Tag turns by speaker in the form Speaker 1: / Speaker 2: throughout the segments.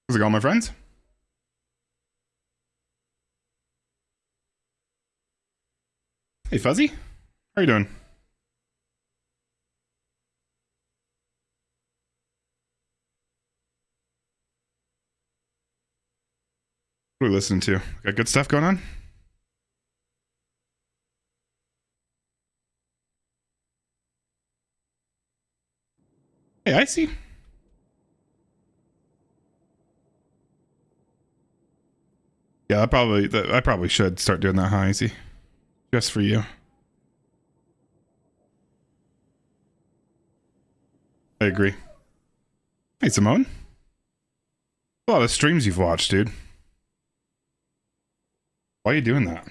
Speaker 1: How's it going, my friends? Hey, Fuzzy. How are you doing? What are we listening to? Got good stuff going on? Hey, I see. Yeah, I probably should start doing that, huh, Icy? Just for you. I agree. Hey, Simone. A lot of streams you've watched, dude. Why are you doing that?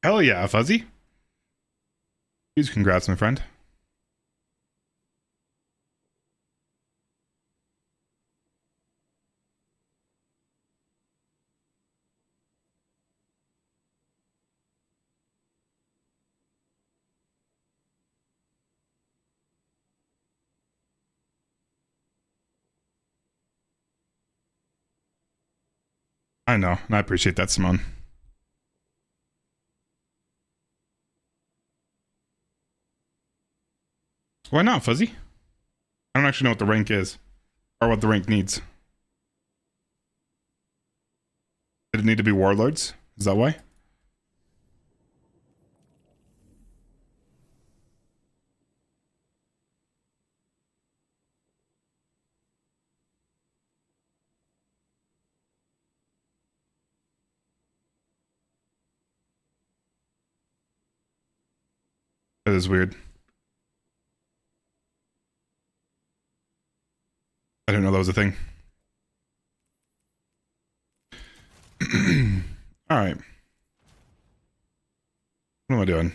Speaker 1: Hell yeah, Fuzzy. Huge congrats, my friend. I know, and I appreciate that, Simone. Why not, Fuzzy? I don't actually know what the rank is, or what the rank needs. Did it need to be warlords? Is that why? That is weird. I didn't know that was a thing. All right. What am I doing?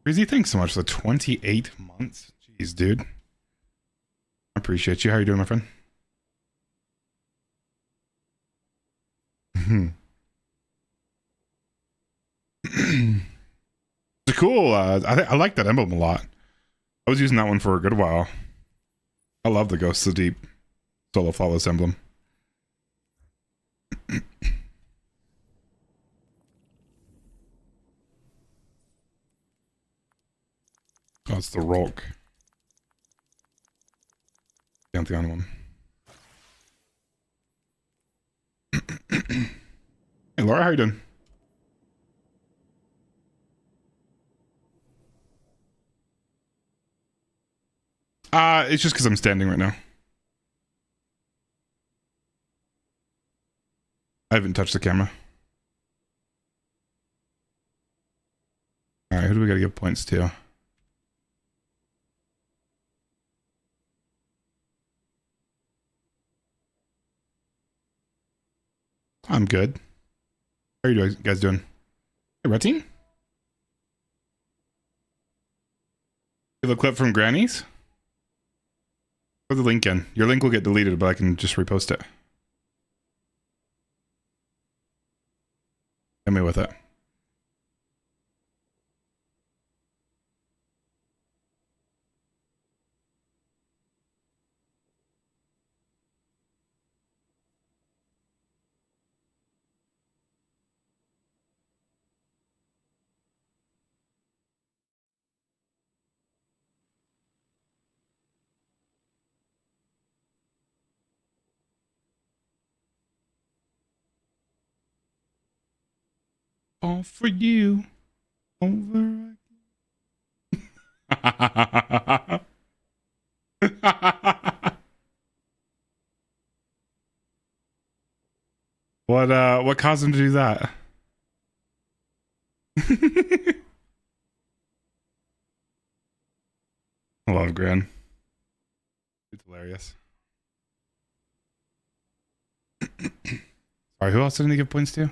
Speaker 1: Crazy, thanks so much for the 28 months. Jeez, dude. I appreciate you. How you doing, my friend? It's cool. I like that emblem a lot. I was using that one for a good while. I love the Ghosts of Deep solo flawless emblem. Oh, it's the Rolk. Pantheon one. Hey, Laura, how you doing? It's just because I'm standing right now. I haven't touched the camera. All right, who do we got to give points to? I'm good. How are you guys doing? Hey, Retine? You have a clip from Granny's? Put the link in. Your link will get deleted, but I can just repost it. Hit me with it. All for you. Over. What caused him to do that? I love Gran. It's hilarious. Sorry, who else didn't he give points to?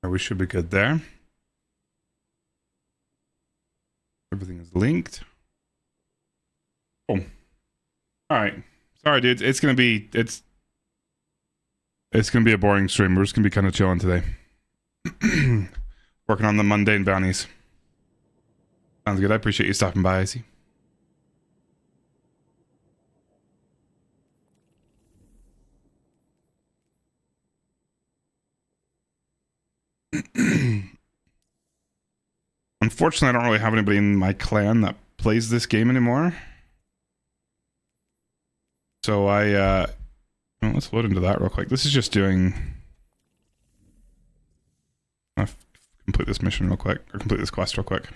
Speaker 1: We should be good there. Everything is linked. Oh. Alright. Sorry, dudes. It's gonna be a boring stream. We're just gonna be kind of chilling today. Working on the mundane bounties. Sounds good. I appreciate you stopping by, Icy. Unfortunately, I don't really have anybody in my clan that plays this game anymore. So well, let's load into that real quick. This is just doing... I'll complete this mission real quick, or complete this quest real quick.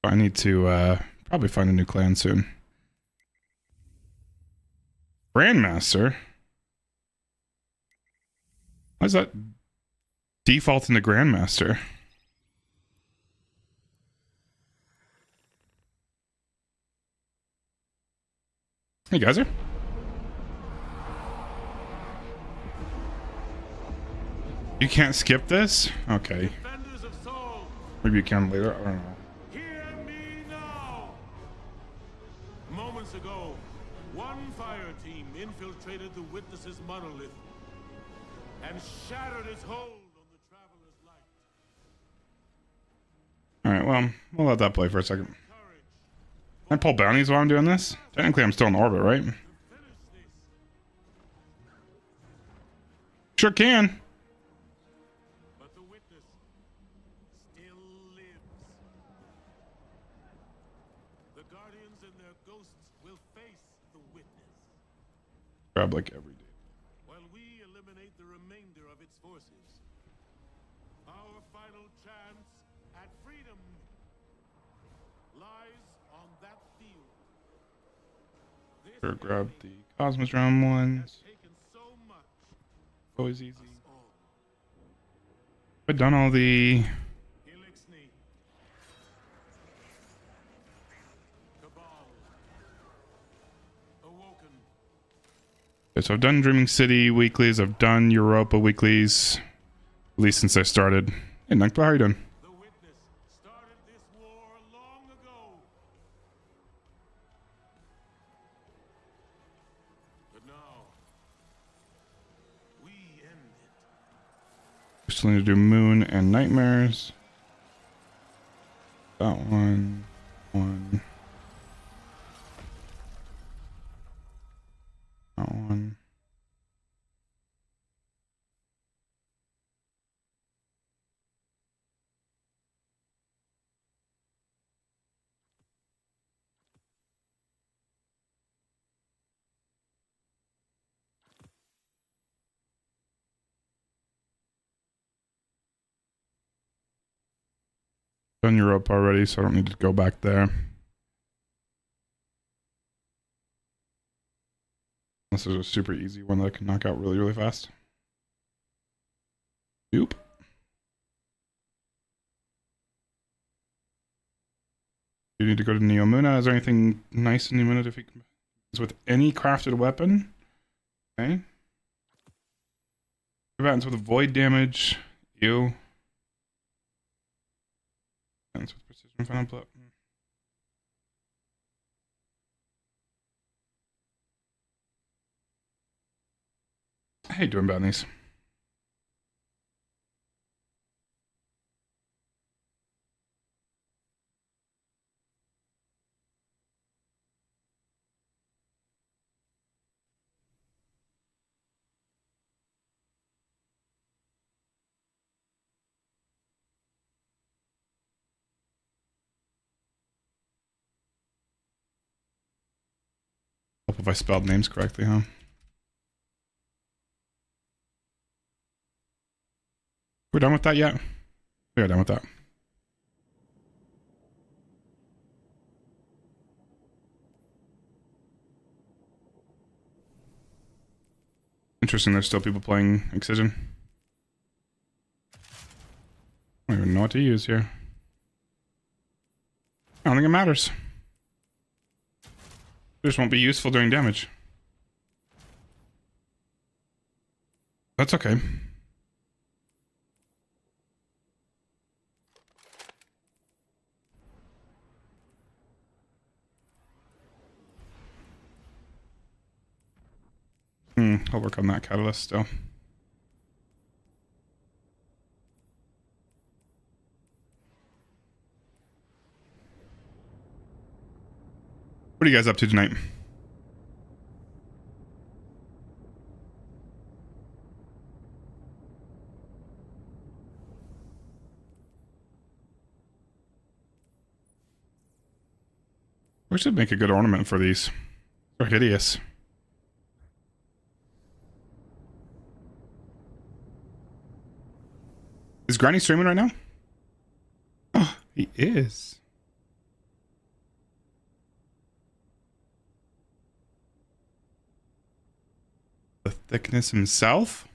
Speaker 1: I need to probably find a new clan soon. Grandmaster? Why is that default into Grandmaster? Hey, Geyser. You can't skip this? Okay. Maybe you can later. I don't know.
Speaker 2: Hear me now. Moments ago, one fire team infiltrated the Witness's monolith and shattered its hold on the Traveler's light.
Speaker 1: Alright, well, we'll let that play for a second. Can I pull bounties while I'm doing this? Technically, I'm still in orbit, right? Sure can.
Speaker 2: But the Witness still lives. The Guardians and their ghosts will face the Witness.
Speaker 1: Grab like every day.
Speaker 2: While we eliminate the remainder of its forces, our final chance at freedom lies on that field. This
Speaker 1: Sure, grab the Cosmos Realm ones.
Speaker 2: taken so much.
Speaker 1: Always easy.
Speaker 2: All.
Speaker 1: I've done all the...
Speaker 2: Elixni. Cabal. Awoken.
Speaker 1: Okay, so I've done Dreaming City weeklies. I've done Europa weeklies. At least since I started. Hey, Nightblood, how are you doing?
Speaker 2: The Witness started this war long ago. But now, we end it.
Speaker 1: We still need to do Moon and Nightmares. That one. That one. Done Europe already, so I don't need to go back there. Unless there's a super easy one that I can knock out really, really fast. Nope. You need to go to Neomuna. Is there anything nice in Neomuna to defeat with any crafted weapon? Okay. Combatants with void damage. You. With precision final blow. I hate doing bounties. Hope if I spelled names correctly, huh? We're done with that yet? We are done with that. Interesting, there's still people playing Excision. I don't even know what to use here. I don't think it matters. It just won't be useful during damage. That's okay. I'll work on that catalyst still. What are you guys up to tonight? We should make a good ornament for these. They're hideous. Is Granny streaming right now? Oh, he is. The thickness himself?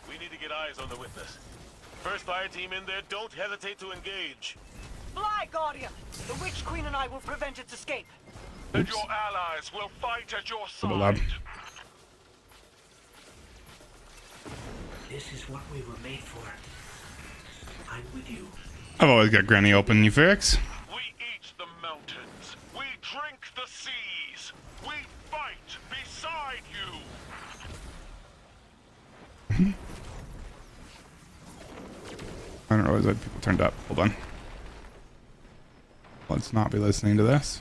Speaker 2: We need to get eyes on the witness. First fire team in there, don't hesitate to engage.
Speaker 3: Fly, Guardian! The Witch Queen and I will prevent its escape.
Speaker 2: And your allies will fight at your
Speaker 1: A bit loud.
Speaker 2: side.
Speaker 4: This is what we were made for. I'm with you.
Speaker 1: I've always got Granny open, you Ferrex.
Speaker 2: We eat the mountains. We drink the seas. We fight beside you.
Speaker 1: I don't realize that people turned up. Hold on. Let's not be listening to this.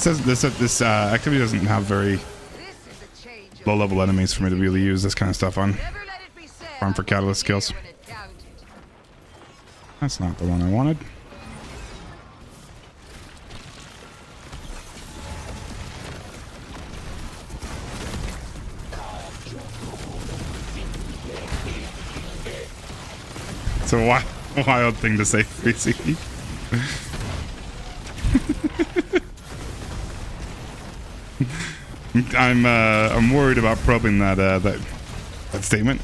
Speaker 1: This activity doesn't have very low level enemies for me to really use this kind of stuff on. Farm for catalyst skills. That's not the one I wanted. It's a wild thing to say, Freezy. I'm worried about probing that statement.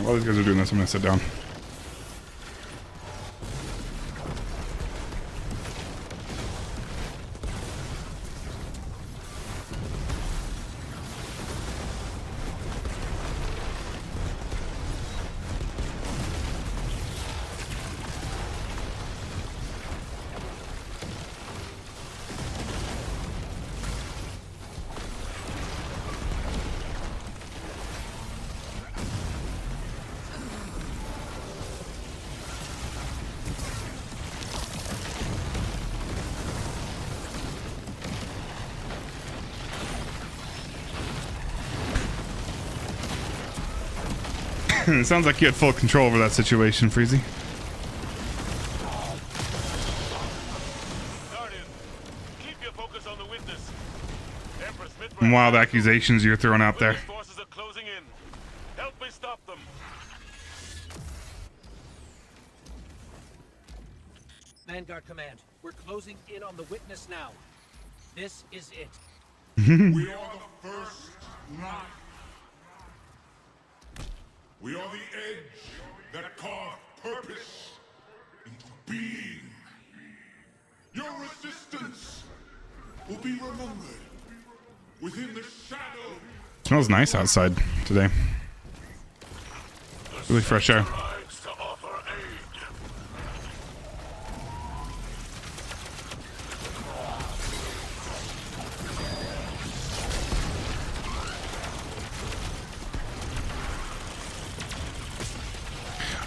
Speaker 1: While these guys are doing this, I'm gonna sit down. It sounds like you had full control over that situation, Freezy.
Speaker 2: Guardian,
Speaker 1: Some wild accusations you're throwing out there.
Speaker 2: Forces are closing in. Help me stop them.
Speaker 5: Vanguard Command, we're closing in on the witness now. This is it.
Speaker 2: We are the first knife. We are the edge that carved purpose into being. Your resistance will be remembered within the shadow.
Speaker 1: Smells nice outside today. Really fresh air.
Speaker 2: To offer aid.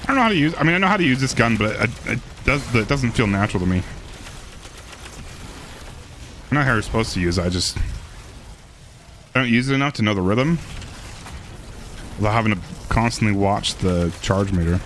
Speaker 1: I don't know how to use. I mean, I know how to use this gun, but it doesn't feel natural to me. I know how you're supposed to use it. I don't use it enough to know the rhythm without having to constantly watch the charge meter.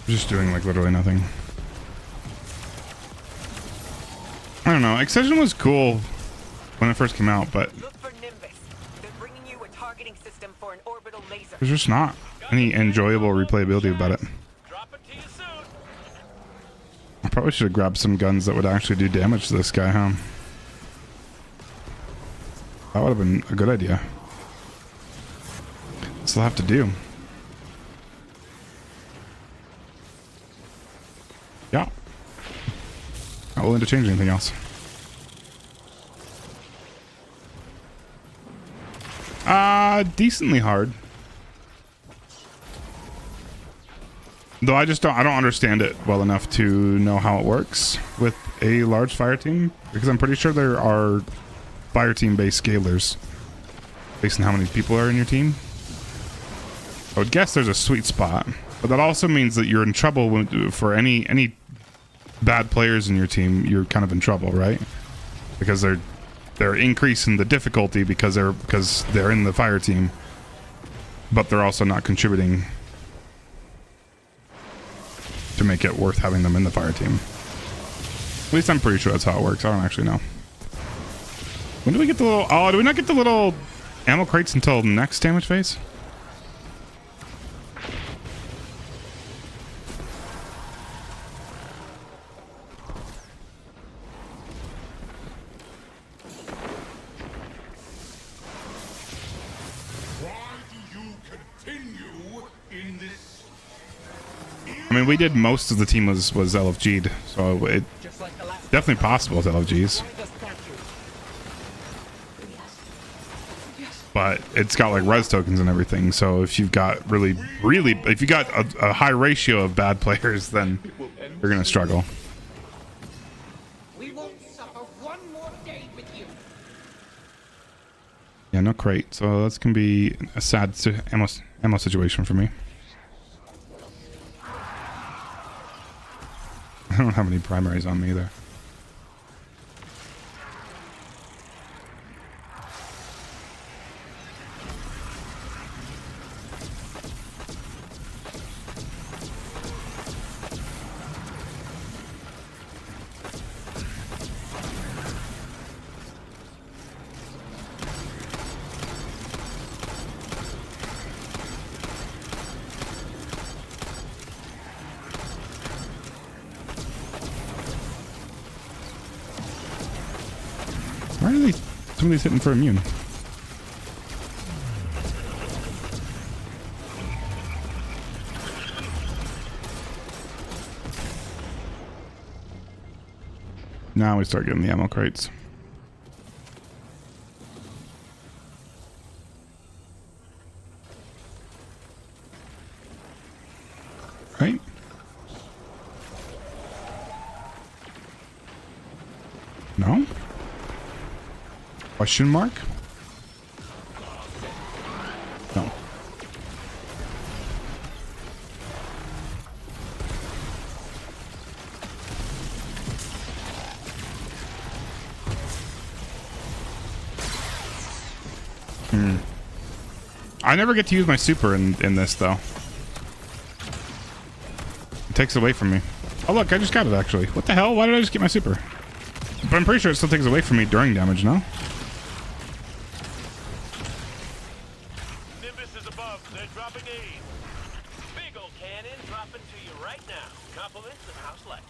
Speaker 1: Just doing like literally nothing. I don't know. Excision was cool when it first came out, but
Speaker 3: Look for Nimbus. They're bringing you a targeting system for an orbital laser.
Speaker 1: there's just not any enjoyable replayability about it.
Speaker 2: Drop it to you soon.
Speaker 1: I probably should have grabbed some guns that would actually do damage to this guy, huh? That would have been a good idea. That's all I have to do. Yeah. Not willing to change anything else. Decently hard. Though I don't understand it well enough to know how it works with a large fire team, because I'm pretty sure there are fire team based scalers based on how many people are in your team. I would guess there's a sweet spot, but that also means that you're in trouble for any bad players in your team. You're kind of in trouble, right? Because they're increasing the difficulty because they're in the fire team, but they're also not contributing to make it worth having them in the fire team. At least I'm pretty sure that's how it works. I don't actually know. When do we get the little... Oh, do we not get the little ammo crates until next damage phase?
Speaker 2: Why do you continue in this?
Speaker 1: I mean, we did most of the team was LFG'd, so it
Speaker 5: Just like the last
Speaker 1: definitely possible with LFGs. But it's got like res tokens and everything, so if you've got if you got a high ratio of bad players, then you're gonna struggle.
Speaker 6: We won't suffer one more day with you.
Speaker 1: Yeah, no crate, so that's gonna be a sad ammo situation for me. I don't have any primaries on me either. Why are some of these hitting for immune? Now we start getting the ammo crates. Right? No? Question mark? I never get to use my super in this, though. It takes it away from me. Oh, look, I just got it, actually. What the hell? Why did I just get my super? But I'm pretty sure it still takes away from me during damage, no?
Speaker 2: Nimbus is above. They're dropping aid.
Speaker 7: Big ol' cannon dropping to you right now. Compliments of house life.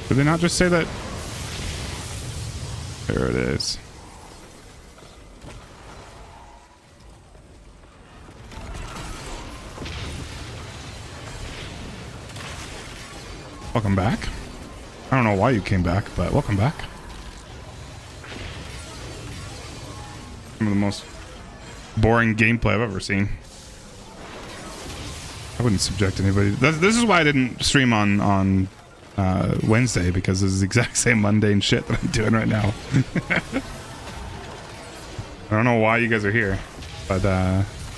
Speaker 1: Did they not just say that? There it is. Welcome back. I don't know why you came back, but welcome back. Some of the most boring gameplay I've ever seen. I wouldn't subject anybody. This is why I didn't stream on Wednesday, because this is the exact same mundane shit that I'm doing right now. I don't know why you guys are here, but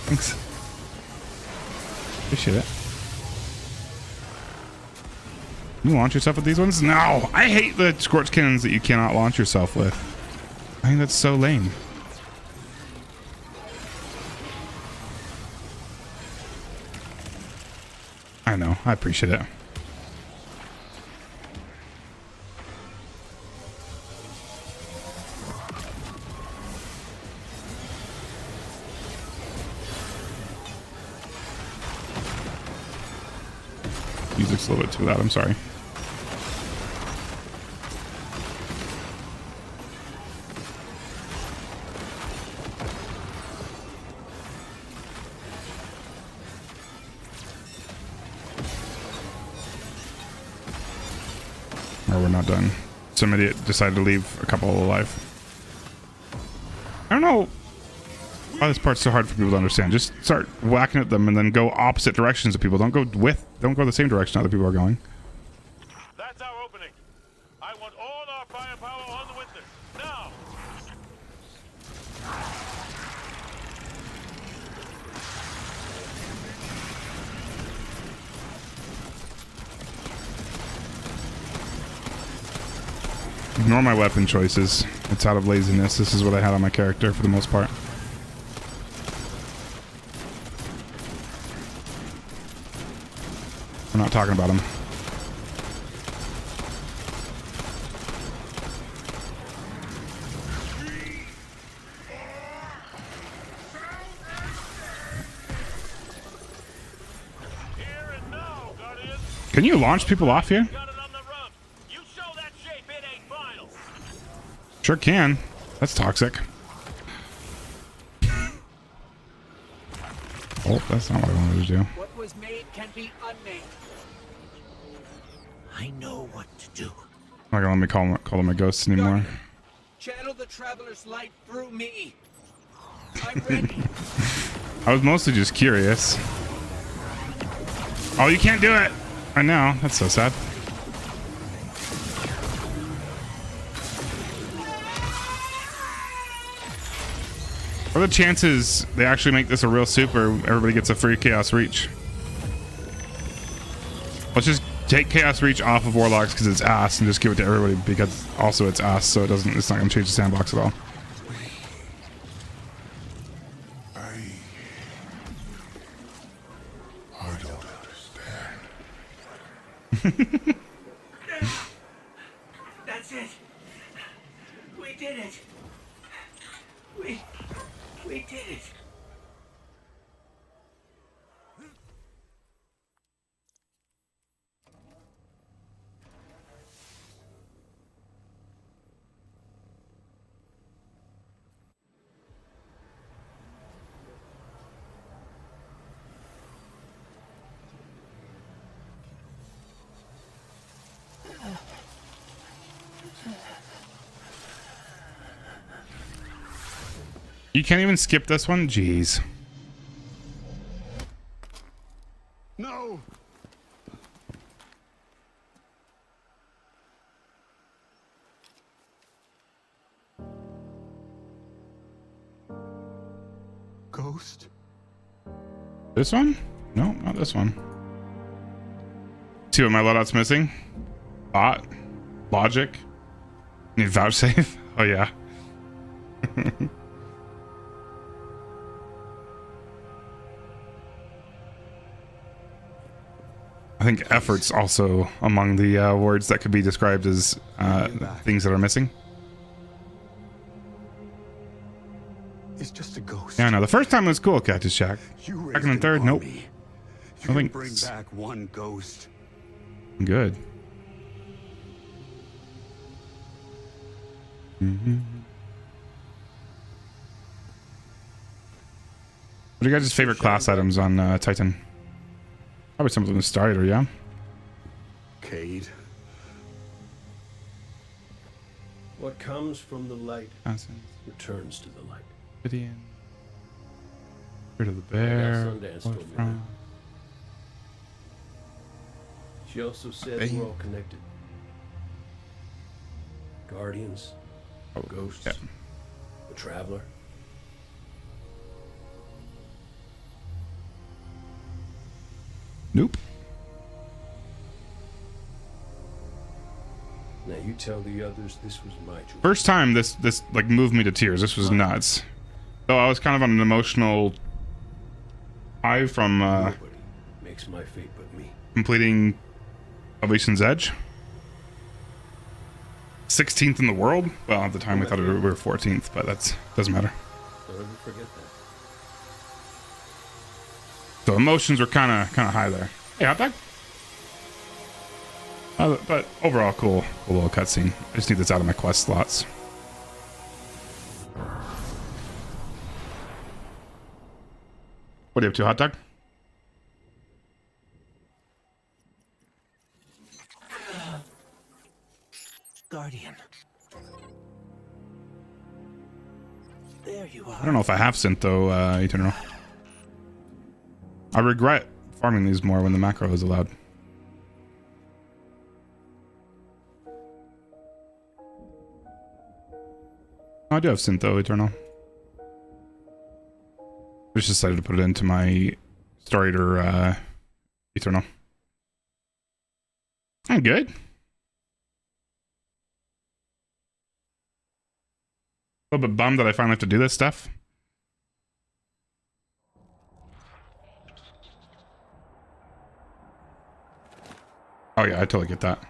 Speaker 1: thanks. Appreciate it. You launch yourself with these ones? No! I hate the scorch cannons that you cannot launch yourself with. I think that's so lame. I know. I appreciate it. Music's a little bit too loud. I'm sorry. Or we're not done. Some idiot decided to leave a couple alive. I don't know why this part's so hard for people to understand. Just start whacking at them and then go opposite directions of people. Don't go the same direction other people are going.
Speaker 2: That's our opening. I want all our firepower on the witness. Now!
Speaker 1: Ignore my weapon choices. It's out of laziness. This is what I had on my character for the most part. We're not talking about him.
Speaker 2: Here and now, Guardian.
Speaker 1: Can you launch people off here?
Speaker 2: Got it on the run. You show that shape, it ain't final.
Speaker 1: Sure can. That's toxic. Oh, that's not what I wanted to do.
Speaker 5: What was made can be unmade.
Speaker 4: I know what to do.
Speaker 1: I'm not gonna let me call them my ghosts anymore.
Speaker 5: Channel the Traveler's light through me. I'm ready.
Speaker 1: I was mostly just curious. Oh, you can't do it! I know. That's so sad. What are the chances they actually make this a real super? Everybody gets a free Chaos Reach. Let's just take Chaos Reach off of Warlocks because it's ass, and just give it to everybody because also it's ass, so it's not going to change the sandbox at all.
Speaker 2: I don't understand.
Speaker 4: That's it. We did it. We did it.
Speaker 1: You can't even skip this one? Jeez.
Speaker 2: No! Ghost?
Speaker 1: This one? No, not this one. see what my loadout's missing? Thought? Logic? Need vouchsafe? Oh yeah. I think effort's also among the words that could be described as things that are missing.
Speaker 8: He's just a ghost.
Speaker 1: Yeah, no, the first time was cool, Cactus Shack.
Speaker 8: You
Speaker 1: Second and
Speaker 8: raised
Speaker 1: third,
Speaker 8: an
Speaker 1: nope.
Speaker 8: army. You
Speaker 1: I
Speaker 8: can
Speaker 1: think
Speaker 8: bring back one ghost.
Speaker 1: Good. Mm-hmm. What are your guys' favorite class items on Titan? Probably something with Starter, yeah?
Speaker 8: Cade.
Speaker 9: What comes from the light returns to the light.
Speaker 1: Gideon. Rid of the
Speaker 9: I got
Speaker 1: bear.
Speaker 9: Sundance told me that. She also said we're all connected. Guardians, ghosts,
Speaker 1: yeah.
Speaker 9: the Traveler.
Speaker 1: Nope.
Speaker 9: Now you tell the others this was my choice.
Speaker 1: First time this like moved me to tears. This was nuts. So I was kind of on an emotional high from
Speaker 9: Nobody makes my fate but me.
Speaker 1: completing Salvation's Edge. 16th in the world. Well, at the time we thought we were 14th, but that's doesn't matter.
Speaker 9: Don't ever forget that.
Speaker 1: So emotions were kind of high there. Hey, hot dog. But overall, cool little cutscene. I just need this out of my quest slots. What are you up to, hot dog?
Speaker 4: Guardian. There you are.
Speaker 1: I don't know if I have synth though, Eternal. I regret farming these more when the macro is allowed. I do have synth though, Eternal. I just decided to put it into my starter Eternal. I'm good. A little bit bummed that I finally have to do this stuff. Oh yeah, I totally get that.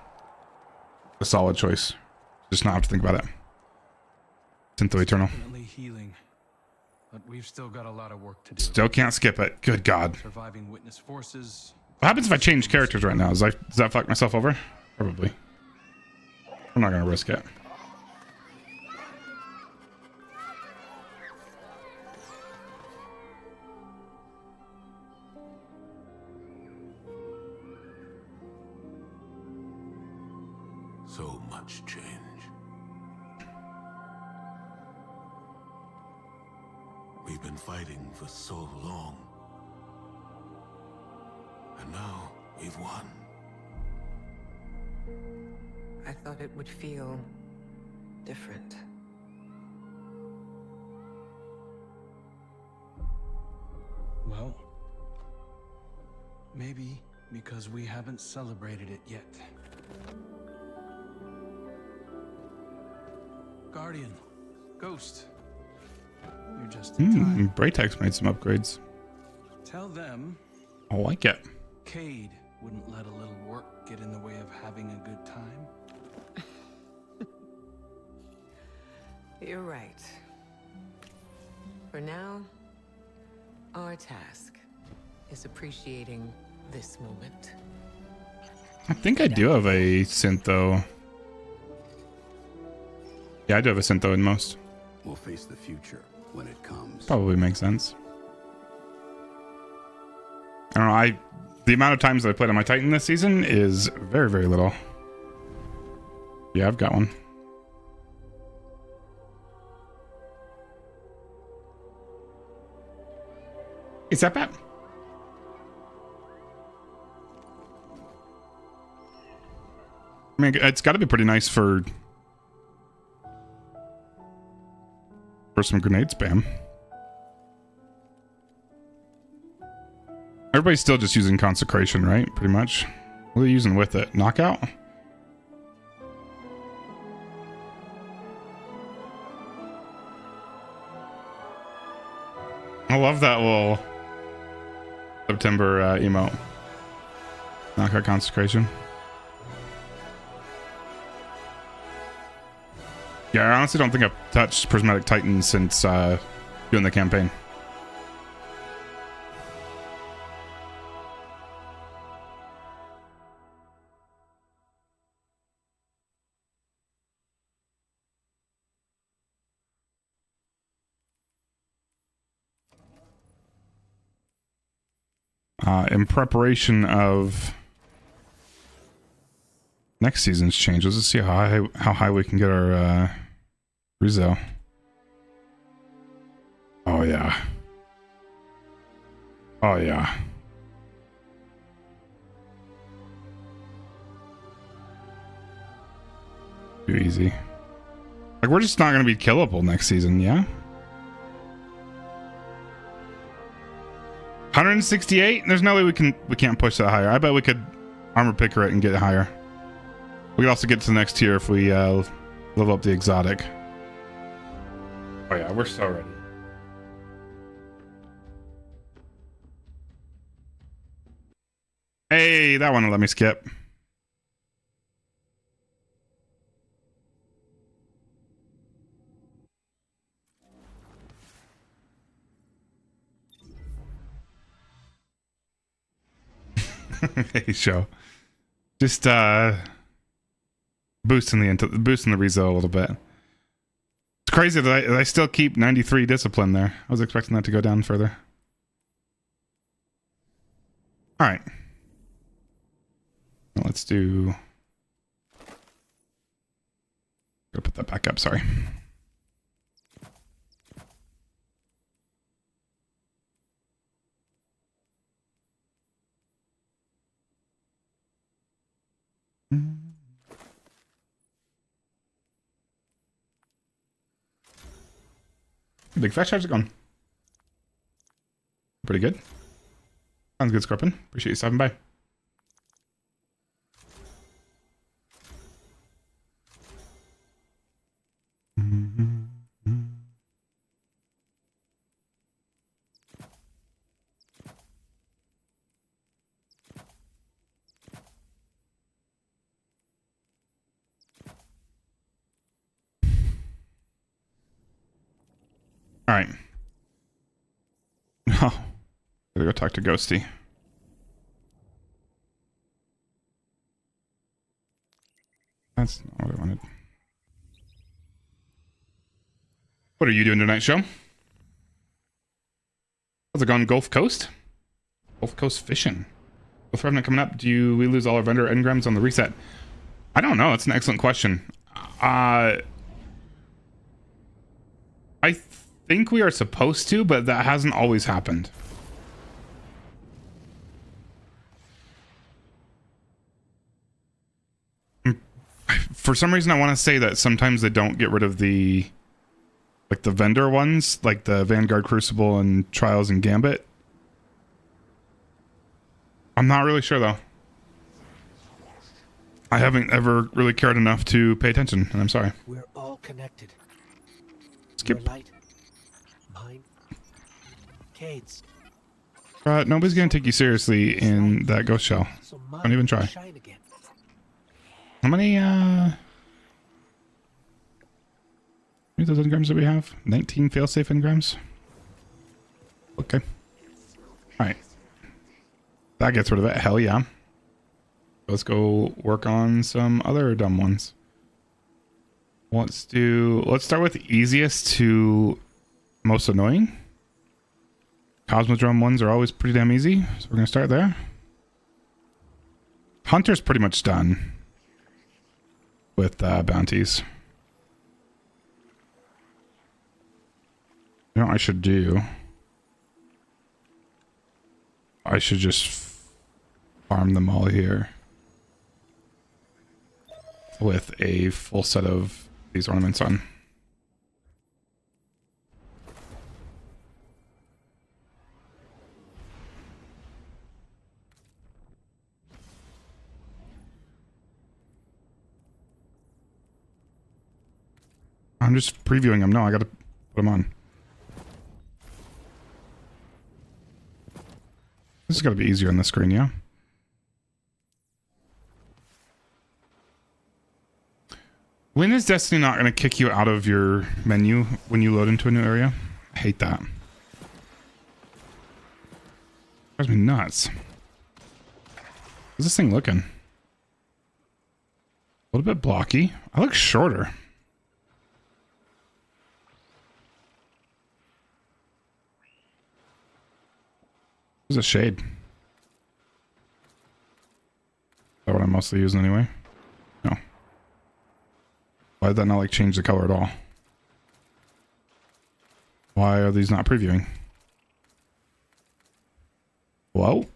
Speaker 1: A solid choice. Just not have to think about it. Syntho Eternal.
Speaker 10: Definitely healing, but we've still got a lot of work to do.
Speaker 1: Still can't skip it. Good God.
Speaker 10: Surviving witness forces.
Speaker 1: What happens if I change characters right now? Does that fuck myself over? Probably. I'm not gonna risk it.
Speaker 2: So much change. We've been fighting for so long. And now we've won.
Speaker 11: I thought it would feel different.
Speaker 10: Well, maybe because we haven't celebrated it yet. Guardian, Ghost, you're just in time.
Speaker 1: Braytex made some upgrades.
Speaker 10: Tell them
Speaker 1: I like it.
Speaker 10: Cade wouldn't let a little work get in the way of having a good time.
Speaker 11: You're right. For now, our task is appreciating this moment.
Speaker 1: I think I do have a synth though. Yeah, I do have a synth though in most.
Speaker 8: We'll face the future when it comes.
Speaker 1: Probably makes sense. I don't know, the amount of times that I played on my Titan this season is very, very little. Yeah, I've got one. Is that bad? I mean, it's got to be pretty nice for some grenade spam. Everybody's still just using consecration, right? Pretty much. What are you using with it? Knockout? I love that little September emote. Knockout consecration. Yeah, I honestly don't think I've touched Prismatic Titan since doing the campaign. In preparation of next season's changes, let's see how high we can get our Rizzo. Oh yeah. Oh yeah. Too easy. Like, we're just not going to be killable next season, yeah? 168? There's no way we can't push that higher. I bet we could armor picker it and get it higher. We could also get to the next tier if we level up the exotic. Oh yeah, we're so ready. Hey, that one will let me skip. Hey, show. Just boosting the rezo a little bit. It's crazy that I still keep 93 discipline there. I was expecting that to go down further. All right. Well, let's do. Gotta put that back up. Sorry. Big fat charge gone. Pretty good. Sounds good, Scorpion. Appreciate you stopping by. All right. Oh, gotta go talk to Ghosty. That's not what I wanted. What are you doing tonight, show? How's it going, Gulf Coast? Gulf Coast fishing. Gulf Revenant coming up. Do we lose all our vendor engrams on the reset? I don't know. That's an excellent question. I think we are supposed to, but that hasn't always happened. For some reason, I want to say that sometimes they don't get rid of the vendor ones, like the Vanguard Crucible and Trials and Gambit. I'm not really sure though. I haven't ever really cared enough to pay attention, and I'm sorry.
Speaker 4: We're all connected.
Speaker 1: Skip.
Speaker 4: Your light, mine, Cade's.
Speaker 1: Nobody's gonna take you seriously in that ghost shell.
Speaker 4: So
Speaker 1: Don't even try.
Speaker 4: shine again.
Speaker 1: How many those engrams do we have? 19 failsafe engrams. Okay. All right. That gets rid of it. Hell yeah. Let's go work on some other dumb ones. Let's start with easiest to most annoying. Cosmodrome ones are always pretty damn easy, so we're gonna start there. Hunter's pretty much done with bounties. You know what I should do? I should just farm them all here with a full set of these ornaments on. I'm just previewing them. No, I gotta put them on. This is gotta be easier on the screen, yeah? When is Destiny not gonna kick you out of your menu when you load into a new area? I hate that. Drives me nuts. How's this thing looking? A little bit blocky. I look shorter. There's a shade. Is that what I'm mostly using anyway? No. Why did that not like change the color at all? Why are these not previewing? Whoa.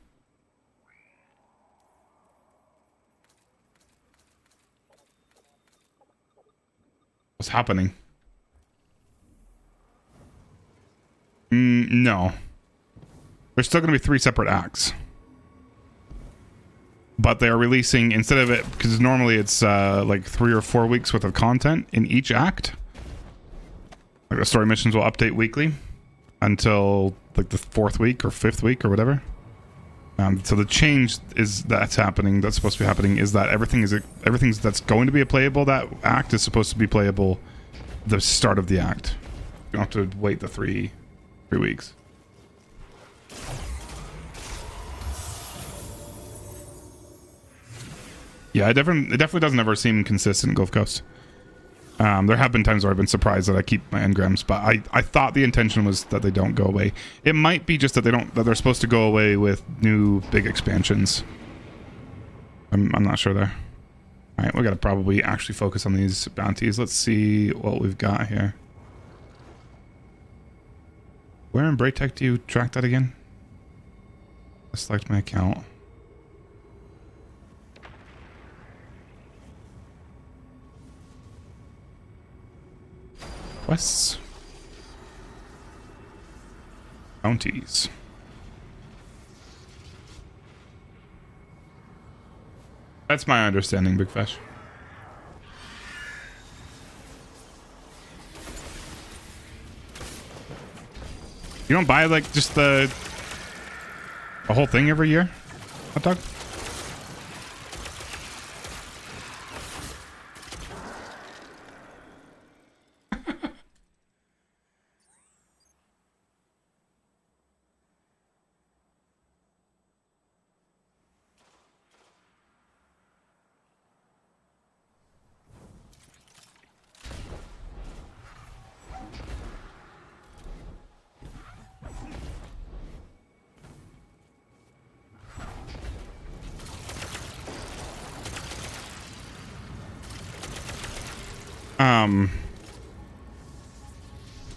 Speaker 1: What's happening? No. There's still going to be 3 separate acts. But they are releasing, instead of it, because normally it's like 3 or 4 weeks worth of content in each act. Like the story missions will update weekly until like the 4th week or 5th week or whatever. So the change that's happening, that's supposed to be happening, is that everything that's going to be playable, that act is supposed to be playable the start of the act. You don't have to wait the 3 weeks. Yeah, it definitely doesn't ever seem consistent, Gulf Coast. There have been times where I've been surprised that I keep my engrams, but I thought the intention was that they don't go away. It might be just that they're supposed to go away with new big expansions. I'm not sure there. All right, we gotta probably actually focus on these bounties. Let's see what we've got here. Where in Braytech do you track that again? I select my account. Quests. Bounties. That's my understanding, Big Fish. You don't buy like just the whole thing every year, hot dog?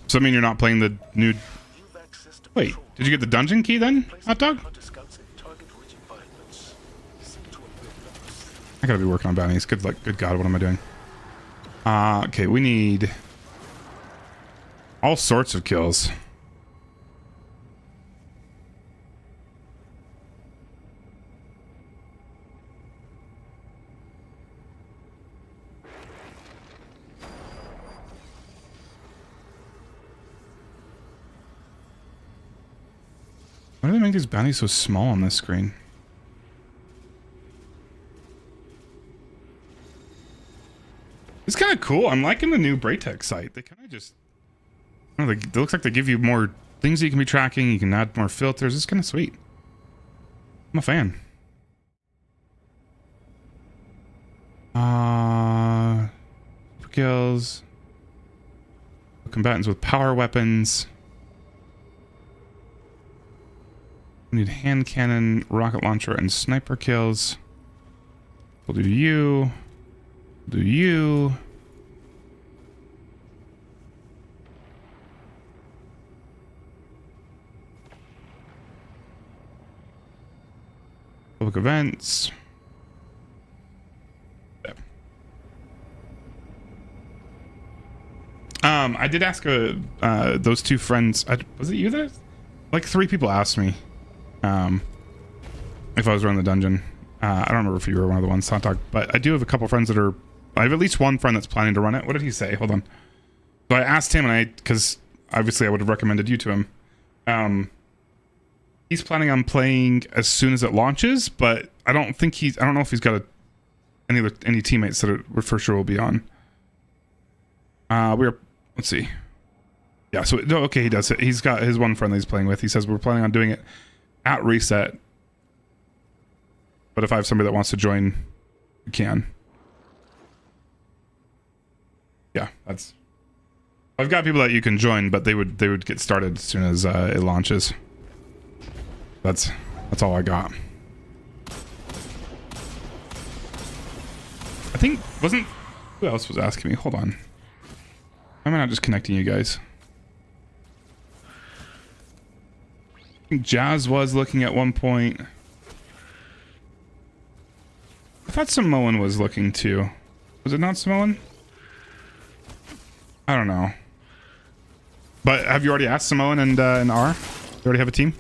Speaker 1: So I mean you're not playing the new... Wait, did you get the dungeon key then, hot dog? I gotta be working on bounties. Good God, what am I doing? Okay, we need all sorts of kills. Why do they make these bounties so small on this screen? It's kind of cool. I'm liking the new Braytech site. They kind of just... I don't know, it looks like they give you more things that you can be tracking. You can add more filters. It's kind of sweet. I'm a fan. Kills. Combatants with power weapons. We need hand cannon, rocket launcher, and sniper kills. We'll do you. Do you. Public events. Yeah. I did ask those 2 friends. Was it you that? Like 3 people asked me. If I was running the dungeon. I don't remember if you were one of the ones, Hot Dog, but I do have a couple friends that are... I have at least one friend that's planning to run it. What did he say? Hold on. So I asked him, and because obviously I would have recommended you to him. He's planning on playing as soon as it launches, but I don't know if he's got any teammates that are for sure will be on. Let's see. Yeah, so no, okay, he does. He's got his one friend that he's playing with. He says we're planning on doing it at reset. But if I have somebody that wants to join, you can. Yeah, I've got people that you can join, but they would get started as soon as it launches. That's all I got. I think who else was asking me? Hold on. Why am I not just connecting you guys? I think Jazz was looking at one point. I thought Samoan was looking too. Was it not Samoan? I don't know. But have you already asked Samoan and R? You already have a team?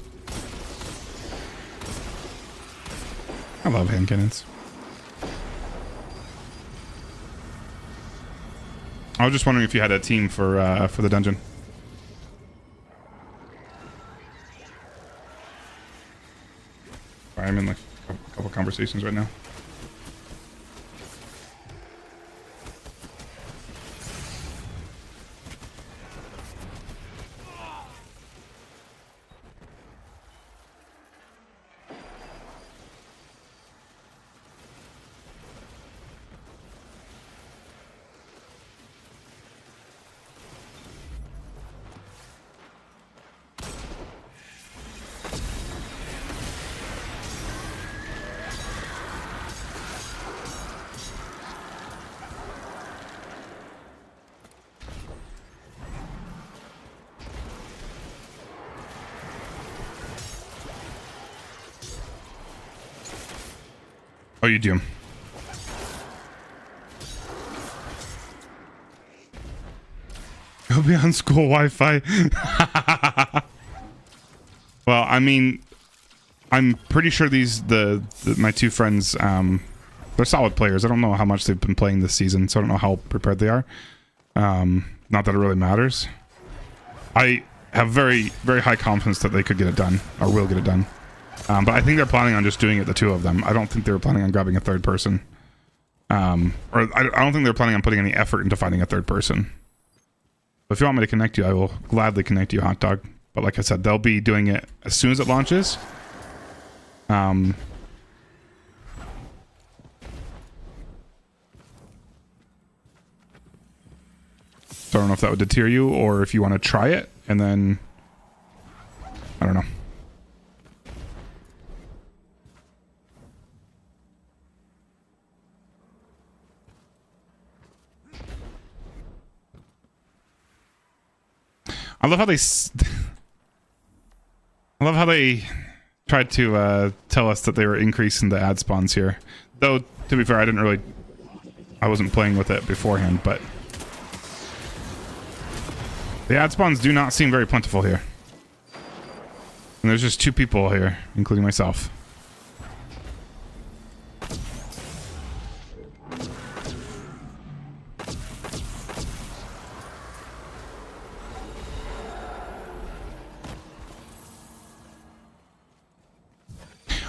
Speaker 1: I love hand cannons. I was just wondering if you had a team for the dungeon. Sorry, I'm in like a couple conversations right now. Oh, you do. Go be on school Wi-Fi. Well, I mean, I'm pretty sure my two friends, they're solid players. I don't know how much they've been playing this season, so I don't know how prepared they are. Not that it really matters. I have very, very high confidence that they could get it done, or will get it done. But I think they're planning on just doing it, the two of them. I don't think they were planning on grabbing a third person. Or I don't think they're planning on putting any effort into finding a third person. But if you want me to connect you, I will gladly connect you, Hot Dog. But like I said, they'll be doing it as soon as it launches. So I don't know if that would deter you, or if you want to try it, and then... I don't know. I love how they tried to tell us that they were increasing the ad spawns here. Though, to be fair, I wasn't playing with it beforehand, but the ad spawns do not seem very plentiful here. And there's just two people here, including myself.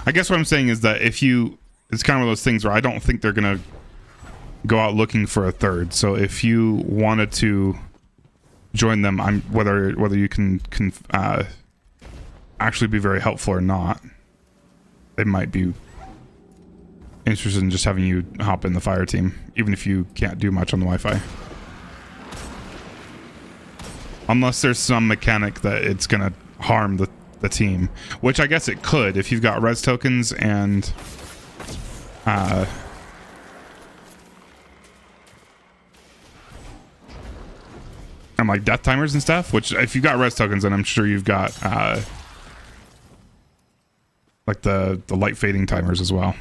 Speaker 1: I guess what I'm saying is that it's kind of one of those things where I don't think they're gonna go out looking for a third. So if you wanted to join them, whether you can actually be very helpful or not, they might be interested in just having you hop in the fire team, even if you can't do much on the Wi-Fi. Unless there's some mechanic that it's gonna harm the team, which I guess it could if you've got res tokens and like death timers and stuff, which if you've got res tokens, then I'm sure you've got like the light fading timers as well.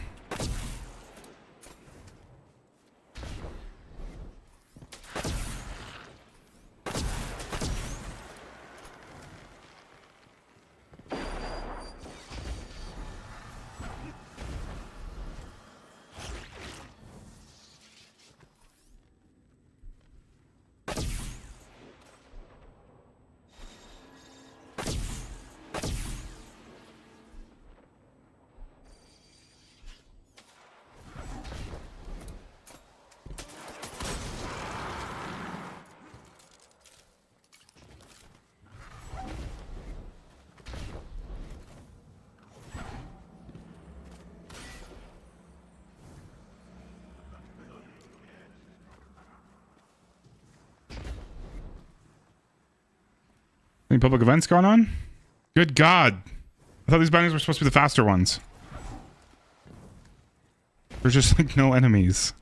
Speaker 1: Any public events going on? Good God. I thought these bounties were supposed to be the faster ones. There's just like no enemies.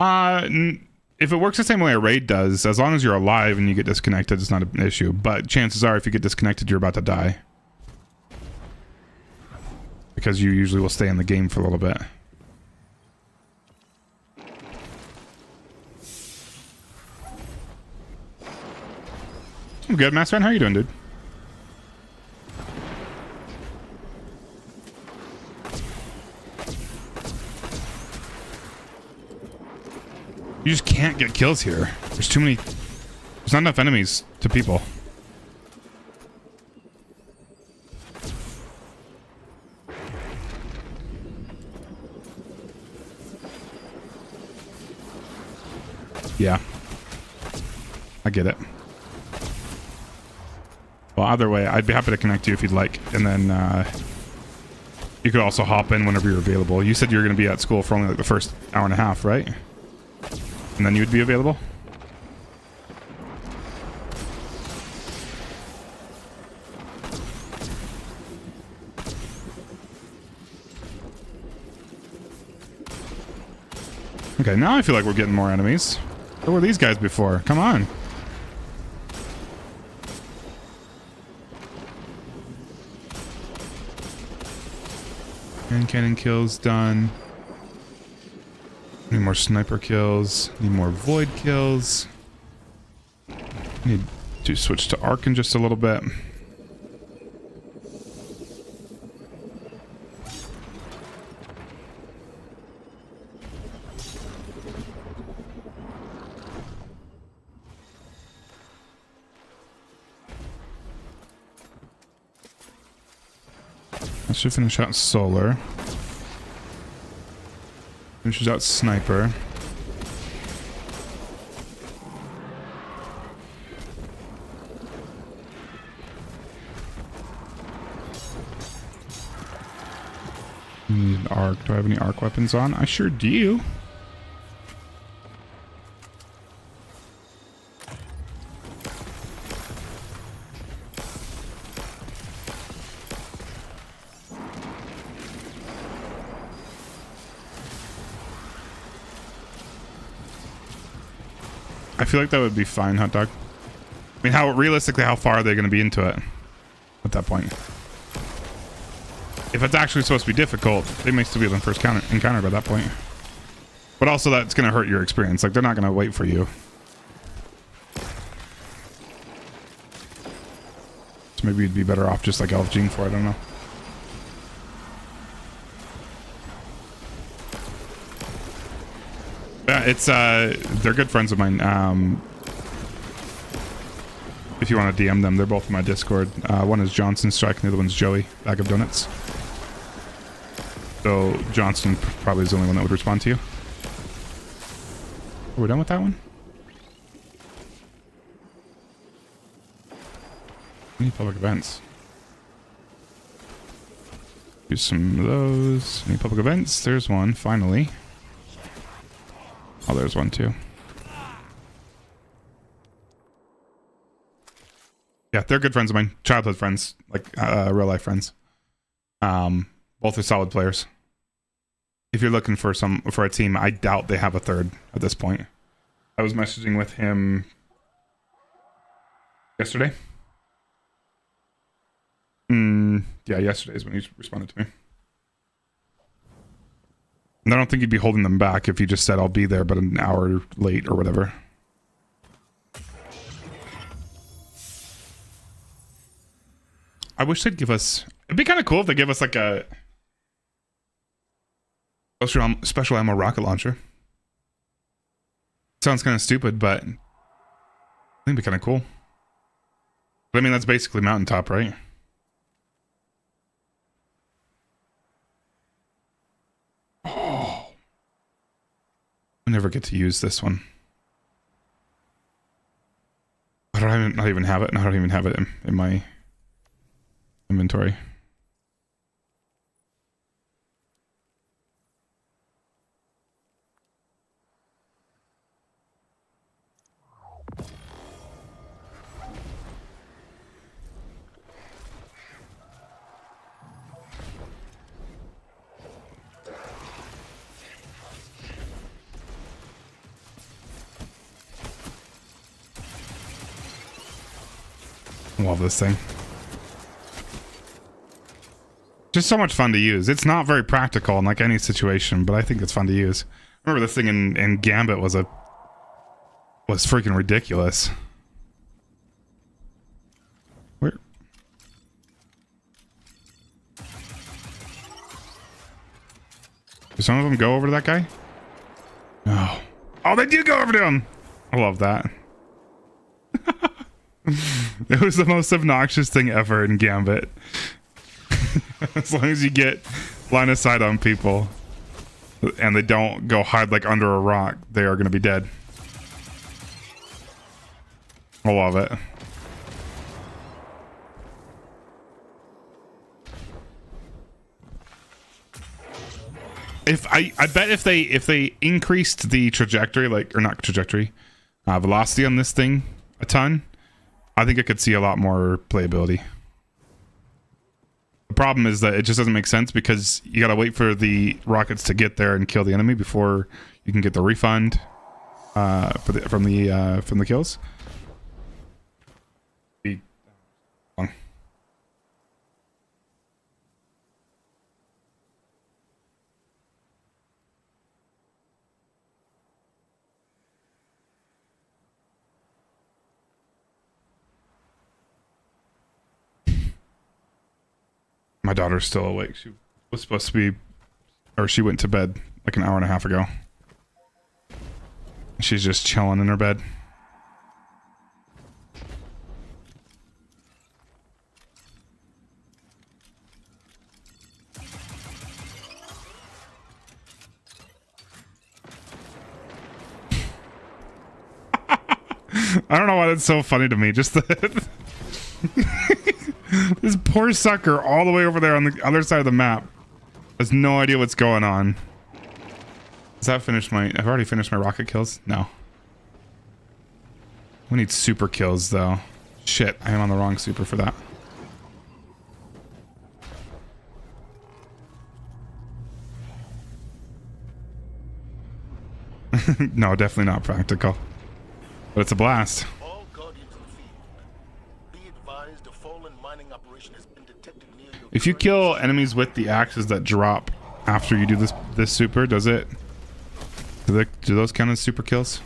Speaker 1: If it works the same way a raid does, as long as you're alive and you get disconnected, it's not an issue. But chances are, if you get disconnected, you're about to die. Because you usually will stay in the game for a little bit. I'm good, Master Man. How are you doing, dude? You just can't get kills here. There's too many... There's not enough enemies to people. Yeah. I get it. Well, either way, I'd be happy to connect you if you'd like. And then you could also hop in whenever you're available. You said you were going to be at school for only like the first hour and a half, right? And then you would be available? Okay, now I feel like we're getting more enemies. Where were these guys before? Come on. Hand cannon kills done. Need more sniper kills. Need more void kills. Need to switch to arc in just a little bit. I should finish out solar. Finishes out sniper. Need an arc. Do I have any arc weapons on? I sure do. I feel like that would be fine, hot dog. I mean, how realistically, how far are they going to be into it at that point? If it's actually supposed to be difficult, they may still be on the first encounter by that point. But also, that's going to hurt your experience. Like, they're not going to wait for you. So maybe you'd be better off just like Elf Gene for it, I don't know. Yeah, it's they're good friends of mine. If you want to DM them, they're both in my Discord. One is Johnson Strike, and the other one's Joey, Bag of Donuts. So Johnson probably is the only one that would respond to you. Are we done with that one? Any public events? Use some of those. Any public events? There's one, finally. Oh, there's one too. Yeah, they're good friends of mine. Childhood friends. Like, real life friends. Both are solid players. If you're looking for a team, I doubt they have a third at this point. I was messaging with him yesterday. Yeah, yesterday is when he responded to me. And I don't think he'd be holding them back if he just said, I'll be there, but an hour late or whatever. I wish they'd give us... It'd be kind of cool if they give us like a... special ammo rocket launcher. Sounds kind of stupid, but... I think it'd be kind of cool. But I mean, that's basically mountaintop, right? Oh. I never get to use this one. I don't not even have it, and I don't even have it in my inventory. Love this thing. Just so much fun to use. It's not very practical in like any situation, but I think it's fun to use. I remember this thing in Gambit was freaking ridiculous. Where? Do some of them go over to that guy? No. Oh, they do go over to him! I love that. It was the most obnoxious thing ever in Gambit. As long as you get line of sight on people and they don't go hide like under a rock, they are going to be dead. I love it. I bet if they increased the trajectory, like, or not trajectory, velocity on this thing a ton, I think I could see a lot more playability. The problem is that it just doesn't make sense because you gotta wait for the rockets to get there and kill the enemy before you can get the refund from the kills. My daughter's still awake. She was supposed to be, or she went to bed like an hour and a half ago. She's just chilling in her bed. I don't know why that's so funny to me. Just that this poor sucker all the way over there on the other side of the map has no idea what's going on. Does that finish my... I've already finished my rocket kills? No. We need super kills though. Shit, I am on the wrong super for that. No, definitely not practical. But it's a blast. If you kill enemies with the axes that drop after you do this super, does it... Do those count as super kills?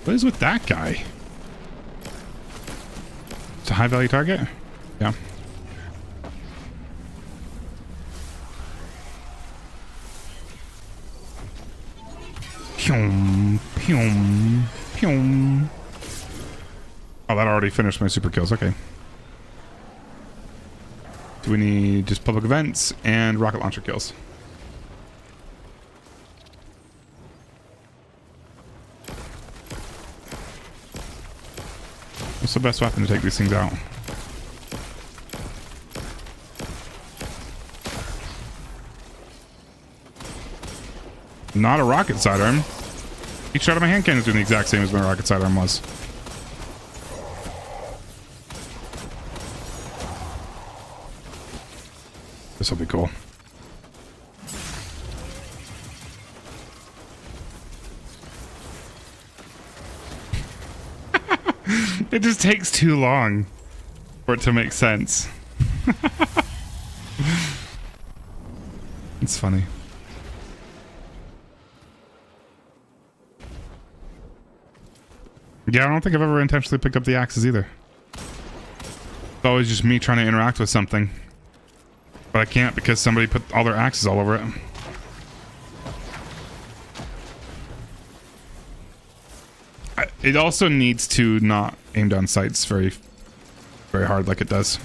Speaker 1: What is with that guy? It's a high value target? Yeah. Pyum, pyum, pyum. Oh, that already finished my super kills. Okay. Do we need just public events and rocket launcher kills? What's the best weapon to take these things out? Not a rocket sidearm. Each shot of my hand cannon is doing the exact same as my rocket sidearm was. This will be cool. It just takes too long for it to make sense. It's funny. Yeah, I don't think I've ever intentionally picked up the axes either. It's always just me trying to interact with something. But I can't because somebody put all their axes all over it. It also needs to not aim down sights very, very hard like it does.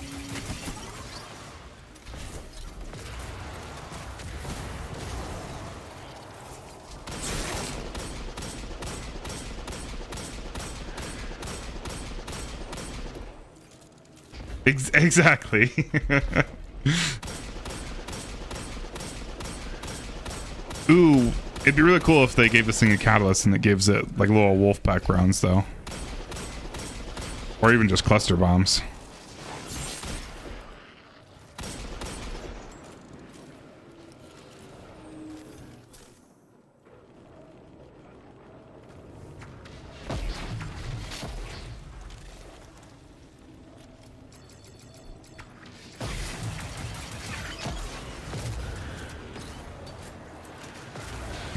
Speaker 1: Exactly. Ooh, it'd be really cool if they gave this thing a catalyst and it gives it like little wolf pack rounds though. Or even just cluster bombs.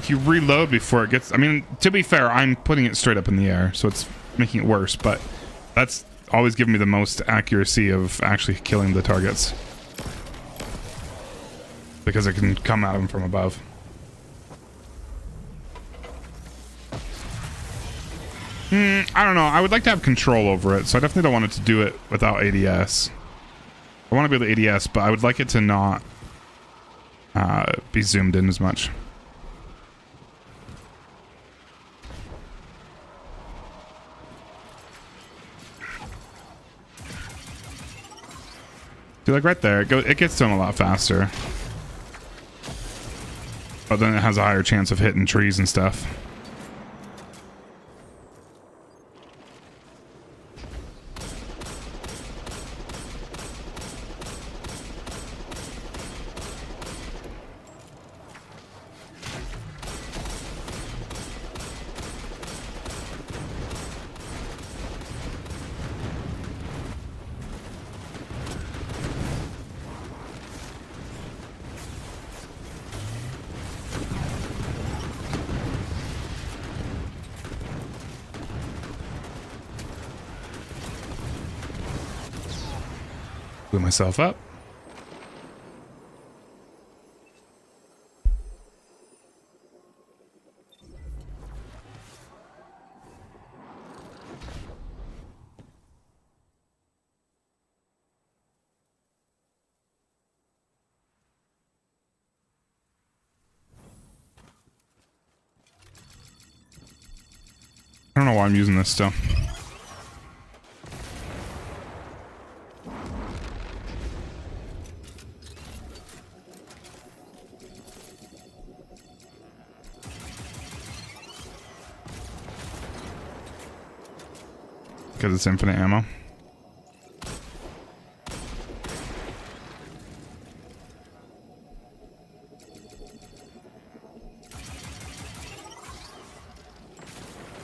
Speaker 1: if you reload before it gets, I mean, to be fair, I'm putting it straight up in the air, so it's making it worse, but that's always given me the most accuracy of actually killing the targets. Because it can come at them from above. I don't know. I would like to have control over it, so I definitely don't want it to do it without ADS. I want to be able to ADS, but I would like it to not be zoomed in as much. See, like right there, it gets to them a lot faster. But then it has a higher chance of hitting trees and stuff. Blew myself up. I don't know why I'm using this still. Because it's infinite ammo.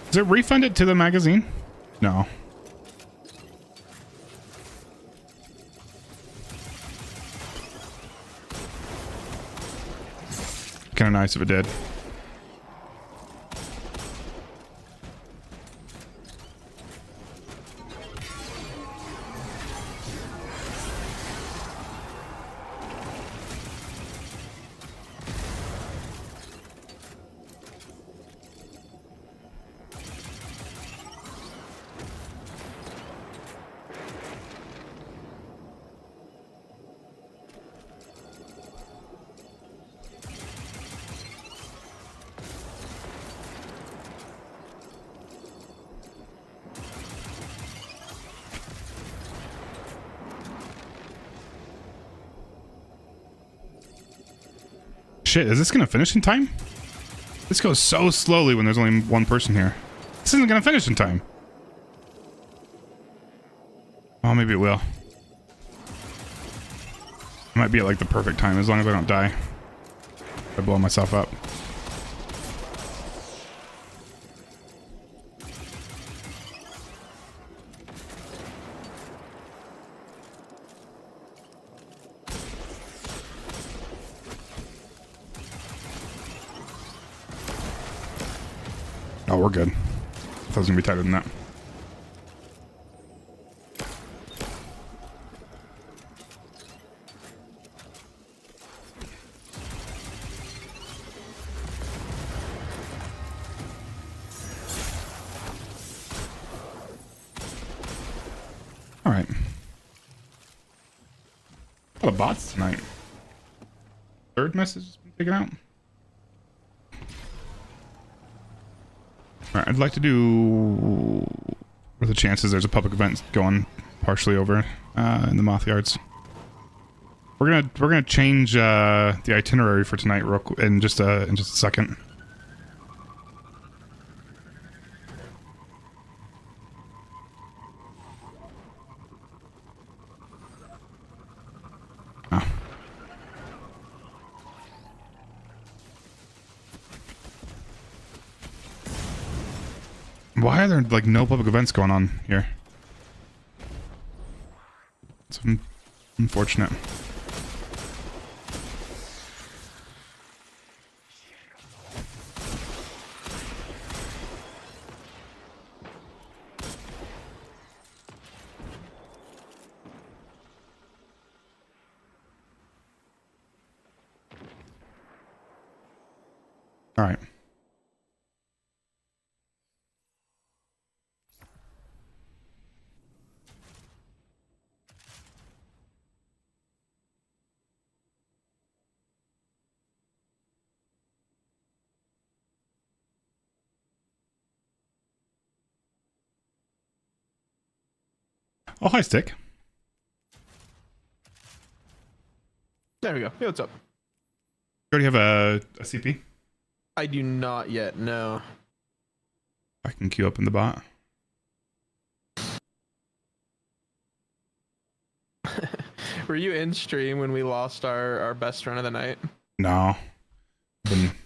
Speaker 1: Does it refund it to the magazine? No. Kind of nice if it did. Shit, is this gonna finish in time? This goes so slowly when there's only one person here. This isn't gonna finish in time. Oh, maybe it will. It might be at like the perfect time as long as I don't die. I blow myself up. Oh, we're good. I thought it was gonna be tighter than that. All right. A lot of bots tonight. Third message has been taken out. Alright, I'd like to do... What are the chances there's a public event going partially over in the Moth Yards? We're gonna change the itinerary for tonight in just a second. Oh. Why are there like no public events going on here? It's unfortunate. All right. Oh, hi, Stick.
Speaker 12: There we go. Hey, what's up?
Speaker 1: You already have a CP?
Speaker 12: I do not yet, no.
Speaker 1: I can queue up in the bot.
Speaker 12: Were you in stream when we lost our best run of the night?
Speaker 1: No.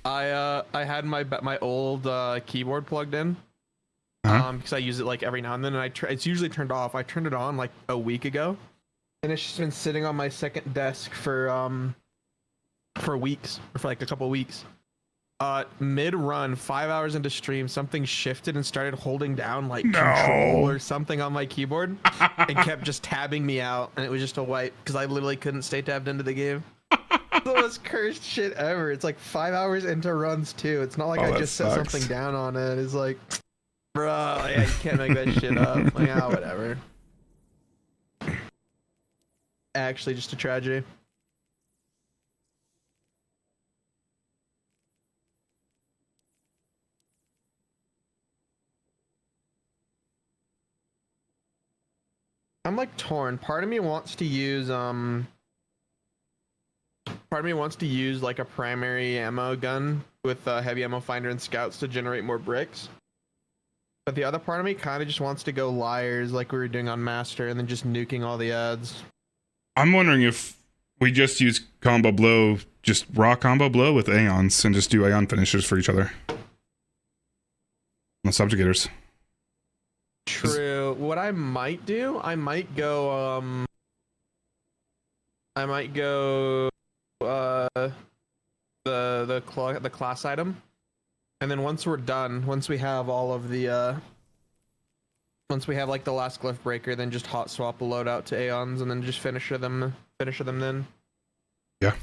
Speaker 12: I had my old keyboard plugged in. Because I use it like every now and then, and it's usually turned off. I turned it on like a week ago, and it's just been sitting on my second desk for weeks, or for like a couple weeks. Mid run, 5 hours into stream, something shifted and started holding down like control or something on my keyboard, and kept just tabbing me out, and it was just a wipe because I literally couldn't stay tabbed into the game. The most cursed shit ever. It's like 5 hours into runs too. It's not like I just set something down on it. It's like, bro, like, I can't make that shit up. Like, whatever. Actually, just a tragedy. I'm like torn. Part of me wants to use like a primary ammo gun with heavy ammo finder and scouts to generate more bricks. But the other part of me kind of just wants to go liars like we were doing on Master and then just nuking all the ads.
Speaker 1: I'm wondering if we just use combo blow, just raw combo blow with Aeons and just do Aeon finishers for each other. On the subjugators.
Speaker 12: True. What I might do, I might go the class item. And then once we're done, once we have all of the once we have like the last glyph breaker, then just hot swap a loadout to Aeons and then just finish them then.
Speaker 1: Yeah.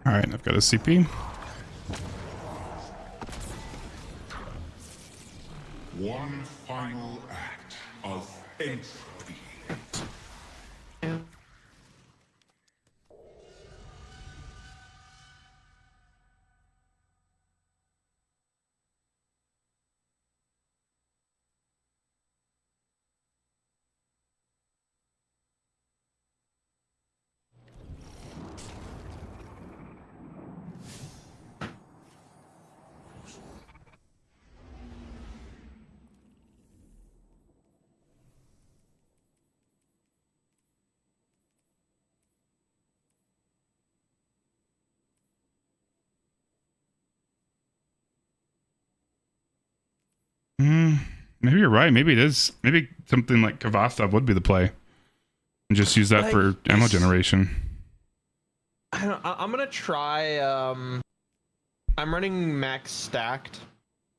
Speaker 1: All right, I've got a CP.
Speaker 2: One final act of entropy.
Speaker 1: Maybe you're right. Maybe it is. Maybe something like Kavastov would be the play. And just use that
Speaker 12: Like,
Speaker 1: for ammo generation.
Speaker 12: I'm gonna try. I'm running max stacked,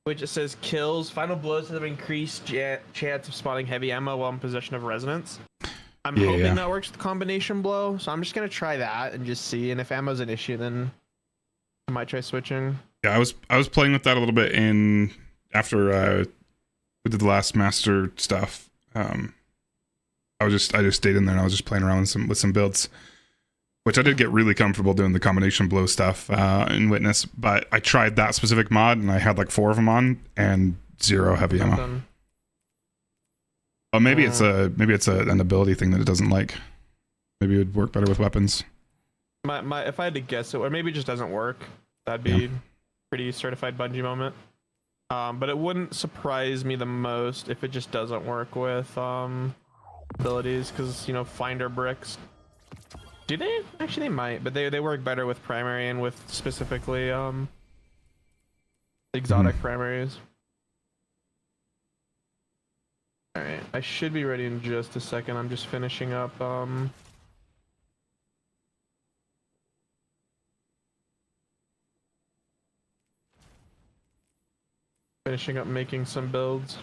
Speaker 12: which it says kills. Final blows have increased chance of spotting heavy ammo while in possession of resonance. I'm hoping that works with combination blow, so I'm just gonna try that and just see. And if ammo's an issue, then I might try switching.
Speaker 1: Yeah, I was playing with that a little bit after we did the last master stuff. I just stayed in there and I was just playing around with some builds, which I did get really comfortable doing the combination blow stuff in Witness. But I tried that specific mod and I had like 4 of them on and 0 heavy ammo. Oh, maybe it's an ability thing that it doesn't like. Maybe it would work better with weapons.
Speaker 12: If I had to guess it, or maybe it just doesn't work. That'd be pretty certified Bungie moment. But it wouldn't surprise me the most if it just doesn't work with abilities, because, you know, finder bricks. Do they? Actually, they might, but they work better with primary and with specifically exotic primaries. All right, I should be ready in just a second. I'm just finishing up making some builds.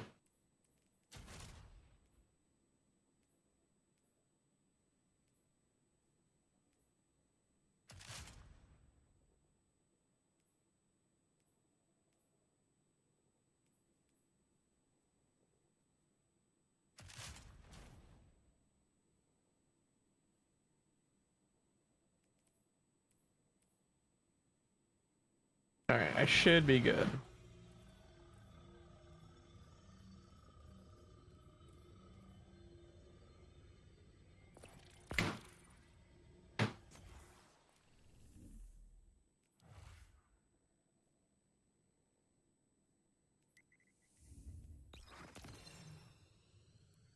Speaker 12: All right, I should be good.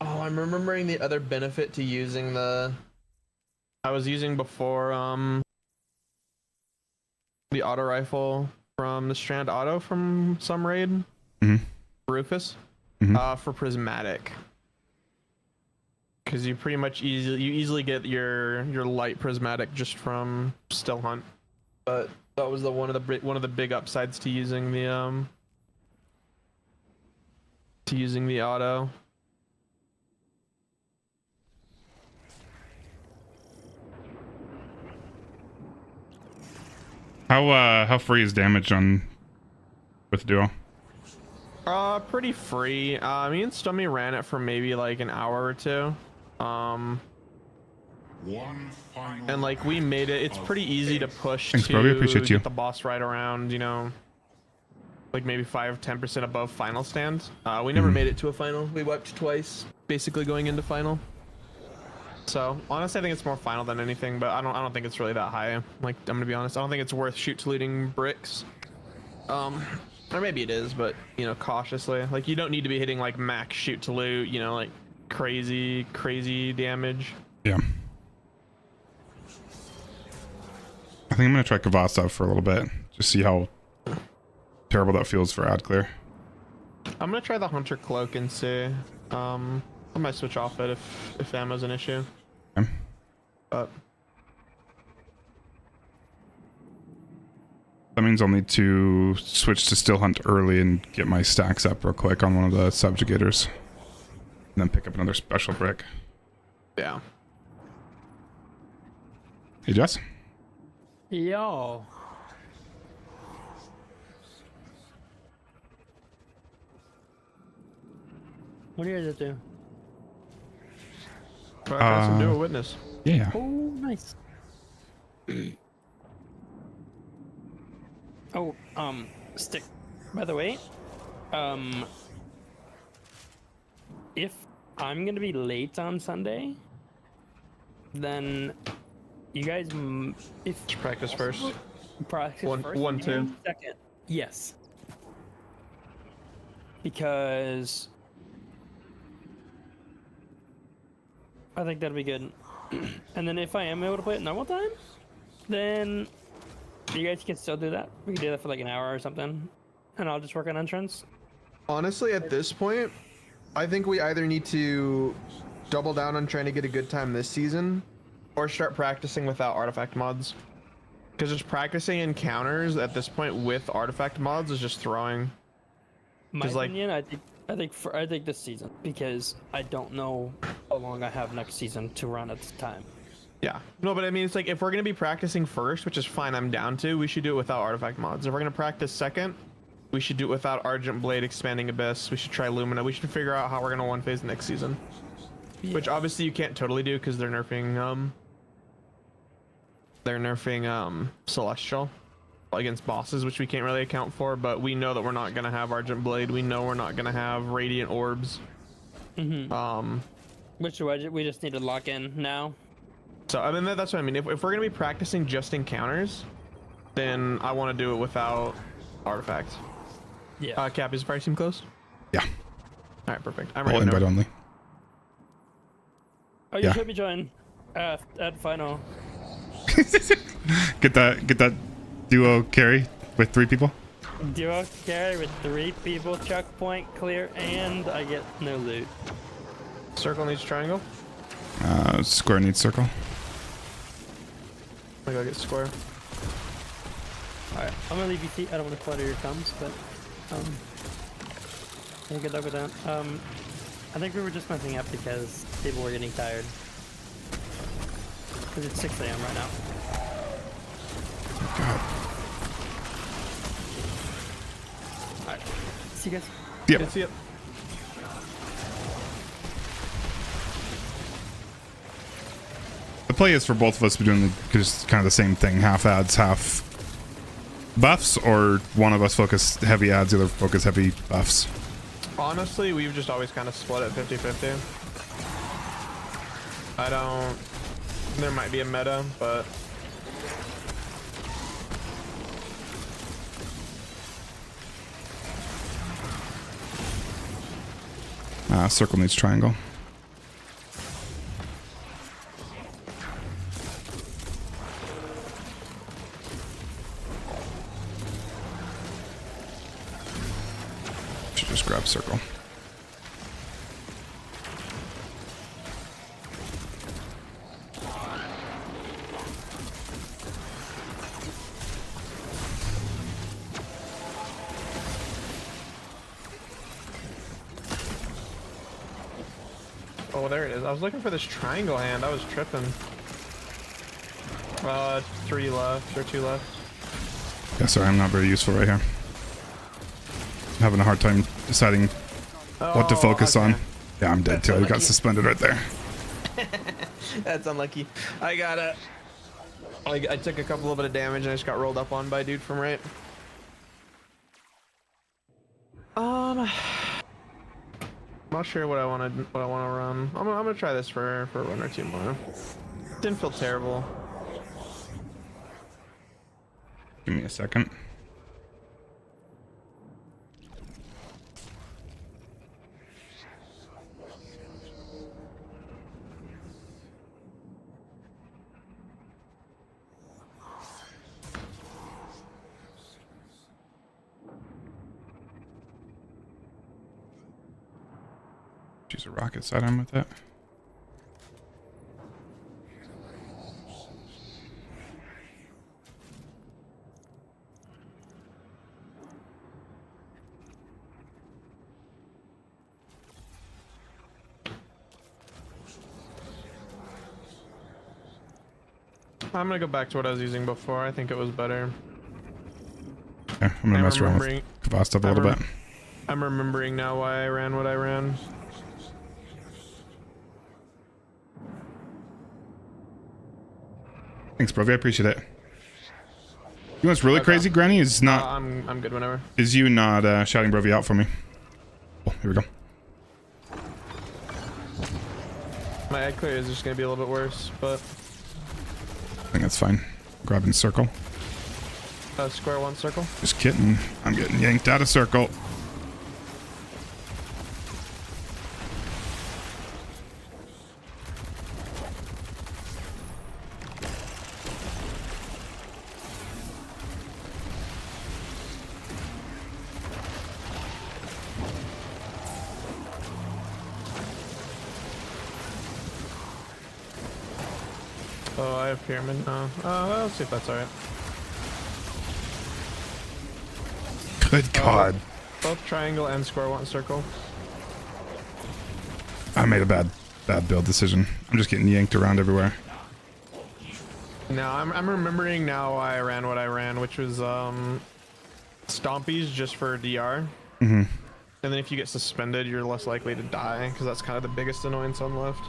Speaker 12: Oh, I'm remembering the other benefit to using I was using before the auto rifle from the Strand Auto from some raid. Rufus. For prismatic. Because you pretty much easily get your light prismatic just from still hunt. But that was one of the big upsides to using the auto.
Speaker 1: How free is damage on with duo?
Speaker 12: Pretty free. Me and Stummy ran it for maybe like an hour or 2. And like we made it. It's pretty easy to push.
Speaker 1: Thanks, bro. We appreciate you.
Speaker 12: Get the boss right around, you know, like maybe 5-10% above final stand. We never made it to a final. We wiped twice, basically going into final. So honestly, I think it's more final than anything, but I don't think it's really that high. Like, I'm gonna be honest, I don't think it's worth shoot to looting bricks. Or maybe it is, but you know, cautiously. Like, you don't need to be hitting like max shoot to loot, you know, like crazy damage.
Speaker 1: Yeah. I think I'm gonna try Kavasa for a little bit, just see how terrible that feels for ad clear.
Speaker 12: I'm gonna try the Hunter Cloak and see. I might switch off it if ammo's an issue. Okay. But
Speaker 1: that means I'll need to switch to still hunt early and get my stacks up real quick on one of the subjugators, and then pick up another special brick.
Speaker 12: Yeah.
Speaker 1: Hey, Jess.
Speaker 13: Yo. What do you guys do?
Speaker 12: Some do a witness.
Speaker 1: Yeah.
Speaker 13: Oh, nice. Oh, stick. By the way, if I'm gonna be late on Sunday, then you guys, if
Speaker 12: practice first.
Speaker 13: Practice first.
Speaker 12: 1, 2.
Speaker 13: Second, yes. Because I think that'd be good. And then if I am able to play it normal time, then you guys can still do that. We can do that for like an hour or something, and I'll just work on entrance.
Speaker 12: Honestly, at this point, I think we either need to double down on trying to get a good time this season, or start practicing without artifact mods. Because just practicing encounters at this point with artifact mods is just throwing.
Speaker 13: My opinion, I think this season, because I don't know how long I have next season to run at the time.
Speaker 12: Yeah. No, but I mean, it's like, if we're going to be practicing first, which is fine, I'm down to, we should do it without artifact mods. If we're going to practice second, we should do it without Argent Blade, Expanding Abyss. We should try Lumina. We should figure out how we're going to one phase next season. which obviously you can't totally do because they're nerfing Celestial against bosses, which we can't really account for, but we know that we're not gonna have Argent Blade. We know we're not gonna have Radiant Orbs.
Speaker 13: Which we just need to lock in now.
Speaker 12: So I mean that's what I mean. If we're gonna be practicing just encounters, then I want to do it without artifacts.
Speaker 13: Yeah.
Speaker 12: Cap, is the fire team close?
Speaker 1: Yeah.
Speaker 12: All right, perfect. I'm
Speaker 1: All
Speaker 12: ready.
Speaker 1: invite only.
Speaker 13: Oh, you should be join at final.
Speaker 1: Get that duo carry with 3 people.
Speaker 13: Duo carry with 3 people, checkpoint clear, and I get no loot.
Speaker 12: Circle needs triangle.
Speaker 1: Square needs circle.
Speaker 12: I gotta get square.
Speaker 13: Alright, I'm gonna leave you I don't want to clutter your thumbs, but we'll get over that. I think we were just messing up because people were getting tired. Because it's 6 AM right now.
Speaker 1: God.
Speaker 13: Alright. See you guys.
Speaker 1: Yep.
Speaker 12: See you.
Speaker 1: The play is for both of us to be doing just kind of the same thing, half ads, half buffs, or one of us focus heavy ads, the other focus heavy buffs.
Speaker 12: Honestly, we've just always kind of split it 50-50. I don't... There might be a meta, but...
Speaker 1: Circle needs triangle. Should just grab circle.
Speaker 12: Oh, there it is. I was looking for this triangle hand. I was tripping. 3 left or 2 left.
Speaker 1: Yeah, sorry, I'm not very useful right here. I'm having a hard time deciding what to focus on. Yeah, I'm dead too. I got suspended right there.
Speaker 12: That's unlucky. I took a couple of bit of damage and I just got rolled up on by a dude from right. I'm not sure what I want to run. I'm gonna try this for a run or 2 more. Didn't feel terrible.
Speaker 1: Give me a second. Use a rocket sidearm with it.
Speaker 12: I'm gonna go back to what I was using before. I think it was better.
Speaker 1: Okay, I'm gonna mess around with Kavast stuff a little bit.
Speaker 12: I'm remembering now why I ran what I ran.
Speaker 1: Thanks, Brovy. I appreciate it. You know what's really crazy, Granny, is not...
Speaker 12: I'm good whenever.
Speaker 1: Is you not shouting Brovy out for me. Oh, here we go.
Speaker 12: My egg clear is just gonna be a little bit worse, but...
Speaker 1: I think that's fine. Grabbing circle.
Speaker 12: Square 1 circle.
Speaker 1: Just kidding. I'm getting yanked out of circle.
Speaker 12: Oh, I have pyramid now. Well, let's see if that's alright.
Speaker 1: Good God.
Speaker 12: Both triangle and square 1 circle.
Speaker 1: I made a bad build decision. I'm just getting yanked around everywhere.
Speaker 12: No, I'm remembering now why I ran what I ran, which was Stompies just for DR.
Speaker 1: Mm-hmm.
Speaker 12: And then if you get suspended, you're less likely to die, because that's kind of the biggest annoyance on left.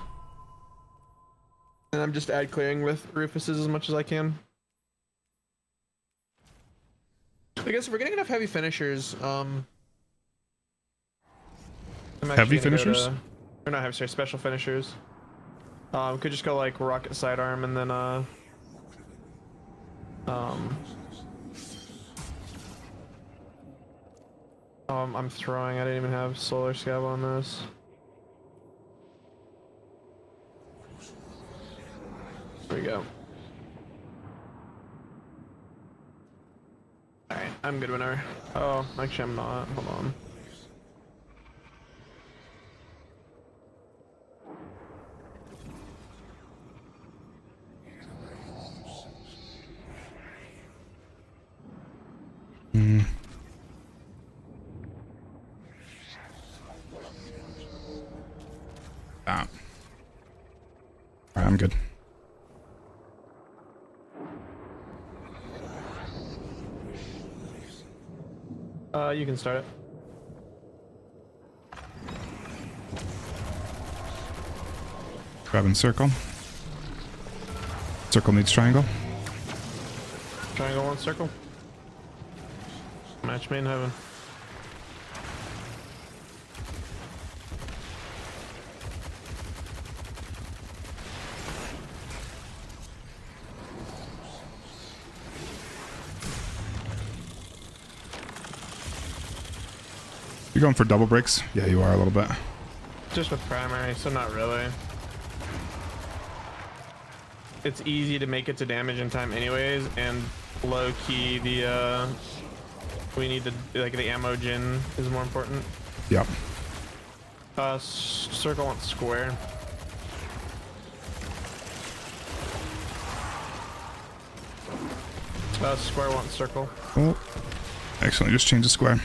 Speaker 12: And I'm just ad clearing with Rufuses as much as I can. I guess if we're getting enough heavy finishers, I'm
Speaker 1: Heavy finishers?
Speaker 12: Or not heavy, sorry, special finishers. Could just go like rocket sidearm and then I'm throwing. I didn't even have solar scab on this. There we go. Alright, I'm good winner. Oh, actually I'm not. Hold on.
Speaker 1: Alright, I'm good.
Speaker 12: You can start it.
Speaker 1: Grabbing circle. Circle needs triangle.
Speaker 12: Triangle one circle. Match made in heaven.
Speaker 1: You going for double breaks? Yeah, you are a little bit.
Speaker 12: Just with primary, so not really. It's easy to make it to damage in time anyways, and low key the we need to like the ammo gen is more important.
Speaker 1: Yep.
Speaker 12: Circle wants square. Square wants circle.
Speaker 1: Oh, excellent. Just change the square.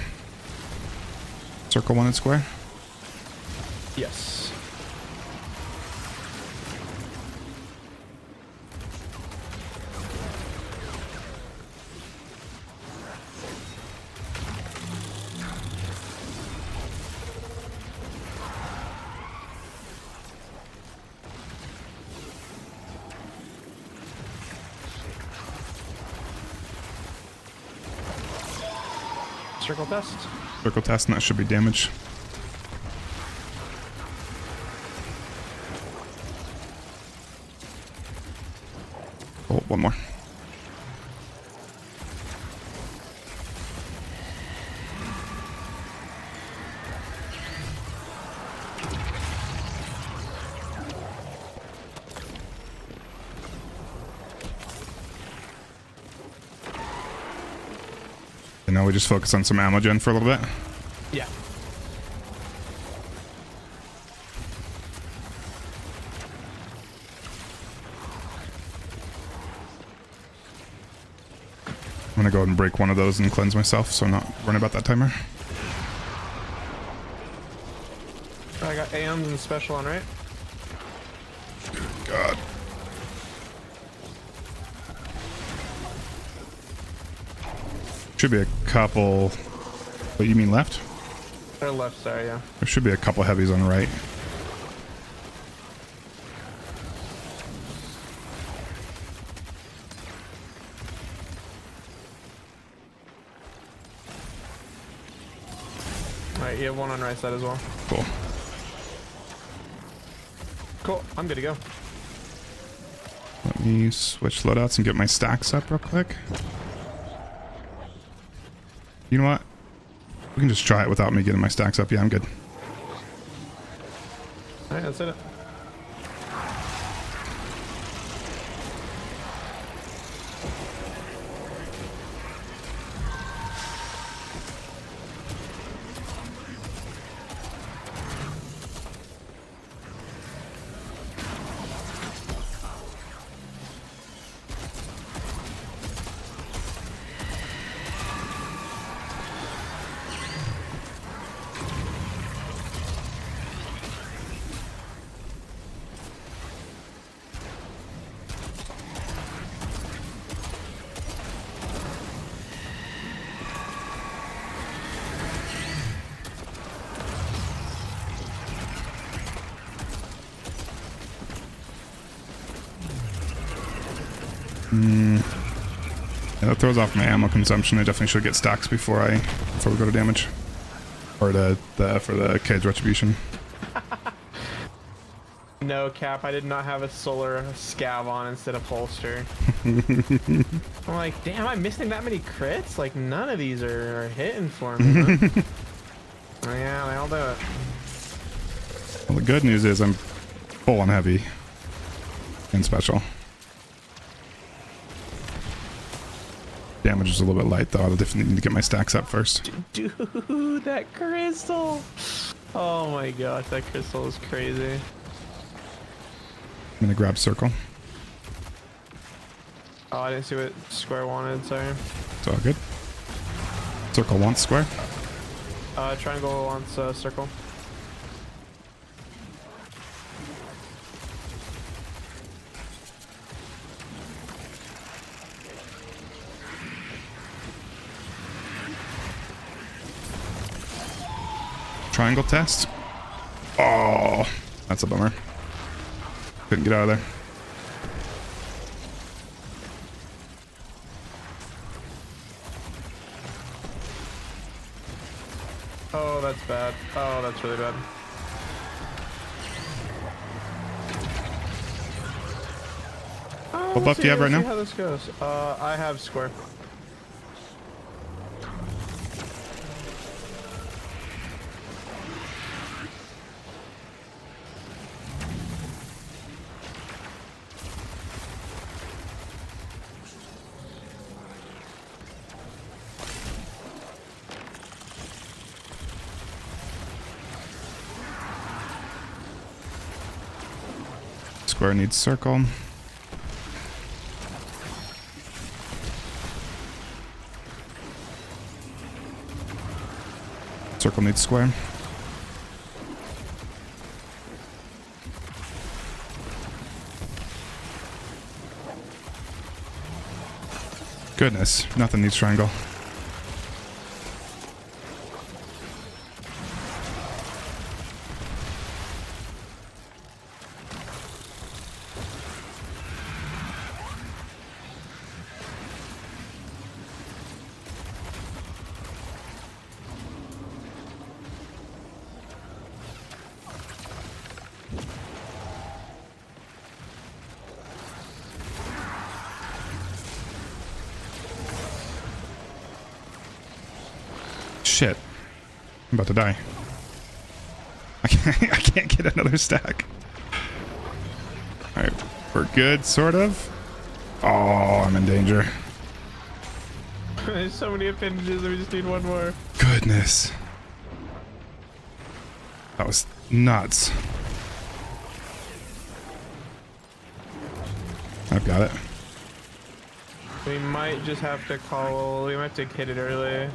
Speaker 1: Circle wanted square.
Speaker 12: Yes. Circle test.
Speaker 1: Circle test, and that should be damage. Oh, one more. And now we just focus on some ammo gen for a little bit.
Speaker 12: Yeah.
Speaker 1: I'm gonna go ahead and break one of those and cleanse myself, so I'm not worrying about that timer.
Speaker 12: I got AMs and special on, right?
Speaker 1: God. Should be a couple. What, you mean left?
Speaker 12: Or left, sorry, yeah.
Speaker 1: There should be a couple heavies on the right.
Speaker 12: Alright, you have one on right side as well.
Speaker 1: Cool.
Speaker 12: Cool, I'm good to go.
Speaker 1: Let me switch loadouts and get my stacks up real quick. You know what? We can just try it without me getting my stacks up. Yeah, I'm good.
Speaker 12: Alright, that's it.
Speaker 1: Yeah, that throws off my ammo consumption. I definitely should get stacks before we go to damage. Or for the cage retribution.
Speaker 12: No cap, I did not have a solar scav on instead of holster. I'm like, damn, I'm missing that many crits? Like, none of these are hitting for me. Huh? Yeah, they all do it.
Speaker 1: Well, the good news is I'm full on heavy and special. Damage is a little bit light, though. I'll definitely need to get my stacks up first.
Speaker 12: Dude, that crystal. Oh my gosh, that crystal is crazy.
Speaker 1: I'm gonna grab circle.
Speaker 12: Oh, I didn't see what square wanted, sorry.
Speaker 1: It's all good. Circle wants square.
Speaker 12: Triangle wants circle.
Speaker 1: Triangle test. Oh, that's a bummer. Couldn't get out of there.
Speaker 12: Oh, that's bad. Oh, that's really bad.
Speaker 1: What buff do you have right now?
Speaker 12: See how this goes. I have square.
Speaker 1: Square needs circle. Circle needs square. Goodness, nothing needs triangle. Shit. I'm about to die. I can't get another stack. Alright, we're good, sort of. Oh, I'm in danger.
Speaker 12: There's so many appendages, we just need one more.
Speaker 1: Goodness. That was nuts. I've got it.
Speaker 12: We might just have to call, we might have to hit it early.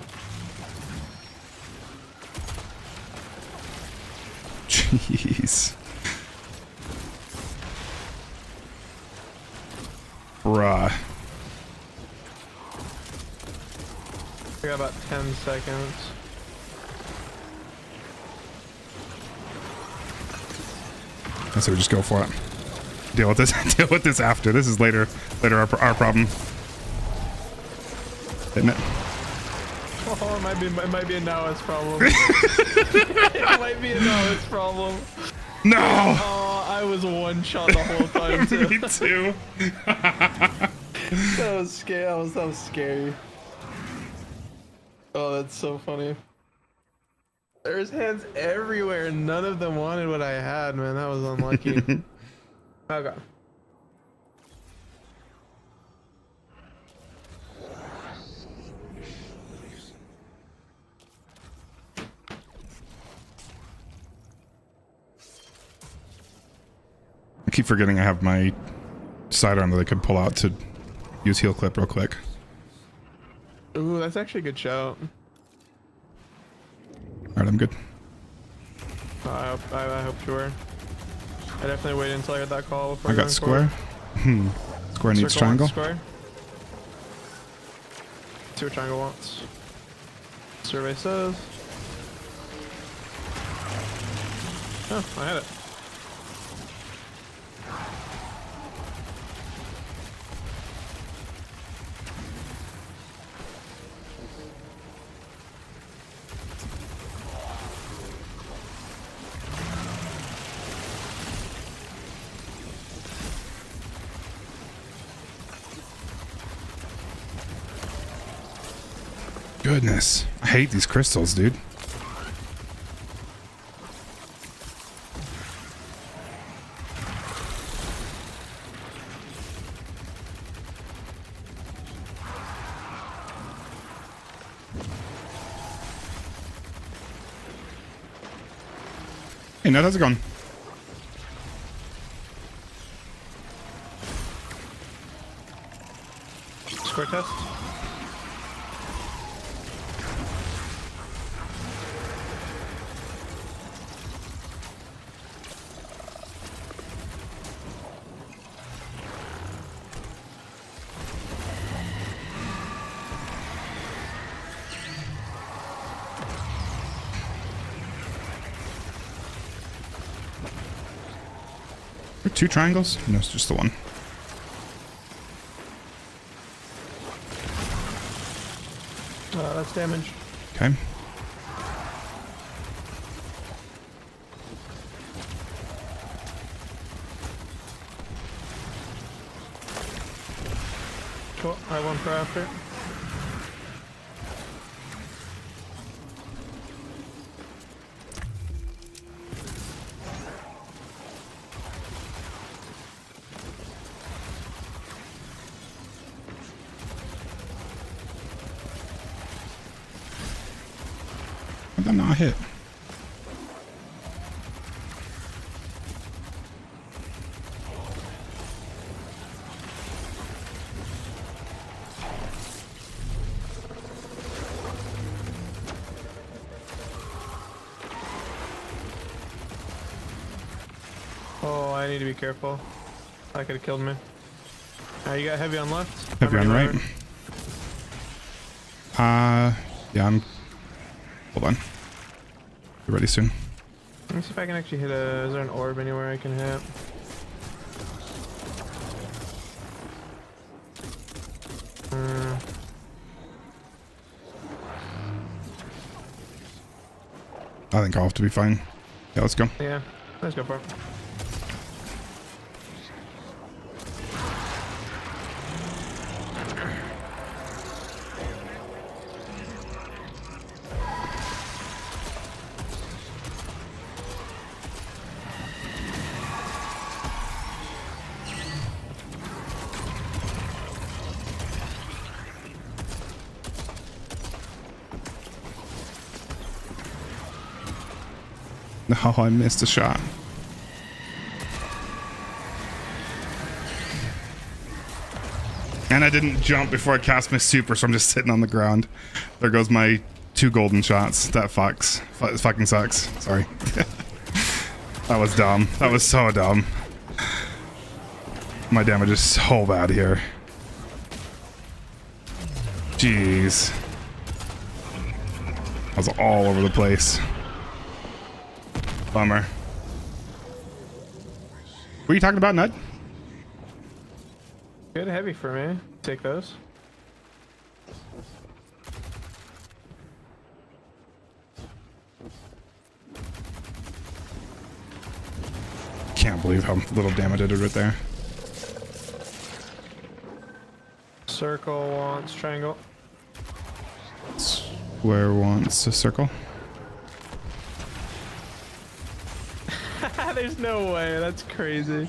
Speaker 1: Jeez. Bruh.
Speaker 12: We got about 10 seconds.
Speaker 1: I say we just go for it. Deal with this. Deal with this after. This is later our problem. Isn't it?
Speaker 12: Oh, it might be a Now's problem. It might be a Now's problem.
Speaker 1: No!
Speaker 12: Oh, I was one shot the whole time too.
Speaker 1: Me too.
Speaker 12: That was scary. That was scary. Oh, that's so funny. There's hands everywhere and none of them wanted what I had, man. That was unlucky. Okay.
Speaker 1: I keep forgetting I have my sidearm that I could pull out to use heal clip real quick.
Speaker 12: Ooh, that's actually a good shout.
Speaker 1: Alright, I'm good.
Speaker 12: I hope you were. I definitely waited until I got that call before
Speaker 1: I got square. Square needs
Speaker 12: Circle
Speaker 1: triangle.
Speaker 12: wants square. See what triangle wants. Survey says. Oh, I had it.
Speaker 1: goodness. I hate these crystals, dude. Hey, Ned, how's it going?
Speaker 12: Score test.
Speaker 1: Are 2 triangles? No, it's just the one.
Speaker 12: That's damage.
Speaker 1: Okay.
Speaker 12: Cool. I have one for after.
Speaker 1: How'd that not hit?
Speaker 12: Oh, I need to be careful. That could have killed me. You got heavy on left?
Speaker 1: Heavy on right. Yeah, I'm... Hold on. Be ready soon.
Speaker 12: Let me see if I can actually hit a... Is there an orb anywhere I can hit?
Speaker 1: I think I'll have to be fine. Yeah, let's go.
Speaker 12: Yeah, let's go for it.
Speaker 1: Oh, I missed a shot. And I didn't jump before I cast my super, so I'm just sitting on the ground. There goes my 2 golden shots. That fucking sucks. Sorry. That was dumb. That was so dumb. My damage is so bad here. Jeez. I was all over the place. Bummer. What are you talking about, Ned?
Speaker 12: Good heavy for me. Take those.
Speaker 1: Can't believe how little damage I did right there.
Speaker 12: Circle wants triangle.
Speaker 1: Square wants a circle.
Speaker 12: There's no way. That's crazy.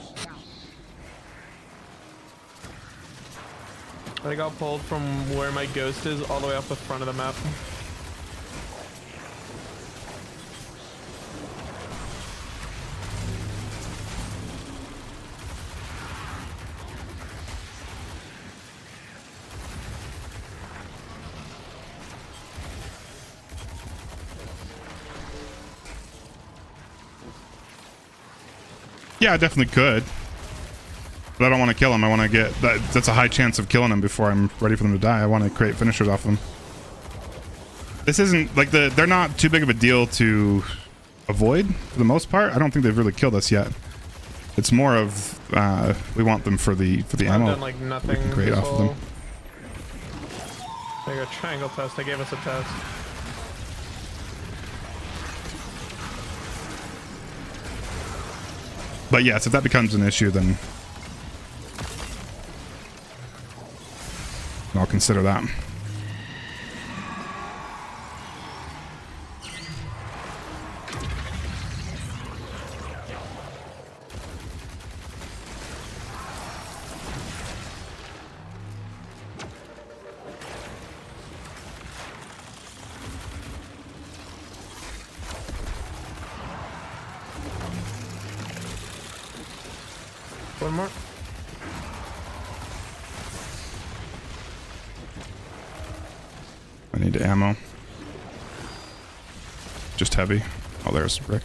Speaker 12: I got pulled from where my ghost is all the way up the front of the map.
Speaker 1: Yeah, I definitely could. But I don't want to kill him. I want to get... That's a high chance of killing him before I'm ready for them to die. I want to create finishers off them. This isn't... Like, they're not too big of a deal to avoid, for the most part. I don't think they've really killed us yet. It's more of... we want them for the ammo.
Speaker 12: I've done, like, nothing.
Speaker 1: We can create off of them.
Speaker 12: There you go. Triangle test. They gave us a test.
Speaker 1: But yes, if that becomes an issue, then I'll consider that.
Speaker 12: One more.
Speaker 1: I need ammo. Just heavy. Oh, there's a brick.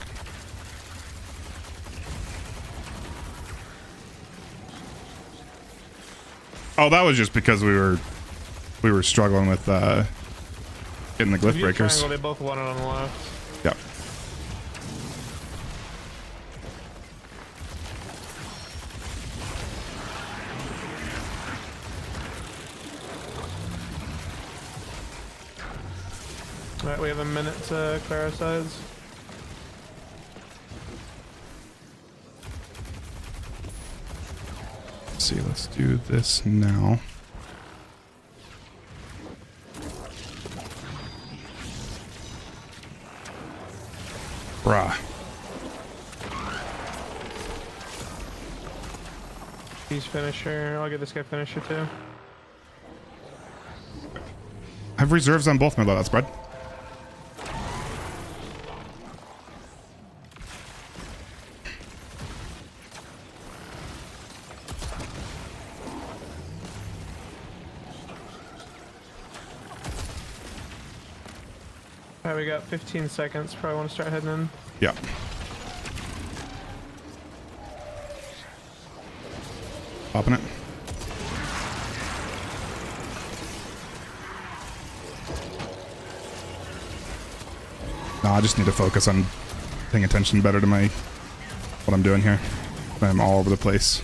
Speaker 1: Oh, that was just because we were struggling with getting the glyph breakers.
Speaker 12: Triangle, they both wanted on the left.
Speaker 1: Yep.
Speaker 12: Alright, we have a minute to clear our sides.
Speaker 1: Let's see, let's do this now. Bruh.
Speaker 12: He's finisher. I'll get this guy finisher too.
Speaker 1: I have reserves on both my loadouts, bud.
Speaker 12: Alright, we got 15 seconds. Probably want to start heading in.
Speaker 1: Yeah. Popping it. No, I just need to focus on paying attention better to what I'm doing here. I'm all over the place.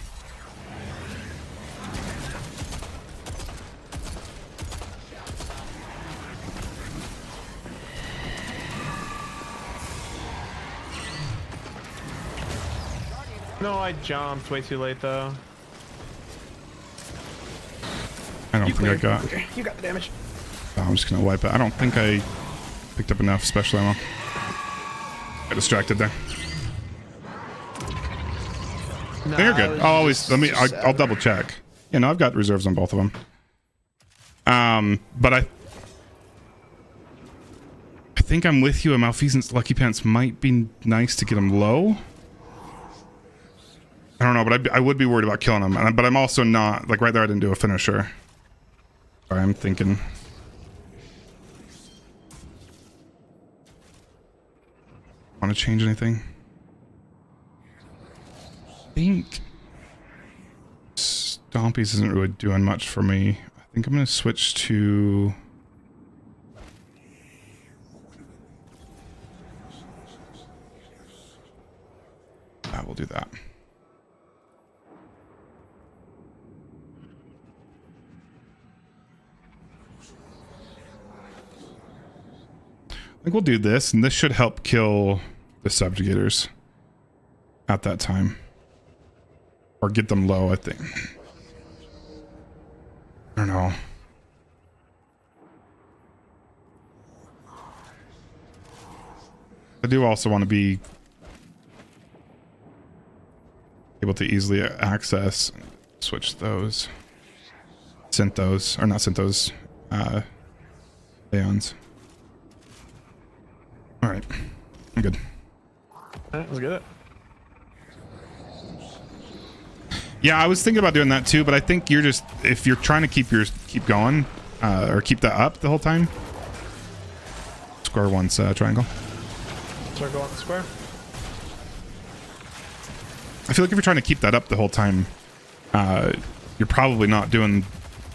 Speaker 12: No, I jumped way too late though.
Speaker 1: I don't think I got.
Speaker 12: Okay, you got the damage.
Speaker 1: Oh, I'm just gonna wipe it. I don't think I picked up enough special ammo. Got distracted there.
Speaker 12: No,
Speaker 1: You're good. I'll always I'll double check. You know, I've got reserves on both of them. But I think I'm with you. A Malfeasant's Lucky Pants might be nice to get him low. I don't know, but I would be worried about killing him. But I'm also not, like right there I didn't do a finisher. Sorry, I'm thinking. Want to change anything? I think Stompies isn't really doing much for me. I think I'm going to switch to... I will do that. I think we'll do this, and this should help kill the subjugators at that time. Or get them low, I think. I don't know. I do also want to be able to easily access, switch those. Synth those, or not synth those, Aeons. Alright, I'm good.
Speaker 12: Alright, let's get it.
Speaker 1: Yeah, I was thinking about doing that too, but I think you're just, if you're trying to keep going, or keep that up the whole time. Square once, triangle.
Speaker 12: Circle on the square.
Speaker 1: I feel like if you're trying to keep that up the whole time, you're probably not doing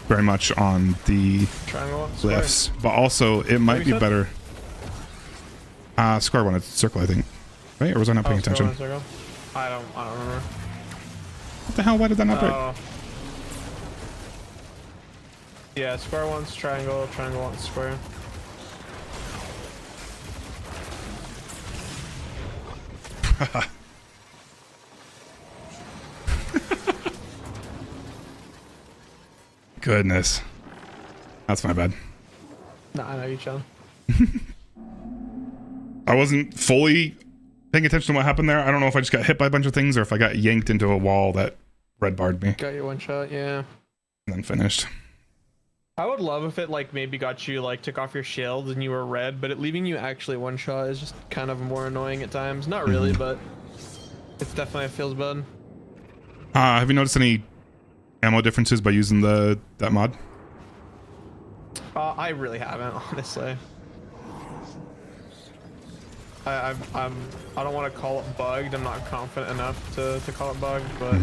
Speaker 1: very much on the glyphs, but also it might be better. Square one, it's circle, I think. Right? Or was I not paying attention?
Speaker 12: I don't remember.
Speaker 1: What the hell? Why did that not break?
Speaker 12: Yeah, square one's triangle, triangle one's square.
Speaker 1: Goodness. That's my bad.
Speaker 12: Nah, I know you, John.
Speaker 1: I wasn't fully paying attention to what happened there. I don't know if I just got hit by a bunch of things or if I got yanked into a wall that red barred me.
Speaker 12: Got your one shot, yeah.
Speaker 1: And then finished.
Speaker 12: I would love if it like maybe got you like took off your shield and you were red, but it leaving you actually one shot is just kind of more annoying at times. Not really, but it's definitely feels bad.
Speaker 1: Have you noticed any ammo differences by using that mod?
Speaker 12: I really haven't, honestly. I don't want to call it bugged. I'm not confident enough to call it bugged, but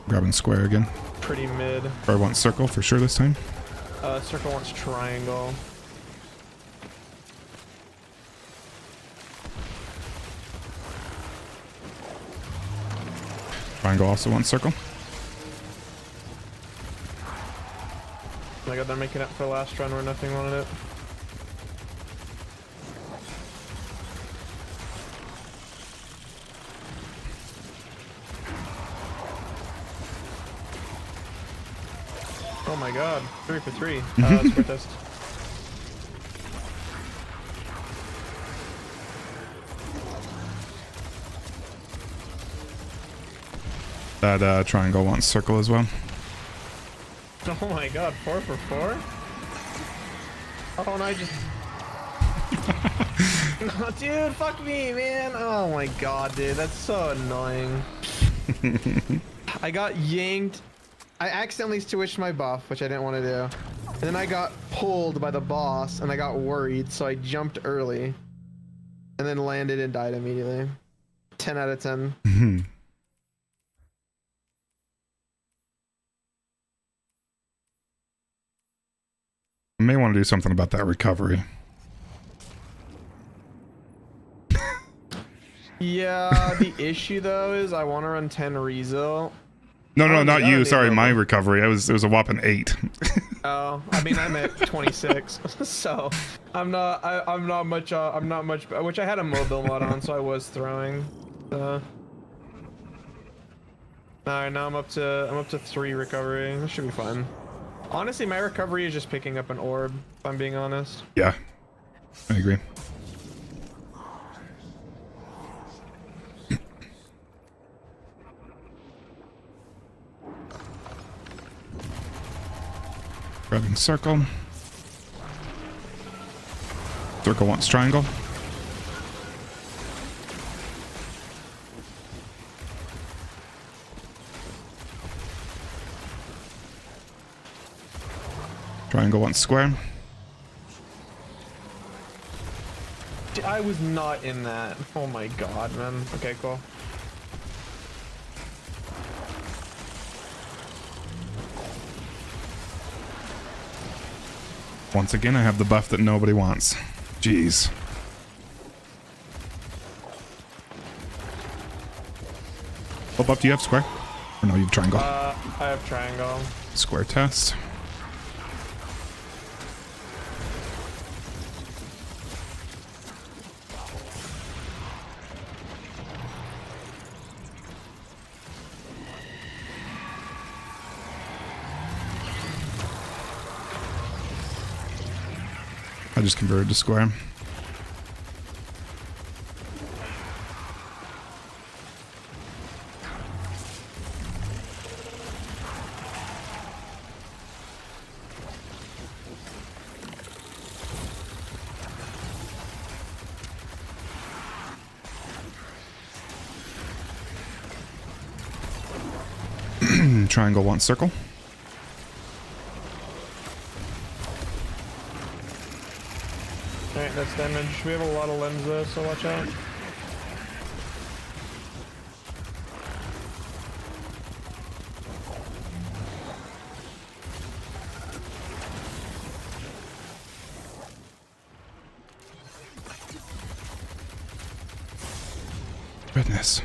Speaker 1: Grabbing square again.
Speaker 12: pretty mid.
Speaker 1: Or I want circle for sure this time.
Speaker 12: Circle wants triangle.
Speaker 1: Triangle also wants circle.
Speaker 12: Oh my god, they're making up for last run where nothing wanted it. Oh my god, 3 for 3. Let's protest.
Speaker 1: That triangle wants circle as well.
Speaker 12: Oh my god, 4 for 4? Oh, and I just... No, dude, fuck me, man. Oh my god, dude, that's so annoying. I got yanked. I accidentally switched my buff, which I didn't want to do. And then I got pulled by the boss, and I got worried, so I jumped early. And then landed and died immediately. 10 out of 10.
Speaker 1: I may want to do something about that recovery.
Speaker 12: Yeah, the issue though is I want to run 10 Rezo.
Speaker 1: No, not you. Sorry, my recovery. It was a whopping 8.
Speaker 12: Oh, I mean I'm at 26, so I'm not much. Which I had a mobile mod on, so I was throwing. All right, now I'm up to 3 recovery. This should be fun. Honestly, my recovery is just picking up an orb, if I'm being honest.
Speaker 1: Yeah, I agree. Grabbing circle. Circle wants triangle. Triangle wants square.
Speaker 12: I was not in that. Oh my god, man. Okay, cool.
Speaker 1: Once again, I have the buff that nobody wants. Jeez. What buff do you have, square? Or no, you have triangle?
Speaker 12: I have triangle.
Speaker 1: Square test. I just converted to square. Triangle wants circle.
Speaker 12: Alright, that's damage. We have a lot of limbs though, so watch out.
Speaker 1: Goodness.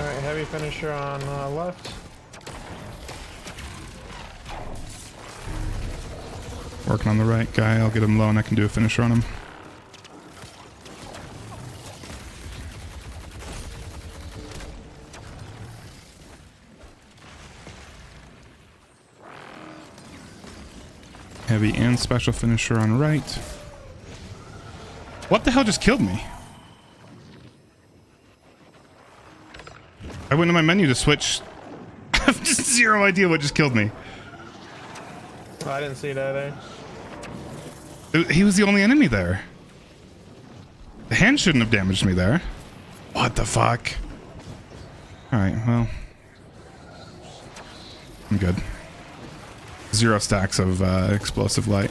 Speaker 12: Alright, heavy finisher on left.
Speaker 1: Working on the right guy. I'll get him low and I can do a finisher on him. Heavy and special finisher on right. What the hell just killed me? I went to my menu to switch. I have just zero idea what just killed me.
Speaker 12: Oh, I didn't see that either.
Speaker 1: He was the only enemy there. The hand shouldn't have damaged me there. What the fuck? Alright, well. I'm good. 0 stacks of explosive light.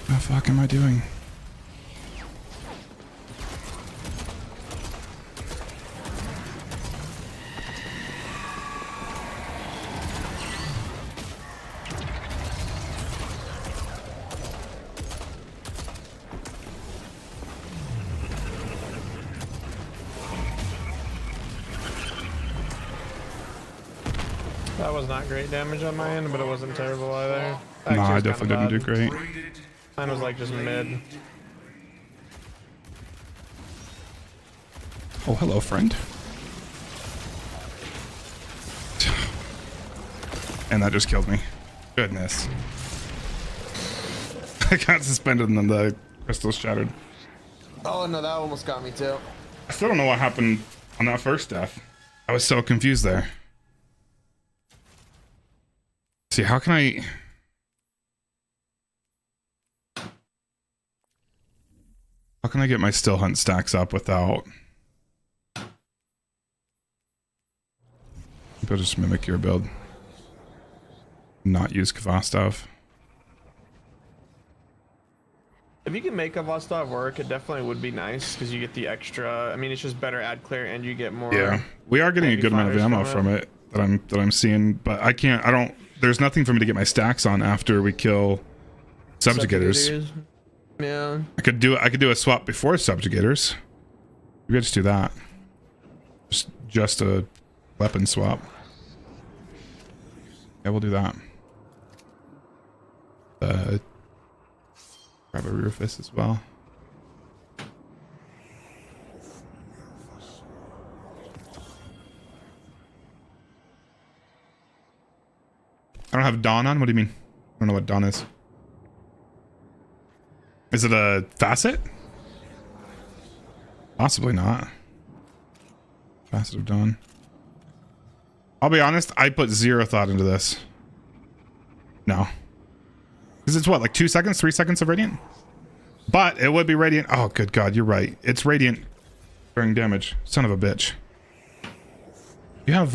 Speaker 1: What the fuck am I doing?
Speaker 12: That was not great damage on my end, but it wasn't terrible either.
Speaker 1: No, I definitely didn't do great.
Speaker 12: Mine was like just mid.
Speaker 1: Oh, hello, friend. And that just killed me. Goodness. I got suspended and then the crystals shattered.
Speaker 12: Oh no, that almost got me too.
Speaker 1: I still don't know what happened on that first death. I was so confused there. See, how can I... How can I get my still hunt stacks up without... Maybe I'll just mimic your build. Not use Kvastov.
Speaker 12: If you can make a Vostok work, it definitely would be nice because you get the extra. I mean, it's just better ad clear and you get more.
Speaker 1: Yeah, we are getting a good amount of ammo from it that I'm seeing, but I can't. I don't. There's nothing for me to get my stacks on after we kill subjugators.
Speaker 12: Yeah.
Speaker 1: I could do a swap before subjugators. Maybe I just do that. Just a weapon swap. Yeah, we'll do that. Grab a Rufus as well. I don't have Dawn on? What do you mean? I don't know what Dawn is. Is it a facet? Possibly not. Facet of Dawn. I'll be honest, I put zero thought into this. No. Because it's what, like 2 seconds, 3 seconds of radiant? But it would be radiant. Oh, good God, you're right. It's radiant during damage. Son of a bitch. You have,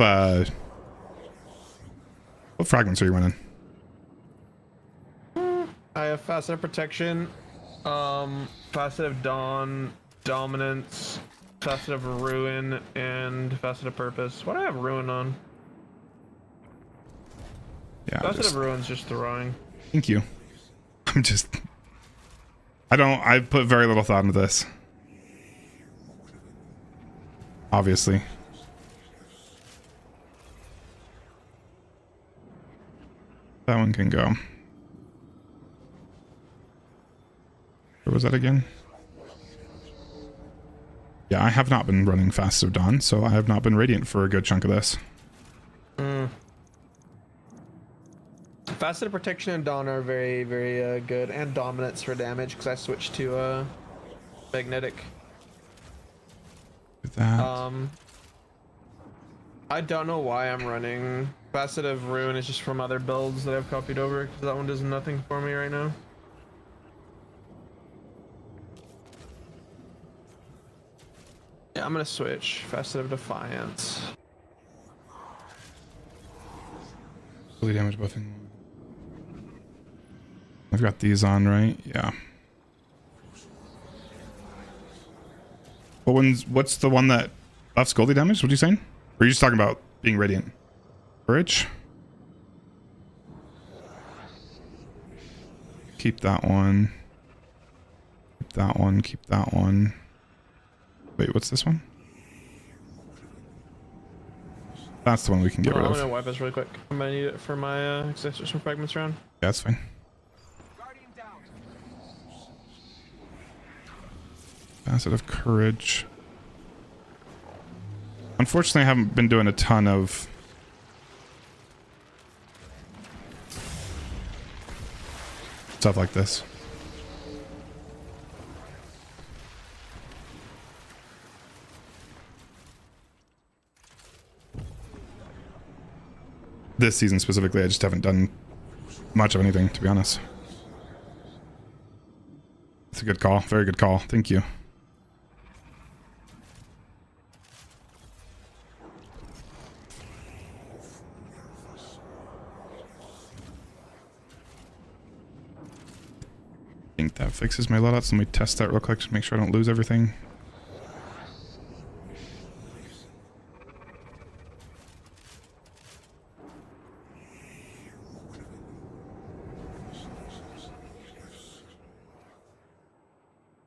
Speaker 1: what fragments are you running?
Speaker 12: I have Facet of Protection, Facet of Dawn, Dominance, Facet of Ruin, and Facet of Purpose. What do I have Ruin on?
Speaker 1: Yeah.
Speaker 12: Facet of Ruin's just throwing.
Speaker 1: Thank you. I put very little thought into this. Obviously. That one can go. Where was that again? Yeah, I have not been running Fast of Dawn, so I have not been Radiant for a good chunk of this.
Speaker 12: Facet of Protection and Dawn are very, very good, and Dominance for damage because I switched to Magnetic.
Speaker 1: With that.
Speaker 12: I don't know why I'm running Facet of Ruin. Is just from other builds that I've copied over because that one does nothing for me right now. Yeah, I'm gonna switch Facet of Defiance.
Speaker 1: Fully damage buffing. I've got these on, right? Yeah. What's the one that buffs Goldie damage? What are you saying? Or are you just talking about being Radiant? Courage? Keep that one. that one. Keep that one. Wait, what's this one? That's the one we can get rid of.
Speaker 12: I'm gonna wipe this really quick. I'm gonna need it for my extraction fragments round.
Speaker 1: Yeah, that's fine. Facet of courage. Unfortunately, I haven't been doing a ton of stuff like this. This season specifically, I just haven't done much of anything, to be honest. It's a good call. Very good call. Thank you. I think that fixes my loadouts. Let me test that real quick to make sure I don't lose everything.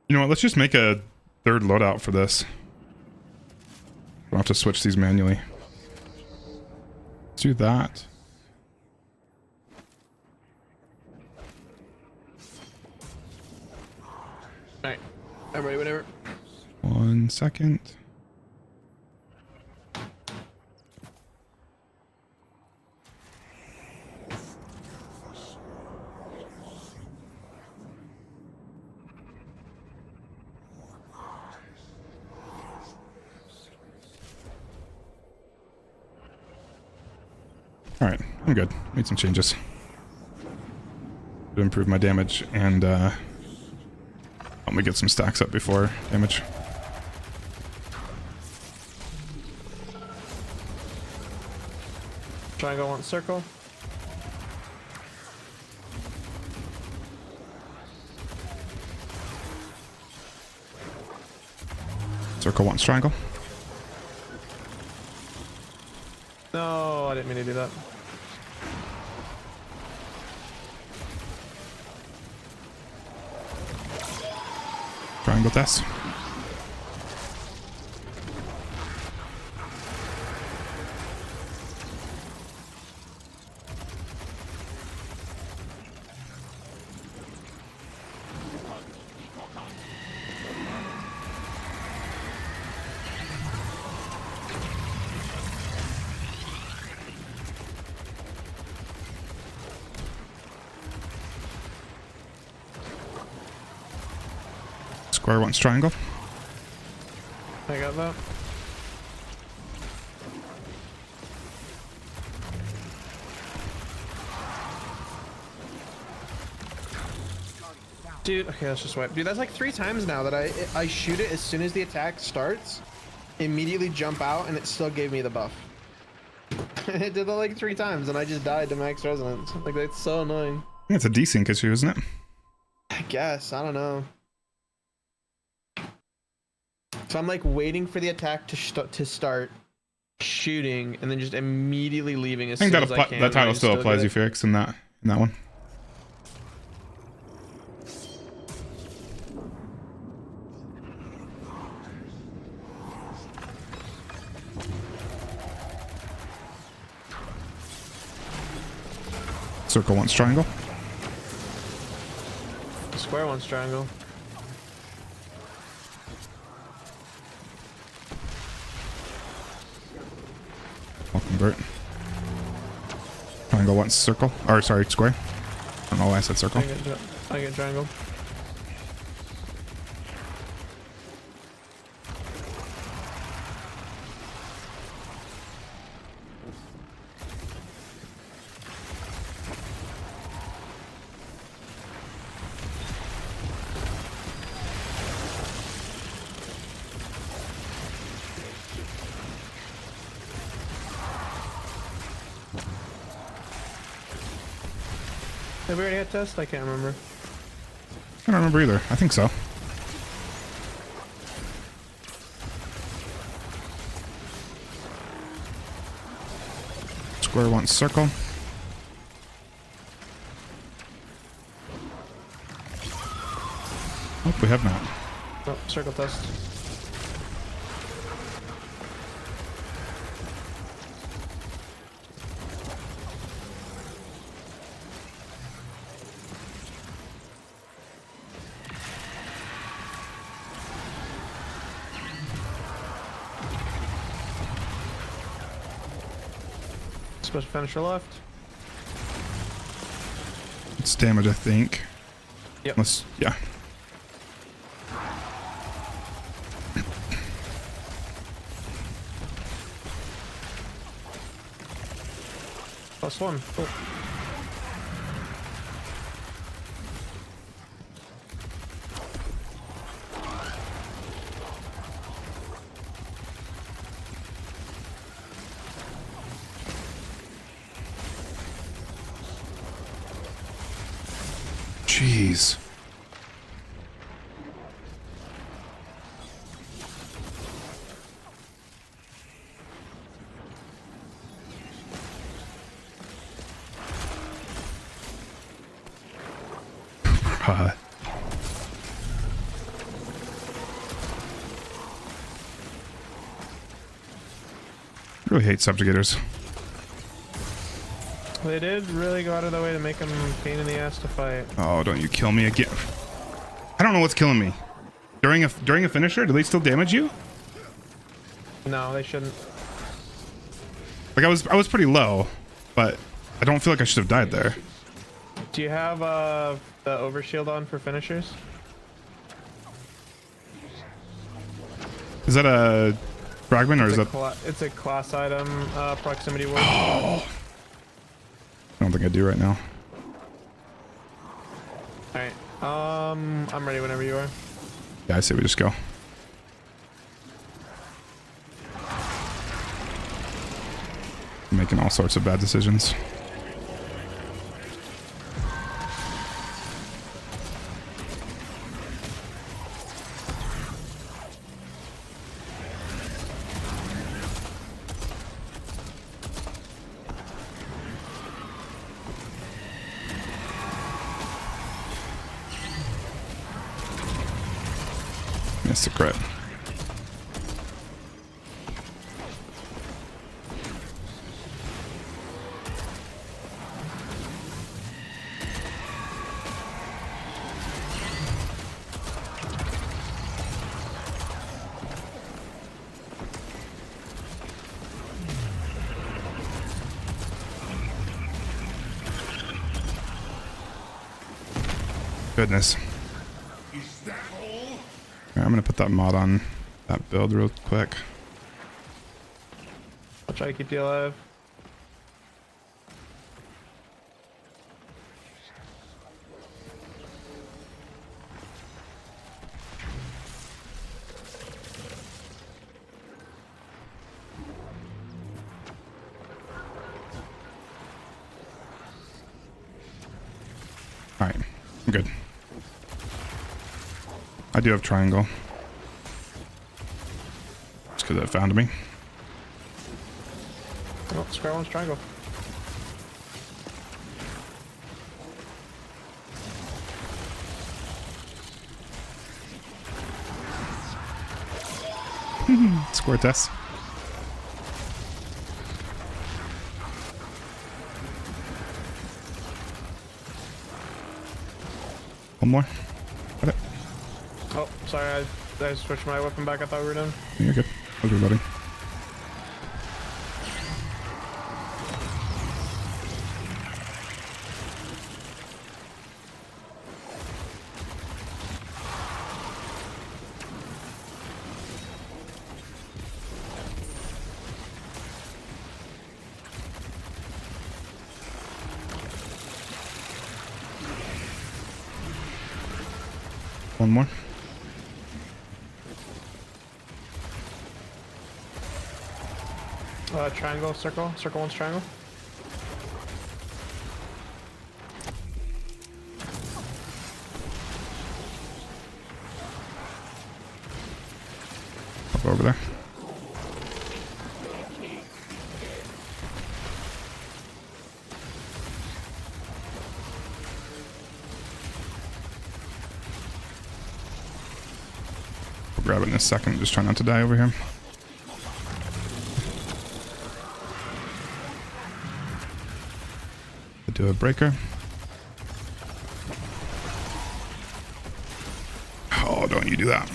Speaker 1: You know what? Let's just make a third loadout for this. Don't have to switch these manually. Let's do that.
Speaker 12: Alright. I'm ready whenever.
Speaker 1: 1 second. Alright, I'm good. Made some changes to improve my damage and help me get some stacks up before damage.
Speaker 12: Triangle wants circle.
Speaker 1: Circle wants triangle.
Speaker 12: No, I didn't mean to do that.
Speaker 1: Triangle test. Square wants triangle.
Speaker 12: I got that. Dude, okay, let's just wipe. Dude, that's like 3 times now that I shoot it as soon as the attack starts, immediately jump out, and it still gave me the buff. It did that like 3 times, and I just died to max resonance. Like, that's so annoying.
Speaker 1: I think it's a desync issue, isn't it?
Speaker 12: I guess. I don't know. So I'm like waiting for the attack to start shooting, and then just immediately leaving as soon as I can.
Speaker 1: That title still applies, you Felix, in that one. Circle wants triangle.
Speaker 12: Square wants triangle.
Speaker 1: I'll convert. Triangle wants circle. Or sorry, square. I don't know why I said circle.
Speaker 12: I get triangle. Have we already had test? I can't remember.
Speaker 1: I don't remember either. I think so. Square wants circle. Oh, we have not.
Speaker 12: Oh, circle test. Special finisher left.
Speaker 1: It's damage, I think.
Speaker 12: Yep.
Speaker 1: Unless, yeah.
Speaker 12: +1. Cool.
Speaker 1: Jeez. I really hate subjugators.
Speaker 12: They did really go out of their way to make them a pain in the ass to fight.
Speaker 1: Oh, don't you kill me again. I don't know what's killing me. During a finisher, do they still damage you?
Speaker 12: No, they shouldn't.
Speaker 1: Like I was pretty low, but I don't feel like I should have died there.
Speaker 12: Do you have the overshield on for finishers?
Speaker 1: Is that a fragment or is that?
Speaker 12: It's a class item, proximity ward.
Speaker 1: Oh. I don't think I do right now.
Speaker 12: Alright. I'm ready whenever you are.
Speaker 1: Yeah, I say we just go. I'm making all sorts of bad decisions. Missed a crit. Goodness. I'm gonna put that mod on that build real quick.
Speaker 12: I'll try to keep you alive.
Speaker 1: Alright, I'm good. I do have triangle. Just because it found me.
Speaker 12: Oh, square one's triangle.
Speaker 1: Score test. One more. Got it.
Speaker 12: Oh, sorry, I switched my weapon back. I thought we were done.
Speaker 1: You're good. How's everybody? One more.
Speaker 12: Triangle, circle. Circle one's triangle.
Speaker 1: Up over there. grab it in a second. Just try not to die over here. Do a breaker. Oh, don't you do that.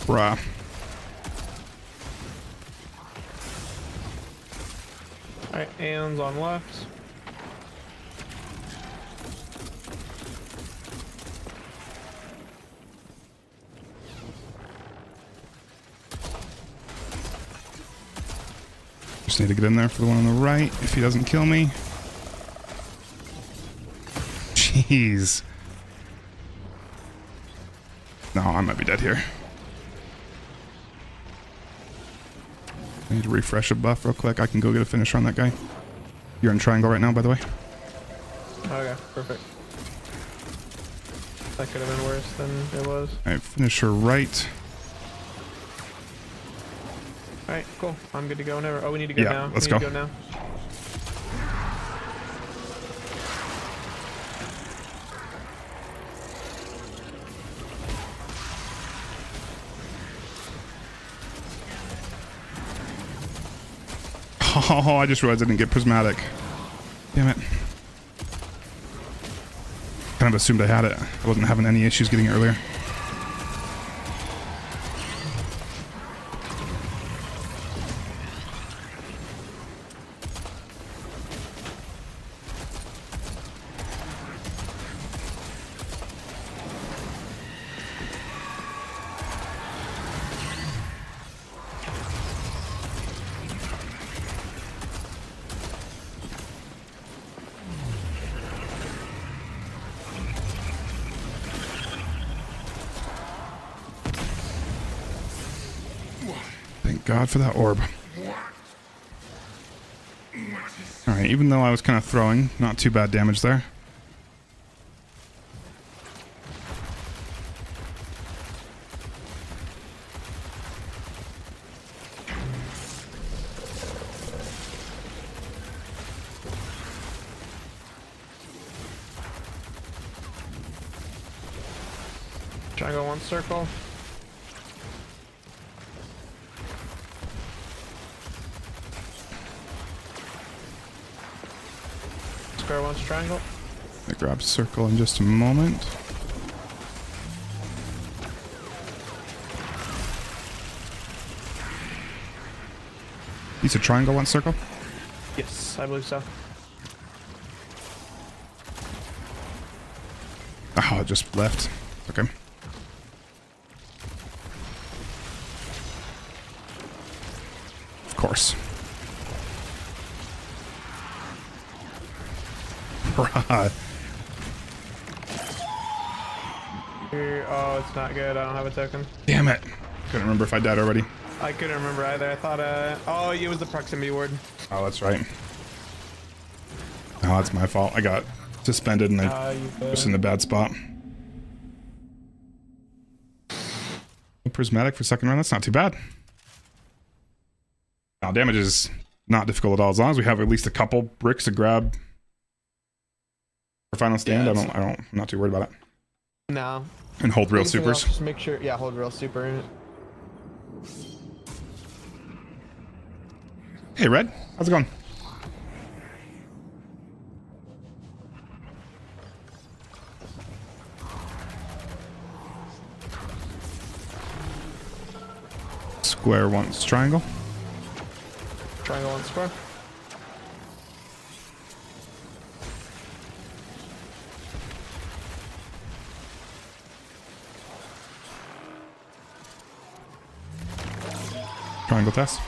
Speaker 1: Bruh.
Speaker 12: Alright, Aeon's on left.
Speaker 1: Just need to get in there for the one on the right if he doesn't kill me. Jeez. No, I might be dead here. I need to refresh a buff real quick. I can go get a finisher on that guy. You're in triangle right now, by the way.
Speaker 12: Okay, perfect. That could have been worse than it was.
Speaker 1: Alright, finisher right.
Speaker 12: Alright, cool. I'm good to go whenever. Oh, we need to go
Speaker 1: Yeah,
Speaker 12: now.
Speaker 1: let's
Speaker 12: we need
Speaker 1: go.
Speaker 12: to go now.
Speaker 1: Oh, I just realized I didn't get prismatic. Damn it. Kind of assumed I had it. I wasn't having any issues getting it earlier. Thank God for that orb. Alright, even though I was kind of throwing, not too bad damage there.
Speaker 12: Triangle one circle. Square one's triangle.
Speaker 1: I grab circle in just a moment. He's a triangle, one circle?
Speaker 12: Yes, I believe so.
Speaker 1: Oh, it just left. Okay. Of course. Right.
Speaker 12: Oh, it's not good. I don't have a token.
Speaker 1: Damn it. Couldn't remember if I died already.
Speaker 12: I couldn't remember either. I thought, oh, it was the proximity ward.
Speaker 1: Oh, that's right. Oh, that's my fault. I got suspended and I was in a bad spot. Prismatic for second round. That's not too bad. Now, damage is not difficult at all. As long as we have at least a couple bricks to grab for final stand,
Speaker 12: Yeah,
Speaker 1: I'm not too worried about it.
Speaker 12: No.
Speaker 1: And hold real
Speaker 12: Anything
Speaker 1: supers.
Speaker 12: else, just make sure, yeah, hold real super in it.
Speaker 1: Hey, Red. How's it going? Square wants triangle.
Speaker 12: Triangle one square.
Speaker 1: Triangle test.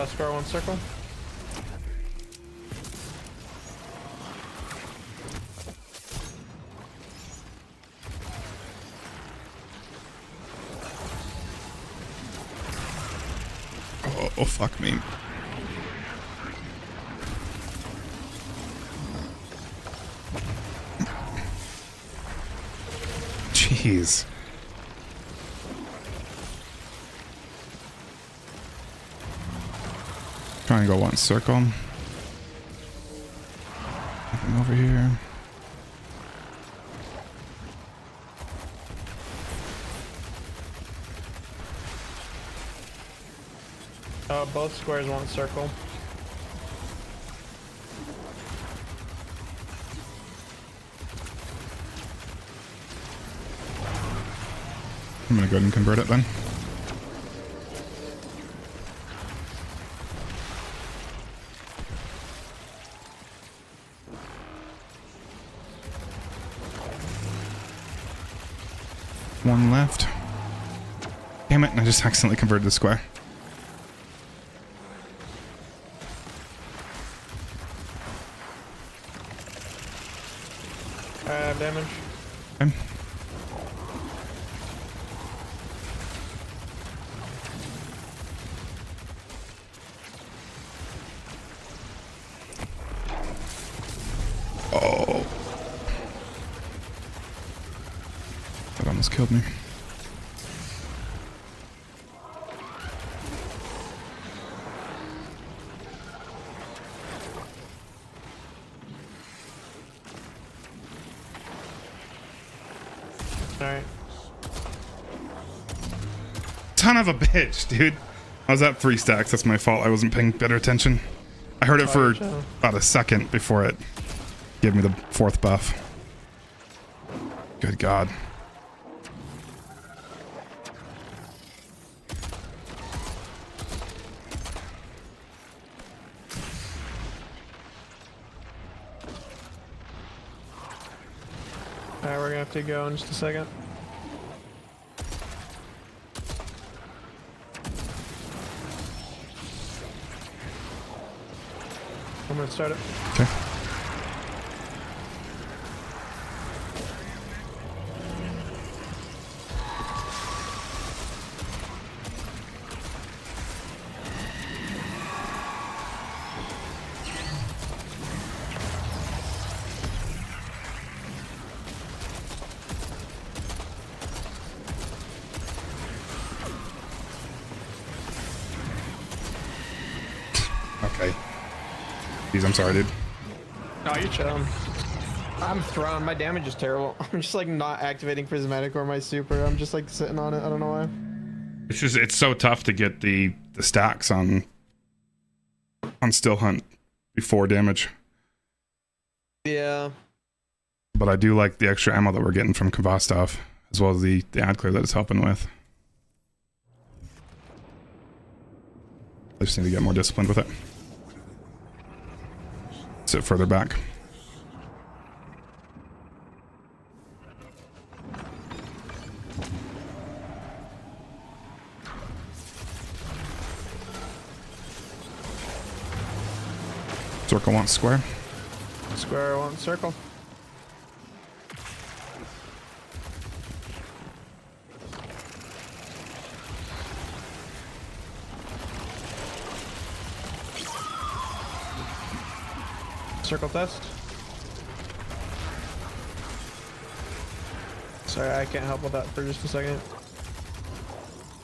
Speaker 12: Square wants circle.
Speaker 1: Oh, fuck me. Jeez. Trying to go one circle. Nothing over here.
Speaker 12: Both squares want circle.
Speaker 1: I'm gonna go ahead and convert it then. One left. Damn it, and I just accidentally converted the square.
Speaker 12: Damage.
Speaker 1: Okay. Oh. That almost killed me.
Speaker 12: Alright.
Speaker 1: Son of a bitch, dude. I was at 3 stacks. That's my fault. I wasn't paying better attention. I heard it for about a second before it gave me the 4th buff. Good God.
Speaker 12: Alright, we're gonna have to go in just a second. I'm gonna start it.
Speaker 1: Okay. Okay. Jeez, I'm sorry, dude.
Speaker 12: No, you're chilling. I'm thrown. My damage is terrible. I'm just like not activating prismatic or my super. I'm just like sitting on it. I don't know why.
Speaker 1: It's just, it's so tough to get the stacks on Still Hunt before damage.
Speaker 12: Yeah.
Speaker 1: But I do like the extra ammo that we're getting from Kvastov, as well as the ad clear that it's helping with. I just need to get more disciplined with it. Sit further back. Circle wants square.
Speaker 12: Square wants circle. Circle test. Sorry, I can't help with that for just a second.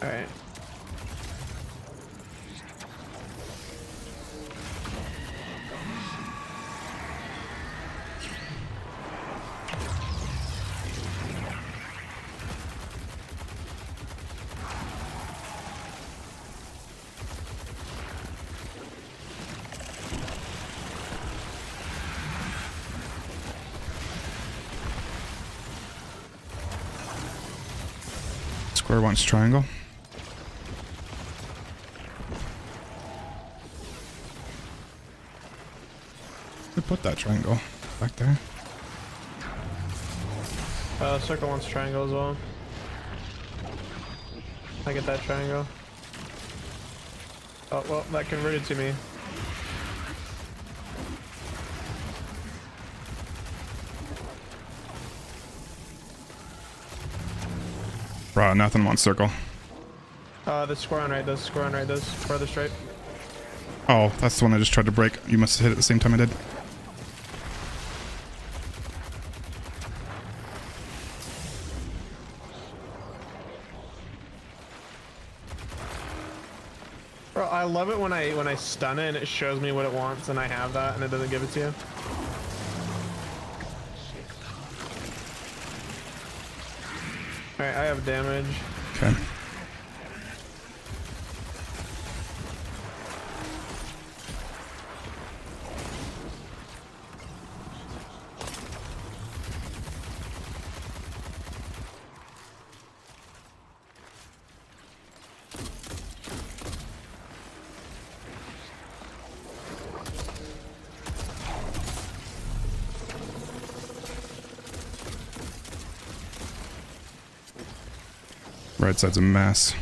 Speaker 12: Alright.
Speaker 1: Square wants triangle. Where'd put that triangle? Back there?
Speaker 12: Circle wants triangle as well. I get that triangle. Oh, well, that converted to me.
Speaker 1: Bro, nothing wants circle.
Speaker 12: The square on right does, square on right does, farther straight.
Speaker 1: Oh, that's the one I just tried to break. You must have hit it at the same time I did.
Speaker 12: Bro, I love it when I stun it and it shows me what it wants and I have that and it doesn't give it to you. Alright, I have damage.
Speaker 1: Okay. Right side's a mess.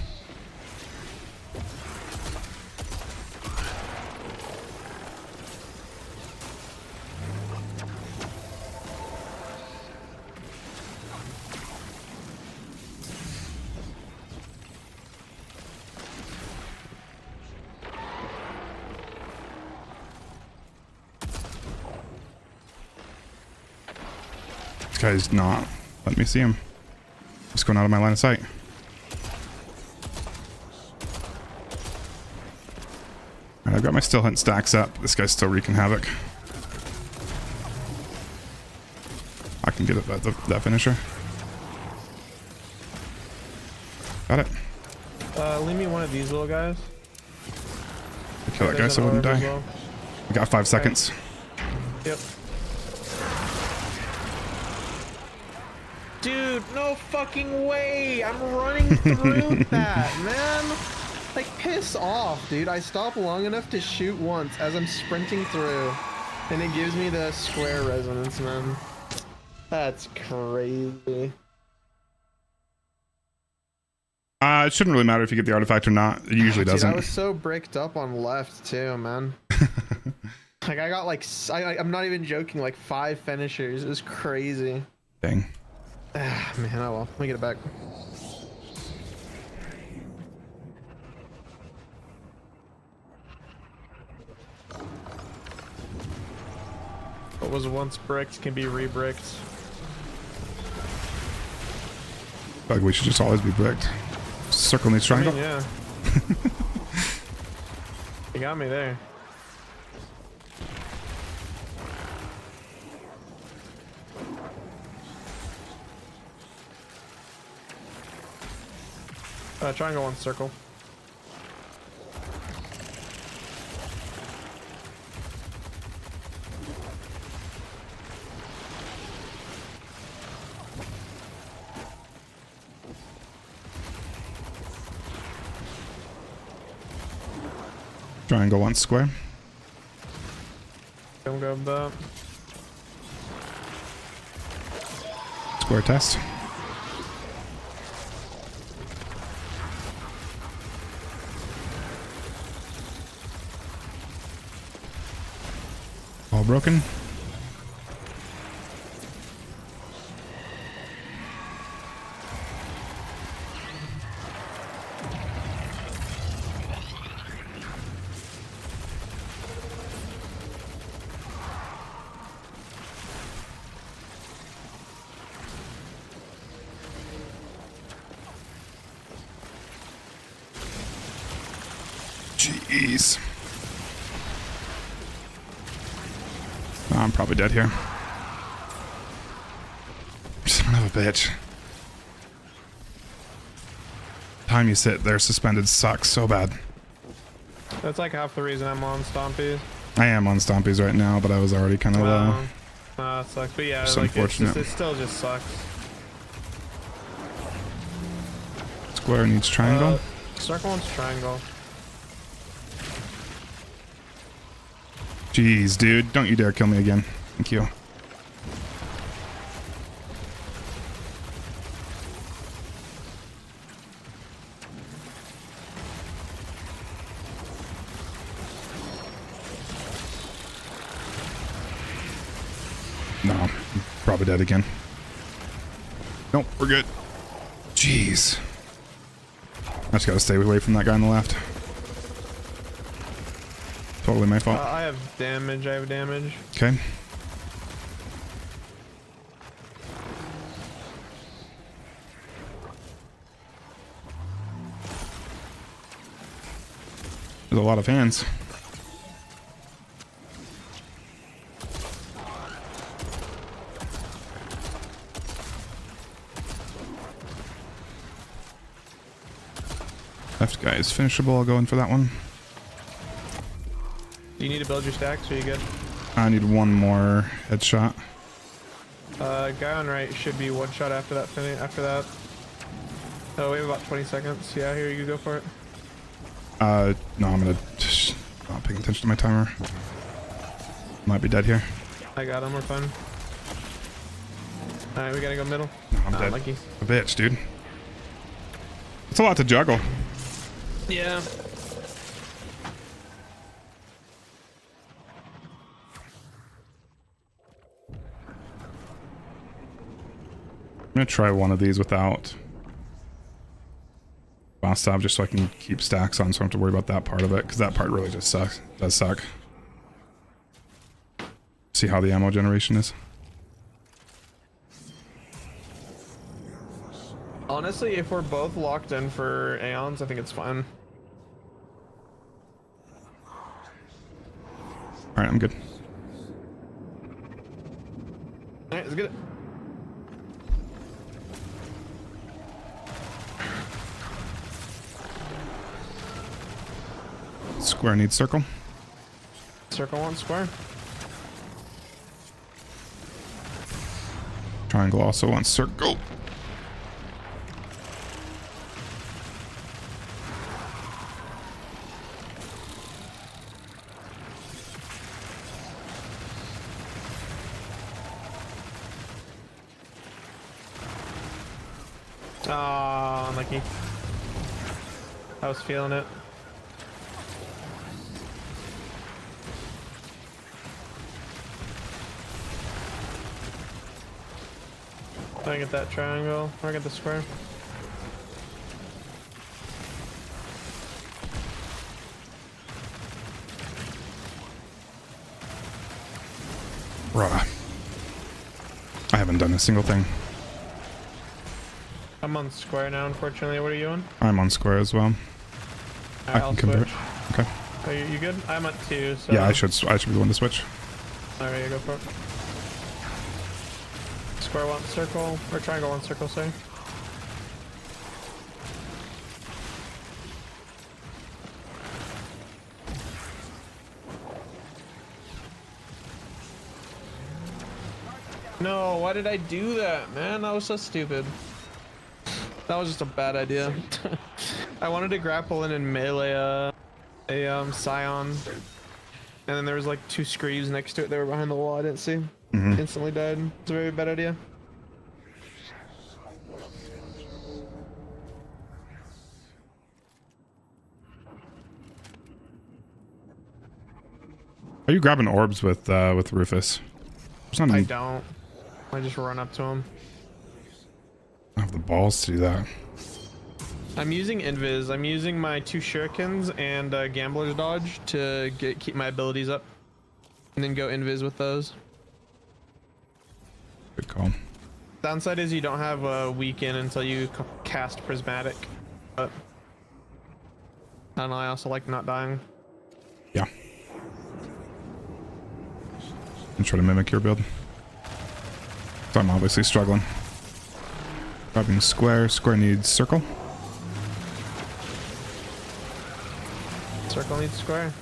Speaker 1: This guy's not letting me see him. He's going out of my line of sight. I've got my still hunt stacks up. This guy's still wreaking havoc. I can get it at that finisher. Got it.
Speaker 12: Leave me one of these little guys.
Speaker 1: Kill that guy so I wouldn't die.
Speaker 12: Well.
Speaker 1: We got 5 seconds.
Speaker 12: Yep. Dude, no fucking way! I'm running through that, man! Like, piss off, dude. I stop long enough to shoot once as I'm sprinting through, and it gives me the square resonance, man. That's crazy.
Speaker 1: It shouldn't really matter if you get the artifact or not. It usually doesn't.
Speaker 12: Dude, I was so bricked up on left, too, man. Like, I got, like, I'm not even joking, like, 5 finishers. It was crazy.
Speaker 1: Dang.
Speaker 12: Ah, man, oh well. Let me get it back. What was once bricked can be re-bricked.
Speaker 1: Like we should just always be bricked. Circle needs triangle.
Speaker 12: I mean, yeah. You got me there. Triangle on circle.
Speaker 1: Triangle 1 square.
Speaker 12: Don't grab that.
Speaker 1: Square test. All broken. Jeez. I'm probably dead here. Son of a bitch. Time you sit there suspended sucks so bad.
Speaker 12: That's like half the reason I'm on Stompies.
Speaker 1: I am on Stompies right now, but I was already kind of low.
Speaker 12: It sucks. But yeah,
Speaker 1: It's
Speaker 12: like
Speaker 1: unfortunate.
Speaker 12: it still just sucks.
Speaker 1: Square needs triangle.
Speaker 12: Circle wants triangle.
Speaker 1: Jeez, dude. Don't you dare kill me again. Thank you. No, I'm probably dead again. Nope, we're good. Jeez. I just gotta stay away from that guy on the left. Totally my fault.
Speaker 12: I have damage.
Speaker 1: Okay. There's a lot of hands. Left guy is finishable. I'll go in for that one.
Speaker 12: Do you need to build your stacks? Or are you good?
Speaker 1: I need one more headshot.
Speaker 12: Guy on right should be one shot after that. Oh, we have about 20 seconds. Yeah, here you go for it.
Speaker 1: No, I'm gonna just not paying attention to my timer. Might be dead here.
Speaker 12: I got him. We're fine. All right, we gotta go middle.
Speaker 1: No, I'm dead.
Speaker 12: Lucky.
Speaker 1: A bitch, dude. It's a lot to juggle.
Speaker 12: Yeah.
Speaker 1: I'm gonna try one of these without boss stop just so I can keep stacks on, so I don't have to worry about that part of it, because that part really just sucks. Does suck. See how the ammo generation is.
Speaker 12: Honestly, if we're both locked in for Aeons, I think it's fine.
Speaker 1: Alright, I'm good.
Speaker 12: Alright, let's get it.
Speaker 1: Square needs circle.
Speaker 12: Circle one, square.
Speaker 1: Triangle also wants circle.
Speaker 12: Ah, unlucky. I was feeling it. I get that triangle, or I get the square.
Speaker 1: Bruh. I haven't done a single thing.
Speaker 12: I'm on square now, unfortunately. What are you on?
Speaker 1: I'm on square as well. I can convert. Okay.
Speaker 12: Are you good? I'm at 2, so...
Speaker 1: Yeah, I should be the one to switch.
Speaker 12: Alright, go for it. Square one circle, or triangle one circle, sorry. No, why did I do that, man? That was so stupid. That was just a bad idea. I wanted to grapple in and melee a Scion, and then there was like 2 screws next to it. They were behind the wall. I didn't see. Instantly died. It's a very bad idea.
Speaker 1: Are you grabbing orbs with Rufus?
Speaker 12: I don't. I just run up to him.
Speaker 1: I have the balls to do that.
Speaker 12: I'm using Invis. I'm using my 2 shurikens and Gambler's Dodge to keep my abilities up, and then go Invis with those.
Speaker 1: Good call.
Speaker 12: Downside is you don't have a weaken until you cast Prismatic, but I don't know, I also like not dying.
Speaker 1: Yeah. And try to mimic your build. So I'm obviously struggling. Grabbing square. Square needs circle.
Speaker 12: Circle needs square.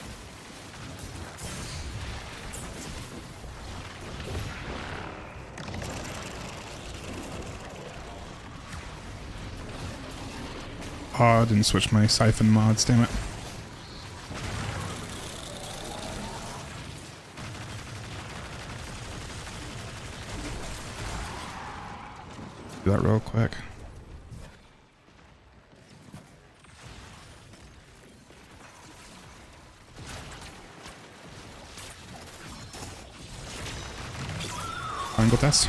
Speaker 1: Oh, I didn't switch my siphon mods, damn it. Do that real quick. with us.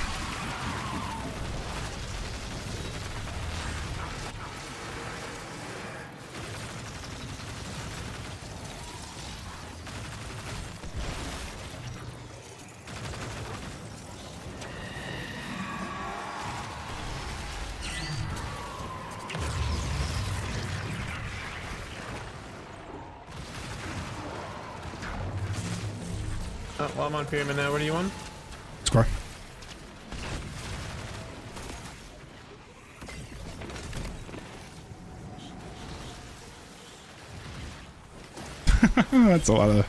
Speaker 12: Well, I'm on pyramid now. What do you want?
Speaker 1: Score. That's a lot of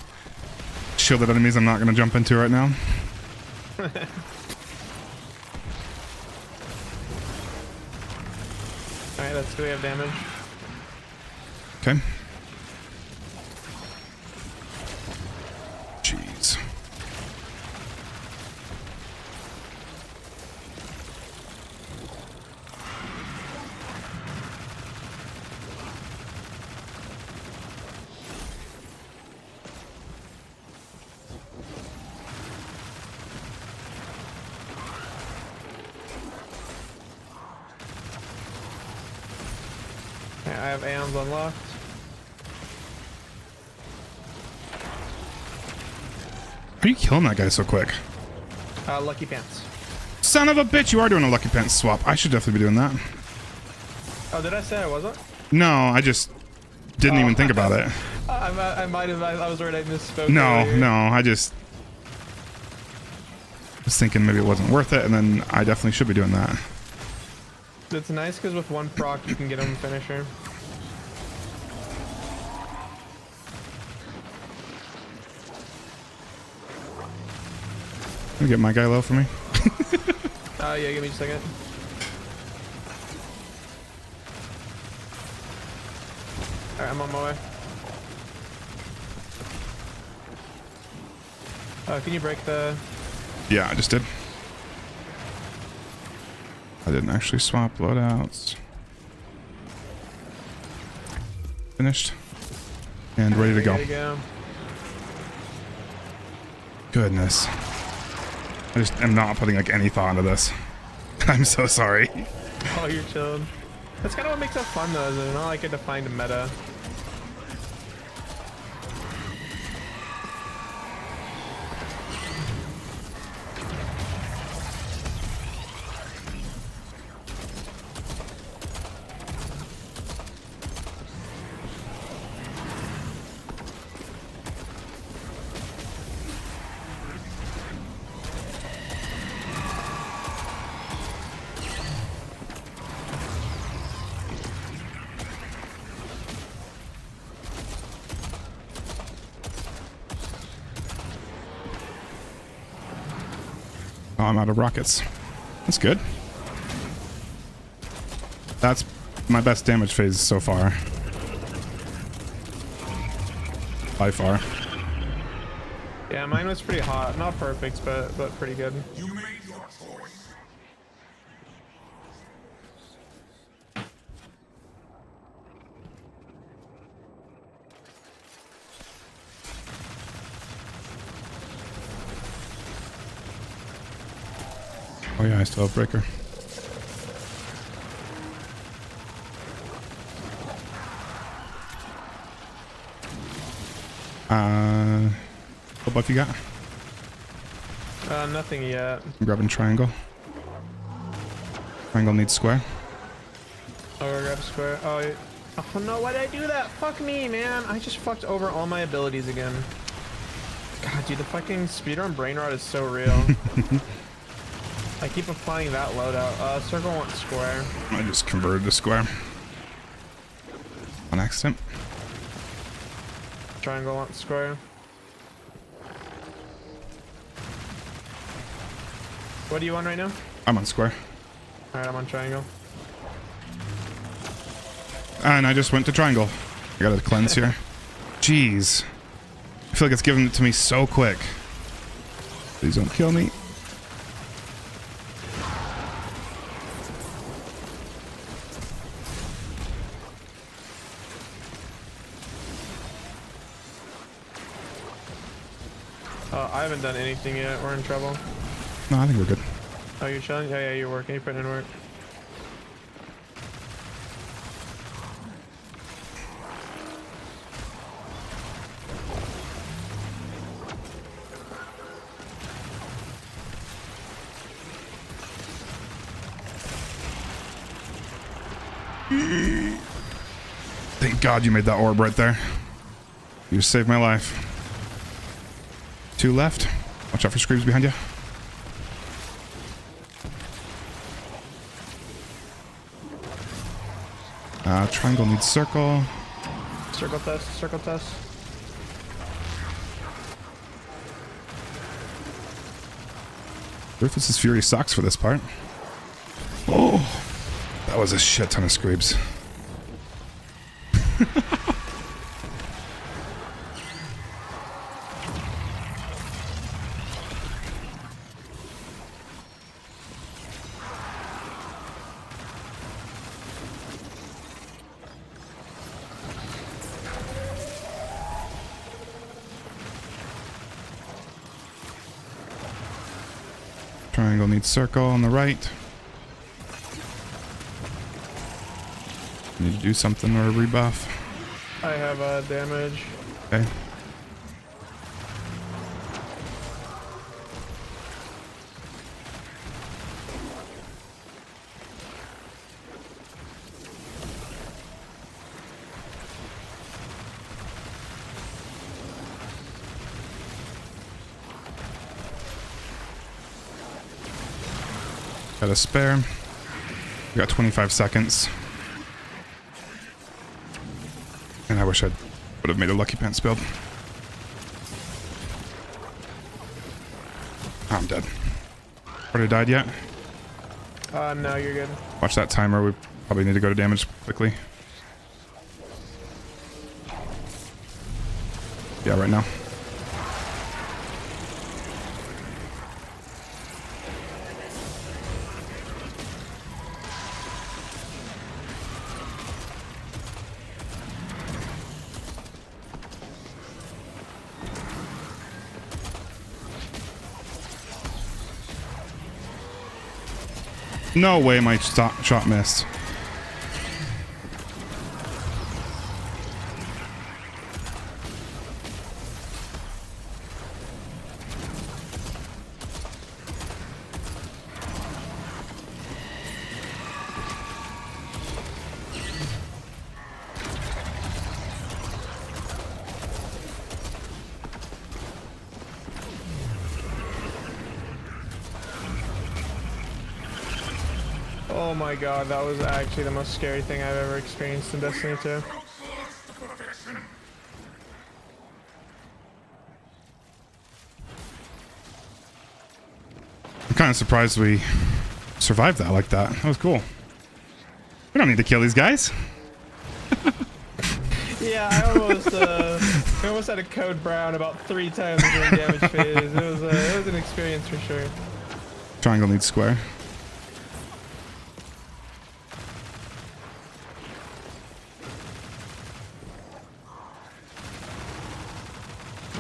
Speaker 1: shielded enemies I'm not going to jump into right now.
Speaker 12: Alright, let's do we have damage.
Speaker 1: Okay. Jeez.
Speaker 12: Okay, I have Aeons unlocked.
Speaker 1: How are you killing that guy so quick?
Speaker 12: Lucky Pants.
Speaker 1: Son of a bitch, you are doing a Lucky Pants swap. I should definitely be doing that.
Speaker 12: Oh, did I say I wasn't?
Speaker 1: No, I just didn't even think about it.
Speaker 12: I might have. I was worried I misspoke.
Speaker 1: No,
Speaker 12: earlier.
Speaker 1: no, I just was thinking maybe it wasn't worth it, and then I definitely should be doing that.
Speaker 12: It's nice because with one proc you can get him finisher.
Speaker 1: Can you get my guy low for me?
Speaker 12: Yeah, give me just a second. Alright, I'm on my way. Can you break the...
Speaker 1: Yeah, I just did. I didn't actually swap loadouts. Finished. And ready to go.
Speaker 12: Ready to go.
Speaker 1: Goodness. I just am not putting like any thought into this. I'm so sorry.
Speaker 12: Oh, you're chilling. That's kind of what makes it fun though, is it's not like a defined meta.
Speaker 1: Oh, I'm out of rockets. That's good. That's my best damage phase so far. By far.
Speaker 12: Yeah, mine was pretty hot. Not perfect, but pretty good.
Speaker 2: You made your choice.
Speaker 1: Oh yeah, I still have breaker. What buff you got?
Speaker 12: Nothing yet.
Speaker 1: I'm grabbing triangle. Triangle needs square.
Speaker 12: Oh, we'll grab square. Oh no, why did I do that? Fuck me, man. I just fucked over all my abilities again. God, dude, the fucking speedrun brain rot is so real. I keep applying that loadout. Circle wants square.
Speaker 1: I just converted to square. On accident.
Speaker 12: Triangle wants square. What do you want right now?
Speaker 1: I'm on square.
Speaker 12: Alright, I'm on triangle.
Speaker 1: And I just went to triangle. I gotta cleanse here. Jeez. I feel like it's giving it to me so quick. Please don't kill me.
Speaker 12: I haven't done anything yet. We're in trouble.
Speaker 1: No, I think we're good.
Speaker 12: Oh, you're chilling? Yeah, you're working. You're putting in work.
Speaker 1: Thank God you made that orb right there. You saved my life. 2 left. Watch out for screams behind you. Triangle needs circle.
Speaker 12: Circle test, circle test.
Speaker 1: Ruthless's Fury sucks for this part. Oh, that was a shit ton of screams. Triangle needs circle on the right. Need to do something or rebuff.
Speaker 12: I have damage.
Speaker 1: Okay. Got a spare. We got 25 seconds. And I wish I would have made a Lucky Pants build. I'm dead. Already died yet?
Speaker 12: No, you're good.
Speaker 1: Watch that timer. We probably need to go to damage quickly. Yeah, right now. No way my shot missed.
Speaker 12: Oh my god, that was actually the most scary thing I've ever experienced in Destiny 2.
Speaker 1: I'm kind of surprised we survived that like that. That was cool. We don't need to kill these guys.
Speaker 12: Yeah, I almost had a code brown about 3 times during damage phase. It was an experience for sure.
Speaker 1: Triangle needs square.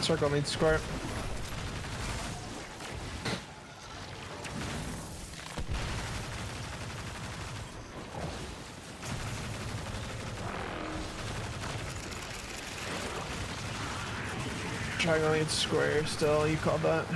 Speaker 12: Circle needs square. Triangle needs square still, you called that.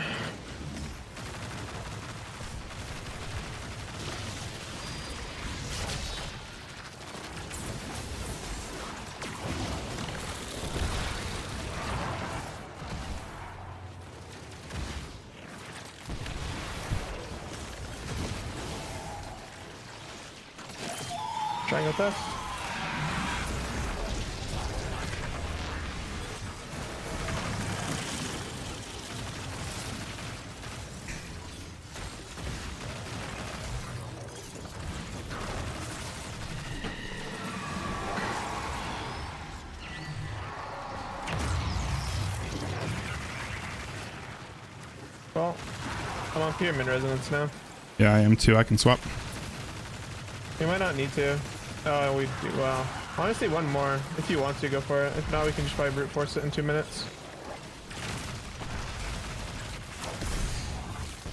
Speaker 12: Triangle test. Well, I'm on pyramid resonance now.
Speaker 1: Yeah, I am too. I can swap.
Speaker 12: We might not need to. Oh, we do. Well, honestly, one more. If you want to, go for it. If not, we can just probably brute force it in 2 minutes.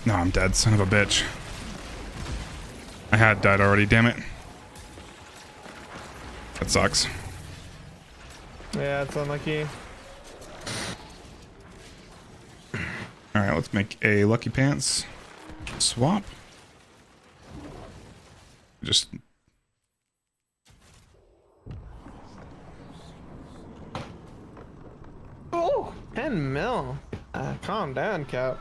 Speaker 1: No, I'm dead. Son of a bitch. I had died already, damn it. That sucks.
Speaker 12: Yeah, it's unlucky.
Speaker 1: Alright, let's make a Lucky Pants swap. Just...
Speaker 12: Oh, 10 mil. Calm down, Cap.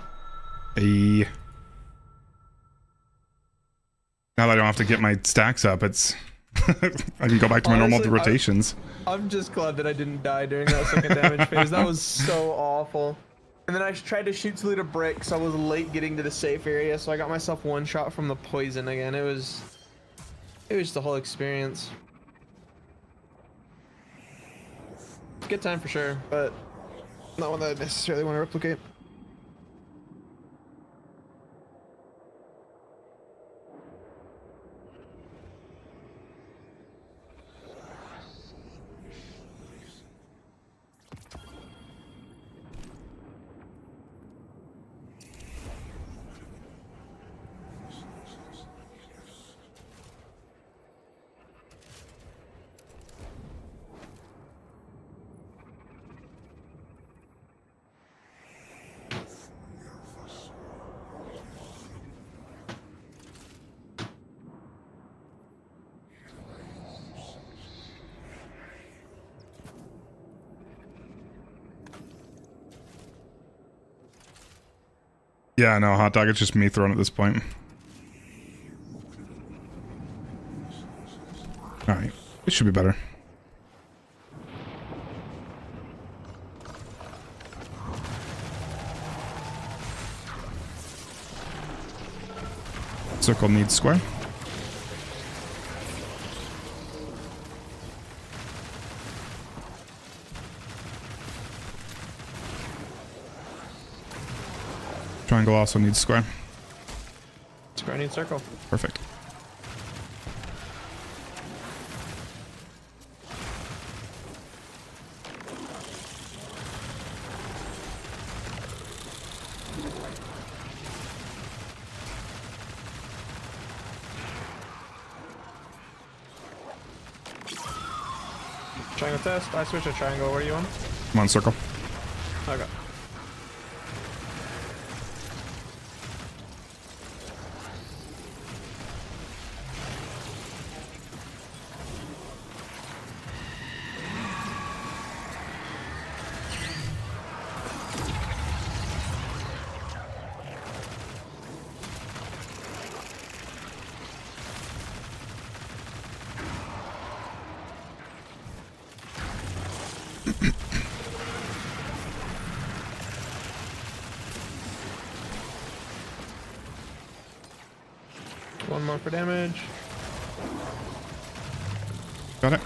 Speaker 1: Now that I don't have to get my stacks up, it's... I can go back to my normal rotations.
Speaker 12: I'm just glad that I didn't die during that second damage phase. That was so awful. And then I tried to shoot through the brick, so I was late getting to the safe area, so I got myself one shot from the poison again. It was the whole experience. Good time for sure, but not one that I necessarily want to replicate.
Speaker 1: Yeah, no, hot dog, it's just me throwing at this point. Alright, it should be better. Circle needs square. Triangle also needs square.
Speaker 12: Square needs circle.
Speaker 1: Perfect.
Speaker 12: Triangle test. I switch to triangle. Where are you on?
Speaker 1: I'm on circle.
Speaker 12: Okay. One more for damage.
Speaker 1: Got it.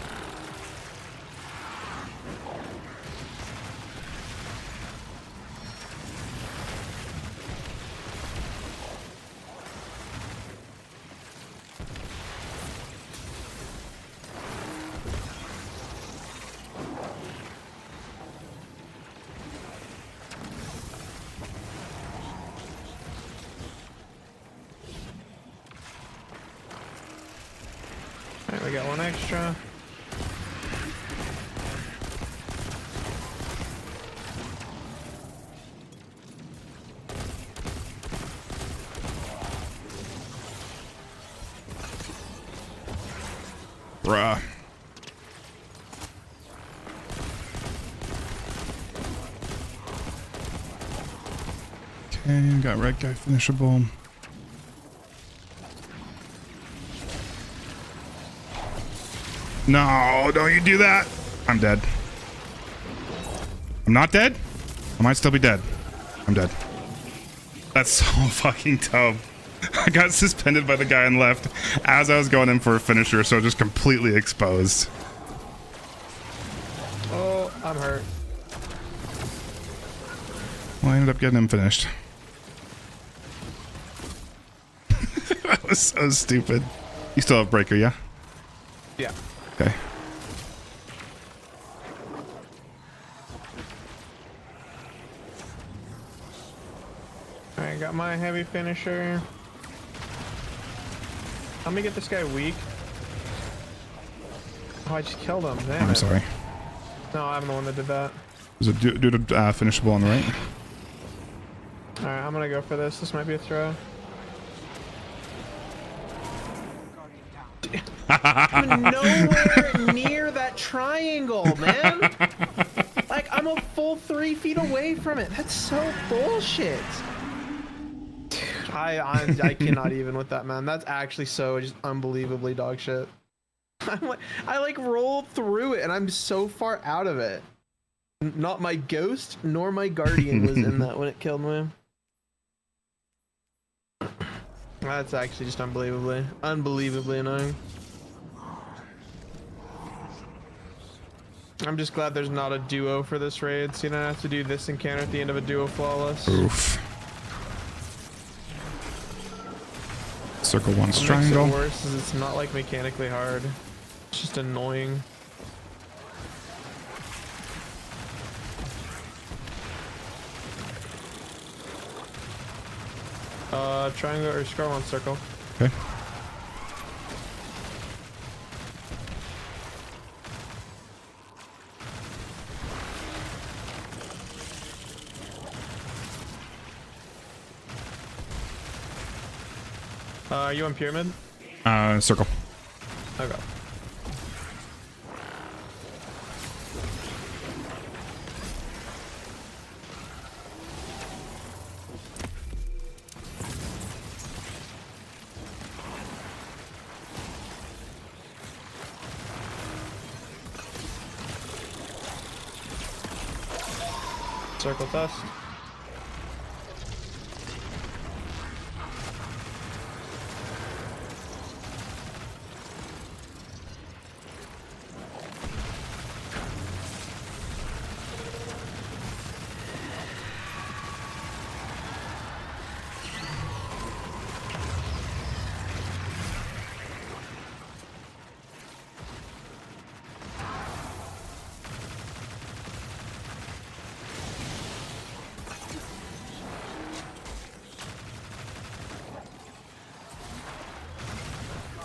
Speaker 12: Alright, we got one extra.
Speaker 1: Bruh. Okay, got red guy finishable. No, don't you do that. I'm dead. I'm not dead? I might still be dead. I'm dead. That's so fucking dumb. I got suspended by the guy on left as I was going in for a finisher, so just completely exposed.
Speaker 12: Oh, I'm hurt.
Speaker 1: Well, I ended up getting him finished. That was so stupid. You still have breaker, yeah?
Speaker 12: Yeah.
Speaker 1: Okay.
Speaker 12: Alright, got my heavy finisher. Let me get this guy weak. Oh, I just killed him. Damn
Speaker 1: I'm
Speaker 12: it.
Speaker 1: sorry.
Speaker 12: No, I'm the one that did that.
Speaker 1: There's a dude finishable on the right.
Speaker 12: Alright, I'm gonna go for this. This might be a throw. I'm nowhere near that triangle, man. Like, I'm a full 3 feet away from it. That's so bullshit. Dude, I cannot even with that, man. That's actually so just unbelievably dog shit. I like rolled through it and I'm so far out of it. Not my ghost nor my guardian was in that when it killed me. That's actually just unbelievably annoying. I'm just glad there's not a duo for this raid, so you don't have to do this encounter at the end of a duo flawless.
Speaker 1: Oof. Circle one's
Speaker 12: What
Speaker 1: triangle.
Speaker 12: makes it worse is it's not like mechanically hard. It's just annoying. Triangle or scroll on circle.
Speaker 1: Okay.
Speaker 12: Are you on pyramid?
Speaker 1: Circle.
Speaker 12: Okay. Circle test.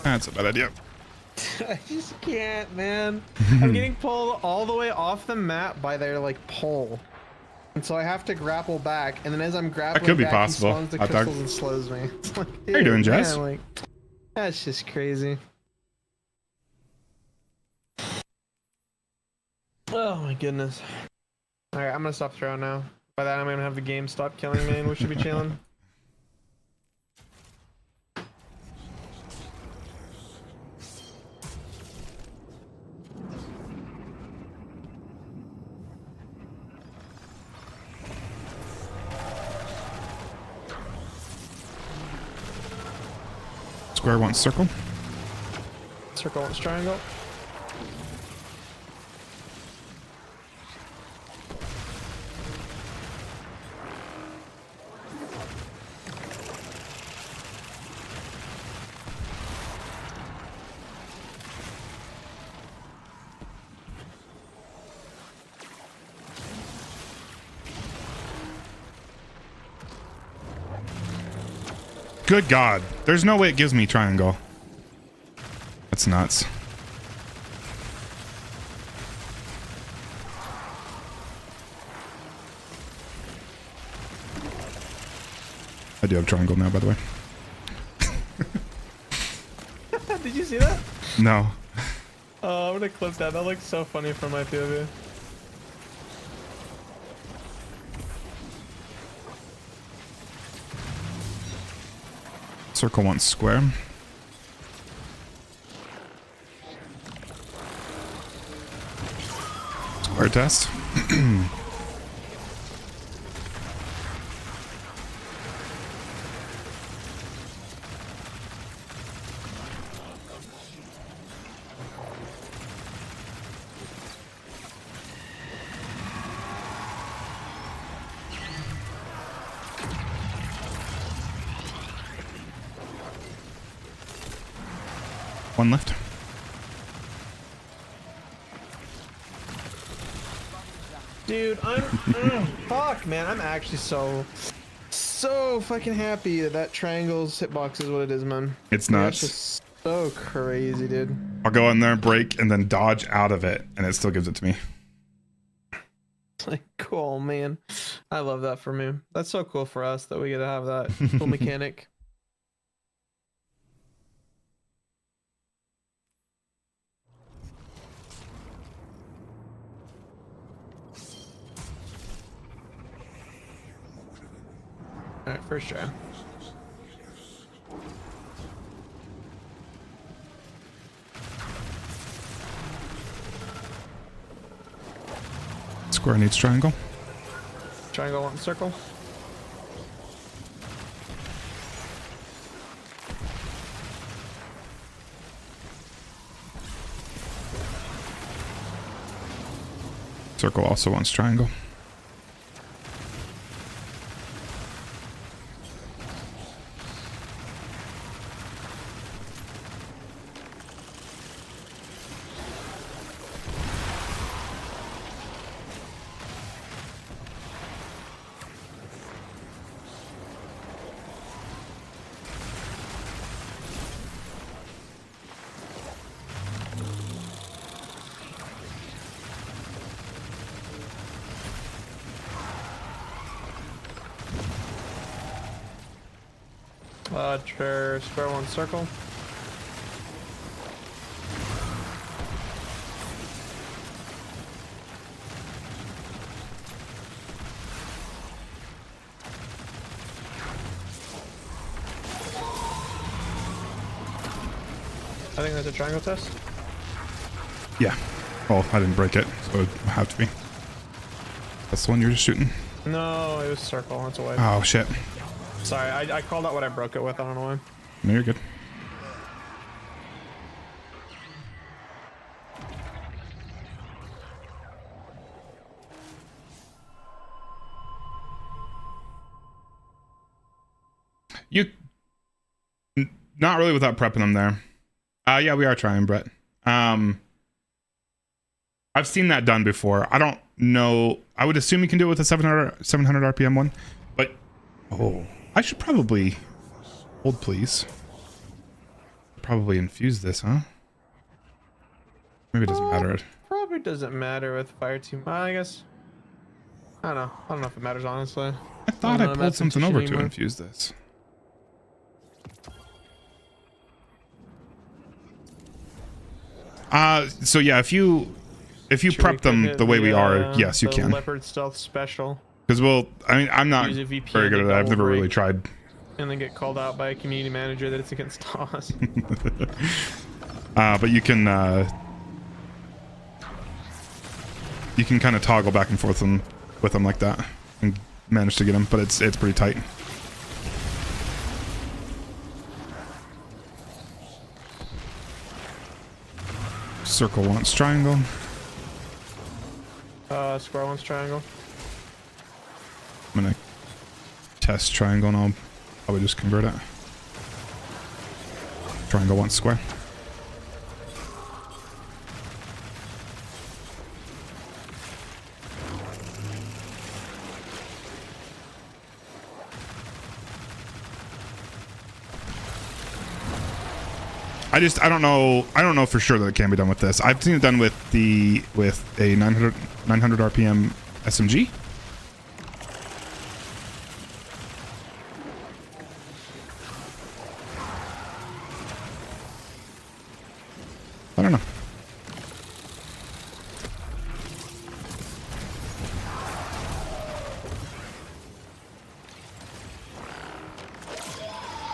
Speaker 1: That's a bad idea.
Speaker 12: I just can't, man. I'm getting pulled all the way off the map by their like pole, and so I have to grapple back. And then as I'm grappling,
Speaker 1: That could be
Speaker 12: back,
Speaker 1: possible.
Speaker 12: he spawns the crystals and slows me. It's like,
Speaker 1: How you doing,
Speaker 12: dude,
Speaker 1: Jess?
Speaker 12: man, like, that's just crazy. Oh my goodness. All right, I'm gonna stop throwing now. By that, I'm gonna have the game stop killing me, and we should be chilling.
Speaker 1: Square wants circle.
Speaker 12: Circle wants triangle.
Speaker 1: Good God. There's no way it gives me triangle. That's nuts. I do have triangle now, by the way.
Speaker 12: Did you see that?
Speaker 1: No.
Speaker 12: Oh, I'm gonna clip that. That looks so funny from my POV.
Speaker 1: Circle wants square. Square test. One left.
Speaker 12: Dude, I'm fuck, man. I'm actually so fucking happy that that triangle's hitbox is what it is, man.
Speaker 1: It's
Speaker 12: Yeah,
Speaker 1: nuts.
Speaker 12: it's just So crazy, dude.
Speaker 1: I'll go in there, break, and then dodge out of it, and it still gives it to me.
Speaker 12: It's like, cool, man. I love that for me. That's so cool for us that we get to have that cool mechanic. All right, first try.
Speaker 1: Square needs triangle.
Speaker 12: Triangle on circle.
Speaker 1: Circle also wants triangle.
Speaker 12: Square one circle. I think that's a triangle test.
Speaker 1: Yeah. Oh, I didn't break it, so it would have to be. That's the one you're just shooting?
Speaker 12: No, it was circle. That's a way.
Speaker 1: Oh, shit.
Speaker 12: Sorry, I called out what I broke it with. I don't know why.
Speaker 1: No, you're good. Not really without prepping them there. Yeah, we are trying, Brett. I've seen that done before. I don't know. I would assume you can do it with a 700 RPM one, but oh, I should probably hold, please. Probably infuse this, huh? Maybe it doesn't matter.
Speaker 12: Probably doesn't matter with fire team. I guess. I don't know. I don't know if it matters, honestly.
Speaker 1: I thought I pulled something over to infuse this. So yeah, if you prep them the way we are, yes, you can.
Speaker 12: Leopard stealth special.
Speaker 1: Because I'm not very good at that. I've never really tried.
Speaker 12: And then get called out by a community manager that it's against us.
Speaker 1: But you can kind of toggle back and forth with them like that and manage to get them, but it's pretty tight. Circle wants triangle.
Speaker 12: Square wants triangle.
Speaker 1: I'm gonna test triangle and I'll probably just convert it. Triangle wants square. I don't know for sure that it can be done with this. I've seen it done with a 900 RPM SMG. I don't know.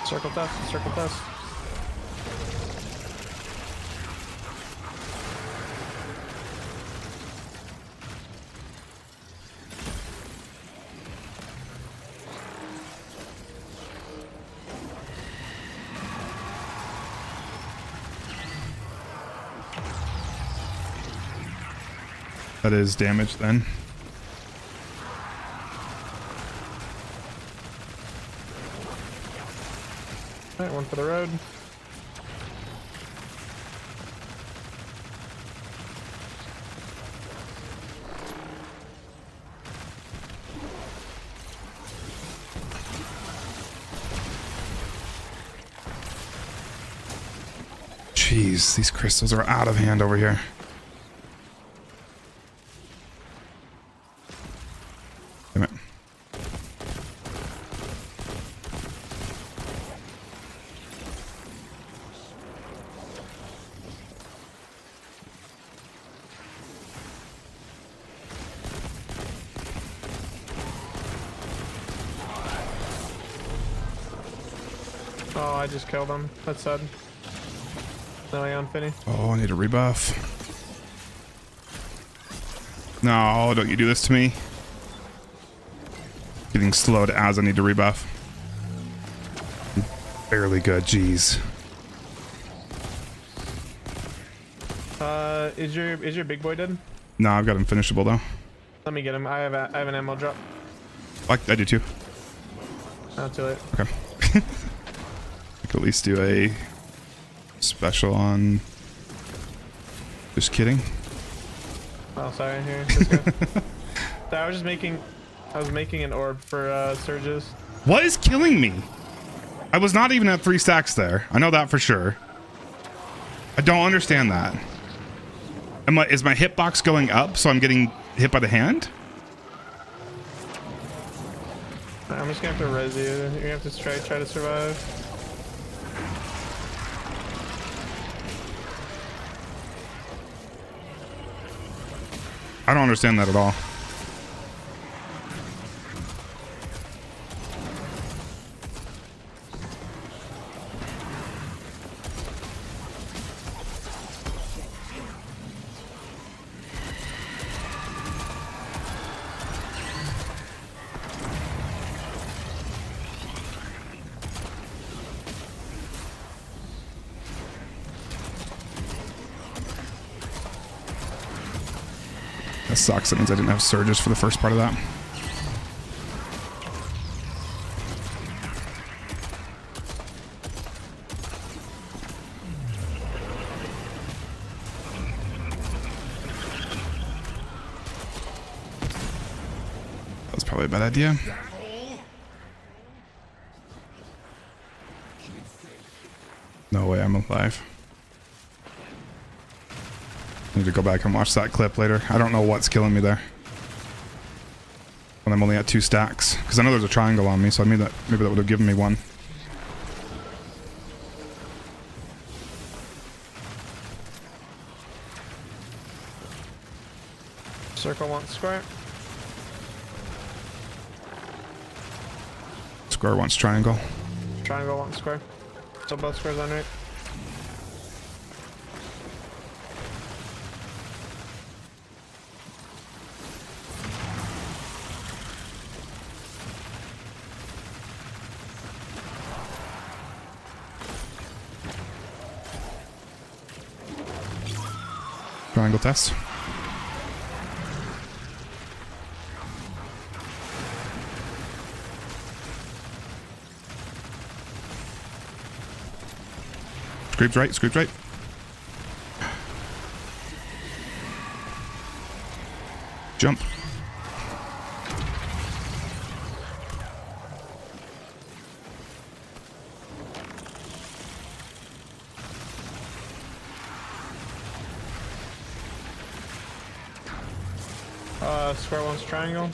Speaker 12: Circle test, circle test.
Speaker 1: That is damage then.
Speaker 12: Alright, one for the road.
Speaker 1: Jeez, these crystals are out of hand over here. Damn it.
Speaker 12: Oh, I just killed him. That's sad. No, I unfinished.
Speaker 1: Oh, I need a rebuff. No, don't you do this to me. Getting slowed as I need to rebuff. Barely good, jeez.
Speaker 12: Is your big boy dead?
Speaker 1: No, I've got him finishable though.
Speaker 12: Let me get him. I have an ammo drop.
Speaker 1: I do too.
Speaker 12: Not too late.
Speaker 1: Okay. I could at least do a special on. Just kidding.
Speaker 12: Oh, sorry. Here. This guy. I was making an orb for surges.
Speaker 1: What is killing me? I was not even at 3 stacks there. I know that for sure. I don't understand that. Is my hitbox going up so I'm getting hit by the hand?
Speaker 12: I'm just gonna have to res you. You're gonna have to try to survive.
Speaker 1: I don't understand that at all. That sucks. That means I didn't have surges for the first part of that. That was probably a bad idea. No way I'm alive. I need to go back and watch that clip later. I don't know what's killing me there. When I'm only at 2 stacks. Because I know there's a triangle on me, so maybe that would have given me one.
Speaker 12: Circle wants square.
Speaker 1: Square wants triangle.
Speaker 12: Triangle wants square. So both squares on right.
Speaker 1: Triangle test. Scraped right, scraped right. Jump.
Speaker 12: Square wants triangle.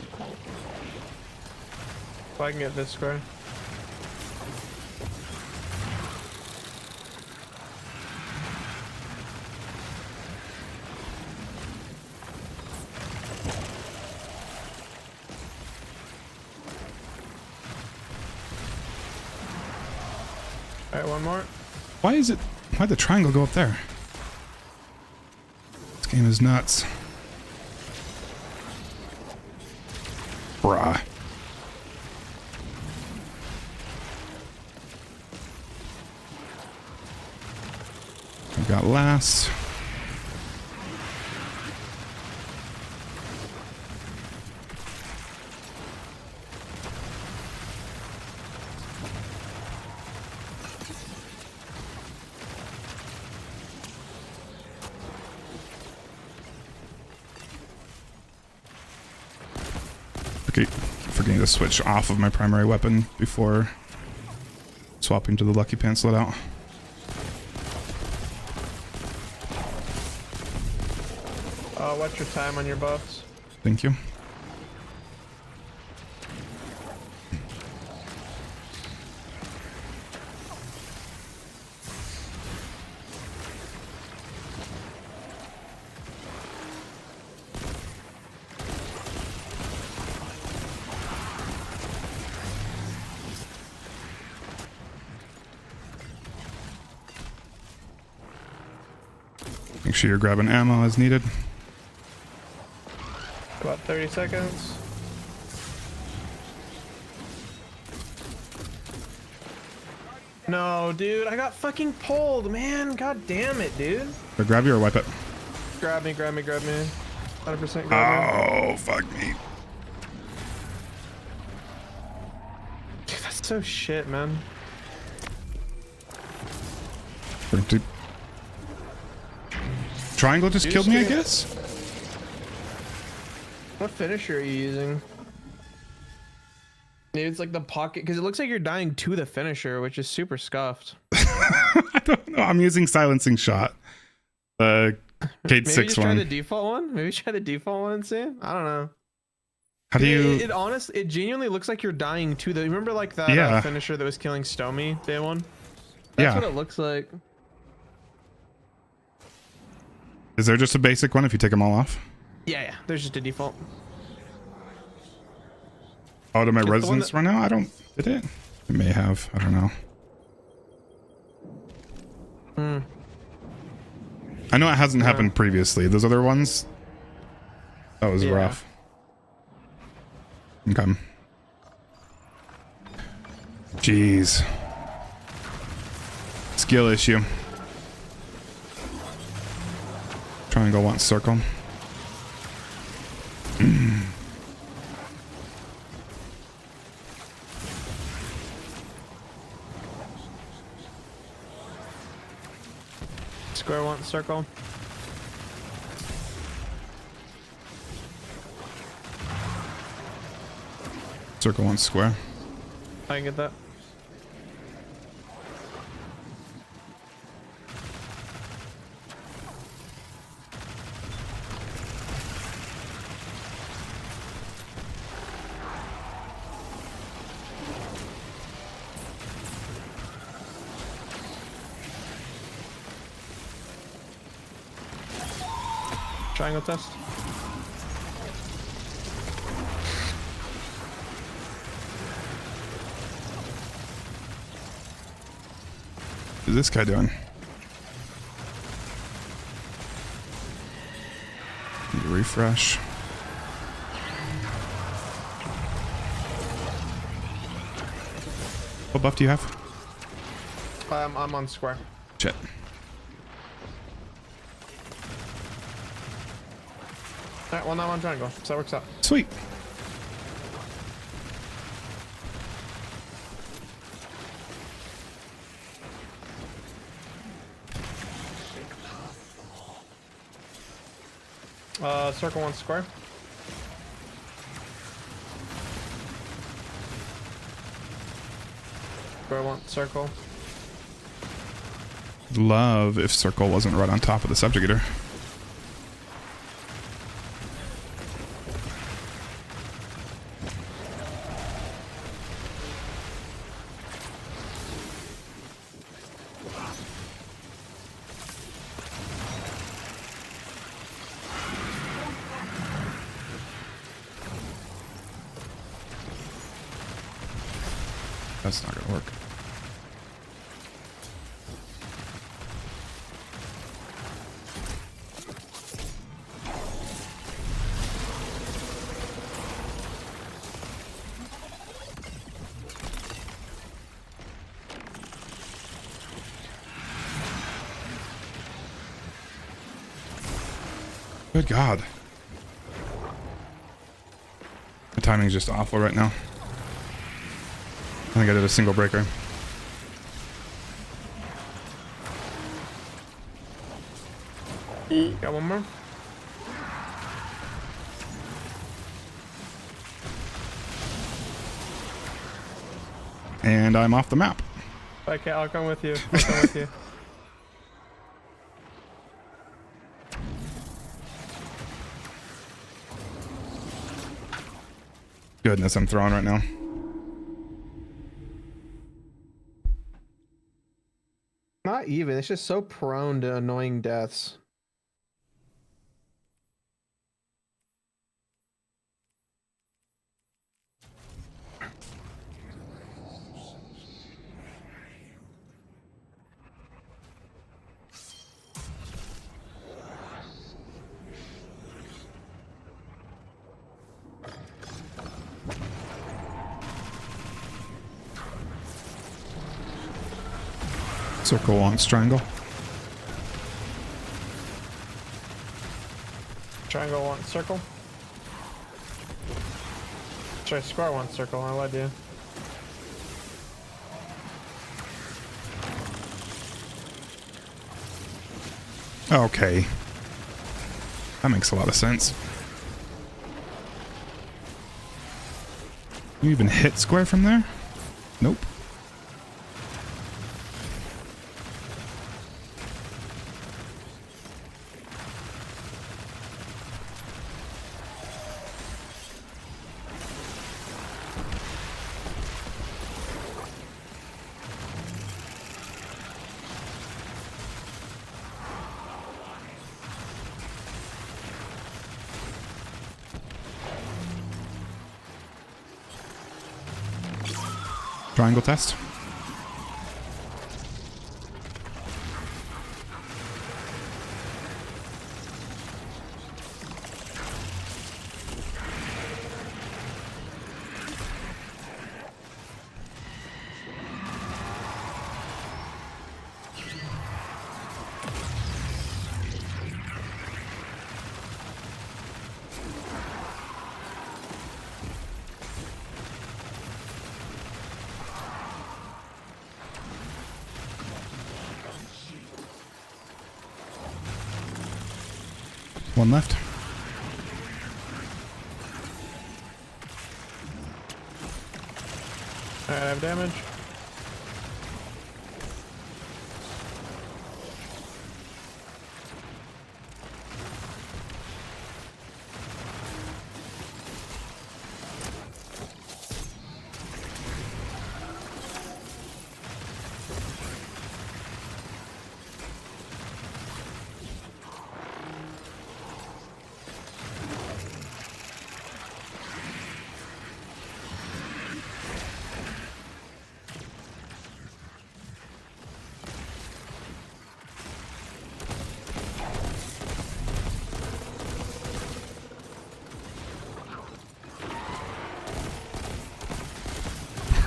Speaker 12: If I can get this square. Alright, one more.
Speaker 1: Why'd the triangle go up there? This game is nuts. Bruh. I've got last. Okay, forgetting to switch off of my primary weapon before swapping to the Lucky Pants loadout.
Speaker 12: Watch your time on your buffs.
Speaker 1: Thank you. Make sure you're grabbing ammo as needed.
Speaker 12: About 30 seconds. No, dude, I got fucking pulled, man. God damn it, dude.
Speaker 1: Or grab you or wipe it.
Speaker 12: Grab me, grab me, grab me. 100% grab me.
Speaker 1: Oh, fuck me.
Speaker 12: Dude, that's so shit, man.
Speaker 1: Triangle just killed me, I guess?
Speaker 12: What finisher are you using? Maybe it's like the pocket, because it looks like you're dying to the finisher, which is super scuffed.
Speaker 1: I don't know. I'm using silencing shot. Cade
Speaker 12: Maybe just
Speaker 1: 6-1.
Speaker 12: try the default one. Maybe try the default one and see. I don't know.
Speaker 1: How do you?
Speaker 12: It genuinely looks like you're dying to the. Remember like that finisher that was killing Stomy day one? That's what it looks like.
Speaker 1: Is there just a basic one if you take them all off?
Speaker 12: Yeah. There's just a default.
Speaker 1: Oh, did my resonance run out? I don't. Did it? It may have. I don't know. I know it hasn't happened previously. Those other ones, that was rough. Okay. Jeez. Skill issue. Triangle wants circle.
Speaker 12: Square wants circle.
Speaker 1: Circle wants square.
Speaker 12: I can get that. Triangle test.
Speaker 1: What's this guy doing? Need to refresh. What buff do you have?
Speaker 12: I'm on square.
Speaker 1: Shit.
Speaker 12: Alright, well now I'm on triangle, so that works out.
Speaker 1: Sweet.
Speaker 12: Circle one square. Square one circle.
Speaker 1: Love if circle wasn't right on top of the subjugator. That's not gonna work. Good God. The timing's just awful right now. I think I did a single breaker.
Speaker 12: Got one more.
Speaker 1: And I'm off the map.
Speaker 12: Okay, I'll come with you. I'll come with you.
Speaker 1: goodness I'm throwing right now.
Speaker 12: Not even. It's just so prone to annoying deaths.
Speaker 1: Circle wants triangle.
Speaker 12: Triangle wants circle. Sorry, square wants circle. I lied to you.
Speaker 1: Okay. That makes a lot of sense. You even hit square from there? Nope. Triangle test. One left.
Speaker 12: Alright, I have damage.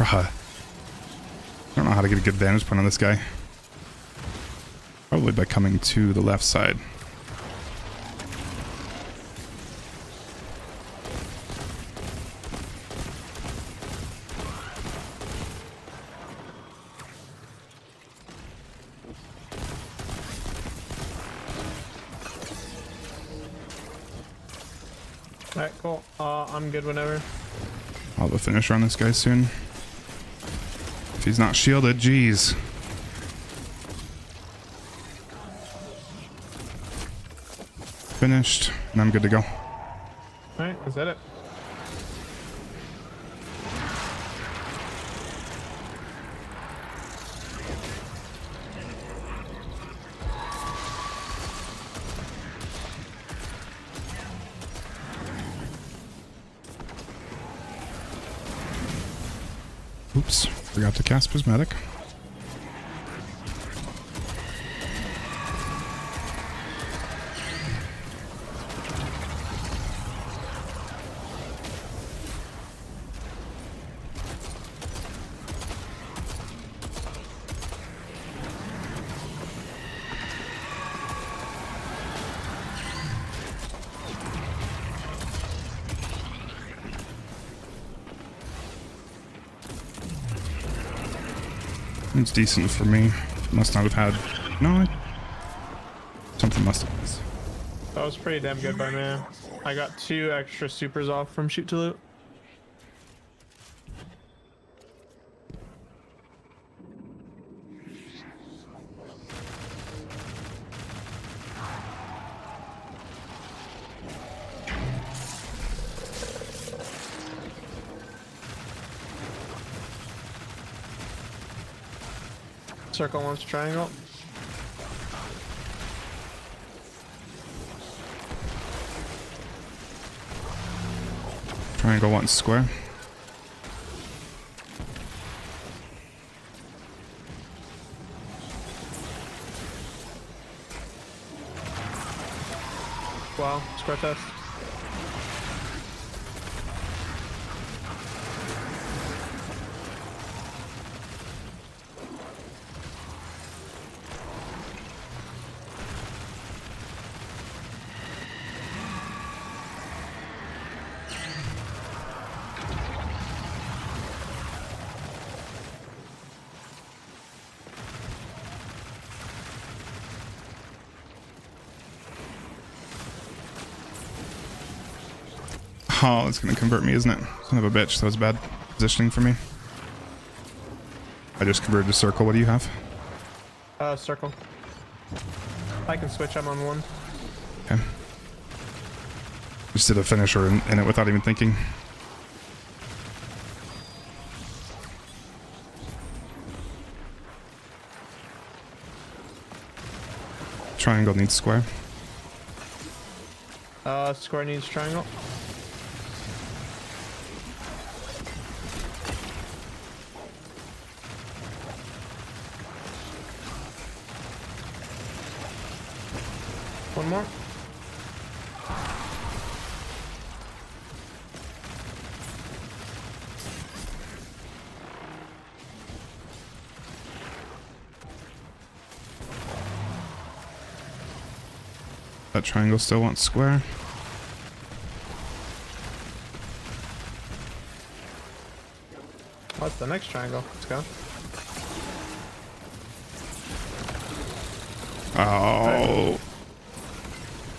Speaker 1: I don't know how to get a good vantage point on this guy. Probably by coming to the left side.
Speaker 12: Alright, cool. I'm good whenever.
Speaker 1: I'll have a finisher on this guy soon. If he's not shielded, jeez. Finished, and I'm good to go.
Speaker 12: Alright, is that it?
Speaker 1: Oops, forgot to cast Prismatic. It's decent for me. Must not have had... No, something must have missed.
Speaker 12: That was pretty damn good by me. I got 2 extra supers off from shoot to loot. Circle wants triangle.
Speaker 1: Triangle wants square.
Speaker 12: Wow, square test.
Speaker 1: Oh, it's gonna convert me, isn't it? Son of a bitch. That was bad positioning for me. I just converted to circle. What do you have?
Speaker 12: Circle. I can switch. I'm on one.
Speaker 1: Okay. Just did a finisher in it without even thinking. Triangle needs square.
Speaker 12: Square needs triangle. One more.
Speaker 1: That triangle still wants square.
Speaker 12: What's the next triangle? Let's go.
Speaker 1: Oh.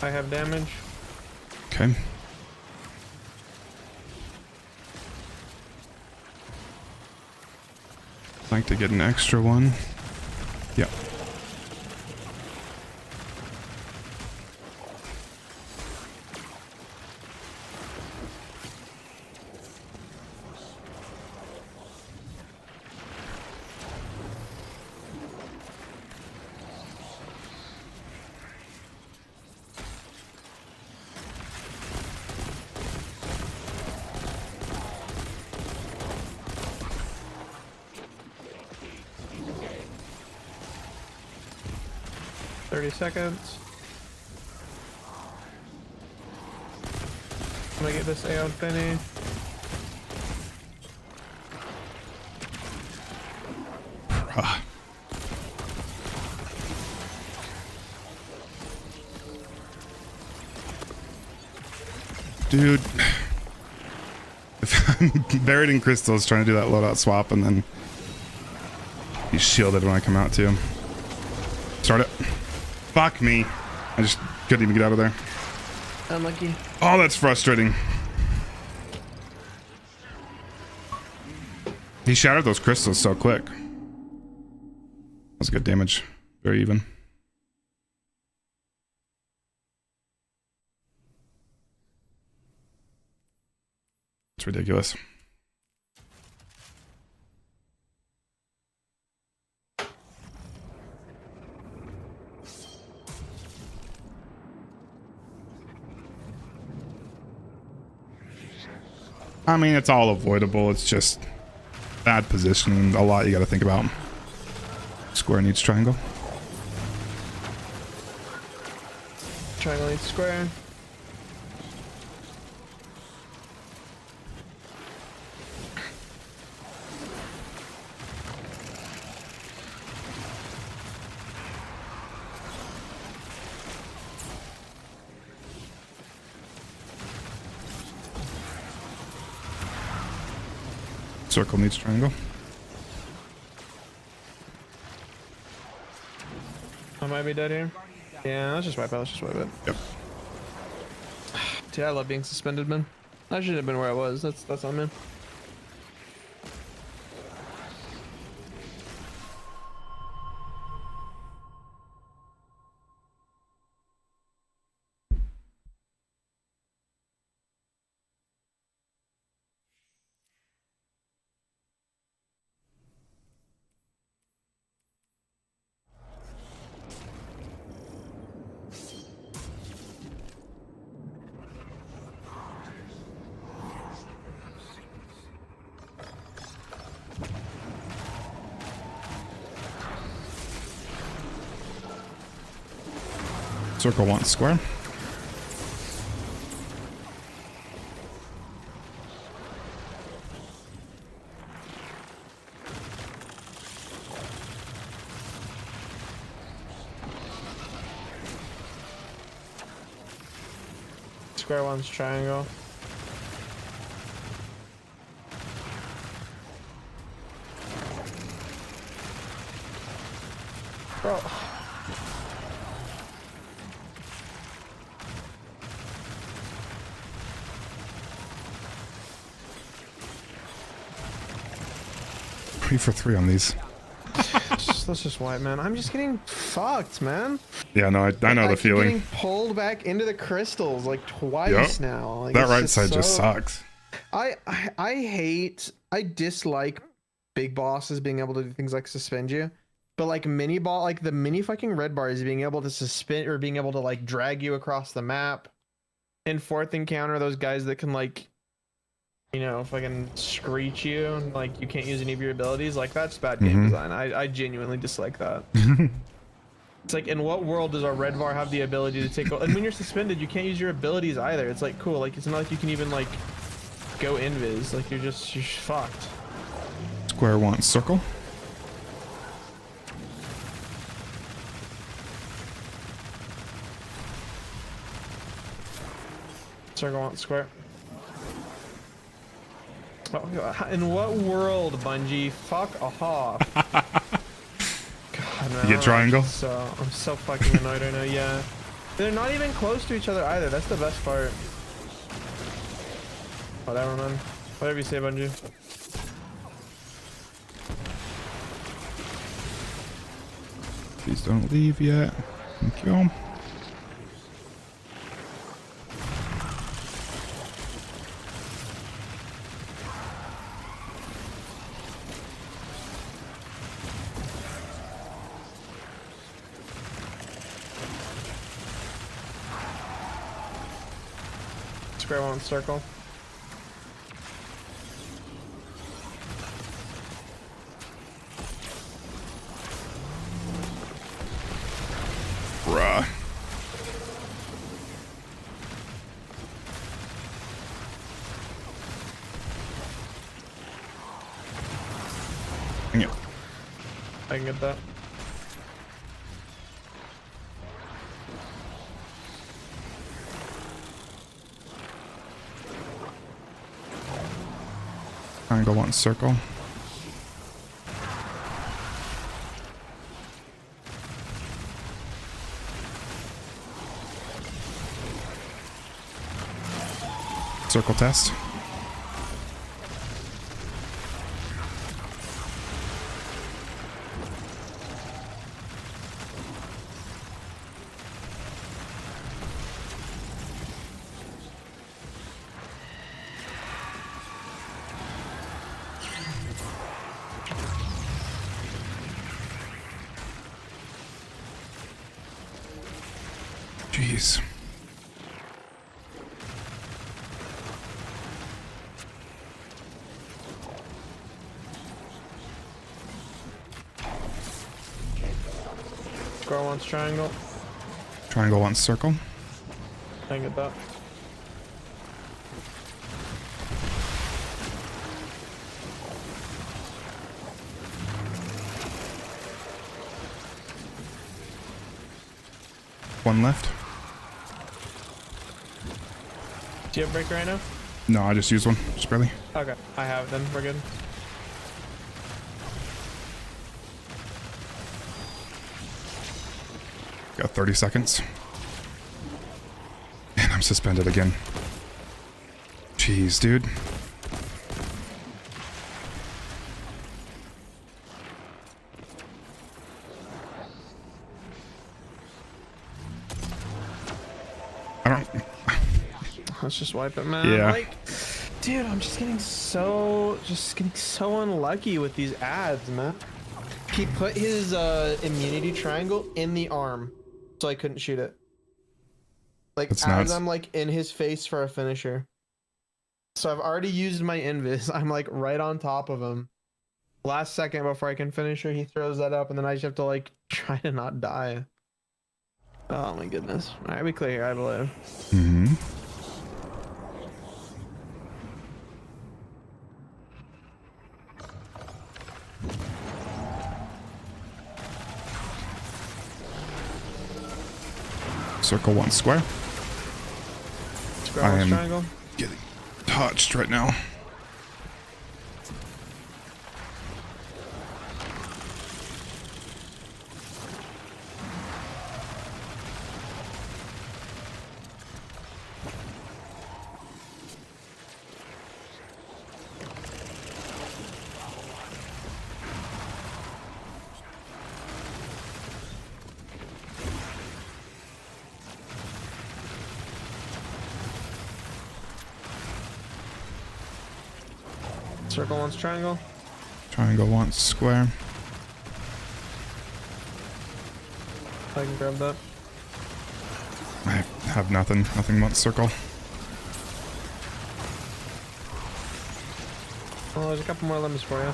Speaker 12: I have damage.
Speaker 1: Okay. Like to get an extra one. Yep.
Speaker 12: Seconds. I'm gonna get this Aeon Penny.
Speaker 1: Dude. Buried in crystals trying to do that loadout swap and then he's shielded when I come out too. Start it. Fuck me. I just couldn't even get out of there.
Speaker 12: Unlucky.
Speaker 1: Oh, that's frustrating. He shattered those crystals so quick. That was good damage. Very even. It's ridiculous. I mean, it's all avoidable. It's just bad positioning. A lot you got to think about. Square needs triangle.
Speaker 12: Triangle needs square.
Speaker 1: Circle needs triangle.
Speaker 12: I might be dead here. Yeah, let's just wipe out. Let's just wipe it.
Speaker 1: Yep.
Speaker 12: Dude, I love being suspended, man. I should have been where I was. That's on me.
Speaker 1: Circle once square.
Speaker 12: Square one's triangle. Bro.
Speaker 1: Three for three on these.
Speaker 12: That's just white, man. I'm just getting fucked, man.
Speaker 1: Yeah, no, I know the feeling.
Speaker 12: Getting pulled back into the crystals like twice now. Like,
Speaker 1: that right side just sucks.
Speaker 12: I dislike big bosses being able to do things like suspend you, but like the mini fucking red bars being able to suspend or being able to like drag you across the map. In fourth encounter, those guys that can like, you know, fucking screech you and like you can't use any of your abilities, like that's bad game design. I genuinely dislike that. It's like, in what world does our red bar have the ability to take? And when you're suspended, you can't use your abilities either. It's like, cool, like it's not like you can even like go invis. Like you're fucked.
Speaker 1: Square one circle.
Speaker 12: Circle one square. Oh, in what world, Bungie? Fuck off. God, man,
Speaker 1: You get triangle?
Speaker 12: I'm so fucking annoyed right now. Yeah, they're not even close to each other either. That's the best part. Whatever, man. Whatever you say, Bungie.
Speaker 1: Please don't leave yet. Thank you.
Speaker 12: Square one circle.
Speaker 1: Bruh. Dang it.
Speaker 12: I can get that.
Speaker 1: Triangle one circle. Circle test. Jeez.
Speaker 12: Square one's triangle.
Speaker 1: Triangle one circle.
Speaker 12: I can get that.
Speaker 1: One left.
Speaker 12: Do you have breaker right now?
Speaker 1: No, I just used one. Just barely.
Speaker 12: Okay, I have it then. We're good.
Speaker 1: Got 30 seconds. And I'm suspended again. Jeez, dude. I don't...
Speaker 12: Let's just wipe it, man.
Speaker 1: Yeah.
Speaker 12: Like, dude, I'm just getting so unlucky with these ads, man. He put his immunity triangle in the arm, so I couldn't shoot it. Like,
Speaker 1: That's
Speaker 12: as
Speaker 1: nuts.
Speaker 12: I'm like in his face for a finisher. So I've already used my invis. I'm like right on top of him. Last second before I can finish her, he throws that up, and then I just have to like try to not die. Oh my goodness. All right, we clear here, I believe.
Speaker 1: Mm-hmm. Circle 1 square.
Speaker 12: Square
Speaker 1: I
Speaker 12: 1
Speaker 1: am
Speaker 12: triangle.
Speaker 1: getting touched right now.
Speaker 12: Circle 1's triangle.
Speaker 1: Triangle 1 square.
Speaker 12: I can grab that.
Speaker 1: I have nothing. Nothing but circle.
Speaker 12: Oh, there's a couple more lemons for you.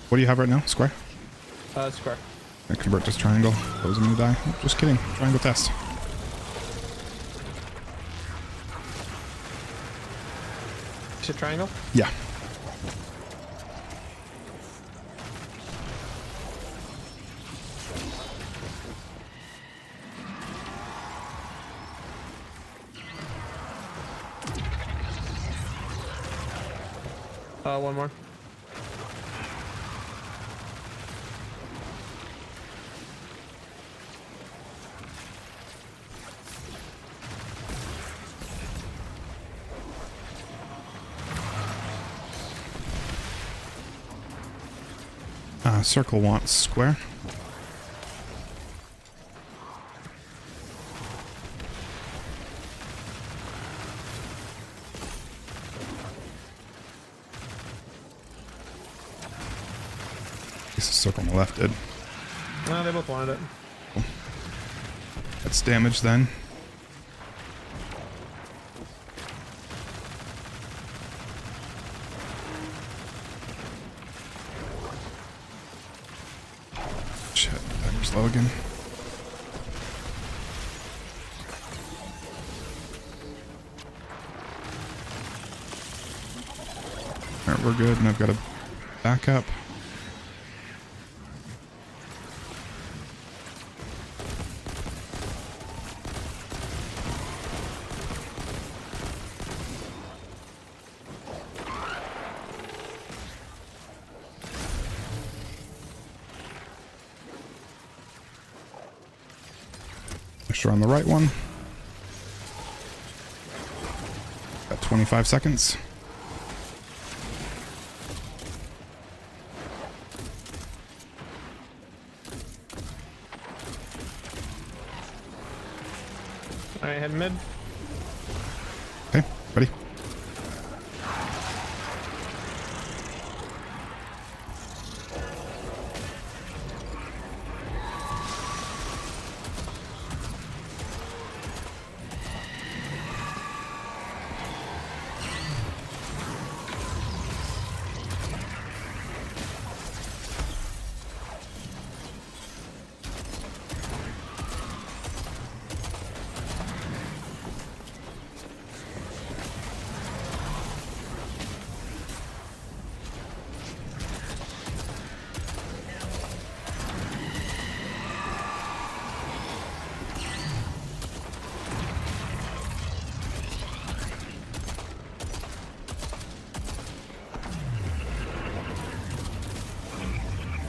Speaker 1: What do you have right now? Square?
Speaker 12: Square.
Speaker 1: I convert this triangle. Those are gonna die. Oh, just kidding. Triangle test.
Speaker 12: Is it triangle?
Speaker 1: Yeah.
Speaker 12: One more.
Speaker 1: Circle wants square. This is circle on the left did.
Speaker 12: No, they both wanted it.
Speaker 1: Cool. That's damage then. Shit, timer's low again. Alright, we're good, and I've got a backup. Make sure on the right one. Got 25 seconds.
Speaker 12: Alright, head mid.
Speaker 1: Okay, ready?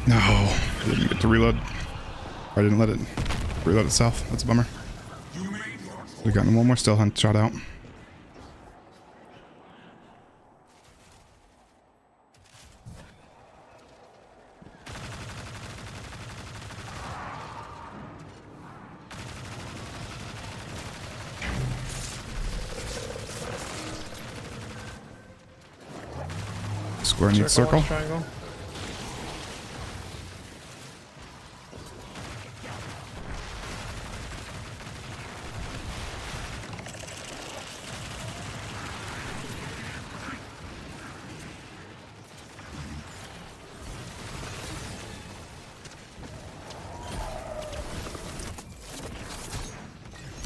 Speaker 1: No, I didn't get to reload. I didn't let it reload itself. That's a bummer. We got one more still hunt shot out. Square needs circle.
Speaker 12: Triangle.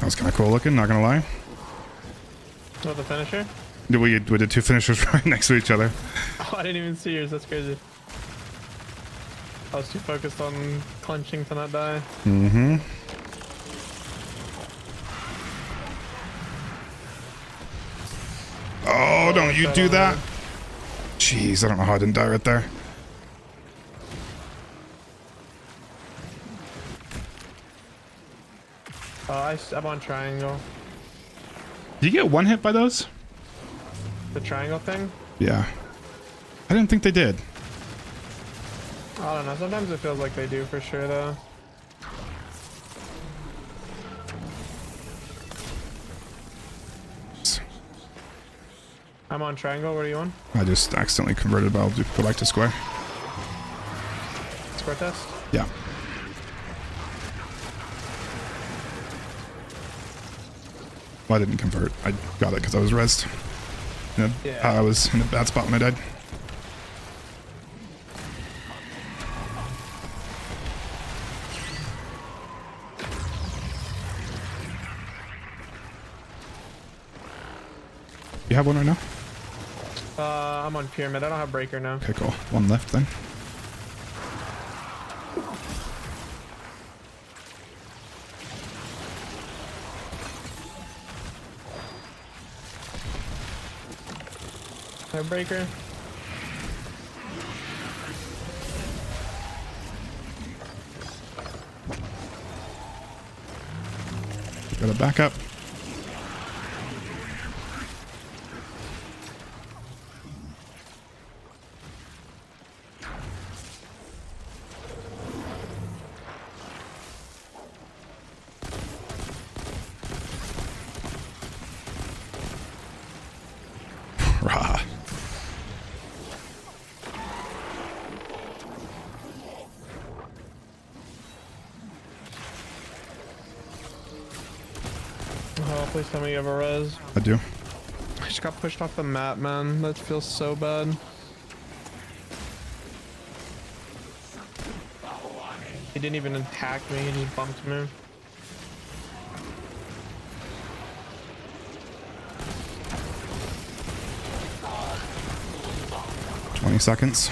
Speaker 1: That was kind of cool looking, not gonna lie.
Speaker 12: Oh, the finisher?
Speaker 1: We did 2 finishers right next to each other.
Speaker 12: Oh, I didn't even see yours. That's crazy. I was too focused on clenching to not die.
Speaker 1: Mm-hmm. Oh, don't you do that. Jeez, I don't know how I didn't die right there.
Speaker 12: I'm on triangle.
Speaker 1: Do you get 1 hit by those?
Speaker 12: The triangle thing?
Speaker 1: Yeah. I didn't think they did.
Speaker 12: I don't know. Sometimes it feels like they do for sure, though. I'm on triangle. What are you on?
Speaker 1: I just accidentally converted, but I'll go back to square.
Speaker 12: Square test?
Speaker 1: Yeah. Well, I didn't convert. I got it because I was rezzed. Yeah. I was in a bad spot when I died. You have one right now?
Speaker 12: I'm on pyramid. I don't have breaker now.
Speaker 1: Okay, cool. 1 left then.
Speaker 12: No breaker.
Speaker 1: Got a backup. Rah.
Speaker 12: Oh, please tell me you have a res.
Speaker 1: I do.
Speaker 12: I just got pushed off the map, man. That feels so bad. He didn't even attack me. He just bumped me.
Speaker 1: Seconds.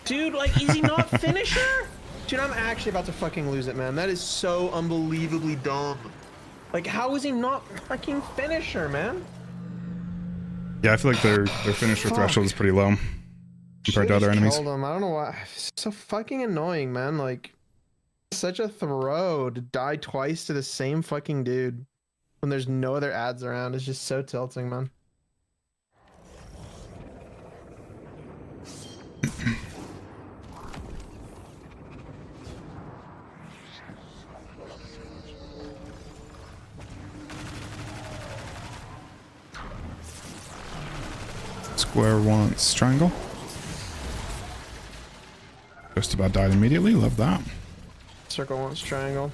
Speaker 12: Dude, like, is he not finisher? Dude, I'm actually about to fucking lose it, man. That is so unbelievably dumb. Like, how is he not fucking finisher, man?
Speaker 1: Yeah, I feel like their finisher threshold is pretty low compared to other enemies.
Speaker 12: Killed him. I don't know why. It's so fucking annoying, man. Like, such a throw to die twice to the same fucking dude when there's no other ads around. It's just so tilting, man.
Speaker 1: Square wants triangle. Just about died immediately. Love that.
Speaker 12: Circle wants triangle.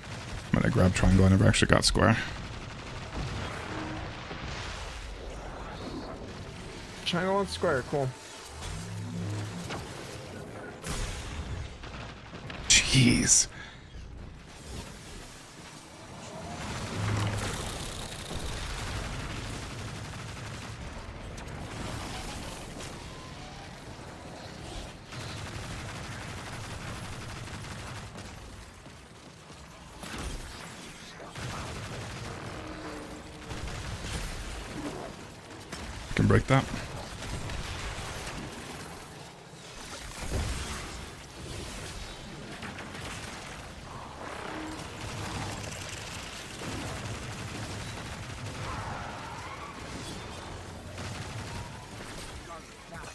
Speaker 1: I'm gonna grab triangle. I never actually got square.
Speaker 12: Triangle wants square. Cool.
Speaker 1: Jeez. Can break that.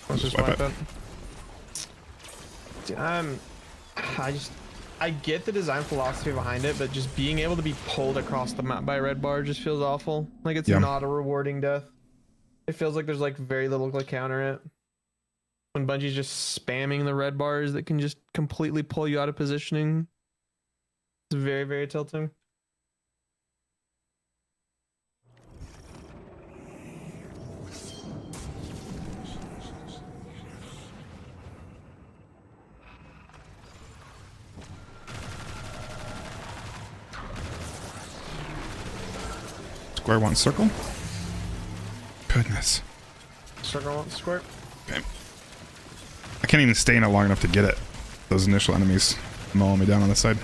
Speaker 12: Let's just wipe it. Dude, I get the design philosophy behind it, but just being able to be pulled across the map by a red bar just feels awful. Like, it's not a rewarding death. It feels like there's like very little to counter it. When Bungie's just spamming the red bars that can just completely pull you out of positioning. It's very, very tilting.
Speaker 1: Square, one circle. Goodness.
Speaker 12: Circle, one square.
Speaker 1: Okay. I can't even stay in it long enough to get it. Those initial enemies mowing me down on the side.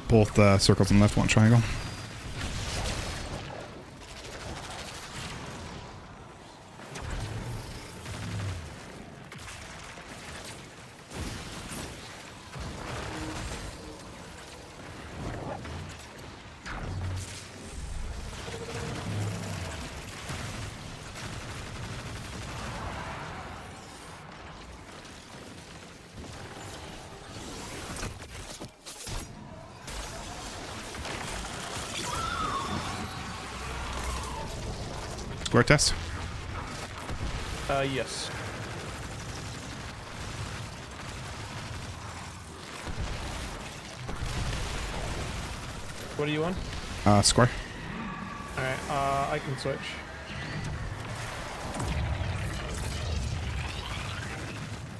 Speaker 1: Both circles on the left, one triangle. Square test.
Speaker 12: Yes. What do you want?
Speaker 1: Square.
Speaker 12: Alright, I can switch.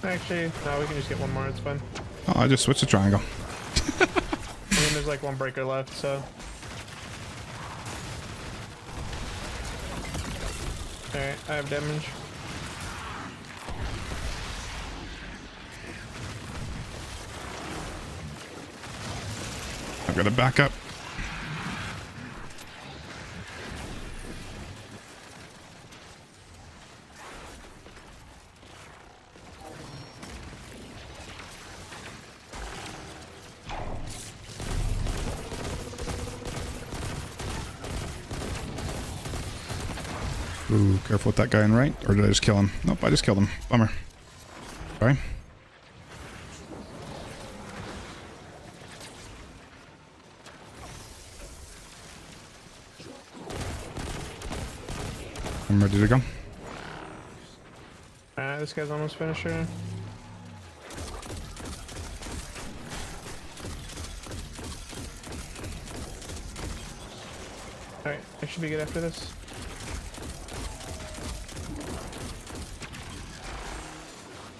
Speaker 12: Actually, no, we can just get one more, it's fine.
Speaker 1: Oh, I just switched to triangle.
Speaker 12: I mean, there's like one breaker left, so. Alright, I have damage.
Speaker 1: I've got to back up. Ooh, careful with that guy in right. Or did I just kill him? Nope, I just killed him. Bummer. Sorry. I'm ready to go.
Speaker 12: This guy's almost finished here. Alright, I should be good after this.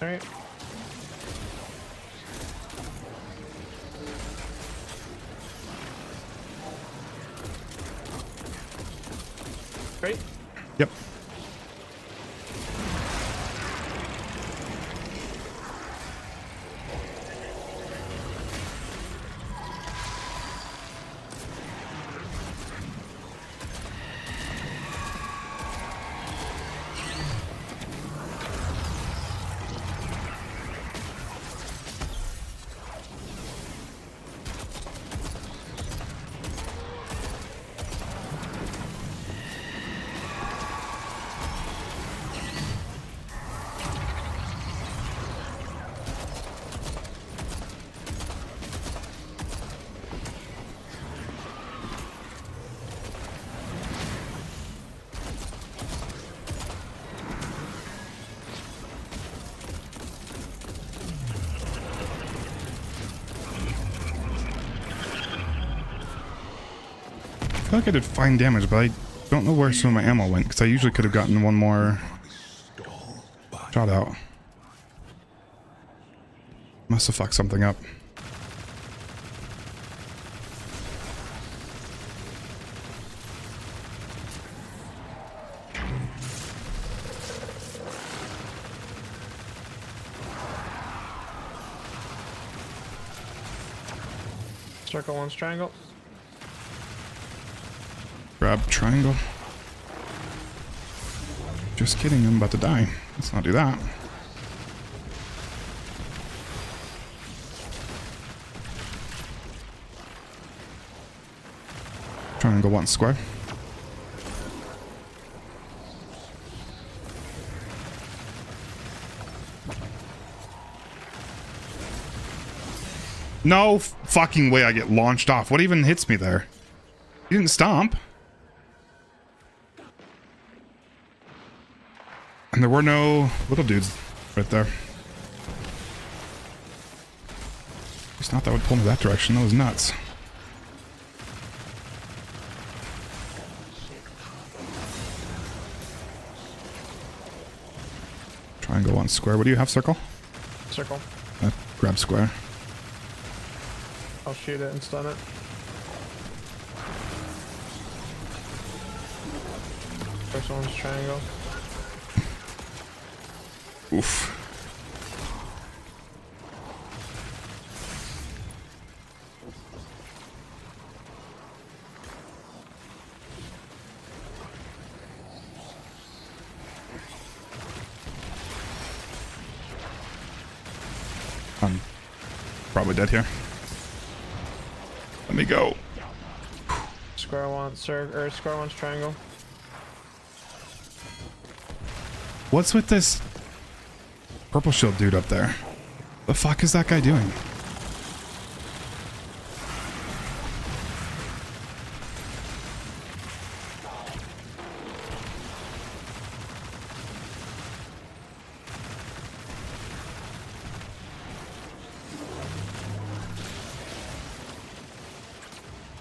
Speaker 12: Alright. Great.
Speaker 1: Yep. I feel like I did fine damage, but I don't know where some of my ammo went, because I usually could have gotten one more shot out. Must have fucked something up.
Speaker 12: Circle, one's triangle.
Speaker 1: Grab triangle. Just kidding, I'm about to die. Let's not do that. Triangle, one square. No fucking way I get launched off. What even hits me there? You didn't stomp. And there were no little dudes right there. It's not that would pull me that direction. That was nuts. Triangle on square. What do you have, circle?
Speaker 12: Circle.
Speaker 1: Grab square.
Speaker 12: I'll shoot it and stun it. First one's triangle.
Speaker 1: Oof. I'm probably dead here. Let me go.
Speaker 12: Square wants square wants triangle.
Speaker 1: What's with this purple shield dude up there? The fuck is that guy doing?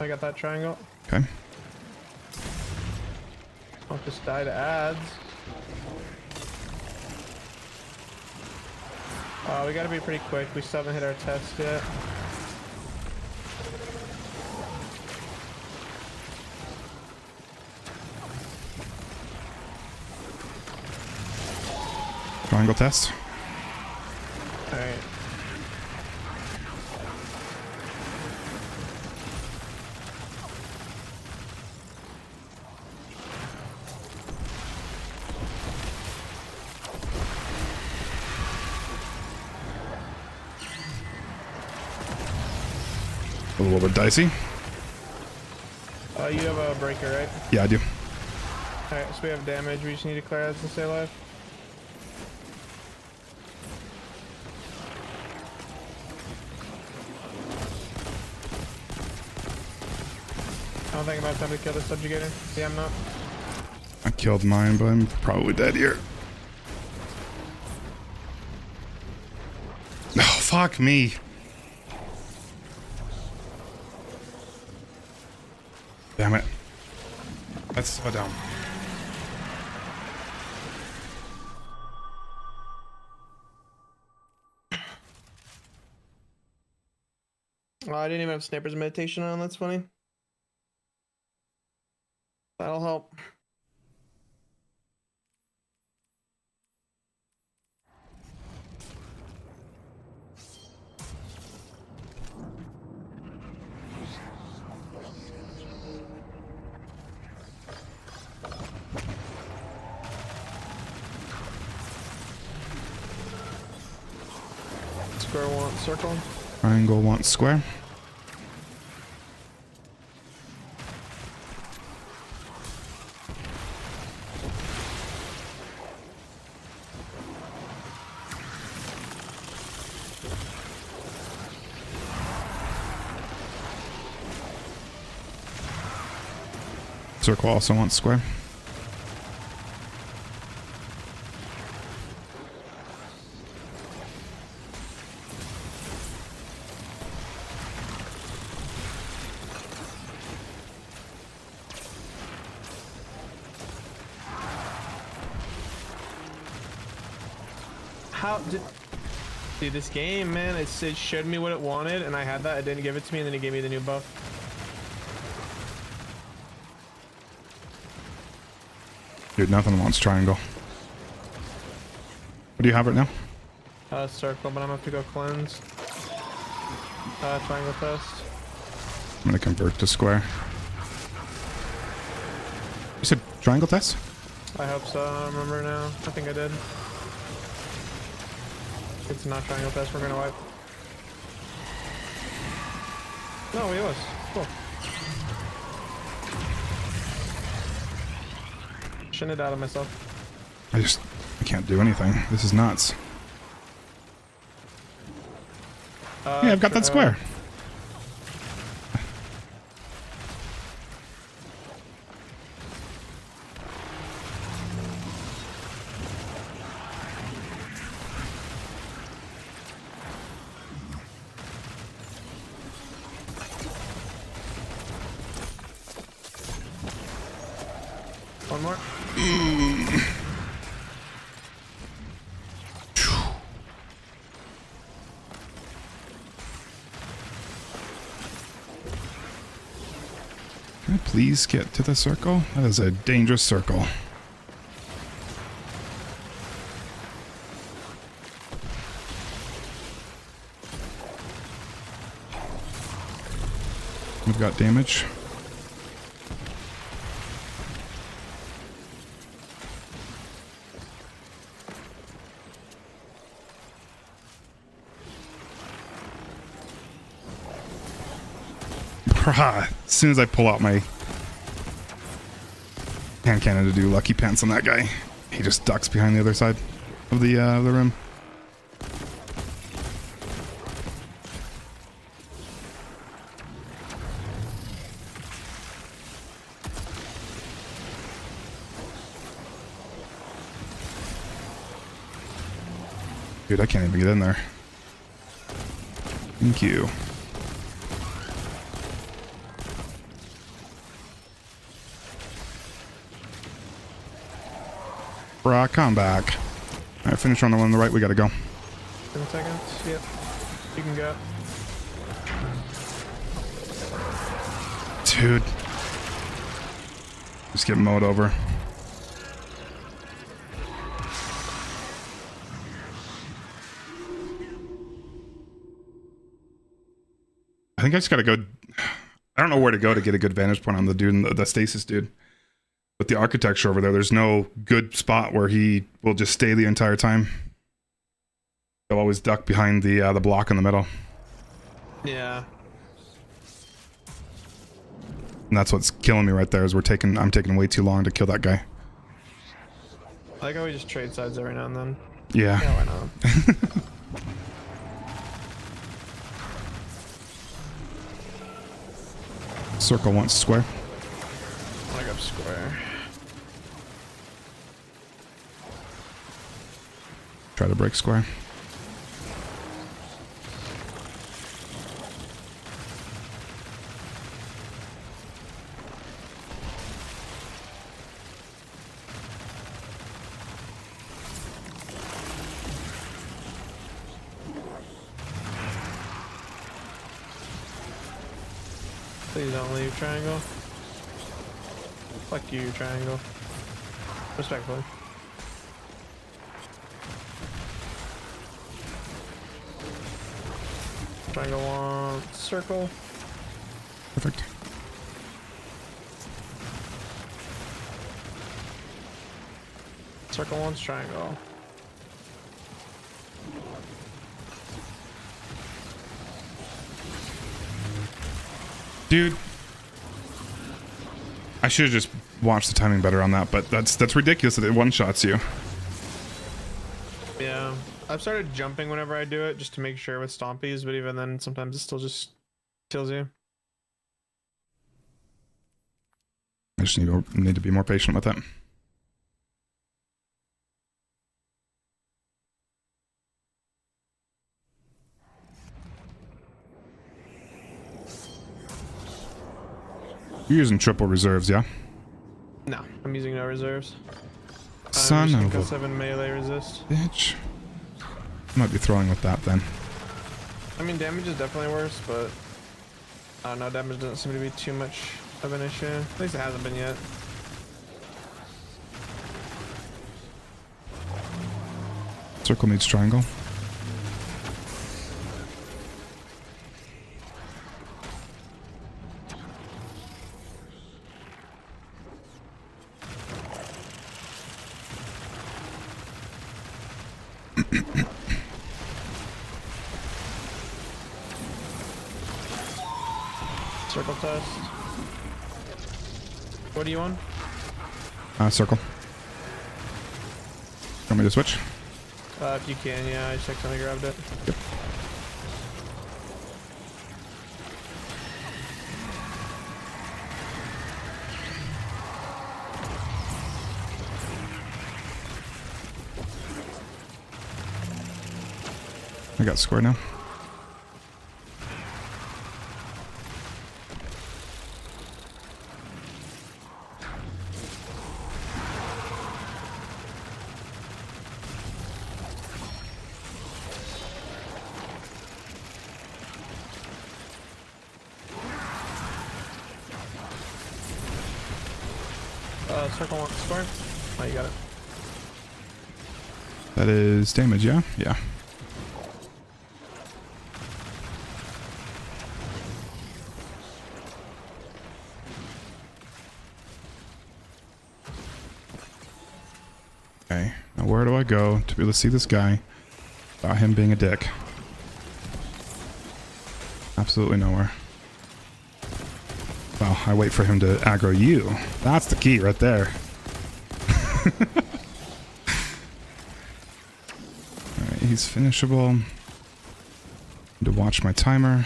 Speaker 12: I got that triangle.
Speaker 1: Okay.
Speaker 12: I'll just die to ads. We gotta be pretty quick. We still haven't hit our test yet.
Speaker 1: Triangle test.
Speaker 12: Alright.
Speaker 1: A little bit dicey.
Speaker 12: You have a breaker, right?
Speaker 1: Yeah, I do.
Speaker 12: Alright, so we have damage. We just need to clear ads and stay alive. I don't think I'm about time to kill this subjugator. Yeah, I'm not.
Speaker 1: I killed mine, but I'm probably dead here. Oh, fuck me. Damn it. That's so dumb.
Speaker 12: Oh, I didn't even have Sniper's Meditation on. That's funny. That'll help. Square wants circle.
Speaker 1: Triangle wants square. Circle also wants square.
Speaker 12: How did... Dude, this game, man, it showed me what it wanted, and I had that. It didn't give it to me, and then it gave me the new buff.
Speaker 1: Dude, nothing wants triangle. What do you have right now?
Speaker 12: Circle, but I'm gonna have to go cleanse. Triangle test.
Speaker 1: I'm gonna convert to square. You said triangle test?
Speaker 12: I hope so. I don't remember now. I think I did. It's not triangle test. We're gonna wipe. No, it was. Cool. Shouldn't have doubted myself.
Speaker 1: I can't do anything. This is nuts. Yeah, I've got that square.
Speaker 12: One more.
Speaker 1: Can I please get to the circle? That is a dangerous circle. We've got damage. As soon as I pull out my hand cannon to do lucky pants on that guy, he just ducks behind the other side of the room. Dude, I can't even get in there. Thank you. Bruh, come back. Alright, finish on the one on the right. We gotta go.
Speaker 12: 10 seconds. Yep. You can go.
Speaker 1: Dude. Just get mowed over. I think I just gotta go. I don't know where to go to get a good vantage point on the dude, the stasis dude. With the architecture over there, there's no good spot where he will just stay the entire time. He'll always duck behind the block in the middle.
Speaker 12: Yeah.
Speaker 1: And that's what's killing me right there. Is I'm taking way too long to kill that guy.
Speaker 12: I like how we just trade sides every now and then.
Speaker 1: Yeah.
Speaker 12: Yeah, why not?
Speaker 1: Circle wants square.
Speaker 12: I got square.
Speaker 1: Try to break square.
Speaker 12: Please don't leave triangle. Fuck you, triangle. Respectfully. Triangle wants circle.
Speaker 1: Perfect.
Speaker 12: Circle wants triangle.
Speaker 1: Dude. I should have just watched the timing better on that, but that's ridiculous that it one-shots you.
Speaker 12: Yeah. I've started jumping whenever I do it just to make sure with stompies, but even then sometimes it still just kills you.
Speaker 1: I just need to be more patient with it. You're using triple reserves, yeah?
Speaker 12: No, I'm using no reserves.
Speaker 1: Son of a
Speaker 12: 7 melee resist.
Speaker 1: bitch. I might be throwing with that then.
Speaker 12: I mean, damage is definitely worse, but I don't know, damage doesn't seem to be too much of an issue. At least it hasn't been yet.
Speaker 1: Circle needs triangle.
Speaker 12: Circle test. What do you want?
Speaker 1: Circle. Want me to switch?
Speaker 12: If you can, yeah, I just accidentally grabbed it.
Speaker 1: Yep. I got square now.
Speaker 12: Circle one square. Oh, you got it.
Speaker 1: That is damage, yeah? Yeah. Okay, now where do I go to be able to see this guy without him being a dick? Absolutely nowhere. Well, I wait for him to aggro you. That's the key right there. Alright, he's finishable. Need to watch my timer.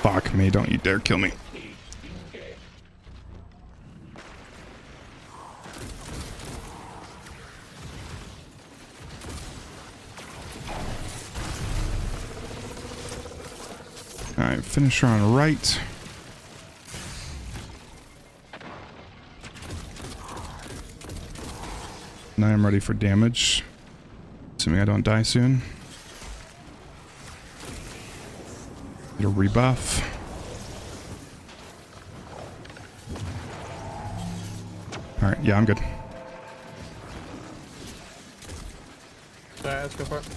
Speaker 1: Fuck me, don't you dare kill me. Alright, finisher on right. Now I'm ready for damage. Assuming I don't die soon. Get a rebuff. Alright, yeah, I'm good.
Speaker 12: Alright, let's go for it.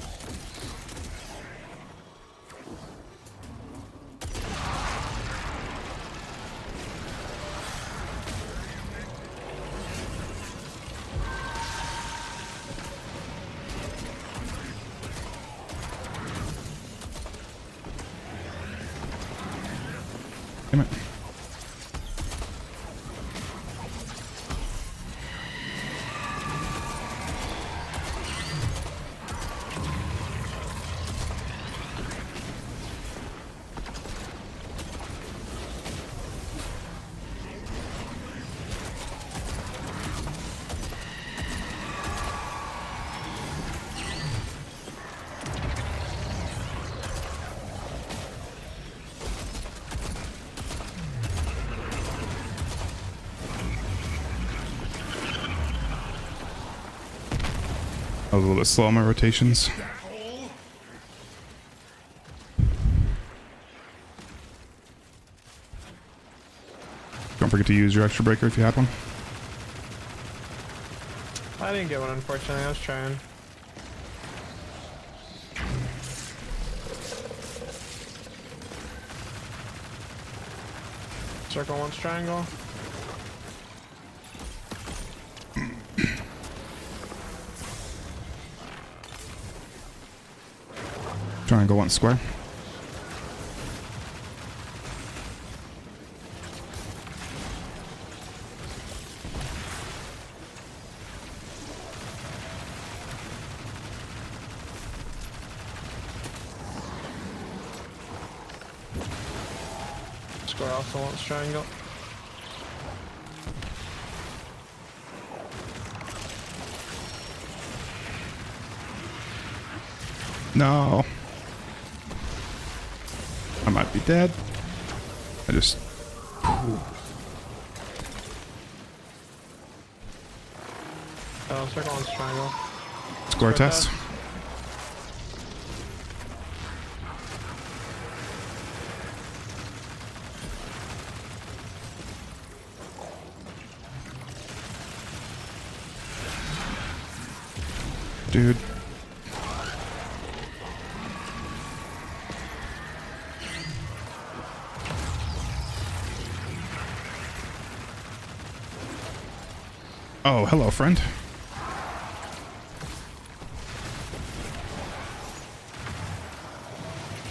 Speaker 1: Damn it. I was a little bit slow on my rotations. Don't forget to use your extra breaker if you have one.
Speaker 12: I didn't get one, unfortunately. I was trying. Circle once, triangle.
Speaker 1: Triangle once, square.
Speaker 12: Square also wants triangle.
Speaker 1: No. I might be dead. I just...
Speaker 12: Oh, circle wants triangle.
Speaker 1: Square test. Dude. Oh, hello, friend.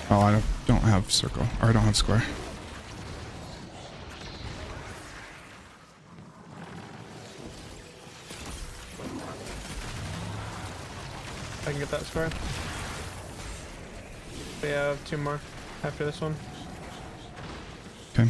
Speaker 1: Oh, I don't have circle. Or I don't have square.
Speaker 12: I can get that square. We have two more after this one.
Speaker 1: Okay.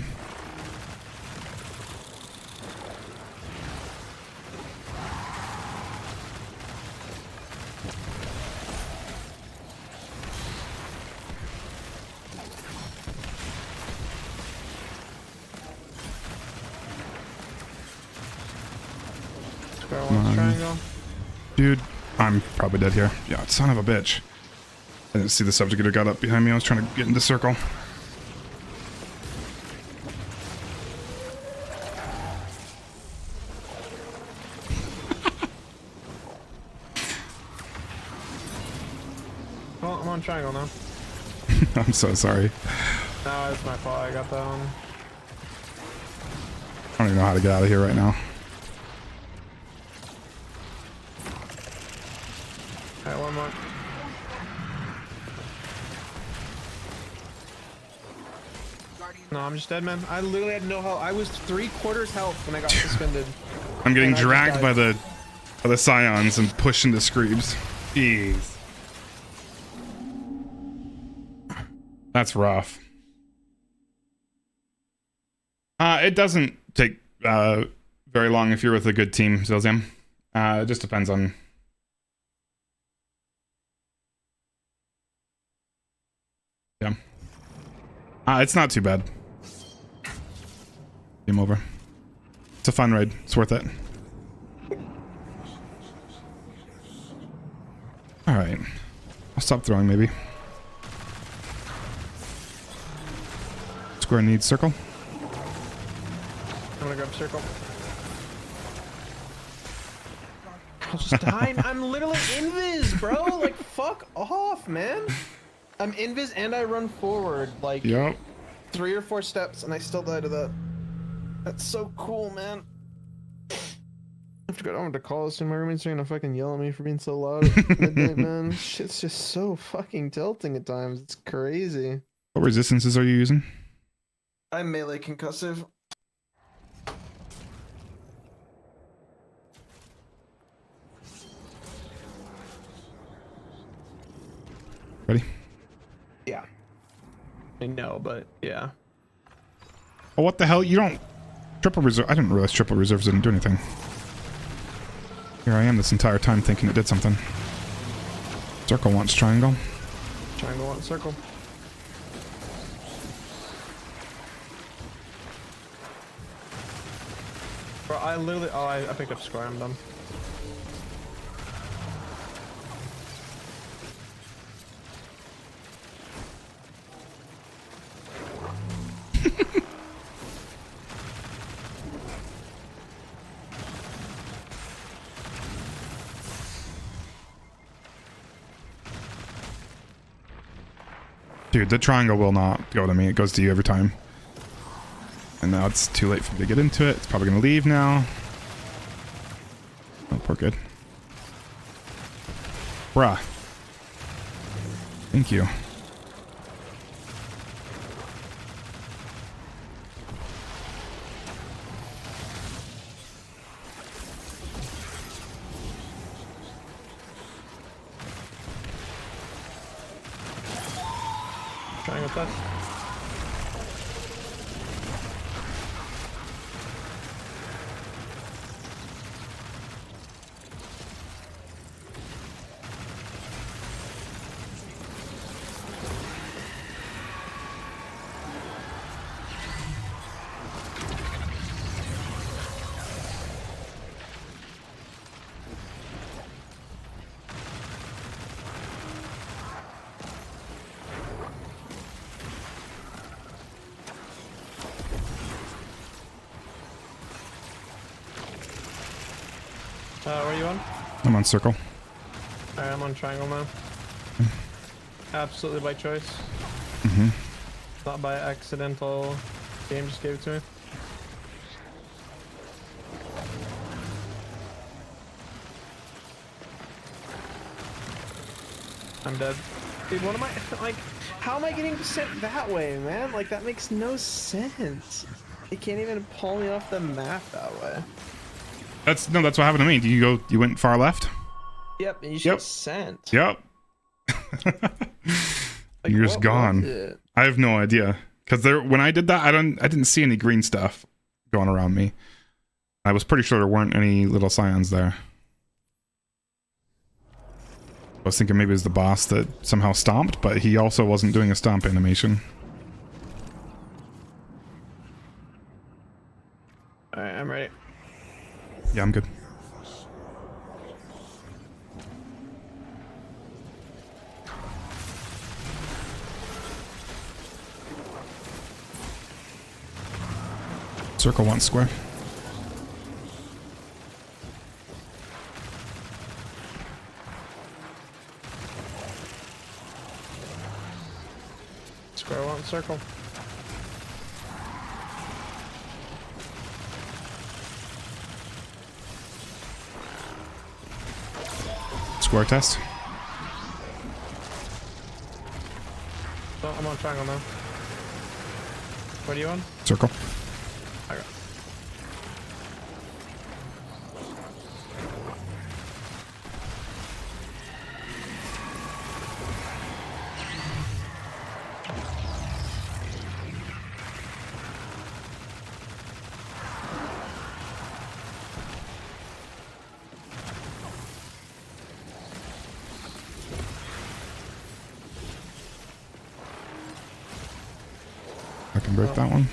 Speaker 12: Square wants triangle.
Speaker 1: Dude, I'm probably dead here. Yeah, son of a bitch. I didn't see the subjugator got up behind me. I was trying to get into circle.
Speaker 12: Oh, I'm on triangle now.
Speaker 1: I'm so sorry.
Speaker 12: No, it's my fault. I got that one.
Speaker 1: I don't even know how to get out of here right now.
Speaker 12: Alright, one more. No, I'm just dead, man. I literally had no health. I was 3/4 health when I got suspended.
Speaker 1: I'm getting dragged by the scions and pushed into screams. Jeez. That's rough. It doesn't take very long if you're with a good team, Zilzium. It just depends on... Yeah. It's not too bad. Game over. It's a fun raid. It's worth it. Alright. I'll stop throwing, maybe. Square needs circle.
Speaker 12: I'm gonna grab circle. I'll just die. I'm literally invis, bro. Like, fuck off, man. I'm invis and I run forward. Like,
Speaker 1: yep.
Speaker 12: 3 or 4 steps and I still die to that. That's so cool, man. I have to go down to call soon. My roommates are gonna fucking yell at me for being so loud at midnight, man. Shit's just so fucking tilting at times. It's crazy.
Speaker 1: What resistances are you using?
Speaker 12: I'm melee concussive.
Speaker 1: Ready?
Speaker 12: Yeah. I know, but yeah.
Speaker 1: Oh, what the hell? You don't... Triple reserve... I didn't realize triple reserves didn't do anything. Here I am this entire time thinking it did something. Circle wants triangle.
Speaker 12: Triangle wants circle. Bro, I literally... Oh, I picked up square. I'm done.
Speaker 1: Dude, the triangle will not go to me. It goes to you every time. And now it's too late for me to get into it. It's probably going to leave now. Oh, we're good. Bruh. Thank you.
Speaker 12: Trying with us. Where are you on?
Speaker 1: I'm on circle.
Speaker 12: Alright, I'm on triangle now. Absolutely by choice.
Speaker 1: Mm-hmm.
Speaker 12: Not by accidental. Game just gave it to me. I'm dead. Dude, what am I, like, how am I getting sent that way, man? Like, that makes no sense. You can't even pull me off the map that way.
Speaker 1: That's what happened to me. You went far left?
Speaker 12: Yep, and you should sent.
Speaker 1: Yep.
Speaker 12: Like,
Speaker 1: you're just gone. I have no idea. Because when I did that, I didn't see any green stuff going around me. I was pretty sure there weren't any little scions there. I was thinking maybe it was the boss that somehow stomped, but he also wasn't doing a stomp animation.
Speaker 12: Alright, I'm ready.
Speaker 1: Yeah, I'm good. Circle one square.
Speaker 12: Square one, circle.
Speaker 1: Square test.
Speaker 12: Oh, I'm on triangle now. What are you on?
Speaker 1: Circle.
Speaker 12: Okay.
Speaker 1: I can break that one.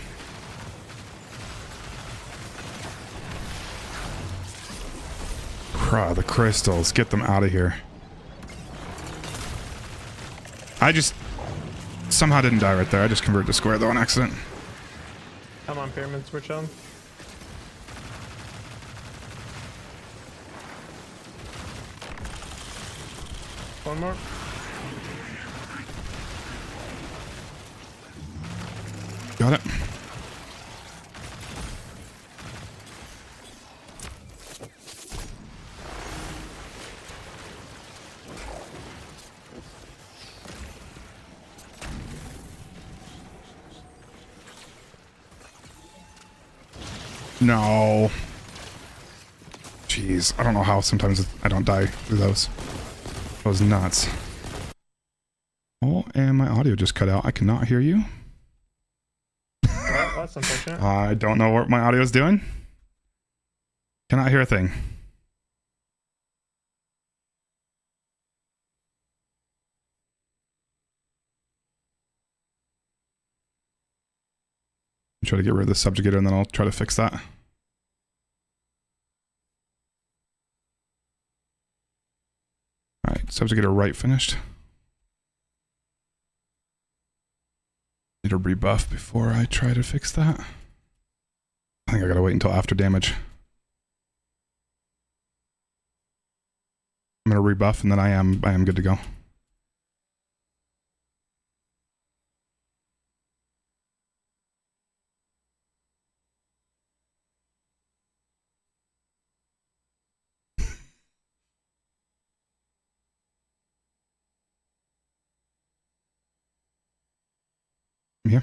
Speaker 1: The crystals, get them out of here. I just somehow didn't die right there. I just converted to square though on accident.
Speaker 12: I'm on pyramids, we're chilling. One more.
Speaker 1: Got it. No. Jeez, I don't know how sometimes I don't die through those. That was nuts. Oh, and my audio just cut out. I cannot hear you.
Speaker 12: Well, that's unfortunate.
Speaker 1: I don't know what my audio is doing. Cannot hear a thing. Try to get rid of the subjugator and then I'll try to fix that. Alright, subjugator right finished. Need a rebuff before I try to fix that. I think I gotta wait until after damage. I'm gonna rebuff and then I am good to go. Yeah.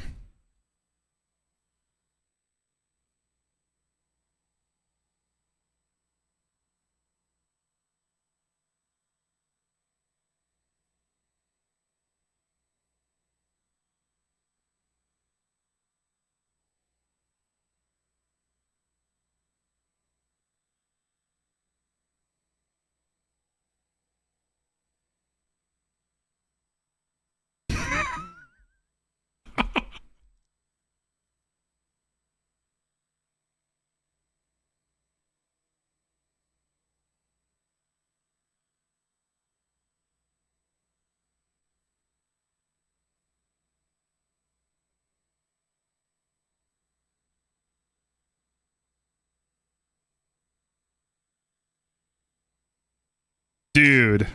Speaker 1: Dude.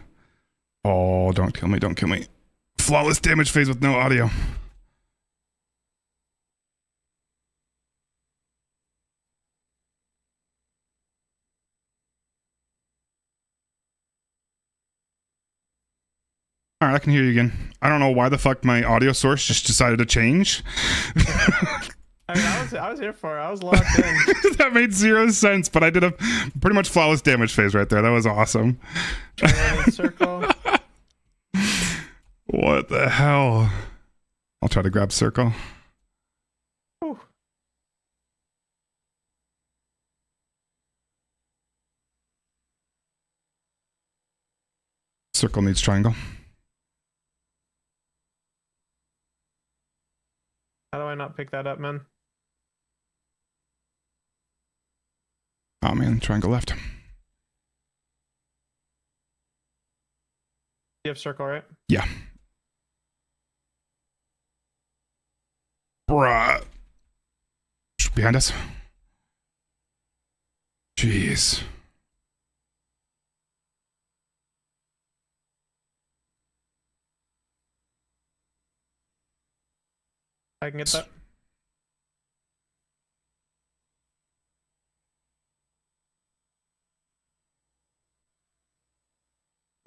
Speaker 1: Oh, don't kill me, don't kill me. Flawless damage phase with no audio. Alright, I can hear you again. I don't know why the fuck my audio source just decided to change.
Speaker 12: I mean, I was here for it. I was locked in.
Speaker 1: That made zero sense, but I did a pretty much flawless damage phase right there. That was awesome.
Speaker 12: Circle.
Speaker 1: What the hell? I'll try to grab circle.
Speaker 12: Whew.
Speaker 1: Circle needs triangle.
Speaker 12: How do I not pick that up, man?
Speaker 1: Oh man, triangle left.
Speaker 12: You have circle, right?
Speaker 1: Yeah. Bruh. Behind us. Jeez.
Speaker 12: I can get that.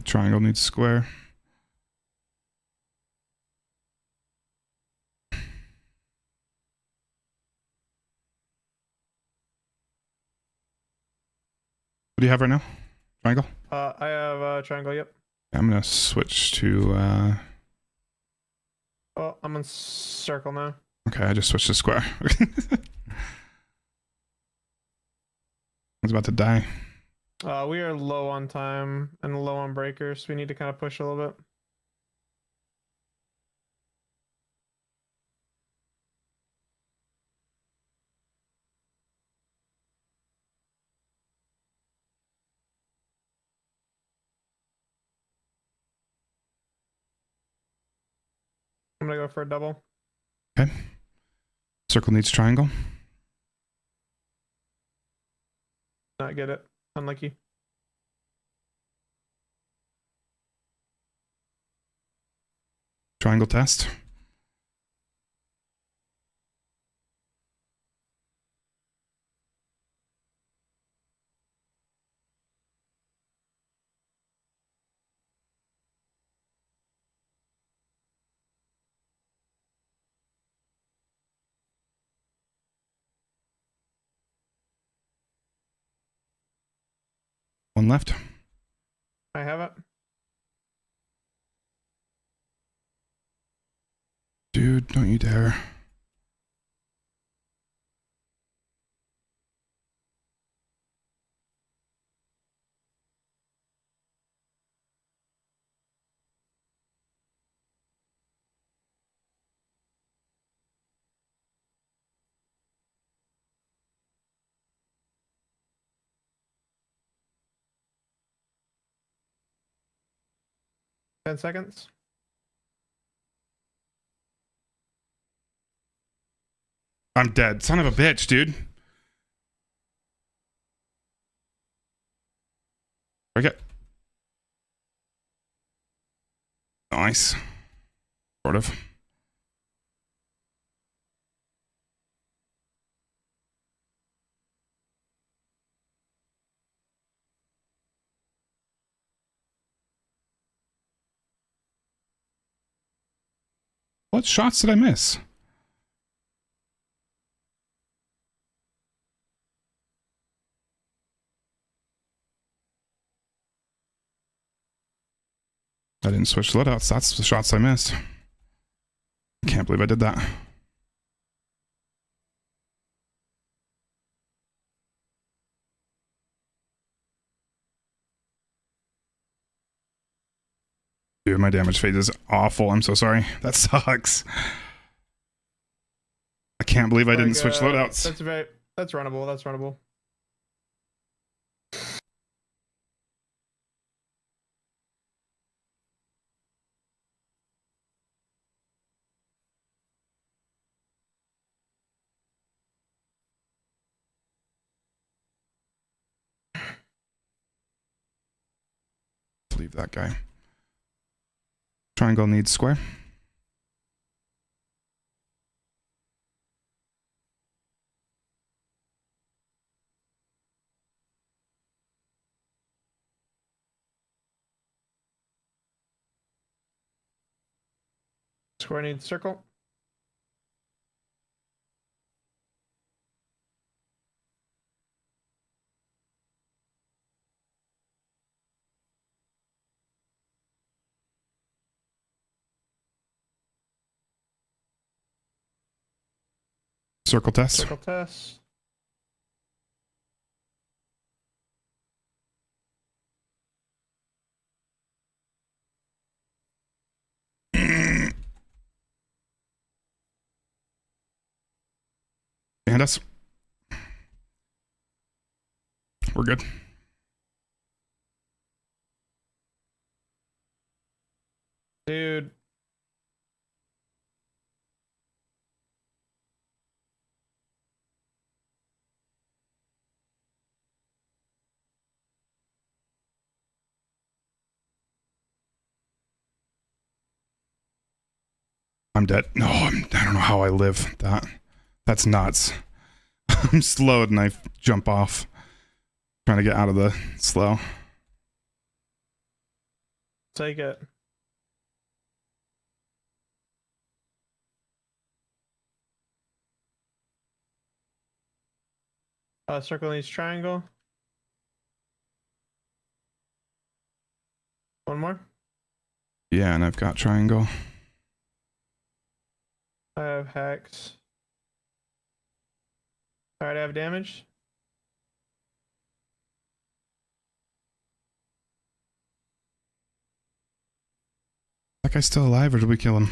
Speaker 1: Triangle needs square. What do you have right now? Triangle?
Speaker 12: I have triangle, yep.
Speaker 1: I'm gonna switch to
Speaker 12: Oh, I'm on circle now.
Speaker 1: okay, I just switched to square. I was about to die.
Speaker 12: We are low on time and low on breakers. We need to kind of push a little bit. I'm gonna go for a double.
Speaker 1: Okay. Circle needs triangle.
Speaker 12: Not get it. Unlucky.
Speaker 1: Triangle test. One left.
Speaker 12: I have it.
Speaker 1: Dude, don't you dare.
Speaker 12: Ten seconds.
Speaker 1: I'm dead. Son of a bitch, dude. Okay. Nice. Sort of. What shots did I miss? I didn't switch loadouts. That's the shots I missed. Can't believe I did that. Dude, my damage phase is awful. I'm so sorry. That sucks. I can't believe I didn't switch loadouts.
Speaker 12: That's runnable. That's runnable.
Speaker 1: Leave that guy. Triangle needs square.
Speaker 12: Square needs circle.
Speaker 1: Circle test.
Speaker 12: Circle test.
Speaker 1: And us. We're good.
Speaker 12: Dude.
Speaker 1: I'm dead. No, I don't know how I live that. That's nuts. I'm slowed and I jump off. Trying to get out of the slow.
Speaker 12: Take it. Circle needs triangle. One more.
Speaker 1: Yeah, and I've got triangle.
Speaker 12: I have hex. Alright, I have damage.
Speaker 1: That guy's still alive, or did we kill him?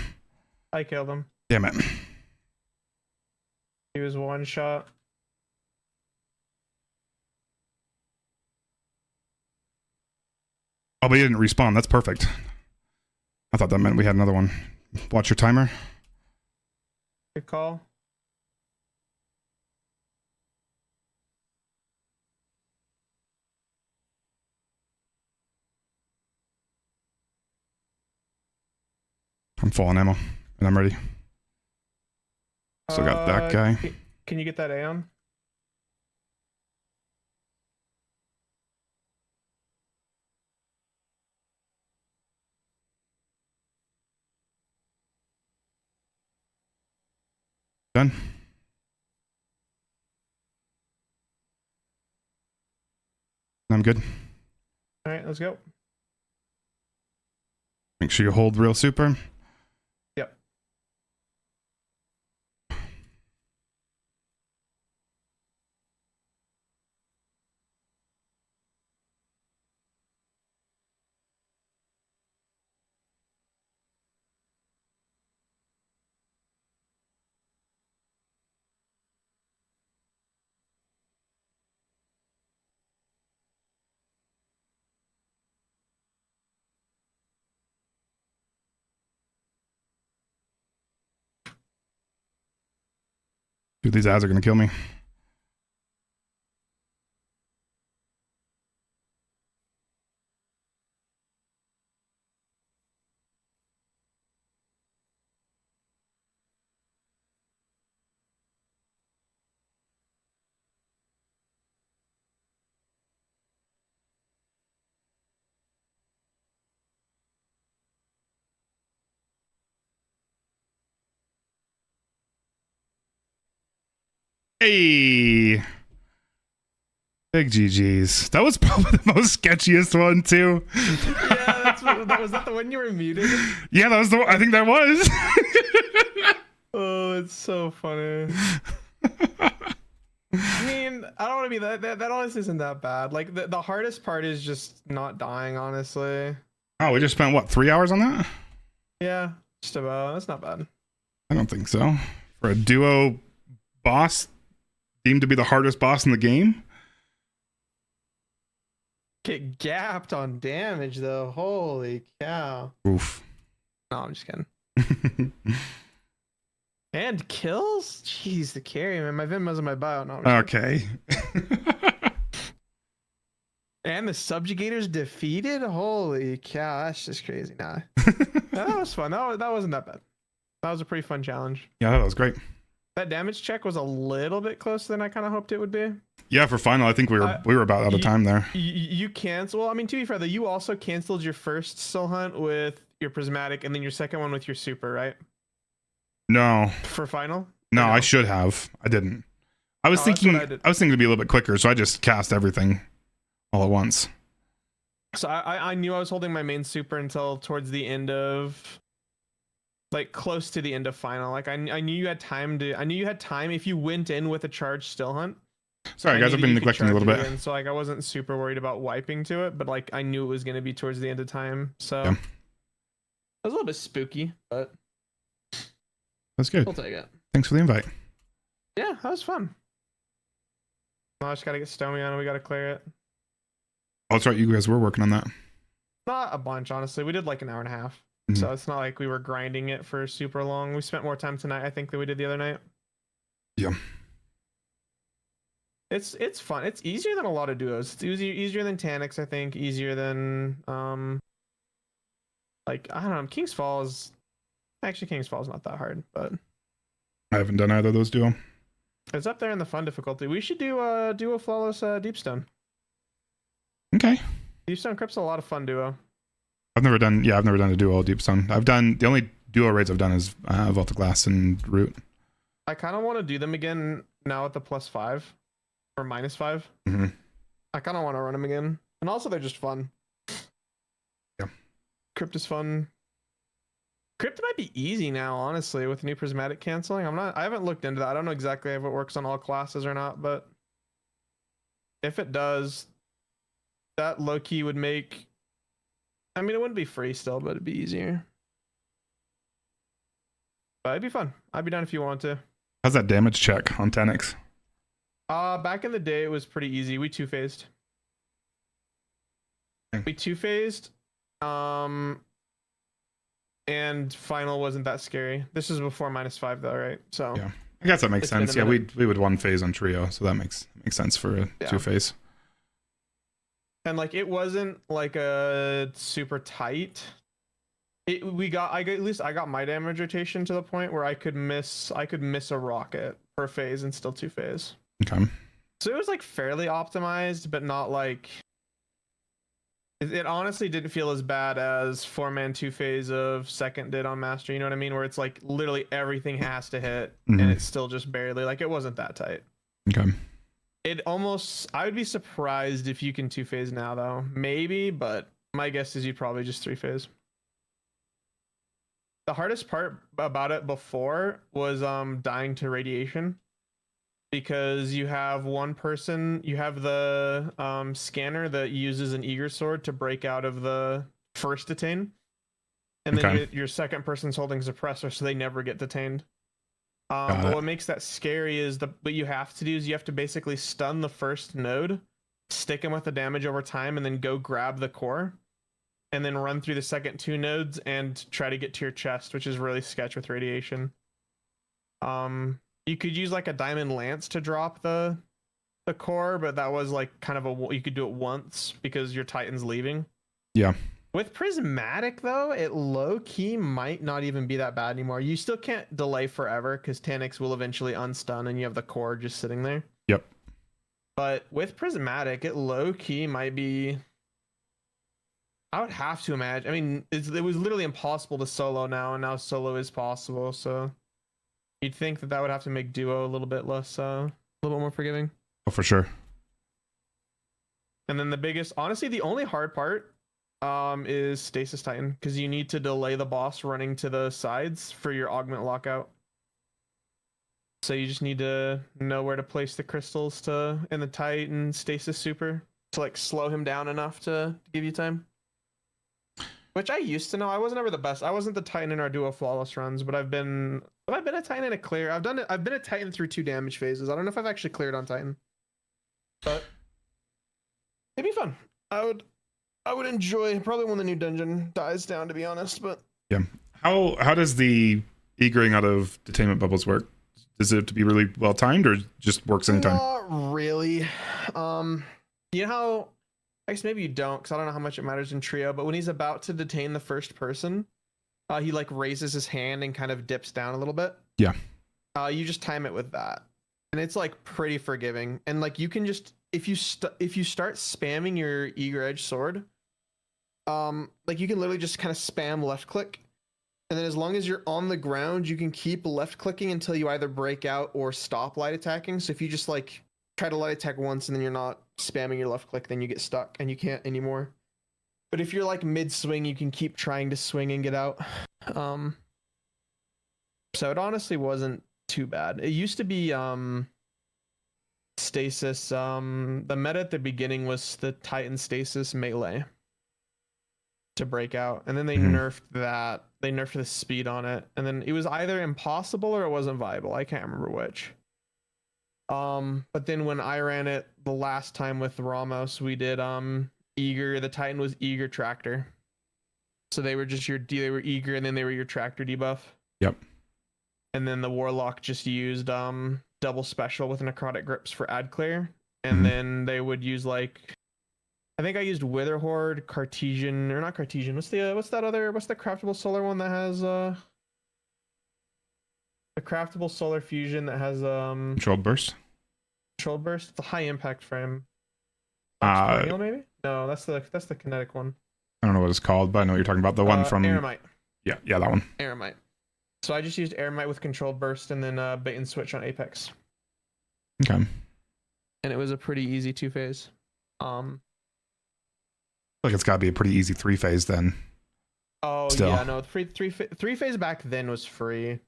Speaker 12: I killed him.
Speaker 1: Damn it.
Speaker 12: He was one shot.
Speaker 1: Oh, but he didn't respawn. That's perfect. I thought that meant we had another one. Watch your timer.
Speaker 12: Good call.
Speaker 1: I'm full on ammo, and I'm ready. Still got that guy.
Speaker 12: Can you get that Aeon?
Speaker 1: Done. I'm good.
Speaker 12: All right, let's go.
Speaker 1: Make sure you hold real super.
Speaker 12: Yep.
Speaker 1: Dude, these ads are gonna kill me. Hey! Big GG's. That was probably the most sketchiest one, too.
Speaker 12: Yeah, that's what, was that the one you were muted?
Speaker 1: Yeah, that was the one. I think that was.
Speaker 12: Oh, it's so funny. I mean, I don't want to be that honestly isn't that bad. Like, the hardest part is just not dying, honestly.
Speaker 1: Oh, we just spent, what, 3 hours on that?
Speaker 12: Yeah, just about. That's not bad.
Speaker 1: I don't think so. For a duo boss deemed to be the hardest boss in the game?
Speaker 12: Get gapped on damage, though. Holy cow.
Speaker 1: Oof.
Speaker 12: No, I'm just kidding. And kills? Jeez, the carry, man. My Vim was in my bio. No,
Speaker 1: okay.
Speaker 12: And the subjugators defeated? Holy cow, that's just crazy. Nah. That was fun. That wasn't that bad. That was a pretty fun challenge.
Speaker 1: Yeah, that was great.
Speaker 12: That damage check was a little bit closer than I kind of hoped it would be.
Speaker 1: Yeah, for final, I think we were about out of time there.
Speaker 12: You cancel. Well, I mean, to be fair, though, you also canceled your first soul hunt with your prismatic, and then your second one with your super, right?
Speaker 1: No.
Speaker 12: For final?
Speaker 1: No, I should have. I didn't. I was thinking. I was thinking to be a little bit quicker, so I just cast everything all at once.
Speaker 12: So I knew I was holding my main super until towards the end of, like, close to the end of final. Like, I knew you had time to. I knew you had time if you went in with a charged still hunt.
Speaker 1: Sorry, guys, I've been neglecting a little bit.
Speaker 12: So like, I wasn't super worried about wiping to it, but like, I knew it was going to be towards the end of time. So
Speaker 1: yeah.
Speaker 12: It was a little bit spooky, but
Speaker 1: that's good.
Speaker 12: We'll take it.
Speaker 1: Thanks for the invite.
Speaker 12: Yeah, that was fun. I just gotta get Stomy on it. We gotta clear it.
Speaker 1: Oh, that's right. You guys were working on that.
Speaker 12: Not a bunch, honestly. We did like an hour and a half.
Speaker 1: Mm-hmm.
Speaker 12: So it's not like we were grinding it for super long. We spent more time tonight, I think, than we did the other night.
Speaker 1: Yeah.
Speaker 12: It's fun. It's easier than a lot of duos. It's easier than Taniks, I think. Easier than like, I don't know. King's Fall is Actually, King's Fall is not that hard, but
Speaker 1: I haven't done either of those duo.
Speaker 12: it's up there in the fun difficulty. We should do a flawless Deepstone.
Speaker 1: Okay.
Speaker 12: Deepstone Crypt's a lot of fun duo.
Speaker 1: I've never done a duo Deepstone. I've done, the only duo raids I've done is Vault of Glass and Root.
Speaker 12: I kind of want to do them again now at the +5 or -5.
Speaker 1: Mm-hmm.
Speaker 12: I kind of want to run them again, and also they're just fun.
Speaker 1: Yeah.
Speaker 12: Crypt is fun. Crypt might be easy now, honestly, with new prismatic canceling. I haven't looked into that. I don't know exactly if it works on all classes or not, but if it does, that low-key would make, I mean, it wouldn't be free still, but it'd be easier. But it'd be fun. I'd be down if you want to.
Speaker 1: How's that damage check on 10x?
Speaker 12: Back in the day, it was pretty easy. We two-phased. We two-phased. And final wasn't that scary. This is before -5 though, right? So
Speaker 1: yeah, I guess that makes sense. Yeah, we would one phase on trio, so that makes sense for a two phase.
Speaker 12: And like, it wasn't like a super tight. At least I got my damage rotation to the point where I could miss a rocket per phase and still two phase.
Speaker 1: Okay.
Speaker 12: So it was like fairly optimized, but not like. It honestly didn't feel as bad as 4-man 2-phase of second did on Master, you know what I mean? Where it's like literally everything has to hit and it's still just barely, like it wasn't that tight.
Speaker 1: Okay.
Speaker 12: I would be surprised if you can 2-phase now though. Maybe, but my guess is you'd probably just 3-phase. The hardest part about it before was dying to radiation. Because you have one person, you have the scanner that uses an eager sword to break out of the first detain, and then your second person's holding suppressor, so they never get detained. But what makes that scary is what you have to do is you have to basically stun the first node, stick him with the damage over time, and then go grab the core, and then run through the second 2 nodes and try to get to your chest, which is really sketch with radiation. You could use like a diamond lance to drop the core, but that was like kind of you could do it once because your Titan's leaving.
Speaker 1: Yeah.
Speaker 12: With prismatic though, it low key might not even be that bad anymore. You still can't delay forever because Tanix will eventually unstun and you have the core just sitting there.
Speaker 1: Yep.
Speaker 12: But with prismatic, it low key might be. I would have to imagine. I mean, it was literally impossible to solo now, and now solo is possible. So. You'd think that would have to make duo a little bit less, a little bit more forgiving.
Speaker 1: Oh, for sure.
Speaker 12: And then honestly, the only hard part is Stasis Titan, because you need to delay the boss running to the sides for your augment lockout. So you just need to know where to place the crystals in the Titan Stasis Super to like slow him down enough to give you time. Which I used to know. I wasn't ever the best. I wasn't the Titan in our duo flawless runs, but I've been a Titan in a clear. I've been a Titan through 2 damage phases. I don't know if I've actually cleared on Titan, but it'd be fun. I would enjoy probably when the new dungeon dies down, to be honest. But
Speaker 1: yeah, how does the eagering out of detainment bubbles work? Does it have to be really well timed, or just works anytime?
Speaker 12: Not really. You know how. I guess maybe you don't, because I don't know how much it matters in trio, but when he's about to detain the first person, he like raises his hand and kind of dips down a little bit.
Speaker 1: Yeah.
Speaker 12: You just time it with that. And it's like pretty forgiving. And like you can just, if you start spamming your eager edge sword, like you can literally just kind of spam left click. And then as long as you're on the ground, you can keep left clicking until you either break out or stop light attacking. So if you just like try to light attack once and then you're not spamming your left click, then you get stuck and you can't anymore. But if you're like mid swing, you can keep trying to swing and get out. So it honestly wasn't too bad. It used to be stasis. The meta at the beginning was the Titan stasis melee to break out, and then they nerfed that. They nerfed the speed on it, and then it was either impossible or it wasn't viable. I can't remember which. But then when I ran it the last time with Ramos, we did eager. The Titan was eager tractor, so they were just they were eager, and then they were your tractor debuff.
Speaker 1: Yep.
Speaker 12: And then the Warlock just used double special with necrotic grips for ad clear, and then they would use like, I think I used Wither Horde, Cartesian, or not Cartesian. What's the craftable solar one that has a craftable solar fusion that has
Speaker 1: Controlled burst.
Speaker 12: controlled burst. It's a high impact frame.
Speaker 1: Uh,
Speaker 12: Maybe? No, that's the kinetic one.
Speaker 1: I don't know what it's called, but I know what you're talking about. The one from
Speaker 12: Aramite.
Speaker 1: Yeah, that one.
Speaker 12: Aramite. So I just used Aramite with controlled burst and then bait and switch on Apex.
Speaker 1: Okay.
Speaker 12: And it was a pretty easy 2-phase.
Speaker 1: Like it's got to be a pretty easy 3-phase then.
Speaker 12: Oh
Speaker 1: Still.
Speaker 12: yeah, no, three-phase back then was free.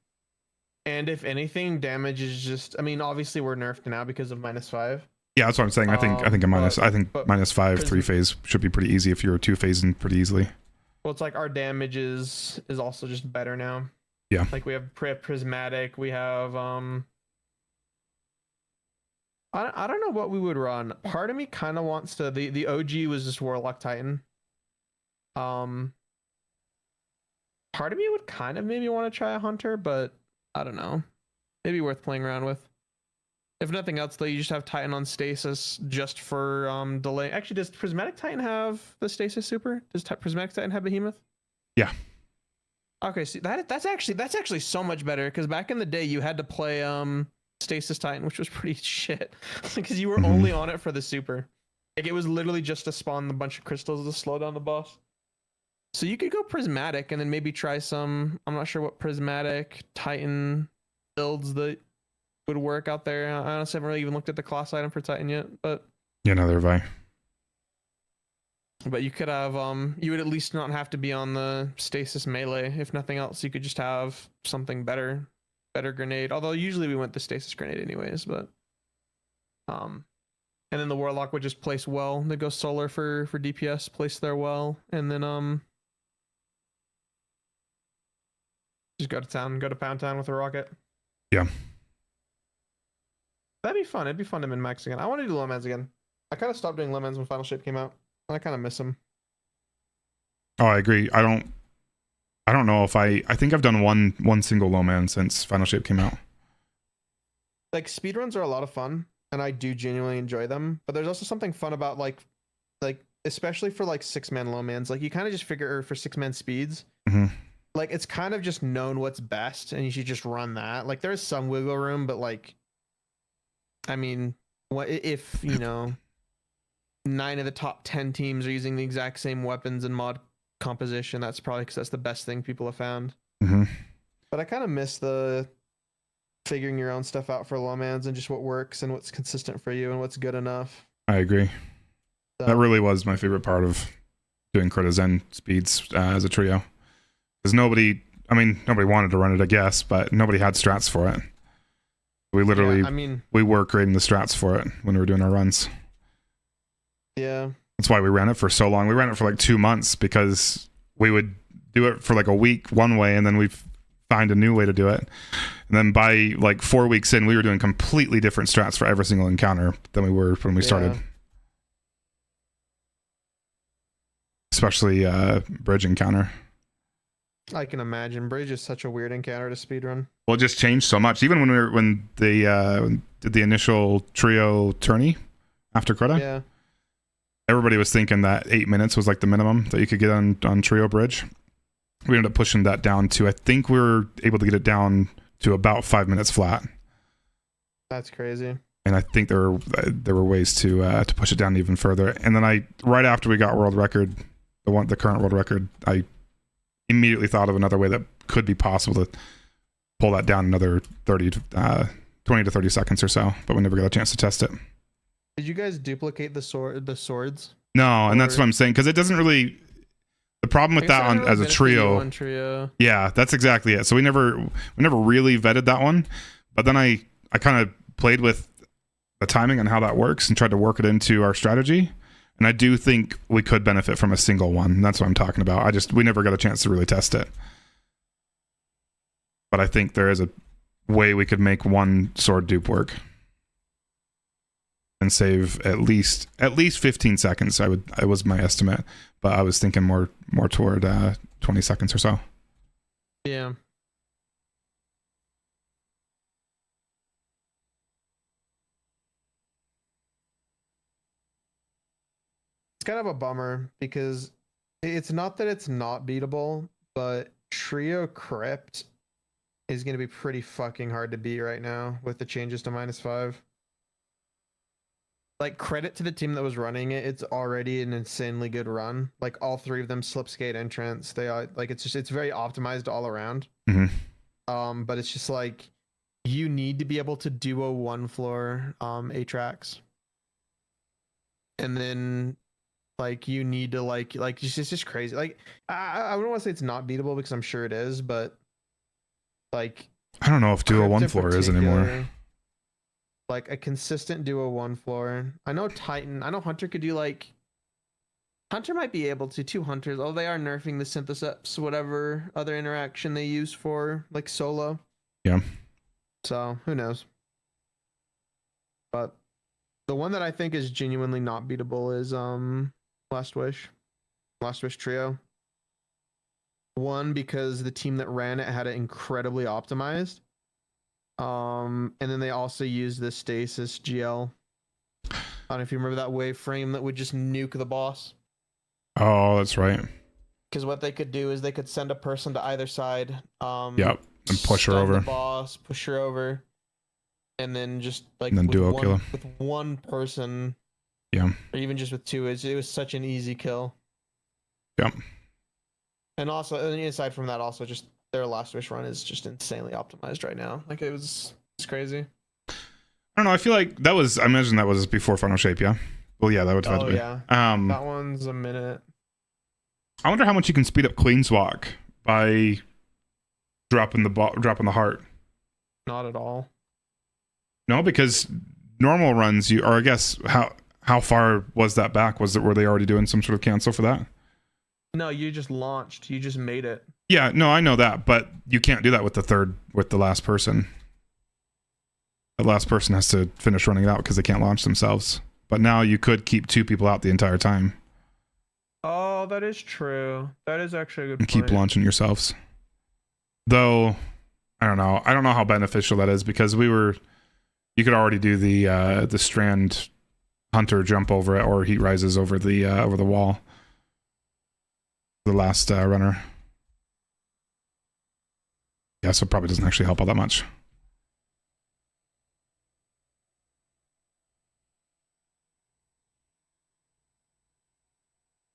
Speaker 12: And if anything, damage is just, I mean, obviously we're nerfed now because of -5.
Speaker 1: Yeah, that's what I'm saying. I think a -5 3-phase should be pretty easy if you're 2-phasing pretty easily.
Speaker 12: Well, it's like our damage is also just better now.
Speaker 1: Yeah.
Speaker 12: Like we have prismatic, we have I don't know what we would run. Part of me kind of wants to, the OG was just Warlock Titan. Part of me would kind of maybe want to try a Hunter, but I don't know. Maybe worth playing around with. If nothing else, though, you just have Titan on stasis just for delay. Actually, does Prismatic Titan have the stasis super? Does Prismatic Titan have Behemoth?
Speaker 1: Yeah.
Speaker 12: Okay, see that's actually so much better because back in the day you had to play Stasis Titan, which was pretty shit because you were only on it for the super. Like it was literally just to spawn a bunch of crystals to slow down the boss. So you could go Prismatic and then maybe try some. I'm not sure what Prismatic Titan builds that would work out there. I honestly haven't really even looked at the class item for Titan yet, but
Speaker 1: yeah, neither have I.
Speaker 12: But you could have you would at least not have to be on the stasis melee. If nothing else, you could just have something better grenade. Although usually we went the stasis grenade anyways, but and then the Warlock would just place well. They go solar for DPS, place there well, and then just go to Pound Town with a rocket.
Speaker 1: Yeah.
Speaker 12: That'd be fun. It'd be fun to min-max again. I want to do Lomans again. I kind of stopped doing Lomans when Final Shape came out. And I kind of miss them.
Speaker 1: Oh, I agree. I don't know if I think I've done one single low man since Final Shape came out.
Speaker 12: Like speedruns are a lot of fun and I do genuinely enjoy them, but there's also something fun about like especially for like 6-man low mans, like you kind of just figure for 6-man speeds, like it's kind of just known what's best and you should just run that. Like there's some wiggle room, but like, I mean, what if, 9 of the top 10 teams are using the exact same weapons and mod composition? That's probably because that's the best thing people have found. But I kind of miss the figuring your own stuff out for low mans and just what works and what's consistent for you and what's good enough.
Speaker 1: I agree.
Speaker 12: So,
Speaker 1: that really was my favorite part of doing crotasend speeds as a trio. Because nobody wanted to run it, I guess, but nobody had strats for it. We literally, we were creating the strats for it when we were doing our runs.
Speaker 12: Yeah.
Speaker 1: That's why we ran it for so long. We ran it for like 2 months because we would do it for like a week one way and then we'd find a new way to do it. And then by like 4 weeks in, we were doing completely different strats for every single encounter than we were when we started. Especially bridge encounter.
Speaker 12: I can imagine. Bridge is such a weird encounter to speedrun.
Speaker 1: Well, it just changed so much. Even when they did the initial trio tourney after Crota.
Speaker 12: Yeah.
Speaker 1: Everybody was thinking that 8 minutes was like the minimum that you could get on trio bridge. We ended up pushing that down to, I think we were able to get it down to about 5 minutes flat.
Speaker 12: That's crazy.
Speaker 1: And I think there were ways to push it down even further. And then right after we got world record, the current world record, I immediately thought of another way that could be possible to pull that down another 20 to 30 seconds or so, but we never got a chance to test it.
Speaker 12: Did you guys duplicate the swords?
Speaker 1: No, and that's what I'm saying, because it doesn't really. The problem with that as a trio, yeah, that's exactly it. So we never really vetted that one, but then I kind of played with the timing and how that works and tried to work it into our strategy. And I do think we could benefit from a single one. And that's what I'm talking about. We never got a chance to really test it. But I think there is a way we could make one sword dupe work and save at least 15 seconds. It was my estimate, but I was thinking more toward 20 seconds or so.
Speaker 12: Yeah. It's kind of a bummer because it's not that it's not beatable, but Trio Crypt is going to be pretty fucking hard to beat right now with the changes to -5. Like, credit to the team that was running it. It's already an insanely good run. Like, all 3 of them slipskate entrance. They are like, it's very optimized all around. But it's just like, you need to be able to duo 1 floor A-tracks. And then like you need to like it's just crazy. Like I wouldn't want to say it's not beatable because I'm sure it is, but like
Speaker 1: I don't know if duo 1 floor is anymore.
Speaker 12: Like a consistent duo 1 floor. I know Hunter could do like Hunter might be able to. 2 Hunters. Oh, they are nerfing the syntheseps, whatever other interaction they use for like solo.
Speaker 1: Yeah.
Speaker 12: So who knows? But the one that I think is genuinely not beatable is Last Wish Trio. One, because the team that ran it had it incredibly optimized. And then they also used this stasis GL. I don't know if you remember that wave frame that would just nuke the boss.
Speaker 1: Oh, that's right.
Speaker 12: Because what they could do is they could send a person to either side.
Speaker 1: Yep, and push her over.
Speaker 12: The boss, push her over, and then just like
Speaker 1: and then duo kill
Speaker 12: with 1 person.
Speaker 1: Yeah.
Speaker 12: Or even just with 2, it was such an easy kill.
Speaker 1: Yep.
Speaker 12: And also, aside from that, also just their Last Wish run is just insanely optimized right now. Like it's crazy.
Speaker 1: I don't know. I feel like that was. I imagine that was before Final Shape. Yeah. Well, yeah, that would have to be.
Speaker 12: Yeah. That one's a minute.
Speaker 1: I wonder how much you can speed up Queen's Walk by dropping the heart.
Speaker 12: Not at all.
Speaker 1: No, because normal runs or I guess how far was that back? Were they already doing some sort of cancel for that?
Speaker 12: No, you just launched. You just made it.
Speaker 1: Yeah, no, I know that, but you can't do that with the last person. The last person has to finish running it out because they can't launch themselves. But now you could keep 2 people out the entire time.
Speaker 12: Oh, that is true. That is actually a good
Speaker 1: and
Speaker 12: point.
Speaker 1: Keep launching yourselves. Though, I don't know. I don't know how beneficial that is because you could already do the Strand Hunter jump over it or Heat Rises over the wall. The last runner. Yeah, so it probably doesn't actually help all that much.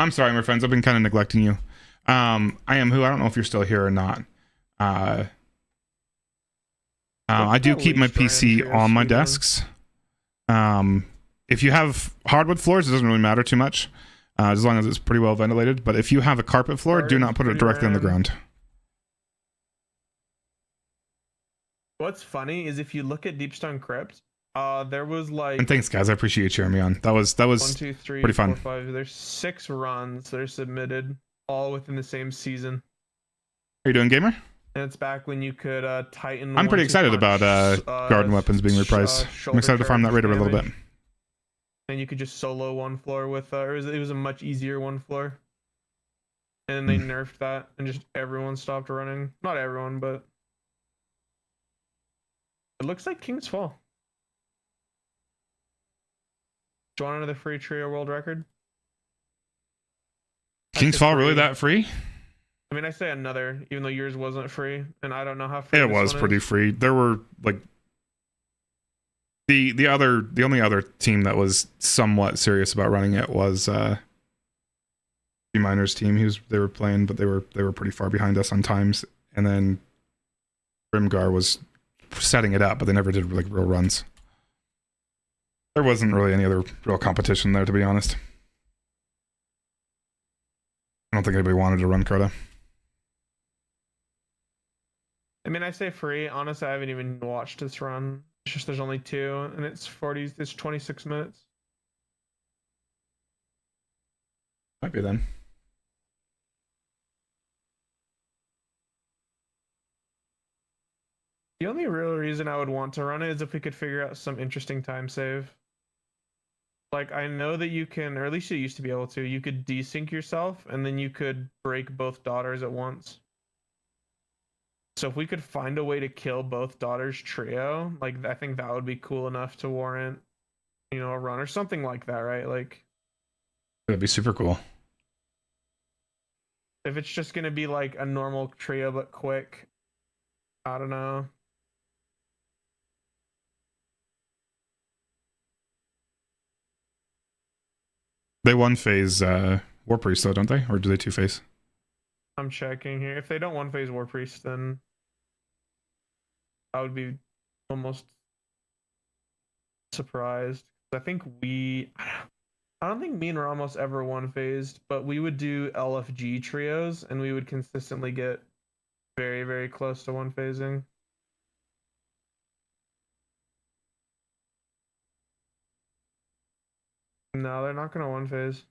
Speaker 1: I'm sorry, my friends. I've been kind of neglecting you. I am who? I don't know if you're still here or not. I do keep my PC on my desks. If you have hardwood floors, it doesn't really matter too much, as long as it's pretty well ventilated. But if you have a carpet floor, do not put it directly on the ground.
Speaker 12: What's funny is if you look at Deepstone Crypt, there was like.
Speaker 1: And thanks, guys. I appreciate you cheering me on. That was
Speaker 12: 1, 2, 3,
Speaker 1: pretty fun.
Speaker 12: 4, 5. There's 6 runs that are submitted, all within the same season.
Speaker 1: How you doing, gamer?
Speaker 12: And it's back when you could tighten.
Speaker 1: I'm pretty excited about garden weapons being repriced. I'm excited to farm that raider a little bit.
Speaker 12: And you could just solo 1 floor with, it was a much easier 1 floor. And then they nerfed that, and just everyone stopped running. Not everyone, but it looks like King's Fall. Do you want another free trio world record?
Speaker 1: King's Fall really that free?
Speaker 12: I mean, I say another, even though yours wasn't free, and I don't know how free
Speaker 1: it was. Pretty free. There were like the only other team that was somewhat serious about running it was the Miners team. They were playing, but they were pretty far behind us on times. And then Grimgar was setting it up, but they never did like real runs. There wasn't really any other real competition there, to be honest. I don't think anybody wanted to run crota.
Speaker 12: I mean, I say free. Honestly, I haven't even watched this run. It's just there's only 2, and it's 26 minutes.
Speaker 1: Might be then.
Speaker 12: The only real reason I would want to run it is if we could figure out some interesting time save. Like, I know that you can, or at least you used to be able to, you could desync yourself, and then you could break both daughters at once. So if we could find a way to kill both daughters trio, like, I think that would be cool enough to warrant, a run or something like that, right? Like,
Speaker 1: that'd be super cool.
Speaker 12: If it's just going to be like a normal trio but quick, I don't know.
Speaker 1: They one phase War Priest though, don't they? Or do they two phase?
Speaker 12: I'm checking here. If they don't one phase War Priest, then I would be almost surprised. I think I don't think me and Ramos ever one phased, but we would do LFG trios and we would consistently get very, very close to one phasing. No, they're not gonna one phase.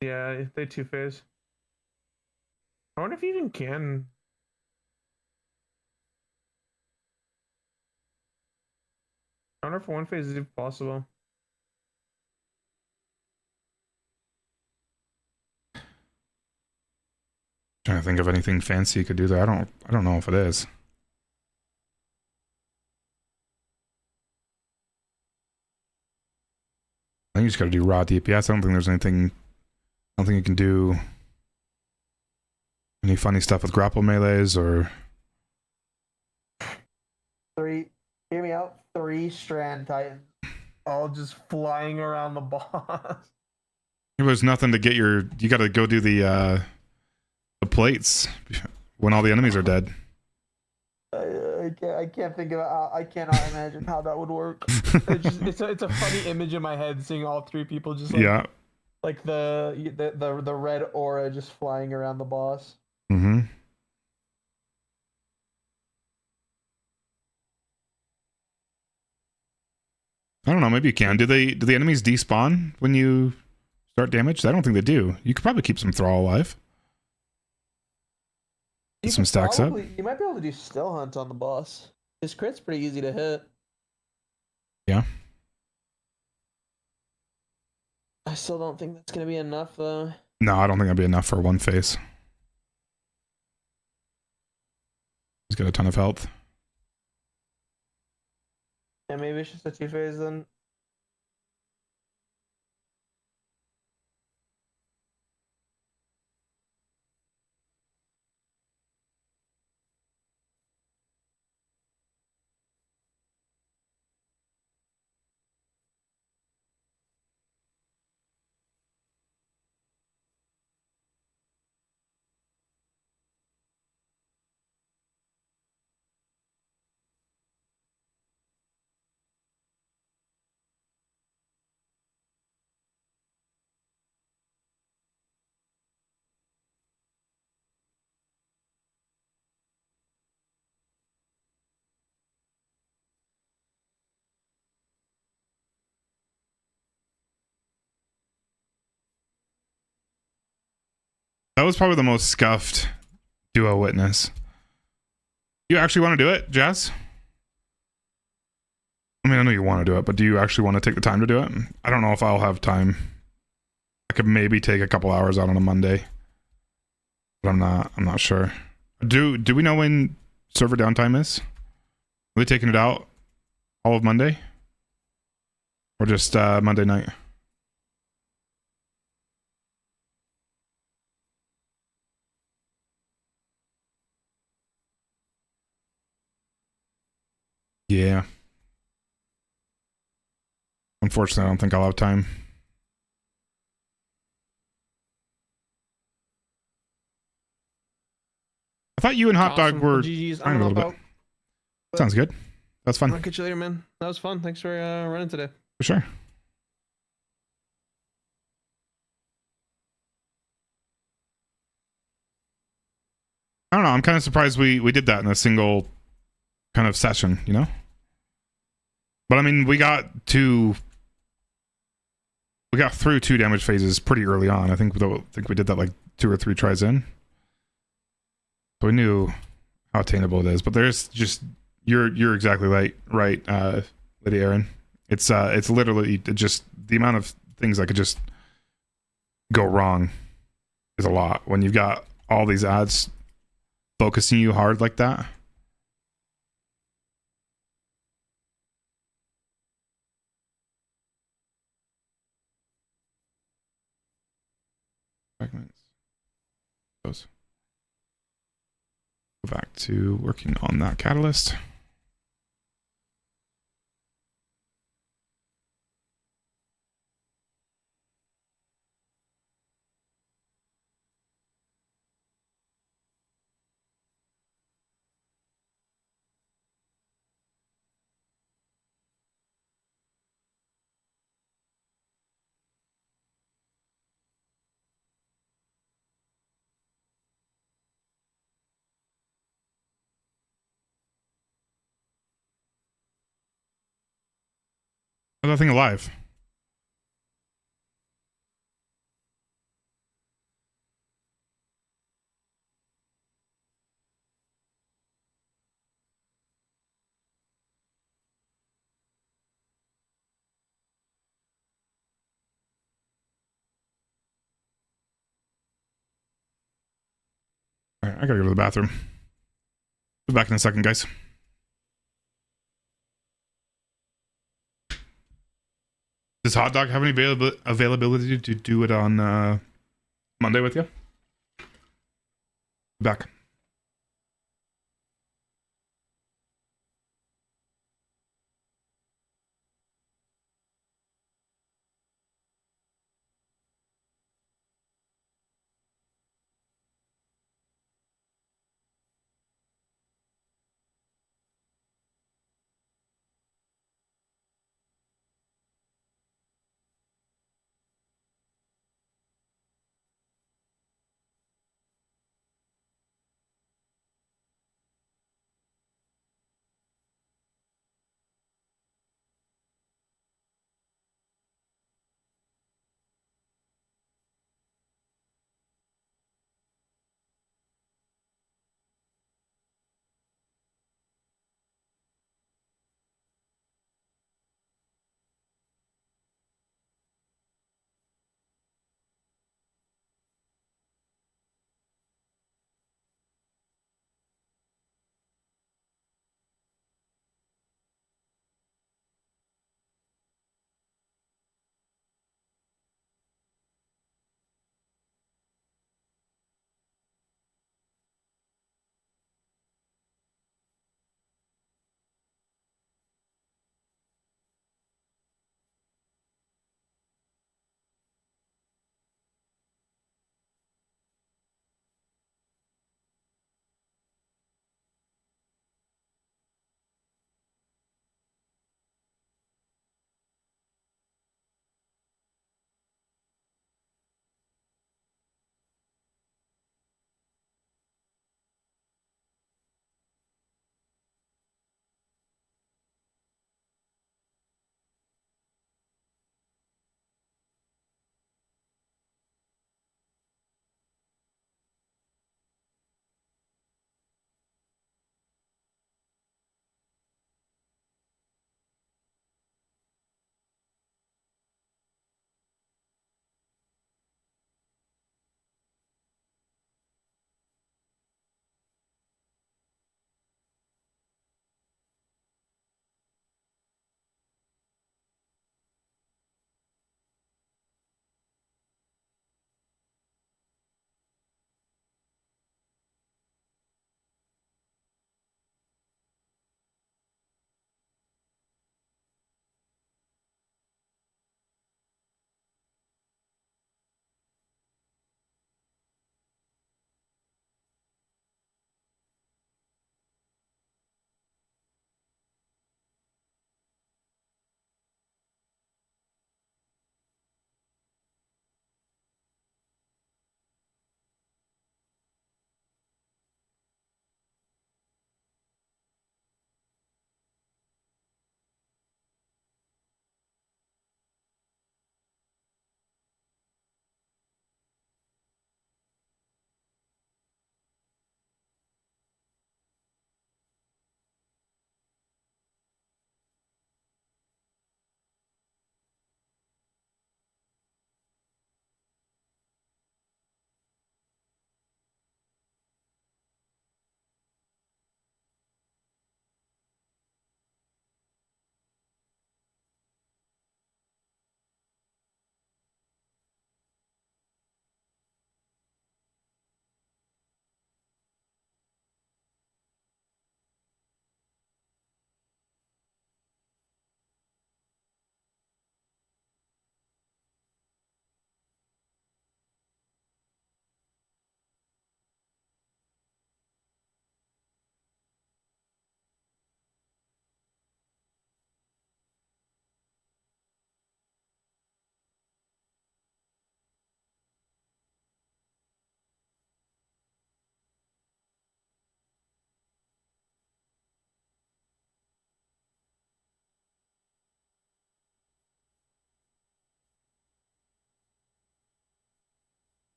Speaker 12: Yeah, they two phase. I wonder if you even can. I wonder if one phase is even possible.
Speaker 1: Trying to think of anything fancy you could do there. I don't know if it is. I think you just got to do raw DPS. I don't think there's anything. I don't think you can do any funny stuff with grapple melees or.
Speaker 12: Hear me out. 3 Strand Titans, all just flying around the boss.
Speaker 1: There was nothing to get your. You got to go do the plates when all the enemies are dead.
Speaker 12: I can't think of how, I cannot imagine how that would work. It's a funny image in my head seeing all 3 people just like,
Speaker 1: yeah,
Speaker 12: like the red aura just flying around the boss.
Speaker 1: Mm-hmm. I don't know. Maybe you can. Do the enemies despawn when you start damage? I don't think they do. You could probably keep some thrall alive. Get some stacks up.
Speaker 12: You might be able to do still hunt on the boss. His crit's pretty easy to hit.
Speaker 1: Yeah.
Speaker 12: I still don't think that's gonna be enough though.
Speaker 1: No, I don't think that'd be enough for one phase. He's got a ton of health.
Speaker 12: Yeah, maybe it's just a 2 phase then.
Speaker 1: That was probably the most scuffed duo witness. You actually want to do it, Jazz? I mean, I know you want to do it, but do you actually want to take the time to do it? I don't know if I'll have time. I could maybe take a couple hours out on a Monday, but I'm not sure. Do we know when server downtime is? Are they taking it out all of Monday, or just Monday night? Yeah. Unfortunately, I don't think I'll have time. I thought you and Hot Dog were trying a little bit. Sounds good. That's fun.
Speaker 12: I'll catch you later, man. That was fun. Thanks for running today.
Speaker 1: For sure. I don't know. I'm kind of surprised we did that in a single kind of session, you know? But I mean, we got through 2 damage phases pretty early on. I think we did that like 2 or 3 tries in. So we knew how attainable it is. But there's just you're exactly right, Lady Aaron. It's literally just the amount of things that could just go wrong is a lot when you've got all these ads focusing you hard like that. Fragments. Goes. Go back to working on that catalyst. How's that thing alive? All right, I gotta go to the bathroom. Be back in a second, guys. Does Hot Dog have any availability to do it on Monday with you? Back.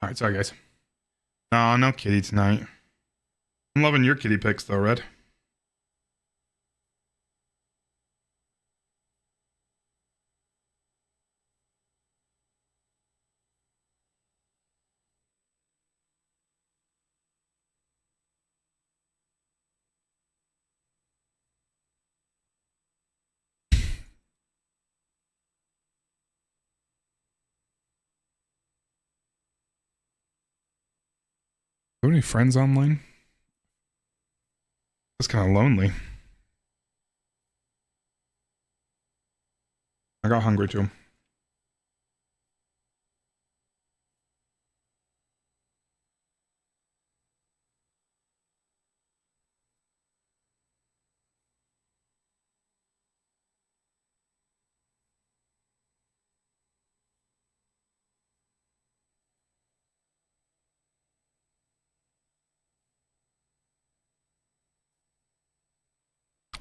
Speaker 1: All right, sorry guys. No, no kitty tonight. I'm loving your kitty pics though, Red. Do you have any friends online? That's kind of lonely. I got hungry too.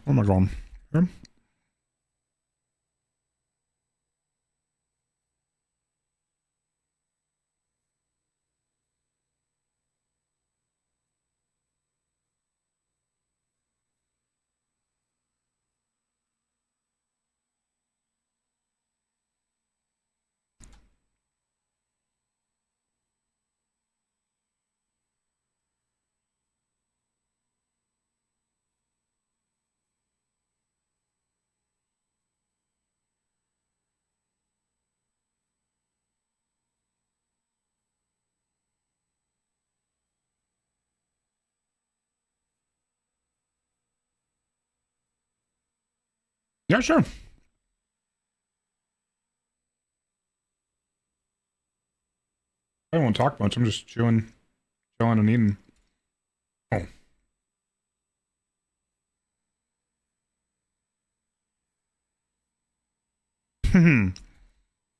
Speaker 1: Oh my god. Here? Yeah, sure. I won't talk much. I'm just chewing and eating. Oh. You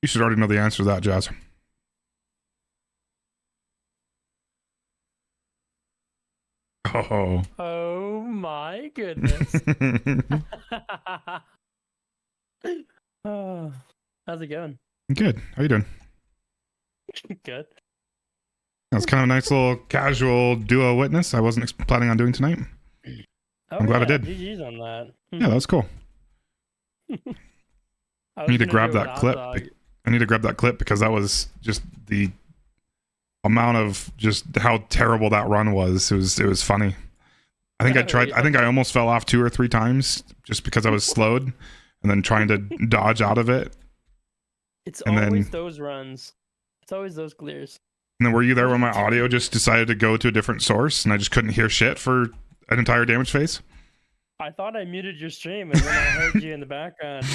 Speaker 1: should already know the answer to that, Jazz. Oh.
Speaker 13: Oh my goodness. Oh, how's it going?
Speaker 1: Good. How you doing?
Speaker 13: Good.
Speaker 1: That was kind of a nice little casual duo witness I wasn't planning on doing tonight.
Speaker 13: Oh,
Speaker 1: I'm glad I did.
Speaker 13: GG's on that.
Speaker 1: Yeah, that was cool. I need to grab that clip. I need to grab that clip because that was just the amount of just how terrible that run was. It was funny. I think I think I almost fell off 2 or 3 times just because I was slowed and then trying to dodge out of it.
Speaker 13: It's always those runs. It's always those clears.
Speaker 1: And then were you there when my audio just decided to go to a different source and I just couldn't hear shit for an entire damage phase?
Speaker 13: I thought I muted your stream and then I heard you in the background.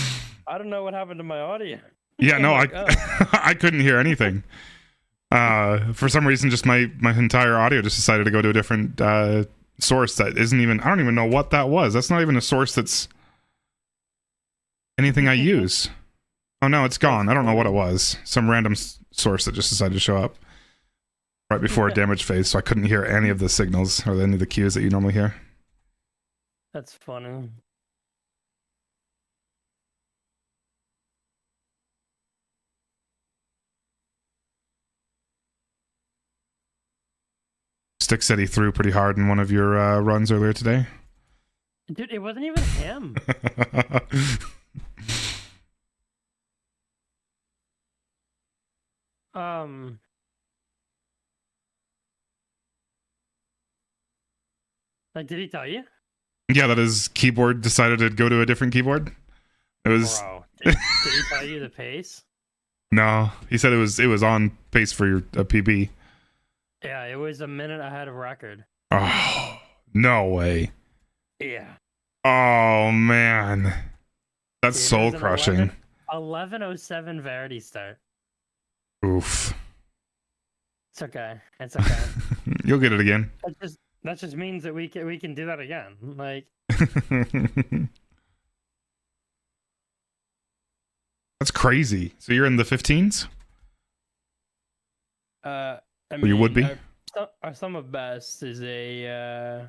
Speaker 13: I don't know what happened to my audio.
Speaker 1: Yeah, no,
Speaker 13: like,
Speaker 1: I couldn't hear anything. For some reason, just my entire audio just decided to go to a different source that isn't even, I don't even know what that was. That's not even a source that's anything I use. Oh no, it's gone. I don't know what it was. Some random source that just decided to show up right before a damage phase, so I couldn't hear any of the signals or any of the cues that you normally hear.
Speaker 13: That's funny.
Speaker 1: Stick said he threw pretty hard in one of your runs earlier today.
Speaker 13: Dude, it wasn't even him. Like, did he tell you?
Speaker 1: Yeah, that his keyboard decided to go to a different keyboard. It was.
Speaker 13: Bro, did he tell you the pace?
Speaker 1: No, he said it was on pace for your PB.
Speaker 13: Yeah, it was a minute ahead of record.
Speaker 1: Oh, no way.
Speaker 13: Yeah.
Speaker 1: Oh man, that's soul crushing.
Speaker 13: 11:07 Verity start.
Speaker 1: Oof.
Speaker 13: It's okay. It's okay.
Speaker 1: You'll get it again.
Speaker 13: That just means that we can do that again. Like.
Speaker 1: That's crazy. So you're in the 15s?
Speaker 13: I mean,
Speaker 1: well, you would be.
Speaker 13: Our sum of best is a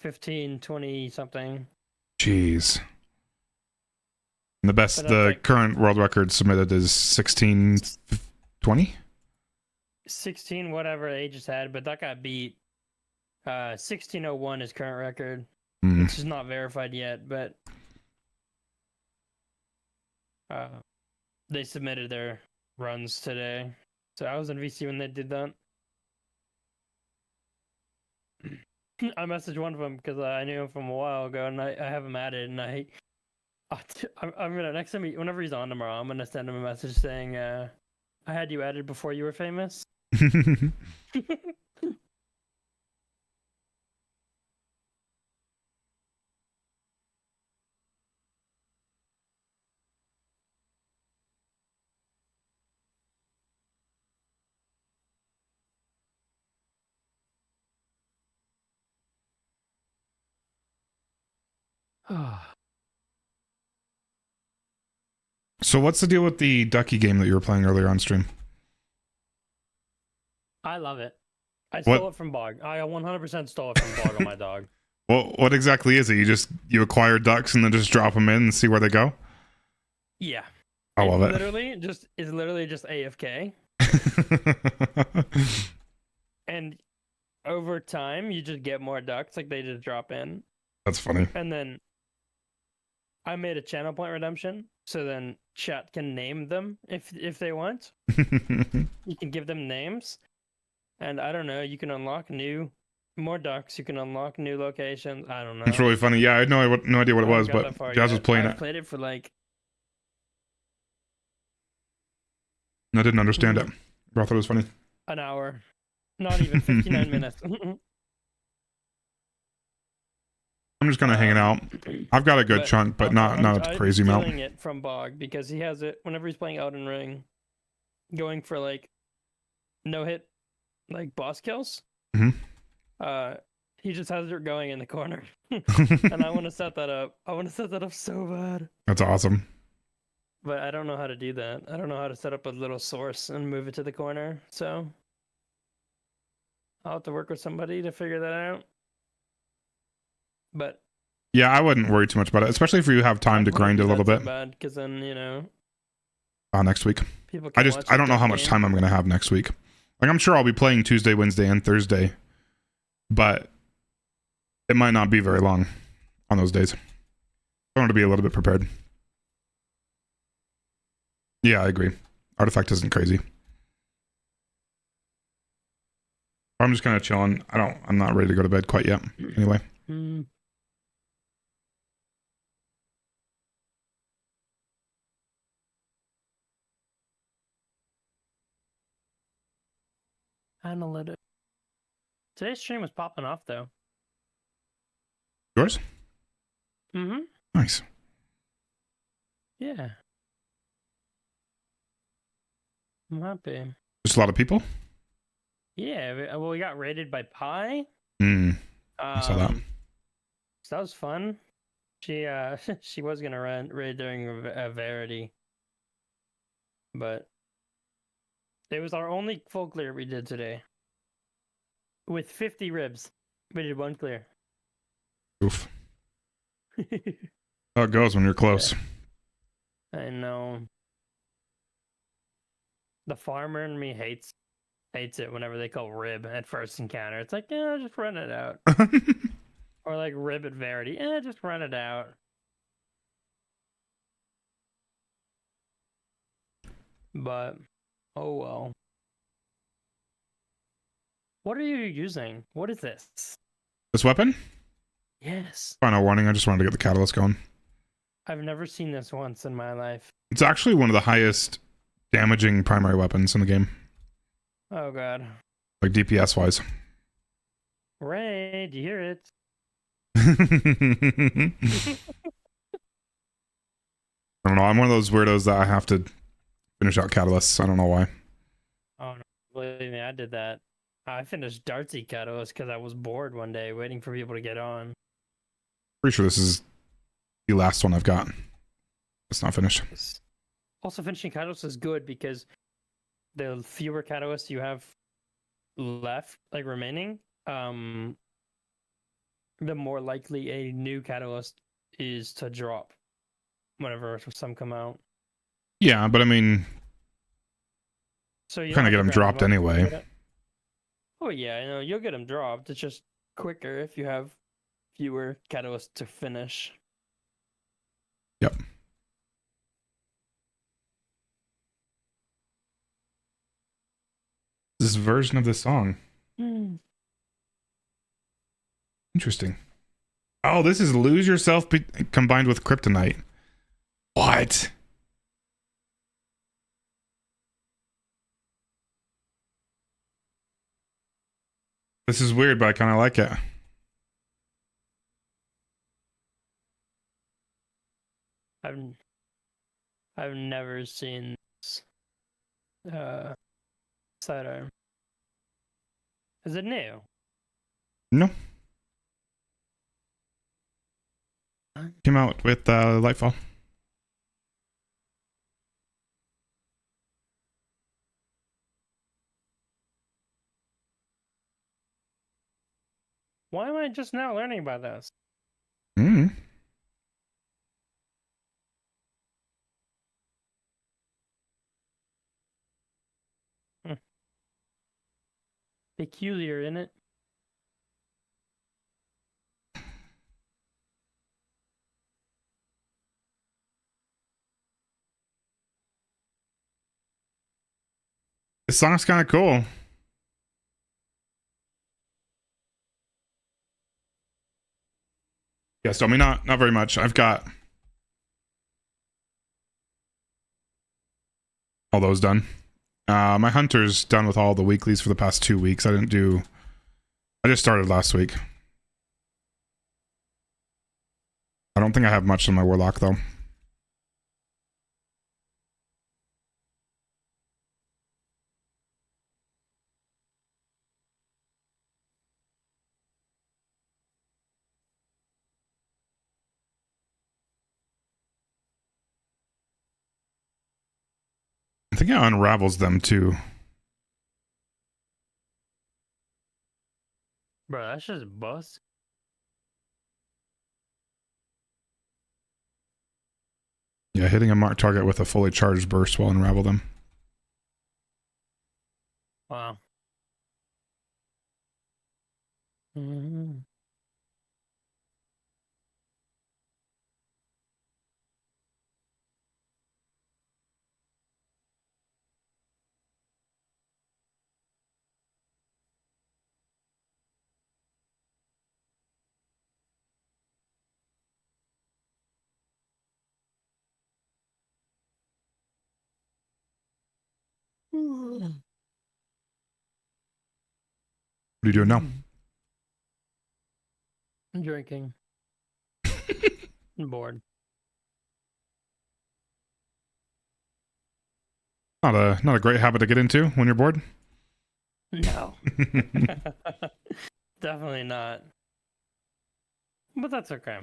Speaker 13: 15, 20 something.
Speaker 1: Jeez. And the best, the current world record submitted is 16:20.
Speaker 13: 16 whatever they just had, but that got beat. 1601 is current record, which is not verified yet, but they submitted their runs today. So I was in VC when they did that. I messaged one of them because I knew him from a while ago, and I have him added, and I'm gonna next time whenever he's on tomorrow, I'm gonna send him a message saying, "I had you added before you were famous."
Speaker 1: So what's the deal with the ducky game that you were playing earlier on stream?
Speaker 13: I love it. I stole it from Bog. I 100% stole it from Bog on my dog.
Speaker 1: Well, what exactly is it? You acquire ducks and then just drop them in and see where they go?
Speaker 13: Yeah.
Speaker 1: I love it.
Speaker 13: It's literally just AFK. And over time, you just get more ducks, like they just drop in.
Speaker 1: That's funny.
Speaker 13: And then I made a channel point redemption, so then chat can name them if they want. You can give them names, and I don't know. You can unlock more ducks. You can unlock new locations. I don't know.
Speaker 1: It's really funny. Yeah, I had no idea what it was, but Jazz was playing it.
Speaker 13: I played it for like.
Speaker 1: I didn't understand it. I thought it was funny.
Speaker 13: An hour, not even 59 minutes.
Speaker 1: I'm just kind of hanging out. I've got a good chunk, but not a crazy amount.
Speaker 13: I'm stealing it from Bog because he has it whenever he's playing Elden Ring, going for like no hit, like boss kills. He just has it going in the corner, and I want to set that up. I want to set that up so bad.
Speaker 1: That's awesome.
Speaker 13: But I don't know how to do that. I don't know how to set up a little source and move it to the corner. So I'll have to work with somebody to figure that out. But
Speaker 1: yeah, I wouldn't worry too much about it, especially if you have time to grind it a little bit.
Speaker 13: Bad, because then
Speaker 1: next week. I don't know how much time I'm gonna have next week. Like I'm sure I'll be playing Tuesday, Wednesday, and Thursday, but it might not be very long on those days. I want to be a little bit prepared. Yeah, I agree. Artifact isn't crazy. I'm just kind of chilling. I'm not ready to go to bed quite yet. Anyway.
Speaker 13: Analytic. Today's stream was popping off though.
Speaker 1: Yours? Nice.
Speaker 13: Yeah. I'm happy.
Speaker 1: Just a lot of people?
Speaker 13: Yeah, well, we got raided by Pi.
Speaker 1: I saw that.
Speaker 13: So that was fun. She she was gonna raid during a Verity, but it was our only full clear we did today. With 50 ribs, we did one clear.
Speaker 1: Oof. How it goes when you're close.
Speaker 13: I know. The farmer in me hates it whenever they call rib at first encounter. It's like, yeah, just run it out. Or like rib at Verity. Just run it out. But, oh well. What are you using? What is this?
Speaker 1: This weapon?
Speaker 13: Yes.
Speaker 1: Final warning, I just wanted to get the catalyst going.
Speaker 13: I've never seen this once in my life.
Speaker 1: It's actually one of the highest damaging primary weapons in the game.
Speaker 13: Oh god.
Speaker 1: Like DPS wise.
Speaker 13: Ray, do you hear it?
Speaker 1: I don't know, I'm one of those weirdos that I have to finish out catalysts. I don't know why.
Speaker 13: Oh no, believe me, I did that. I finished Dartsy Catalyst because I was bored one day waiting for people to get on.
Speaker 1: Pretty sure this is the last one I've got. It's not finished.
Speaker 13: Also, finishing Catalyst is good because the fewer Catalysts you have left, like remaining, the more likely a new Catalyst is to drop whenever some come out.
Speaker 1: Yeah, but I mean,
Speaker 13: So you
Speaker 1: Kind of
Speaker 13: don't
Speaker 1: get
Speaker 13: have
Speaker 1: them
Speaker 13: to grind
Speaker 1: dropped
Speaker 13: up to
Speaker 1: anyway.
Speaker 13: get it. Oh yeah, I know you'll get them dropped. It's just quicker if you have fewer catalysts to finish.
Speaker 1: Yep. This version of the song. Interesting. Oh, this is Lose Yourself combined with Kryptonite. What? This is weird, but I kind of like it.
Speaker 13: I've never seen this sidearm. Is it new?
Speaker 1: No. Came out with Lightfall.
Speaker 13: Why am I just now learning about this? Peculiar, isn't it?
Speaker 1: This song's kind of cool. Yeah, so I mean, not very much. I've got all those done. My hunter's done with all the weeklies for the past 2 weeks. I just started last week. I don't think I have much on my warlock though. I think it unravels them too.
Speaker 13: Bro, that's just bust.
Speaker 1: Yeah, hitting a marked target with a fully charged burst will unravel them.
Speaker 13: Wow.
Speaker 1: What are you doing now?
Speaker 13: I'm drinking. I'm bored.
Speaker 1: Not a great habit to get into when you're bored.
Speaker 13: No. Definitely not. But that's okay.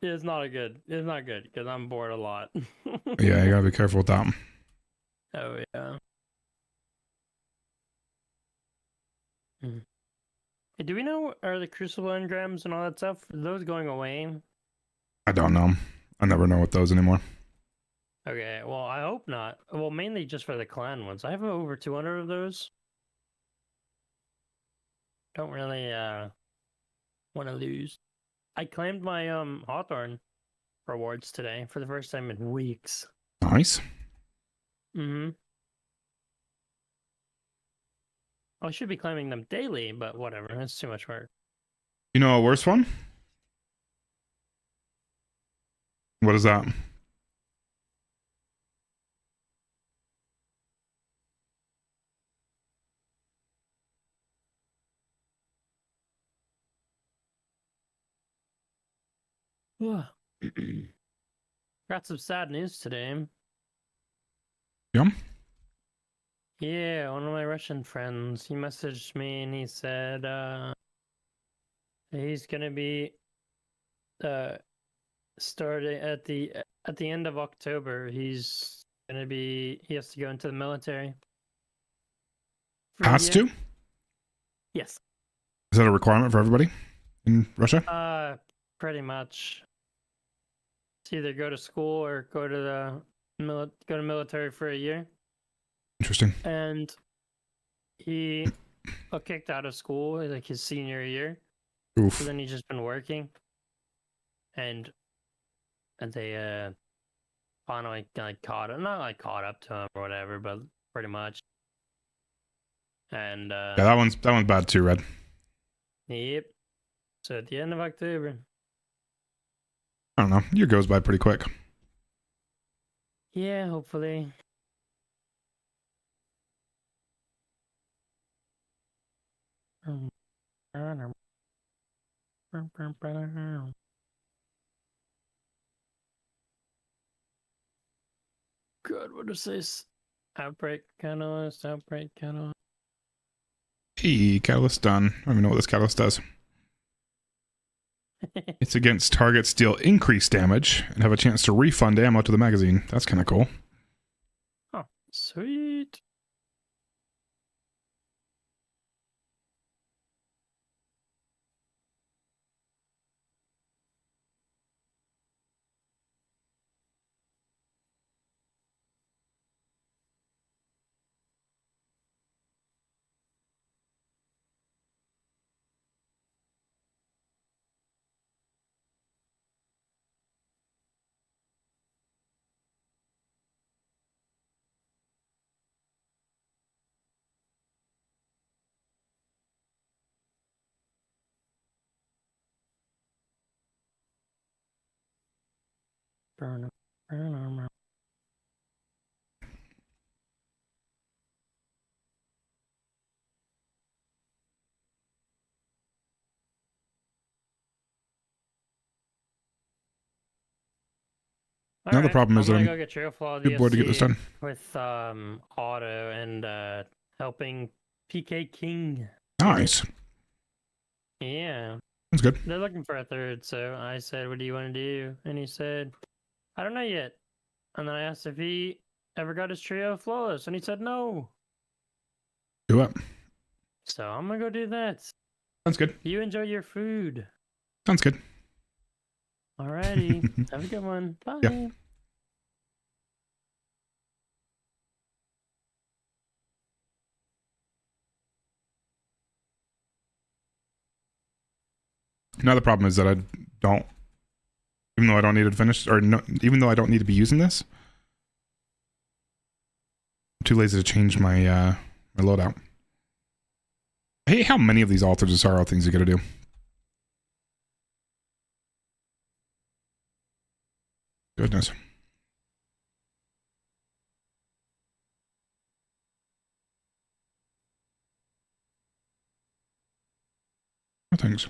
Speaker 13: It's not good because I'm bored a lot.
Speaker 1: Yeah, you gotta be careful with that.
Speaker 13: Oh yeah. Hey, do we know, are the crucible engrams and all that stuff, are those going away?
Speaker 1: I don't know. I never know with those anymore.
Speaker 13: Okay, well, I hope not. Well, mainly just for the clan ones. I have over 200 of those. Don't really want to lose. I claimed my Hawthorne rewards today for the first time in weeks.
Speaker 1: Nice.
Speaker 13: I should be claiming them daily, but whatever. It's too much work.
Speaker 1: You know a worse one? What is that?
Speaker 13: Got some sad news today.
Speaker 1: Yeah?
Speaker 13: Yeah, one of my Russian friends, he messaged me and he said he's gonna be starting at the end of October. He has to go into the military.
Speaker 1: Has to?
Speaker 13: Yes.
Speaker 1: Is that a requirement for everybody in Russia?
Speaker 13: Pretty much. It's either go to school or go to the go to military for a year.
Speaker 1: Interesting.
Speaker 13: And he got kicked out of school like his senior year.
Speaker 1: Oof.
Speaker 13: So then he's just been working, and they finally like caught him, not like caught up to him or whatever, but pretty much. And
Speaker 1: Yeah, that one's bad too, Red.
Speaker 13: Yep. So at the end of October.
Speaker 1: I don't know. Year goes by pretty quick.
Speaker 13: Yeah, hopefully. God, what is this? Outbreak catalyst, outbreak catalyst.
Speaker 1: Hey, catalyst done. I don't even know what this catalyst does. It's against targets deal increased damage and have a chance to refund ammo to the magazine. That's kind of cool.
Speaker 13: Oh, sweet. Burn, burn,
Speaker 1: Now the problem is that
Speaker 13: I'm
Speaker 1: I'm
Speaker 13: gonna go get Trail Flaw
Speaker 1: too bored to get this done.
Speaker 13: with Auto and helping PK King.
Speaker 1: Nice.
Speaker 13: Yeah.
Speaker 1: That's good.
Speaker 13: They're looking for a third, so I said, "What do you want to do?" And he said, "I don't know yet." And then I asked if he ever got his trio flawless, and he said no.
Speaker 1: Do it.
Speaker 13: So I'm gonna go do that.
Speaker 1: Sounds good.
Speaker 13: You enjoy your food.
Speaker 1: Sounds good.
Speaker 13: Alrighty. Have a good one. Bye.
Speaker 1: Yeah. Now the problem is that I don't, even though I don't need it finished, or no, even though I don't need to be using this, I'm too lazy to change my my loadout. I hate how many of these altars and sorrow things you gotta do. Goodness. No thanks.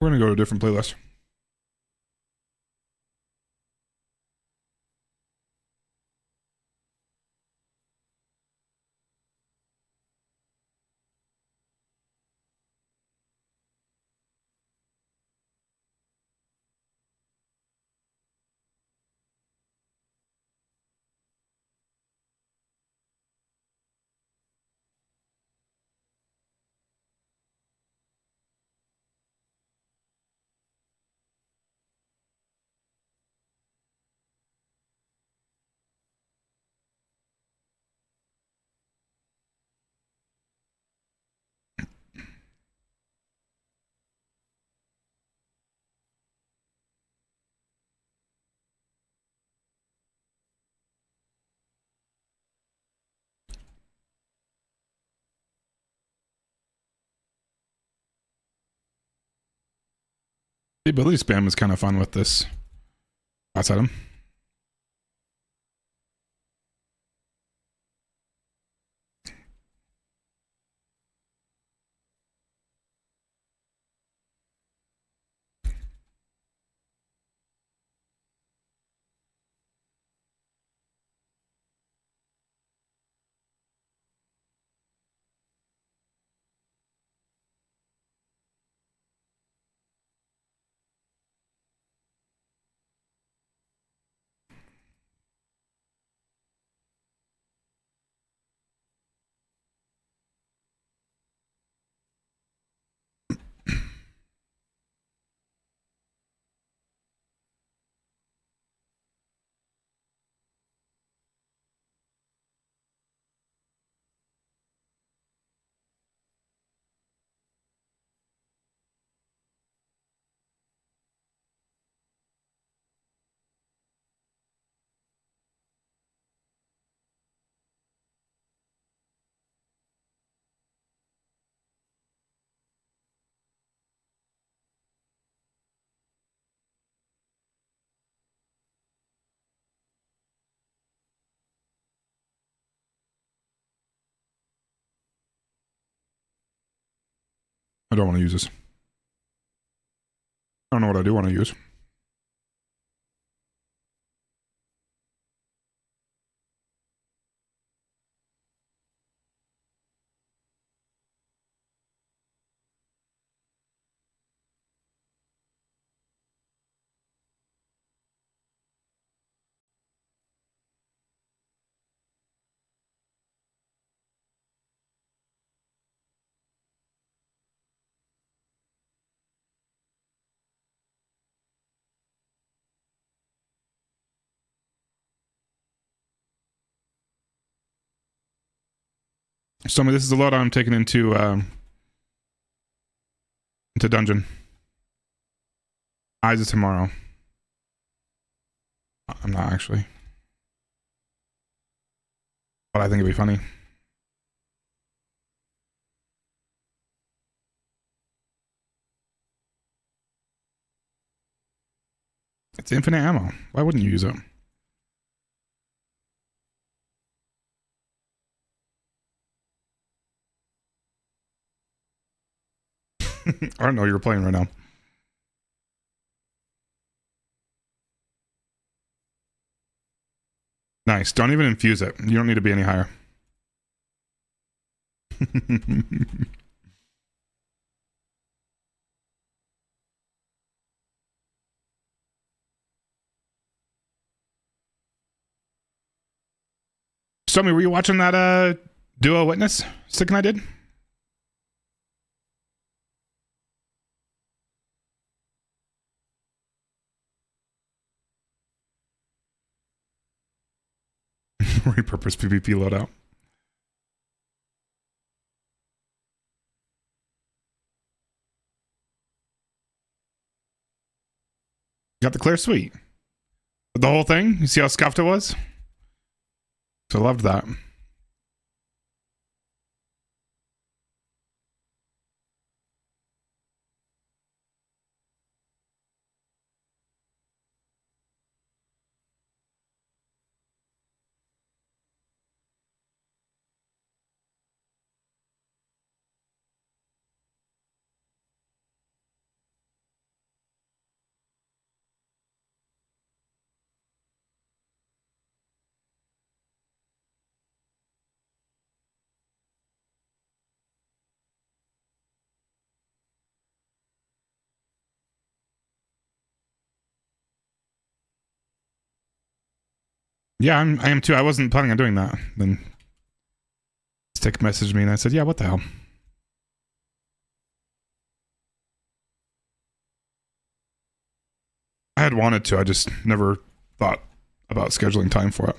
Speaker 1: We're gonna go to a different playlist. The ability spam is kind of fun with this class item. I don't want to use this. I don't know what I do want to use. So this is the loadout I'm taking into dungeon. Eyes of tomorrow. I'm not actually, but I think it'd be funny. It's infinite ammo. Why wouldn't you use it? I don't know you're playing right now. Nice. Don't even infuse it. You don't need to be any higher. So, were you watching that duo witness sticking I did? Repurpose PvP loadout. Got the clear suite. The whole thing? You see how scuffed it was? So I loved that. Yeah, I am too. I wasn't planning on doing that. Then Stick messaged me and I said, yeah, what the hell? I had wanted to. I just never thought about scheduling time for it.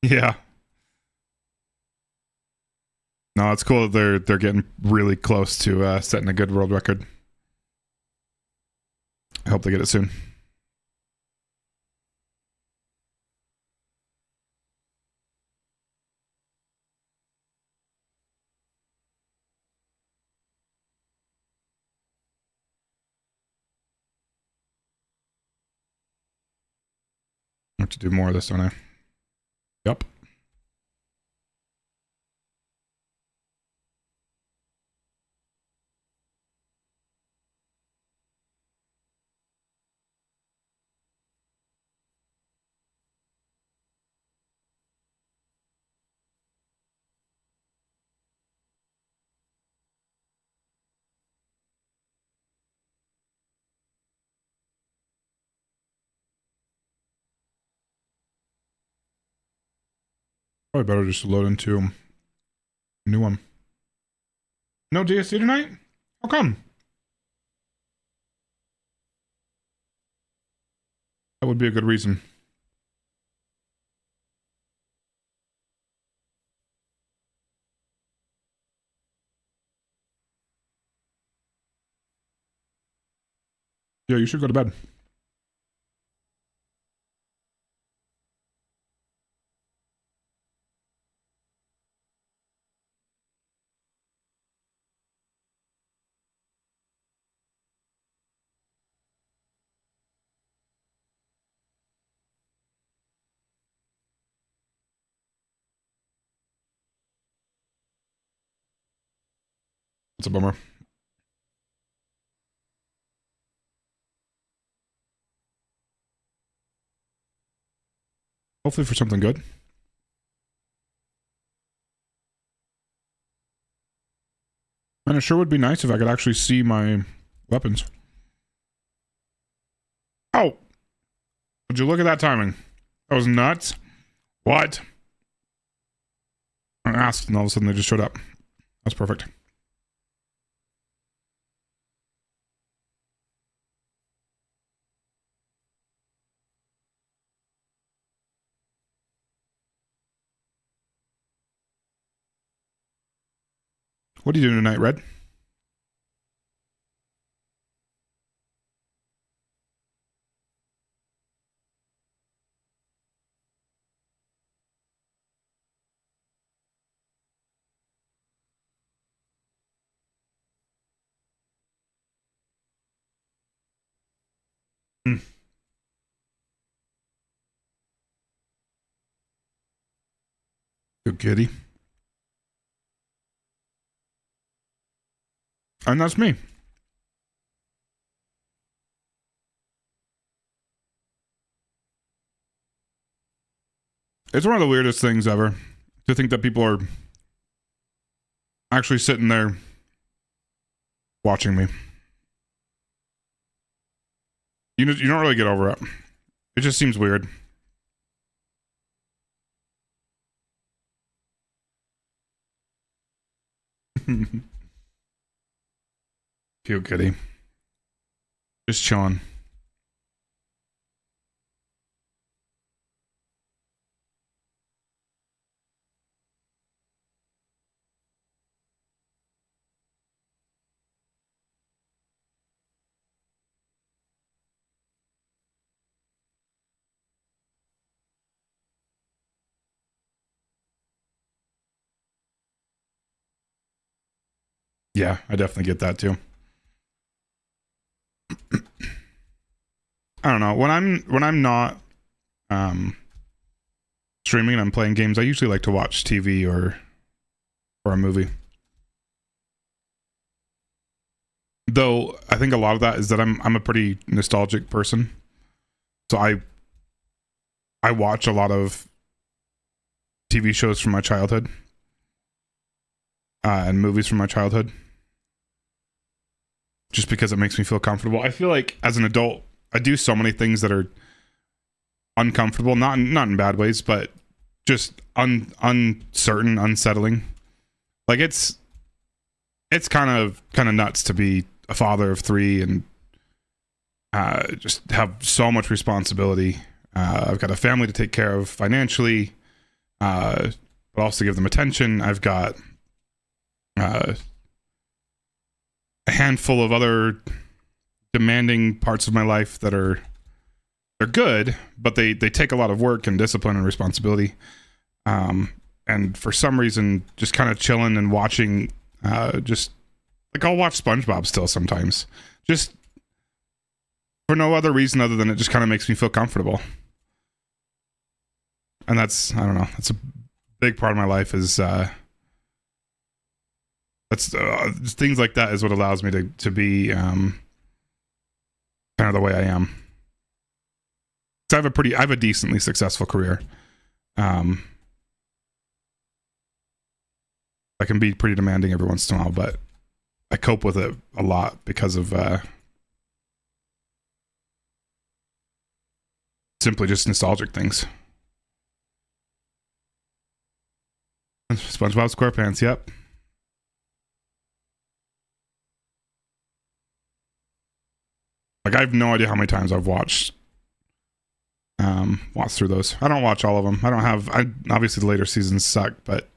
Speaker 1: Yeah. No, it's cool that they're getting really close to setting a good world record. I hope they get it soon. I have to do more of this, don't I? Yep. Probably better just load into a new one. No DSC tonight? How come? That would be a good reason. Yeah, you should go to bed. It's a bummer. Hopefully for something good. And it sure would be nice if I could actually see my weapons. Oh! Would you look at that timing? That was nuts. What? I asked and all of a sudden they just showed up. That's perfect. What are you doing tonight, Red? Good kitty. And that's me. It's one of the weirdest things ever to think that people are actually sitting there watching me. You don't really get over it. It just seems weird. Cute kitty. Just chilling. Yeah, I definitely get that too. I don't know. When I'm not streaming and I'm playing games, I usually like to watch TV or a movie. Though I think a lot of that is that I'm a pretty nostalgic person. So I watch a lot of TV shows from my childhood. And movies from my childhood. Just because it makes me feel comfortable. I feel like as an adult, I do so many things that are uncomfortable, not in bad ways, but just uncertain, unsettling. Like it's kind of nuts to be a father of 3 and just have so much responsibility. I've got a family to take care of financially, but also give them attention. I've got a handful of other demanding parts of my life that they're good, but they take a lot of work and discipline and responsibility. And for some reason, just kind of chilling and watching, just like I'll watch SpongeBob still sometimes, just for no other reason other than it just kind of makes me feel comfortable. And that's, I don't know, that's a big part of my life is, that's things like that is what allows me to be kind of the way I am. So I have a decently successful career. I can be pretty demanding every once in a while, but I cope with it a lot because of simply just nostalgic things. SpongeBob SquarePants, yep. Like I have no idea how many times I've watched through those. I don't watch all of them. Obviously the later seasons suck, but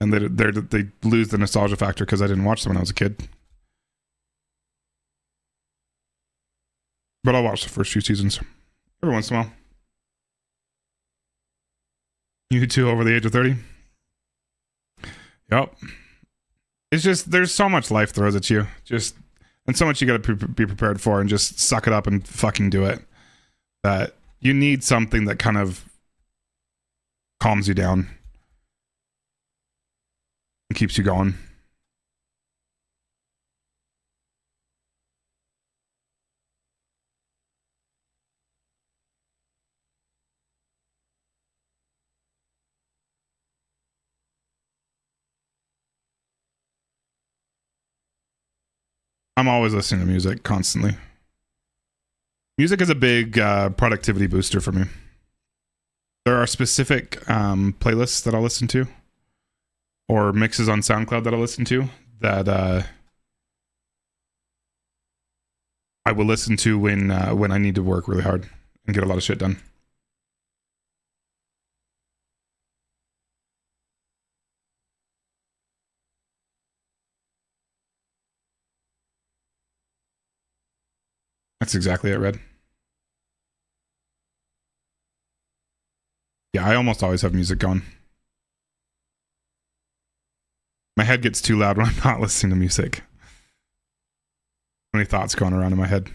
Speaker 1: and they lose the nostalgia factor because I didn't watch them when I was a kid. But I'll watch the first few seasons every once in a while. You two over the age of 30? Yep. It's just there's so much life throws at you. And so much you got to be prepared for and just suck it up and fucking do it. That you need something that kind of calms you down and keeps you going. I'm always listening to music constantly. Music is a big productivity booster for me. There are specific playlists that I'll listen to, or mixes on SoundCloud that I'll listen to, that I will listen to when I need to work really hard and get a lot of shit done. That's exactly it, Red. Yeah, I almost always have music going. My head gets too loud when I'm not listening to music. Too many thoughts going around in my head.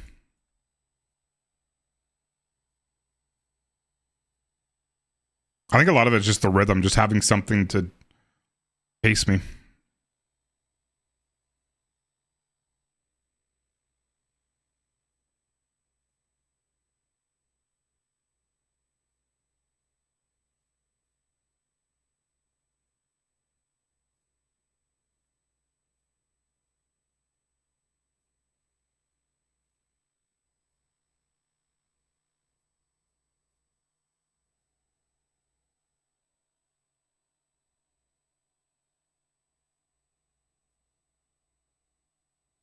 Speaker 1: I think a lot of it's just the rhythm, just having something to pace me.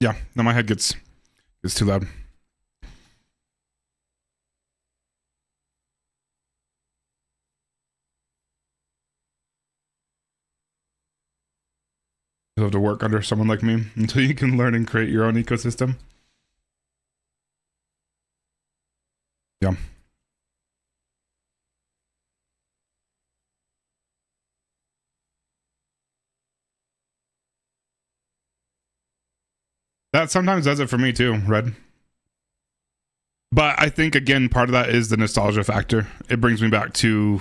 Speaker 1: Yeah, no, my head gets too loud. You have to work under someone like me until you can learn and create your own ecosystem. Yeah. That sometimes does it for me too, Red. But I think, again, part of that is the nostalgia factor. It brings me back to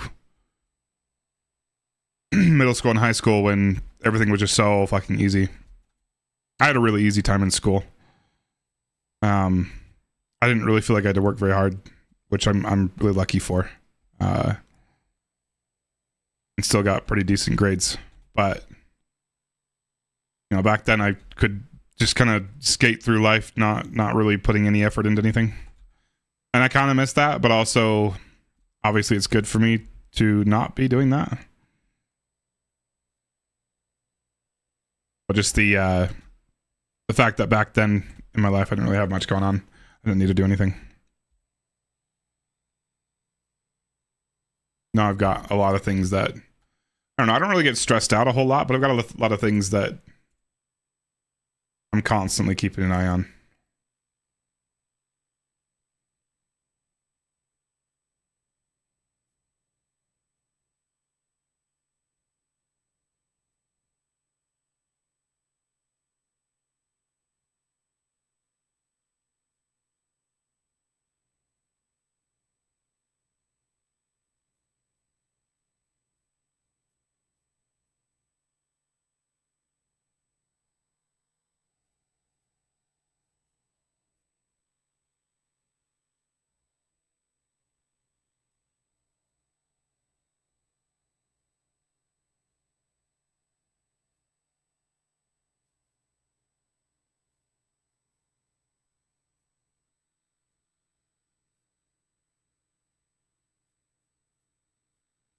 Speaker 1: middle school and high school when everything was just so fucking easy. I had a really easy time in school. I didn't really feel like I had to work very hard, which I'm really lucky for. And still got pretty decent grades. But, you know, back then I could just kind of skate through life, not really putting any effort into anything. And I kind of miss that, but also, obviously it's good for me to not be doing that. But just the fact that back then in my life I didn't really have much going on. I didn't need to do anything. Now I've got a lot of things that, I don't know, I don't really get stressed out a whole lot, but I've got a lot of things that I'm constantly keeping an eye on.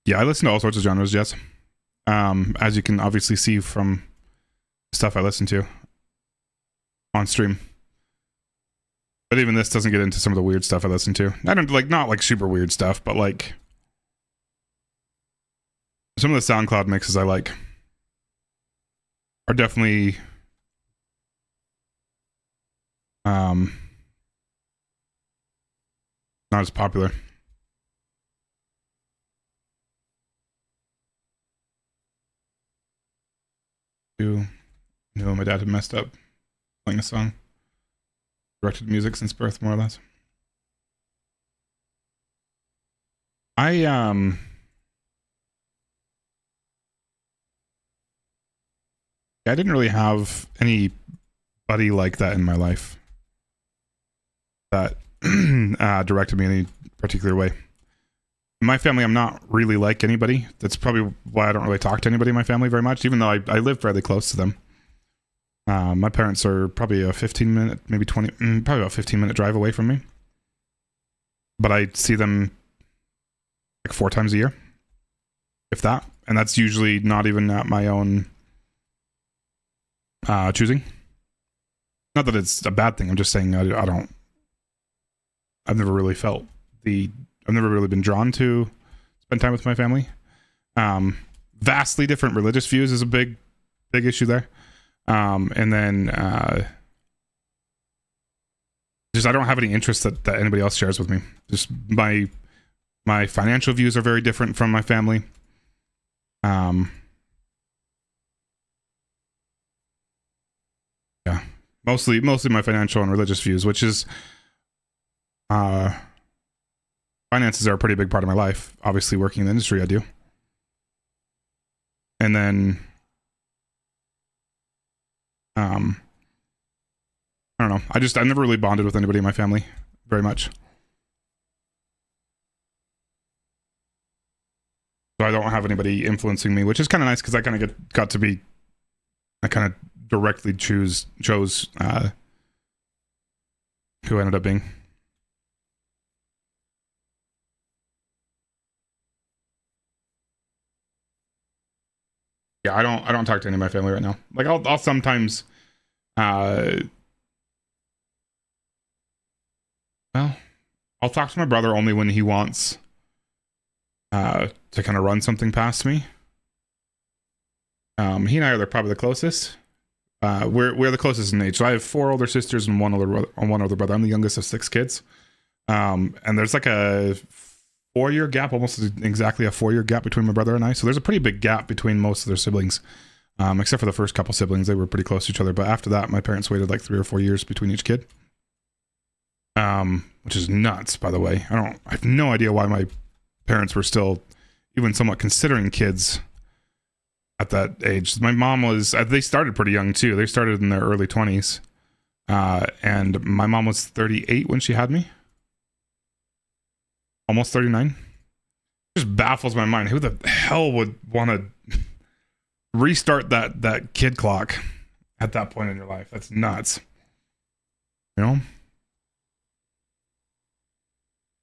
Speaker 1: Yeah, I listen to all sorts of genres, yes. As you can obviously see from stuff I listen to on stream. But even this doesn't get into some of the weird stuff I listen to. I don't like, not like super weird stuff, but like some of the SoundCloud mixes I like are definitely not as popular. You know, my dad had messed up playing a song. Directed music since birth, more or less. I didn't really have anybody like that in my life that directed me in any particular way. In my family, I'm not really like anybody. That's probably why I don't really talk to anybody in my family very much, even though I live fairly close to them. My parents are probably a 15-minute, maybe 20, probably about 15-minute drive away from me. But I see them like 4 times a year, if that. And that's usually not even at my own choosing. Not that it's a bad thing. I'm just saying I've never really I've never really been drawn to spend time with my family. Vastly different religious views is a big issue there. And then just I don't have any interests that anybody else shares with me. Just my financial views are very different from my family. Yeah, mostly my financial and religious views, which is finances are a pretty big part of my life. Obviously, working in the industry, I do. And then I don't know. I've never really bonded with anybody in my family very much. So I don't have anybody influencing me, which is kind of nice because I kind of I kind of directly chose who I ended up being. Yeah, I don't talk to any of my family right now. Like I'll sometimes well, I'll talk to my brother only when he wants to kind of run something past me. He and I are probably the closest. We're the closest in age. So I have 4 older sisters and one older brother. I'm the youngest of 6 kids. And there's like a 4-year gap, almost exactly a 4-year gap between my brother and I. So there's a pretty big gap between most of their siblings. Except for the first couple siblings, they were pretty close to each other. But after that, my parents waited like 3 or 4 years between each kid. Which is nuts, by the way. I have no idea why my parents were still even somewhat considering kids at that age. My mom they started pretty young too. They started in their early 20s. And my mom was 38 when she had me. Almost 39. It just baffles my mind. Who the hell would want to restart that kid clock at that point in your life? That's nuts. You know?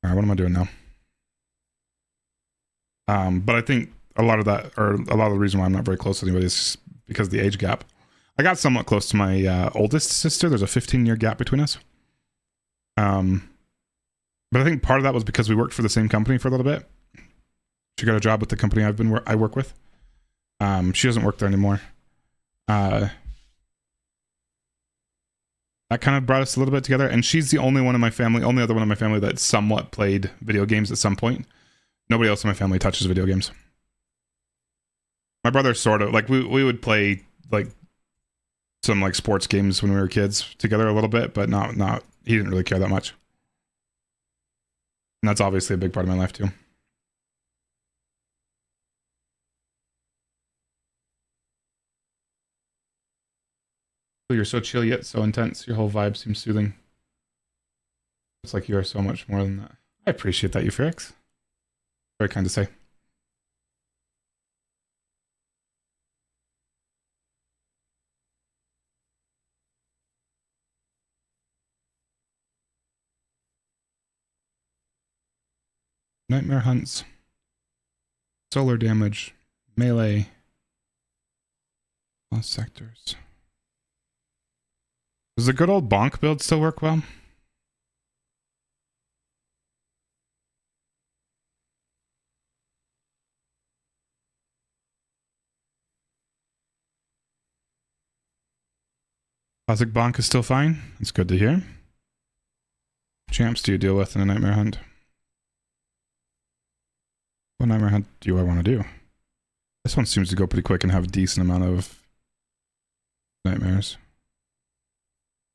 Speaker 1: All right, what am I doing now? But I think a lot of the reason why I'm not very close to anybody is because of the age gap. I got somewhat close to my oldest sister. There's a 15-year gap between us. But I think part of that was because we worked for the same company for a little bit. She got a job with the company I work with. She doesn't work there anymore. That kind of brought us a little bit together. And she's the only other one in my family that somewhat played video games at some point. Nobody else in my family touches video games. My brother sort of, like, we would play like some like sports games when we were kids together a little bit, but not he didn't really care that much. And that's obviously a big part of my life too. You're so chill yet so intense. Your whole vibe seems soothing. It's like you are so much more than that. I appreciate that, Euphorix. Very kind to say. Nightmare hunts. Solar damage. Melee. Lost sectors. Does the good old bonk build still work well? Classic bonk is still fine. That's good to hear. Champs do you deal with in a nightmare hunt? What nightmare hunt do I want to do? This one seems to go pretty quick and have a decent amount of nightmares.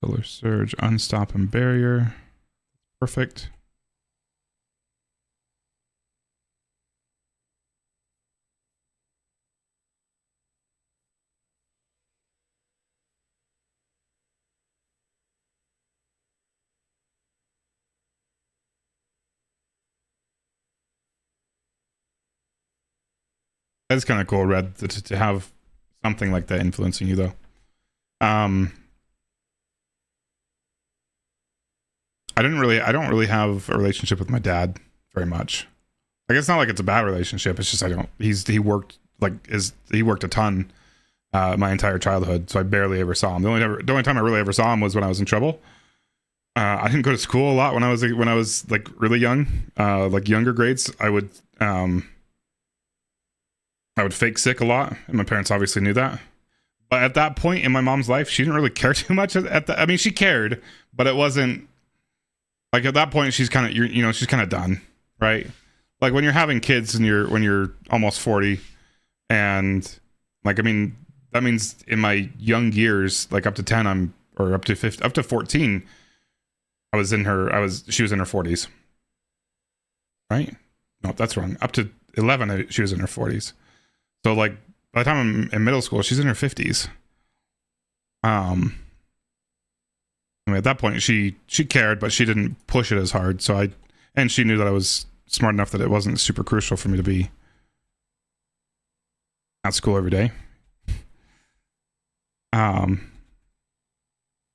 Speaker 1: Solar Surge, Unstop, and Barrier. Perfect. That's kind of cool, Red, to have something like that influencing you, though. Um, I don't really have a relationship with my dad very much. Like, it's not like it's a bad relationship. It's just he worked a ton my entire childhood, so I barely ever saw him. The only time I really ever saw him was when I was in trouble. I didn't go to school a lot when I was like really young, like younger grades. I would fake sick a lot, and my parents obviously knew that. But at that point in my mom's life, she didn't really care too much. I mean, she cared, but it wasn't like at that point. She's kind of she's kind of done, right? Like when you're having kids and when you're almost 40, and like, I mean, that means in my young years, like up to 10, up to 15, up to 14, she was in her 40s, right? No, that's wrong. Up to 11, she was in her 40s. So like by the time I'm in middle school, she's in her 50s. I mean, at that point, she cared, but she didn't push it as hard. And she knew that I was smart enough that it wasn't super crucial for me to be at school every day.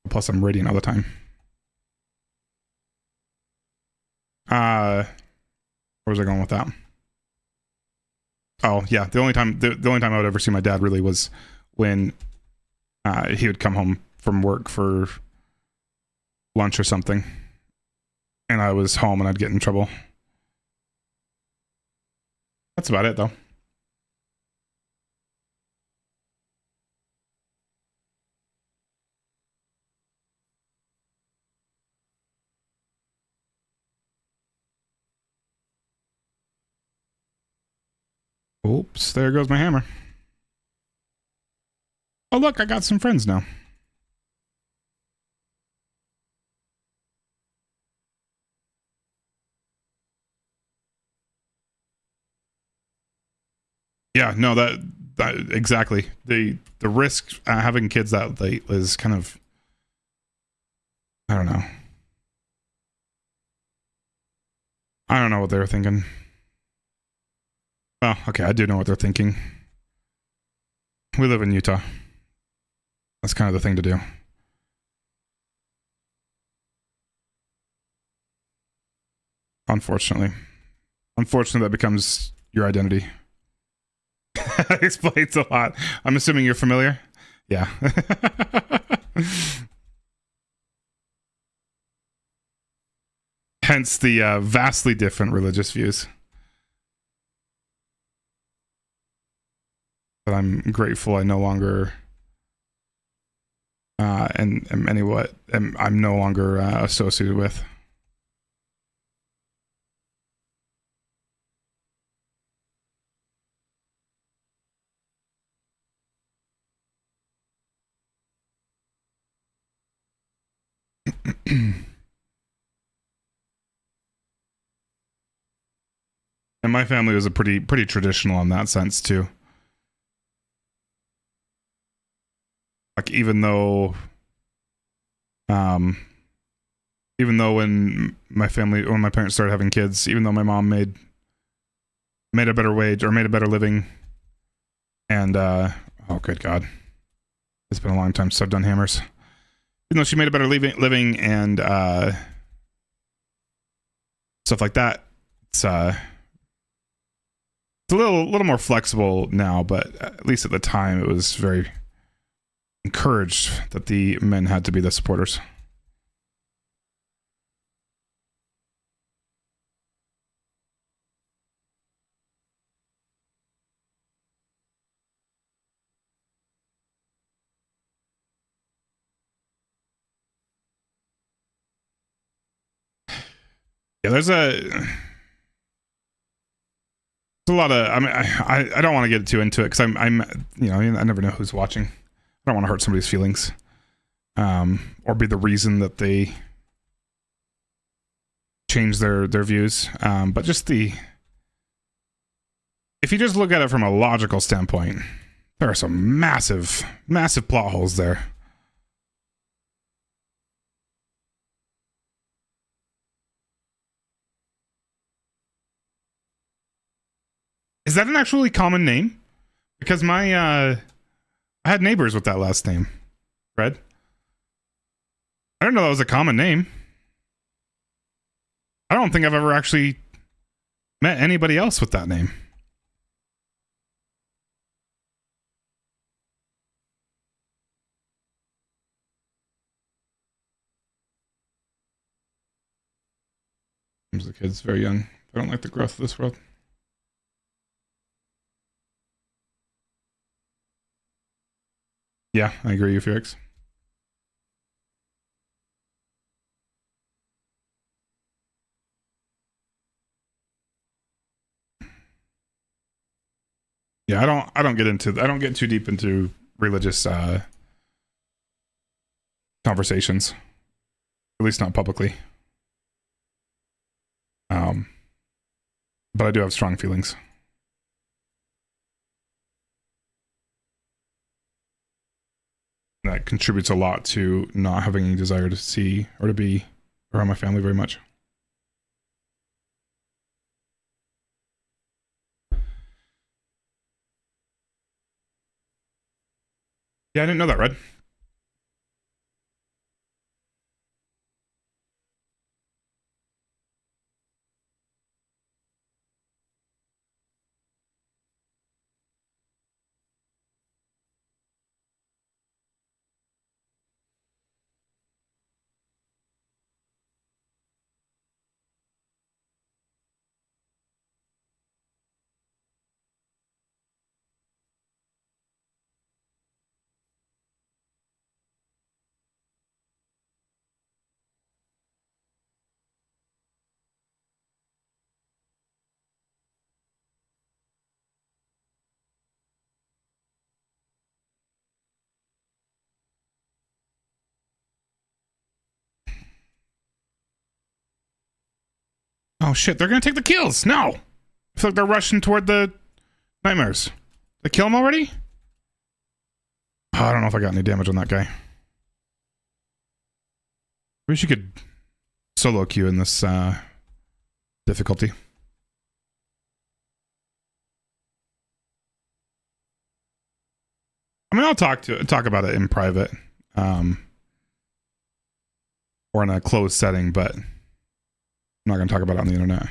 Speaker 1: Plus I'm radiant all the time. Where was I going with that? Oh yeah, the only time I would ever see my dad really was when he would come home from work for lunch or something, and I was home and I'd get in trouble. That's about it though. Oops, there goes my hammer. Oh look, I got some friends now. Yeah, no, that exactly. The risk having kids that late is kind of, I don't know. I don't know what they were thinking. Well, okay, I do know what they're thinking. We live in Utah. That's kind of the thing to do. Unfortunately. Unfortunately, that becomes your identity. Explains a lot. I'm assuming you're familiar? Yeah. Hence the vastly different religious views. But I'm grateful I no longer I'm no longer associated with. And my family was a pretty traditional in that sense too. Like even though when my parents started having kids, even though my mom made a better wage or made a better living, and oh good God, it's been a long time since I've done hammers. Even though she made a better living and stuff like that, it's a little more flexible now, but at least at the time it was very encouraged that the men had to be the supporters. Yeah, there's a lot of, I mean, I don't want to get too into it because I'm I never know who's watching. I don't want to hurt somebody's feelings, or be the reason that they change their views. But just if you just look at it from a logical standpoint, there are some massive plot holes there. Is that an actually common name? Because I had neighbors with that last name. Fred. I didn't know that was a common name. I don't think I've ever actually met anybody else with that name. The kid's very young. I don't like the growth of this world. Yeah, I agree with you, Felix. Yeah, I don't get too deep into religious conversations. At least not publicly. But I do have strong feelings. That contributes a lot to not having any desire to see or to be around my family very much. Yeah, I didn't know that, Red. Oh shit, they're gonna take the kills! No! I feel like they're rushing toward the nightmares. They kill him already? Oh, I don't know if I got any damage on that guy. Wish you could solo queue in this difficulty. I mean, I'll talk about it in private, or in a closed setting, but I'm not going to talk about it on the internet.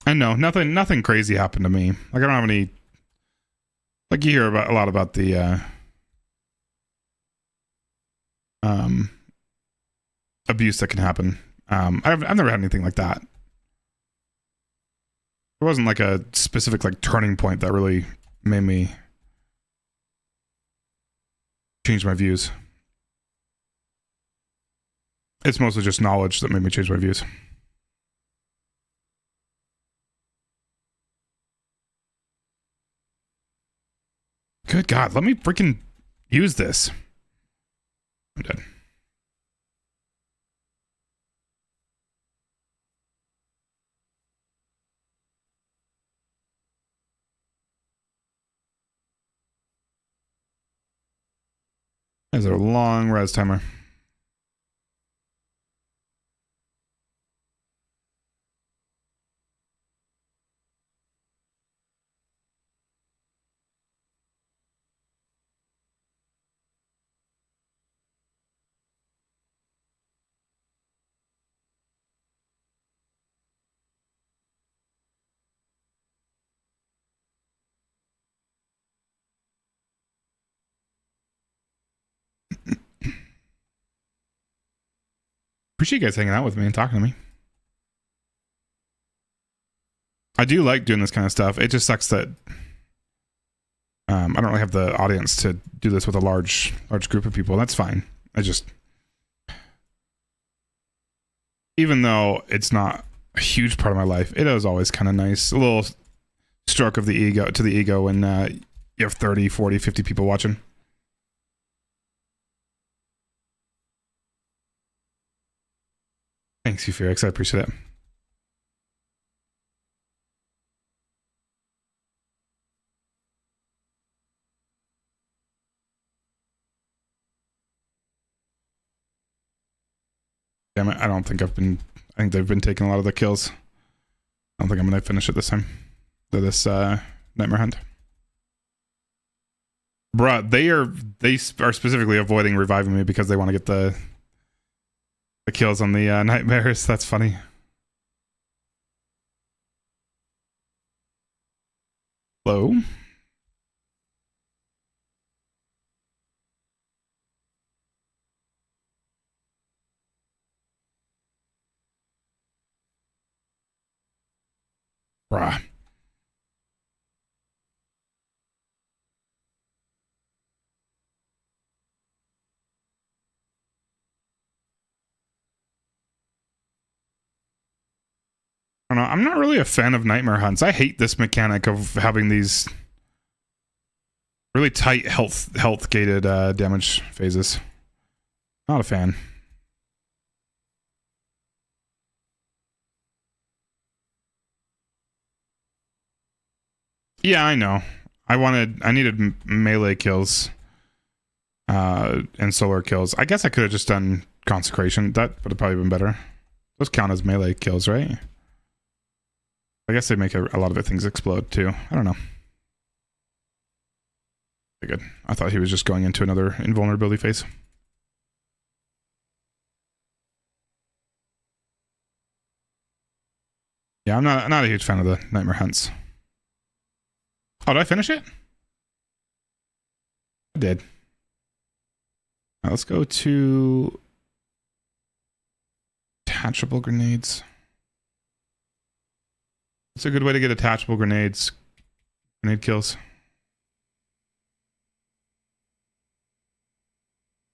Speaker 1: And no, nothing crazy happened to me. Like, I don't have any. Like, you hear a lot about the abuse that can happen. I've never had anything like that. It wasn't like a specific like turning point that really made me change my views. It's mostly just knowledge that made me change my views. Good God, let me freaking use this. I'm dead. Is a long res timer. Appreciate you guys hanging out with me and talking to me. I do like doing this kind of stuff. It just sucks that I don't really have the audience to do this with a large group of people. That's fine. I just, even though it's not a huge part of my life, it is always kind of nice. A little stroke of the ego when you have 30, 40, 50 people watching. Thanks, Euphorix. I appreciate it. Damn it, I think they've been taking a lot of the kills. I don't think I'm gonna finish it this time. This nightmare hunt. Bruh, they are specifically avoiding reviving me because they want to get the kills on the nightmares. That's funny. Hello? Bruh. I don't know. I'm not really a fan of nightmare hunts. I hate this mechanic of having these really tight health gated damage phases. Not a fan. Yeah, I know. I needed melee kills and solar kills. I guess I could have just done consecration. That would have probably been better. Those count as melee kills, right? I guess they make a lot of things explode too. I don't know. Good. I thought he was just going into another invulnerability phase. Yeah, I'm not a huge fan of the nightmare hunts. Oh, did I finish it? I did. Now let's go to attachable grenades. It's a good way to get attachable grenade kills.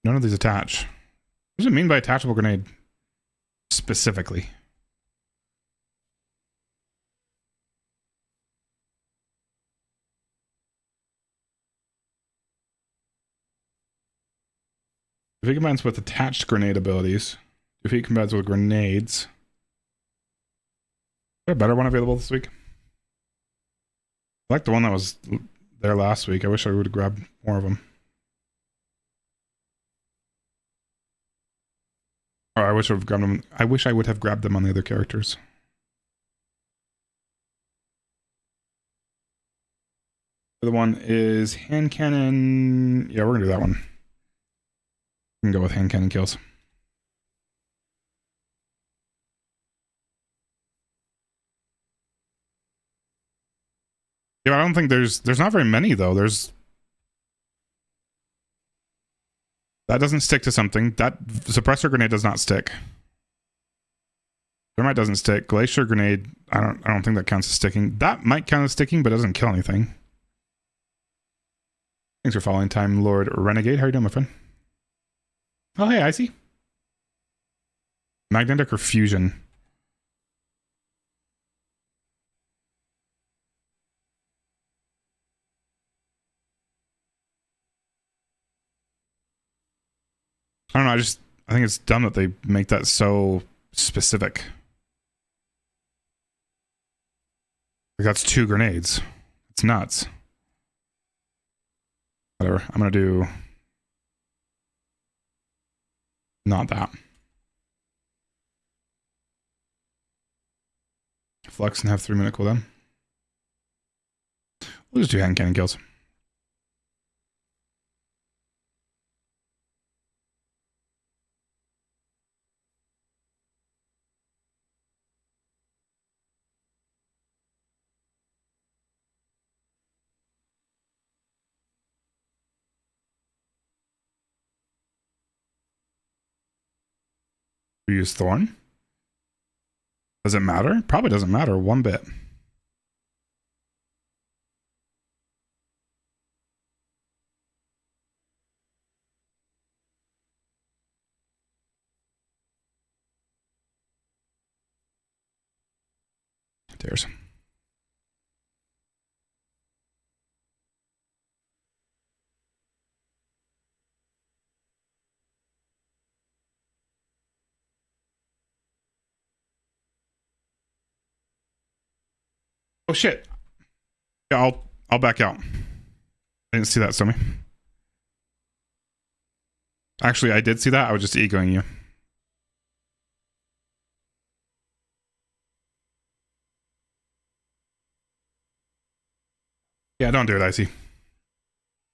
Speaker 1: None of these attach. What does it mean by attachable grenade specifically? If he combines with attached grenade abilities, if he combines with grenades, is there a better one available this week? I like the one that was there last week. I wish I would have grabbed more of them. Or I wish I would have grabbed them. I wish I would have grabbed them on the other characters. The other one is hand cannon. Yeah, we're gonna do that one. We can go with hand cannon kills. Yeah, I don't think there's not very many though. That doesn't stick to something. That suppressor grenade does not stick. Thermite doesn't stick. Glacier grenade, I don't think that counts as sticking. That might count as sticking, but it doesn't kill anything. Thanks for following Time Lord Renegade. How you doing, my friend? Oh, hey, Icy. Magnetic or fusion? I don't know, I think it's dumb that they make that so specific. Like, that's 2 grenades. It's nuts. Whatever, I'm gonna do not that. Flex and have 3-minute cooldown. We'll just do hand cannon kills. We use Thorn. Does it matter? Probably doesn't matter one bit. There's. Oh shit. Yeah, I'll back out. I didn't see that, Somi. Actually, I did see that. I was just egoing you. Yeah, don't do it, Icy.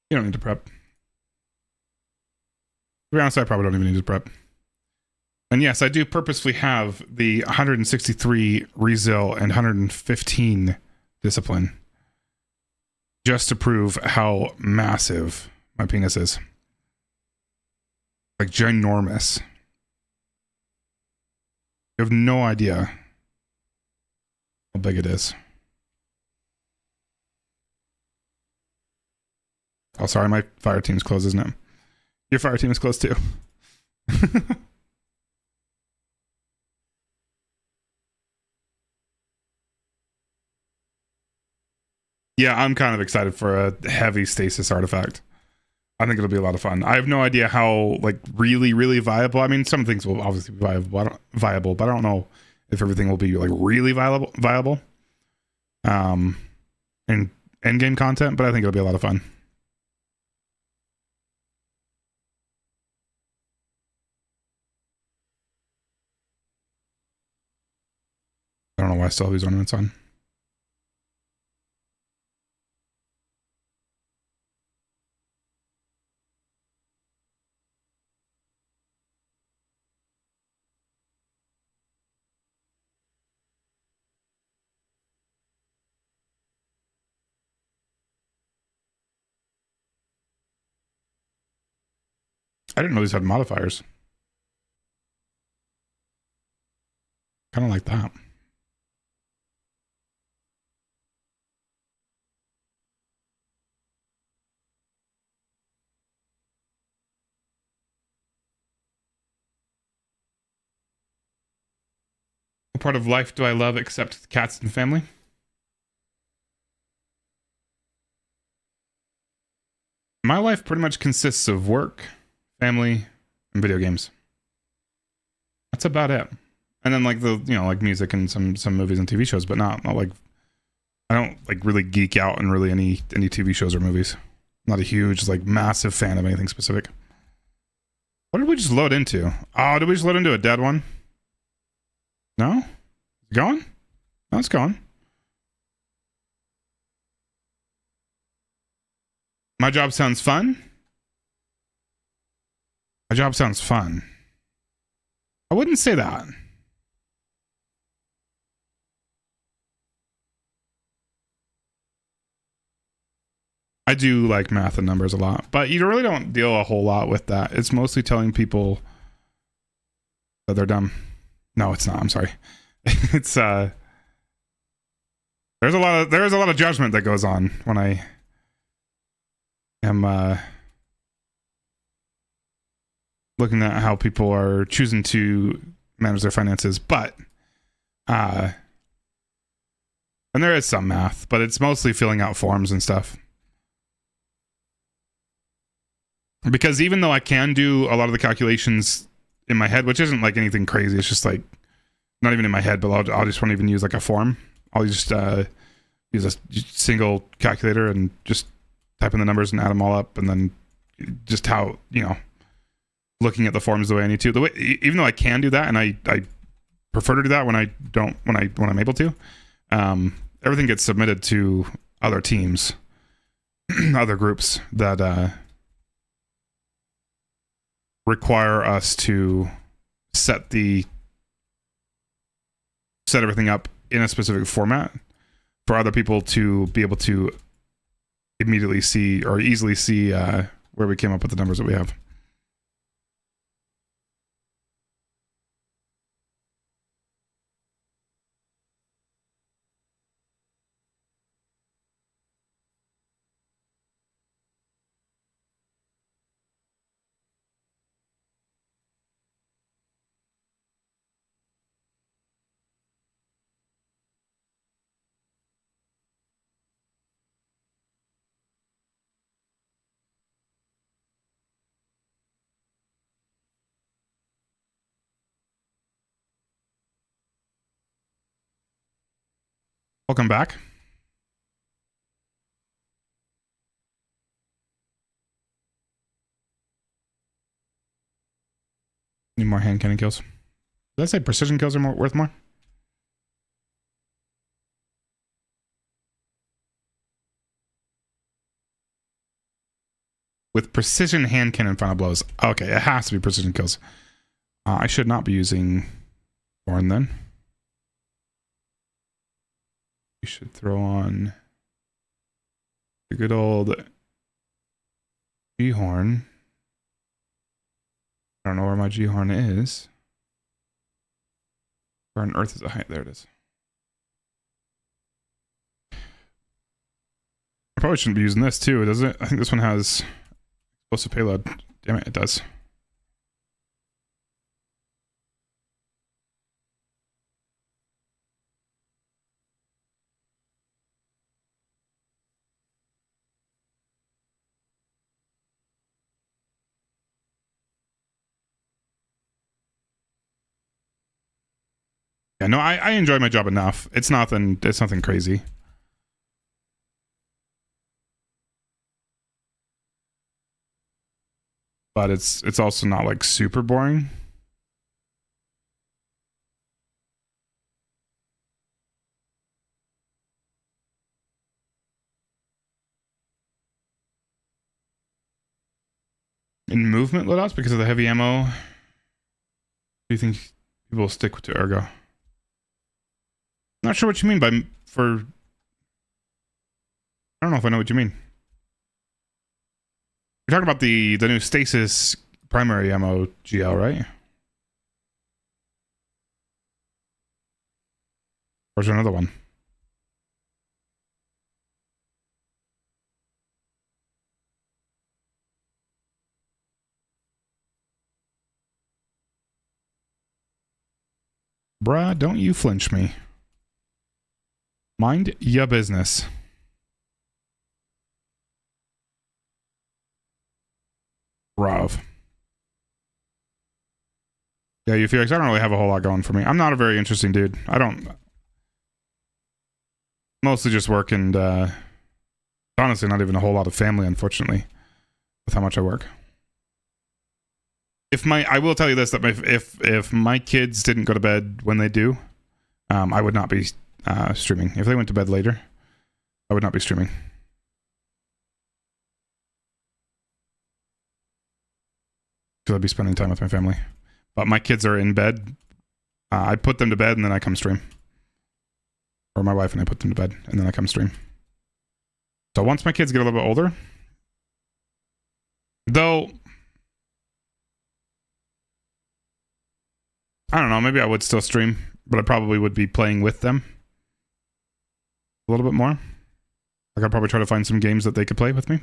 Speaker 1: You don't need to prep. To be honest, I probably don't even need to prep. And yes, I do purposefully have the 163 Resil and 115 discipline just to prove how massive my penis is. Like ginormous. You have no idea how big it is. Oh, sorry, my fire team's closed, isn't it? Your fire team is closed too. Yeah, I'm kind of excited for a heavy stasis artifact. I think it'll be a lot of fun. I have no idea how, like, really viable. I mean, some things will obviously be viable, but I don't know if everything will be, like, really viable. In endgame content, but I think it'll be a lot of fun. I don't know why I still have these ornaments on. I didn't know these had modifiers. Kind of like that. What part of life do I love except cats and family? My life pretty much consists of work, family, and video games. That's about it. And then like the, you know, like music and some movies and TV shows, but not like, I don't like really geek out in really any TV shows or movies. I'm not a huge, like massive fan of anything specific. What did we just load into? Oh, did we just load into a dead one? No? It's going? No, it's going. My job sounds fun. My job sounds fun. I wouldn't say that. I do like math and numbers a lot, but you really don't deal a whole lot with that. It's mostly telling people that they're dumb. No, it's not. I'm sorry. It's there's a lot of judgment that goes on when I am looking at how people are choosing to manage their finances, but and there is some math, but it's mostly filling out forms and stuff. Because even though I can do a lot of the calculations in my head, which isn't like anything crazy, it's just like not even in my head, but I'll just won't even use like a form. I'll just use a single calculator and just type in the numbers and add them all up, and then just how, you know, looking at the forms the way I need to. The way, even though I can do that, and I prefer to do that when I'm able to, everything gets submitted to other teams, other groups that require us to set everything up in a specific format for other people to be able to immediately see or easily see where we came up with the numbers that we have. Welcome back. Need more hand cannon kills. Did I say precision kills are worth more? with precision hand cannon final blows. Okay, it has to be precision kills. I should not be using Horn then. We should throw on the good old G-Horn. I don't know where my G-Horn is. Where on earth is the height? There it is. I probably shouldn't be using this too, does it? I think this one has explosive payload. Damn it, it does. Yeah, no, I enjoy my job enough. It's nothing crazy. But it's also not like super boring. In movement loadouts because of the heavy ammo, do you think people will stick to ergo? Not sure what you mean by for. I don't know if I know what you mean. You're talking about the new stasis primary ammo GL, right? Or is there another one? Bruh, don't you flinch me. Mind your business. Rav. Yeah, you Felix, I don't really have a whole lot going for me. I'm not a very interesting dude. I don't... Mostly just work and, honestly, not even a whole lot of family, unfortunately, with how much I work. I will tell you this, that if my kids didn't go to bed when they do, I would not be streaming. If they went to bed later, I would not be streaming. Because I'd be spending time with my family. But my kids are in bed. I put them to bed and then I come stream. Or my wife and I put them to bed and then I come stream. So once my kids get a little bit older, though, I don't know, maybe I would still stream, but I probably would be playing with them a little bit more. Like I'd probably try to find some games that they could play with me.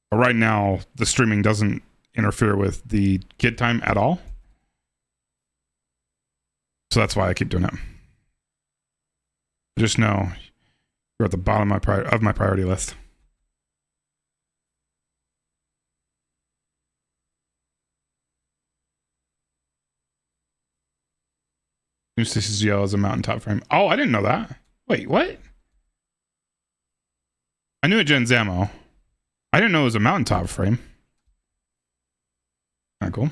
Speaker 1: But right now, the streaming doesn't interfere with the kid time at all. So that's why I keep doing it. Just know you're at the bottom of my priority list. New Stasis GL is a mountaintop frame. Oh, I didn't know that. Wait, what? I knew it gens ammo. I didn't know it was a mountaintop frame. Kinda cool.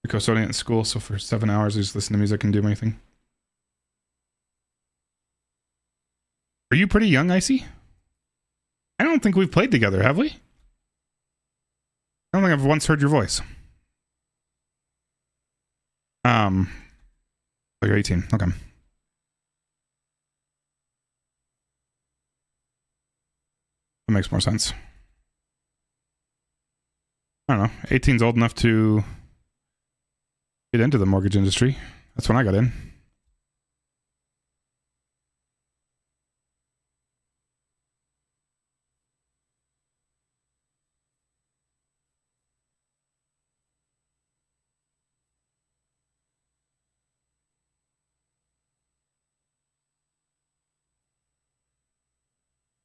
Speaker 1: The custodian at school, so for 7 hours I just listen to music and do my thing. Are you pretty young, Icy? I don't think we've played together, have we? I don't think I've once heard your voice. You're 18. Okay. That makes more sense. I don't know. 18's old enough to get into the mortgage industry. That's when I got in.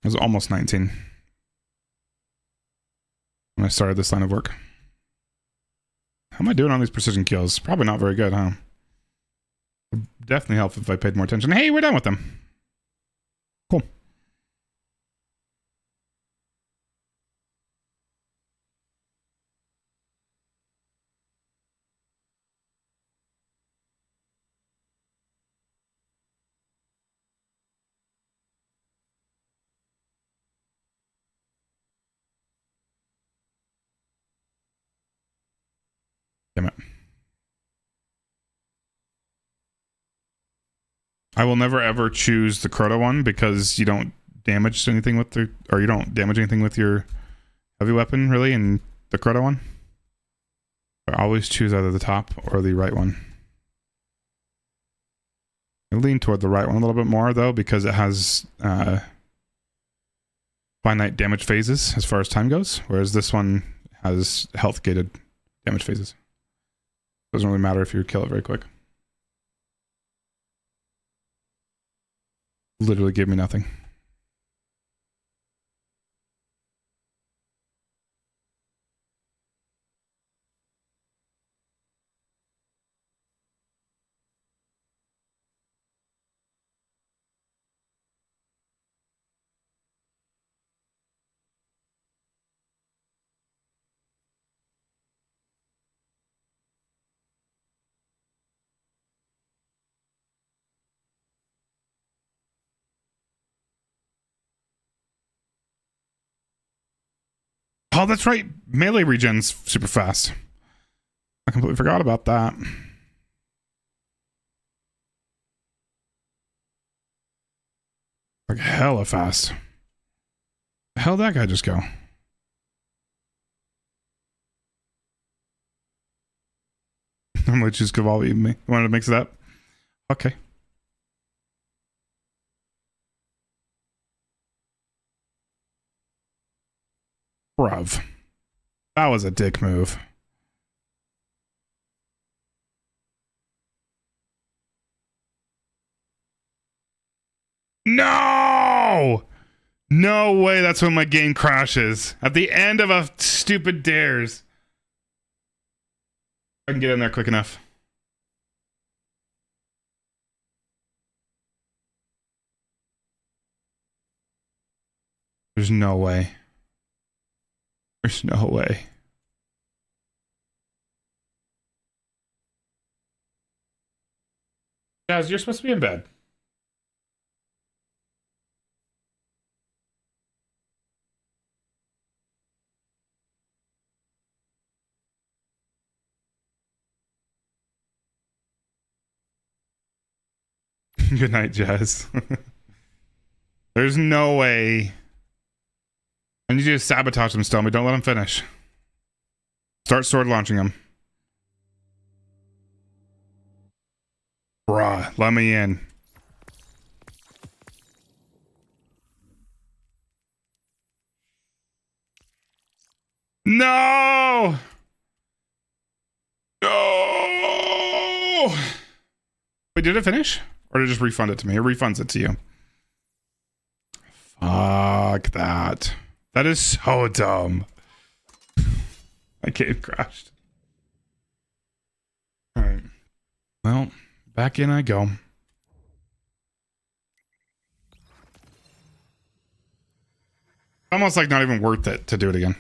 Speaker 1: I was almost 19 when I started this line of work. How am I doing on these precision kills? Probably not very good, huh? Would definitely help if I paid more attention. Hey, we're done with them. Cool. Damn it. I will never ever choose the crota one because you don't damage anything with the, or you don't damage anything with your heavy weapon really in the crota one. I always choose either the top or the right one. I lean toward the right one a little bit more though because it has finite damage phases as far as time goes, whereas this one has health gated damage phases. Doesn't really matter if you kill it very quick. Literally gave me nothing. Oh, that's right. Melee regen's super fast. I completely forgot about that. Like hella fast. The hell did that guy just go? Normally choose Cavalli me. You wanted to mix it up? Okay. Bruv. That was a dick move. No! No way that's when my game crashes. At the end of a stupid dares. I can get in there quick enough. There's no way. There's no way. Jazz, you're supposed to be in bed. Good night, Jazz. There's no way. I need you to sabotage him still, but don't let him finish. Start sword launching him. Bruh, let me in. No! No! Wait, did it finish? Or did it just refund it to me? It refunds it to you. Fuck that. That is so dumb. My game crashed. Alright. Well, back in I go. Almost like not even worth it to do it again.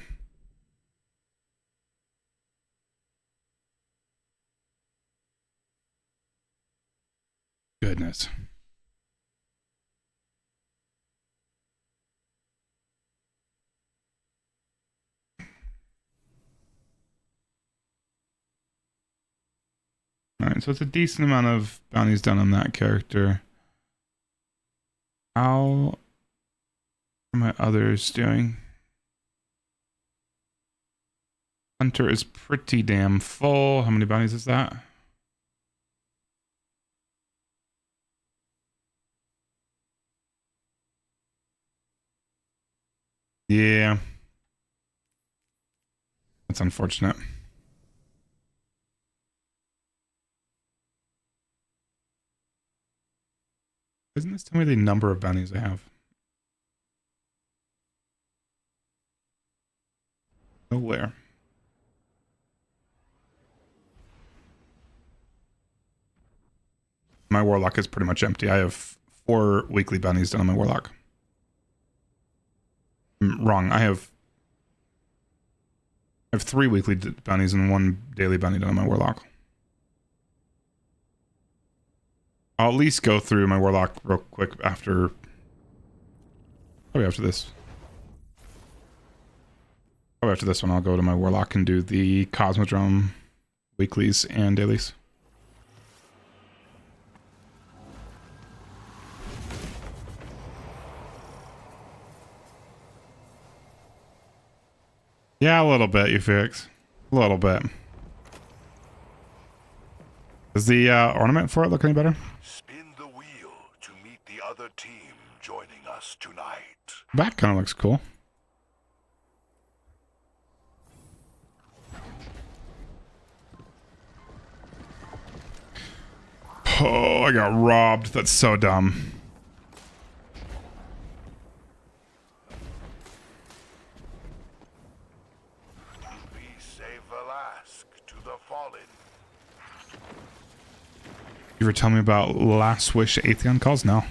Speaker 1: Goodness. Alright, so it's a decent amount of bounties done on that character. How are my others doing? Hunter is pretty damn full. How many bounties is that? Yeah. That's unfortunate. Doesn't this tell me the number of bounties I have? Nowhere. My warlock is pretty much empty. I have 4 weekly bounties done on my warlock. Wrong. I have 3 weekly bounties and 1 daily bounty done on my warlock. I'll at least go through my warlock real quick after, probably after this. Probably after this one, I'll go to my warlock and do the Cosmodrome weeklies and dailies. Yeah, a little bit, you fix. A little bit. Does the ornament for it look any better?
Speaker 14: Spin the wheel to meet the other team joining us tonight.
Speaker 1: That kind of looks cool. Oh, I got robbed. That's so dumb.
Speaker 14: We save Velasque to the fallen.
Speaker 1: You ever tell me about Last Wish Atheon calls? No.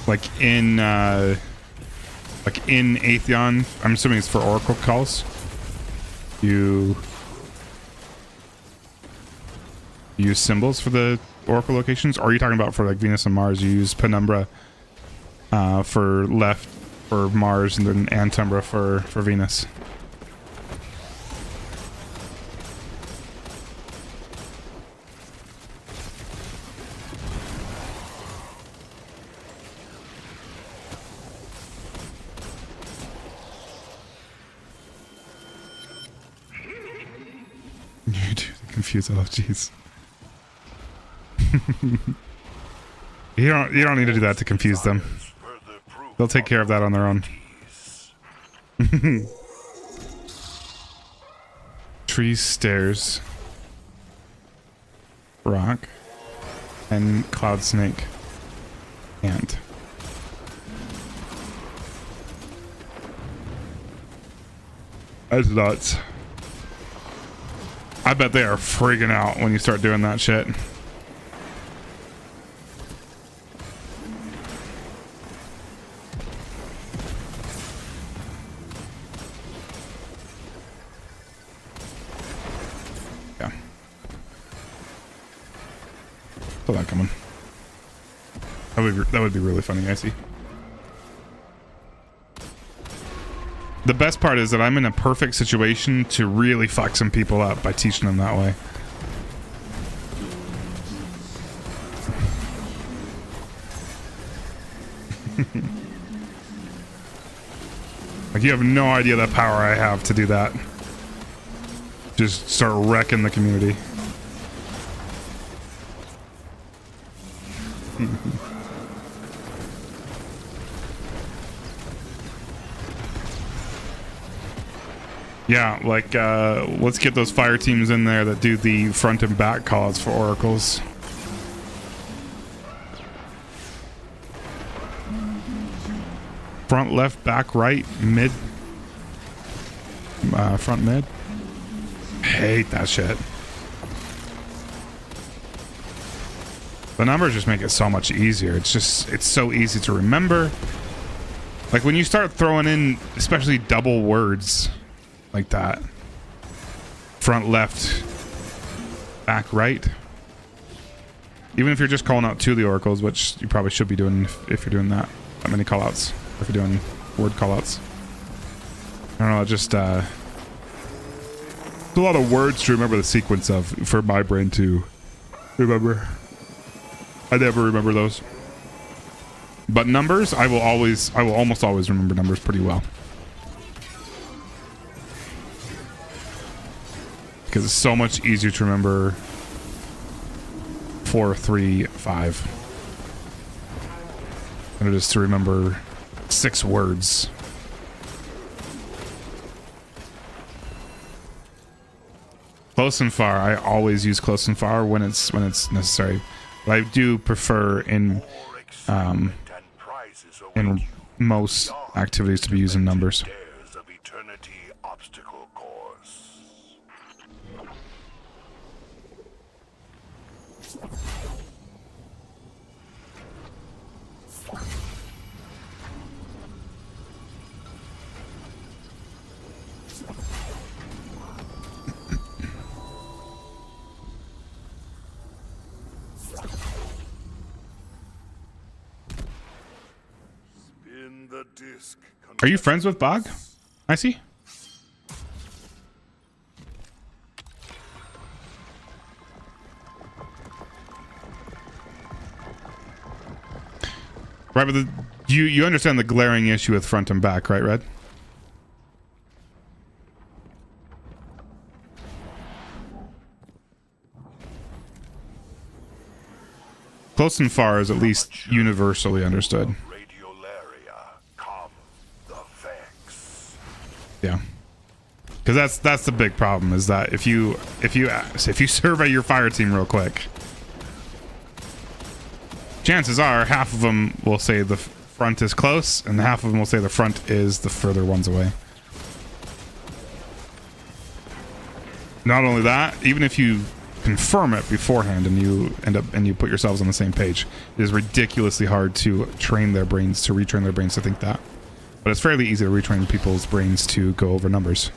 Speaker 1: Like in Atheon, I'm assuming it's for Oracle calls. You use symbols for the Oracle locations, or are you talking about for like Venus and Mars? You use Penumbra for left for Mars, and then Antumbra for Venus. You do confuse. Oh, jeez. You don't need to do that to confuse them. They'll take care of that on their own. Trees, stairs, rock, and cloud snake. Ant. That's nuts. I bet they are freaking out when you start doing that shit. Yeah. Saw that coming. That would be really funny, I see. The best part is that I'm in a perfect situation to really fuck some people up by teaching them that way. Like, you have no idea the power I have to do that. Just start wrecking the community. Yeah, like, let's get those fire teams in there that do the front and back calls for oracles. Front, left, back, right, mid. Front, mid. Hate that shit. The numbers just make it so much easier. It's so easy to remember. Like, when you start throwing in, especially double words like that. Front, left, back, right. Even if you're just calling out to the oracles, which you probably should be doing if you're doing that many callouts. Or if you're doing word callouts. I don't know, just it's a lot of words to remember the sequence of for my brain to remember. I never remember those. But numbers, I will almost always remember numbers pretty well. Because it's so much easier to remember 4, 3, 5 than it is to remember 6 words. Close and far, I always use close and far when it's necessary. But I do prefer in most activities to be using numbers.
Speaker 14: Spin the disc
Speaker 1: Are you friends with Bog? I see. Right, but you understand the glaring issue with front and back, right, Red? Close and far is at least universally understood. Yeah, because that's the big problem, is that if you survey your fire team real quick, chances are half of them will say the front is close, and half of them will say the front is the further ones away. Not only that, even if you confirm it beforehand and you you put yourselves on the same page, it is ridiculously hard to retrain their brains to think that. But it's fairly easy to retrain people's brains to go over numbers.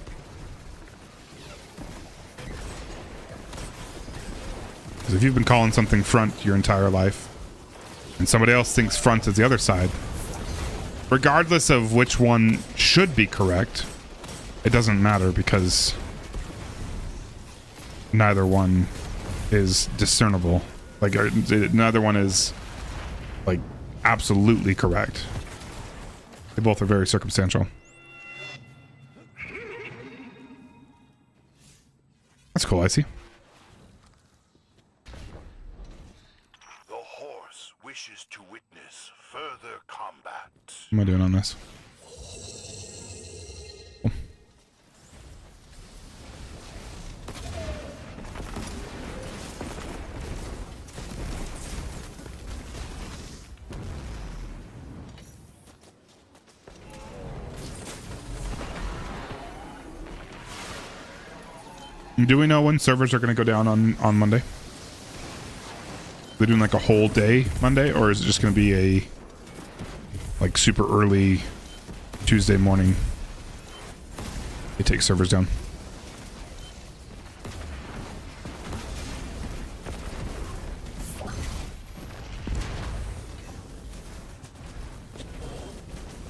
Speaker 1: Because if you've been calling something front your entire life, and somebody else thinks front is the other side, regardless of which one should be correct, it doesn't matter, because neither one is discernible. Like, neither one is, like, absolutely correct. They both are very circumstantial. That's cool, I see.
Speaker 14: The horse wishes to witness further combat.
Speaker 1: What am I doing on this? Do we know when servers are going to go down on Monday? They're doing like a whole day Monday, or is it just going to be a like super early Tuesday morning they take servers down?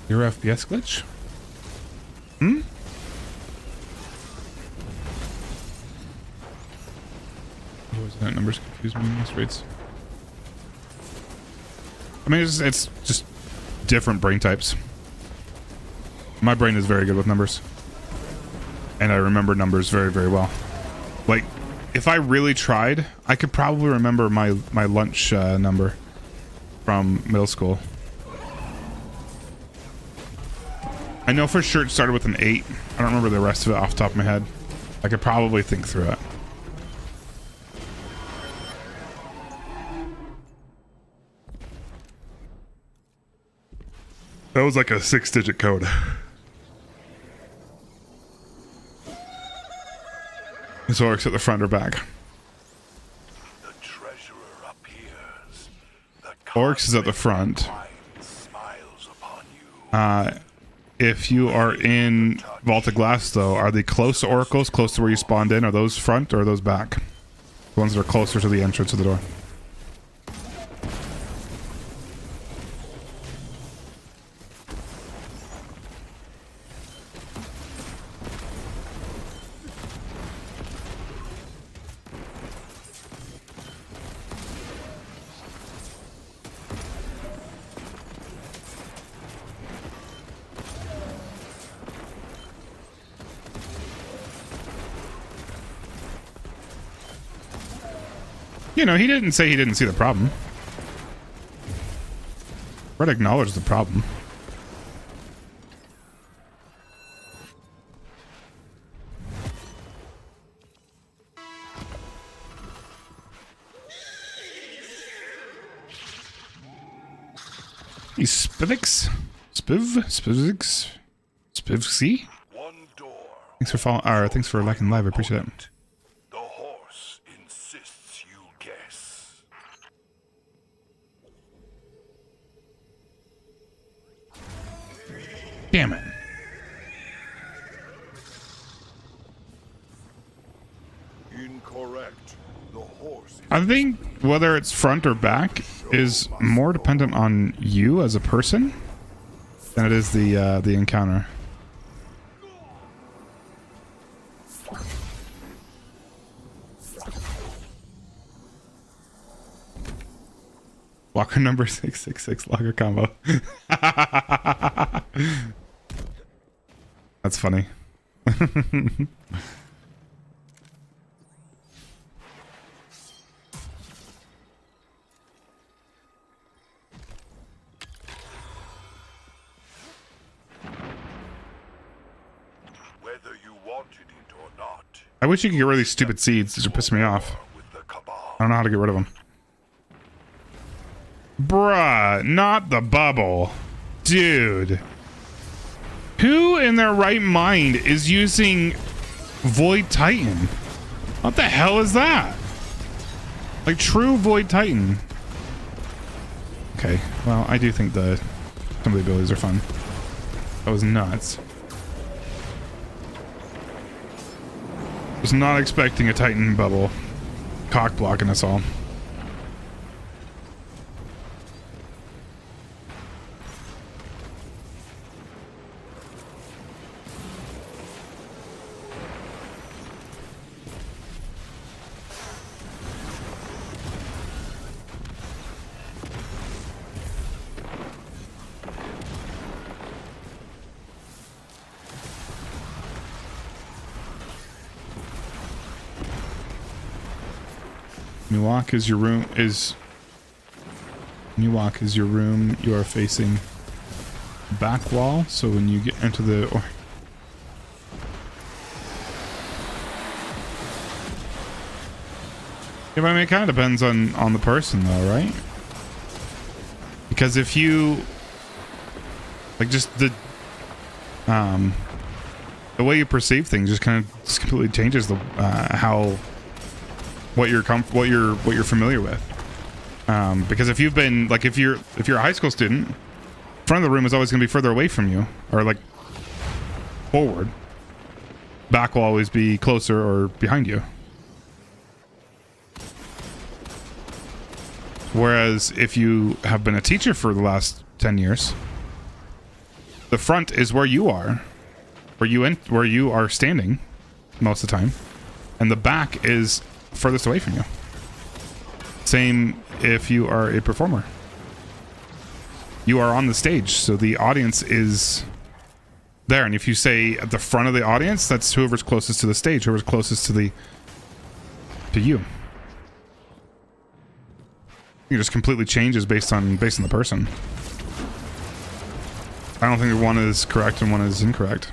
Speaker 1: Your FPS glitch? Hmm? That numbers confuse me in these rates. I mean, it's just different brain types. My brain is very good with numbers, and I remember numbers very, very well. Like, if I really tried, I could probably remember my lunch number from middle school. I know for sure it started with an 8. I don't remember the rest of it off the top of my head. I could probably think through it. That was like a 6-digit code. This orcs at the front or back.
Speaker 14: The treasurer appears.
Speaker 1: Orcs is at the front. If you are in Vault of Glass, though, are they close to oracles, close to where you spawned in? Are those front or are those back? The ones that are closer to the entrance of the door. You know, he didn't say he didn't see the problem. Red acknowledged the problem. He's Spivix? Spivix? Spivxy? Thanks for following, thanks for liking live, I appreciate it. Damn it.
Speaker 14: Incorrect. The horse.
Speaker 1: I think whether it's front or back is more dependent on you as a person than it is the encounter. Walker number 666 logger combo. That's funny.
Speaker 14: Whether you wanted it or not.
Speaker 1: I wish you could get rid of these stupid seeds. These are pissing me off. I don't know how to get rid of them. Bruh, not the bubble. Dude. Who in their right mind is using Void Titan? What the hell is that? Like true Void Titan. Okay, well, I do think some of the abilities are fun. That was nuts. Was not expecting a Titan bubble cock blocking us all. When you walk as your room is you are facing back wall, so when you get into the yeah, but I mean, it kind of depends on the person though, right? Because if you like just the way you perceive things just kind of just completely changes the how what you're familiar with. Because if you've been like if you're a high school student, front of the room is always going to be further away from you, or like forward. Back will always be closer or behind you. Whereas if you have been a teacher for the last 10 years, the front is where you are, where you are standing most of the time, and the back is furthest away from you. Same if you are a performer. You are on the stage, so the audience is there, and if you say at the front of the audience, that's whoever's closest to the stage, whoever's closest to you. It just completely changes based on the person. I don't think one is correct and one is incorrect.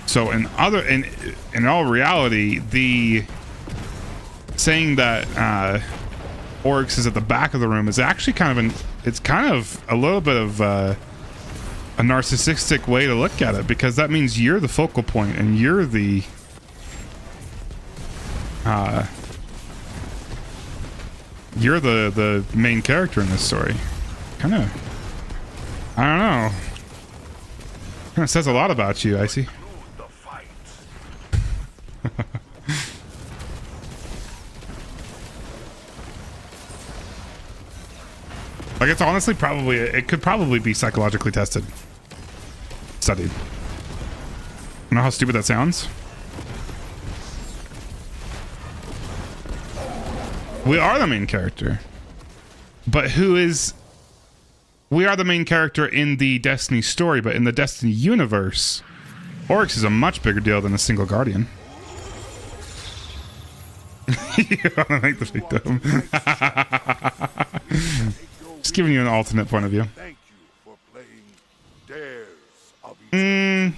Speaker 1: So in all reality, the saying that Oryx is at the back of the room is actually kind of a little bit of a narcissistic way to look at it, because that means you're the focal point and you're the main character in this story. I don't know. Kind of says a lot about you, I see. Like, it's honestly it could probably be psychologically studied. You know how stupid that sounds? We are the main character. But we are the main character in the Destiny story, but in the Destiny universe, Oryx is a much bigger deal than a single Guardian. You want to make the victim. Just giving you an alternate point of view.
Speaker 14: Thank you for playing Dares of Eternity.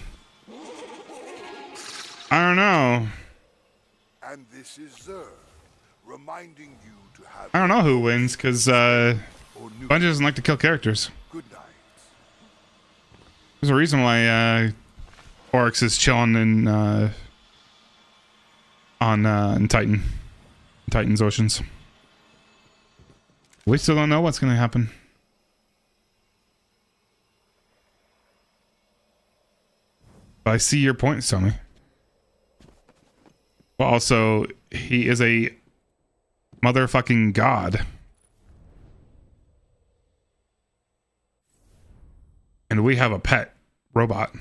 Speaker 1: I don't know.
Speaker 14: And this is Zer, reminding you to have.
Speaker 1: I don't know who wins, because Bungie doesn't like to kill characters.
Speaker 14: Good night.
Speaker 1: There's a reason why Oryx is chilling in Titan's oceans. We still don't know what's going to happen. But I see your point, Somi. Well, also, he is a motherfucking god. And we have a pet robot.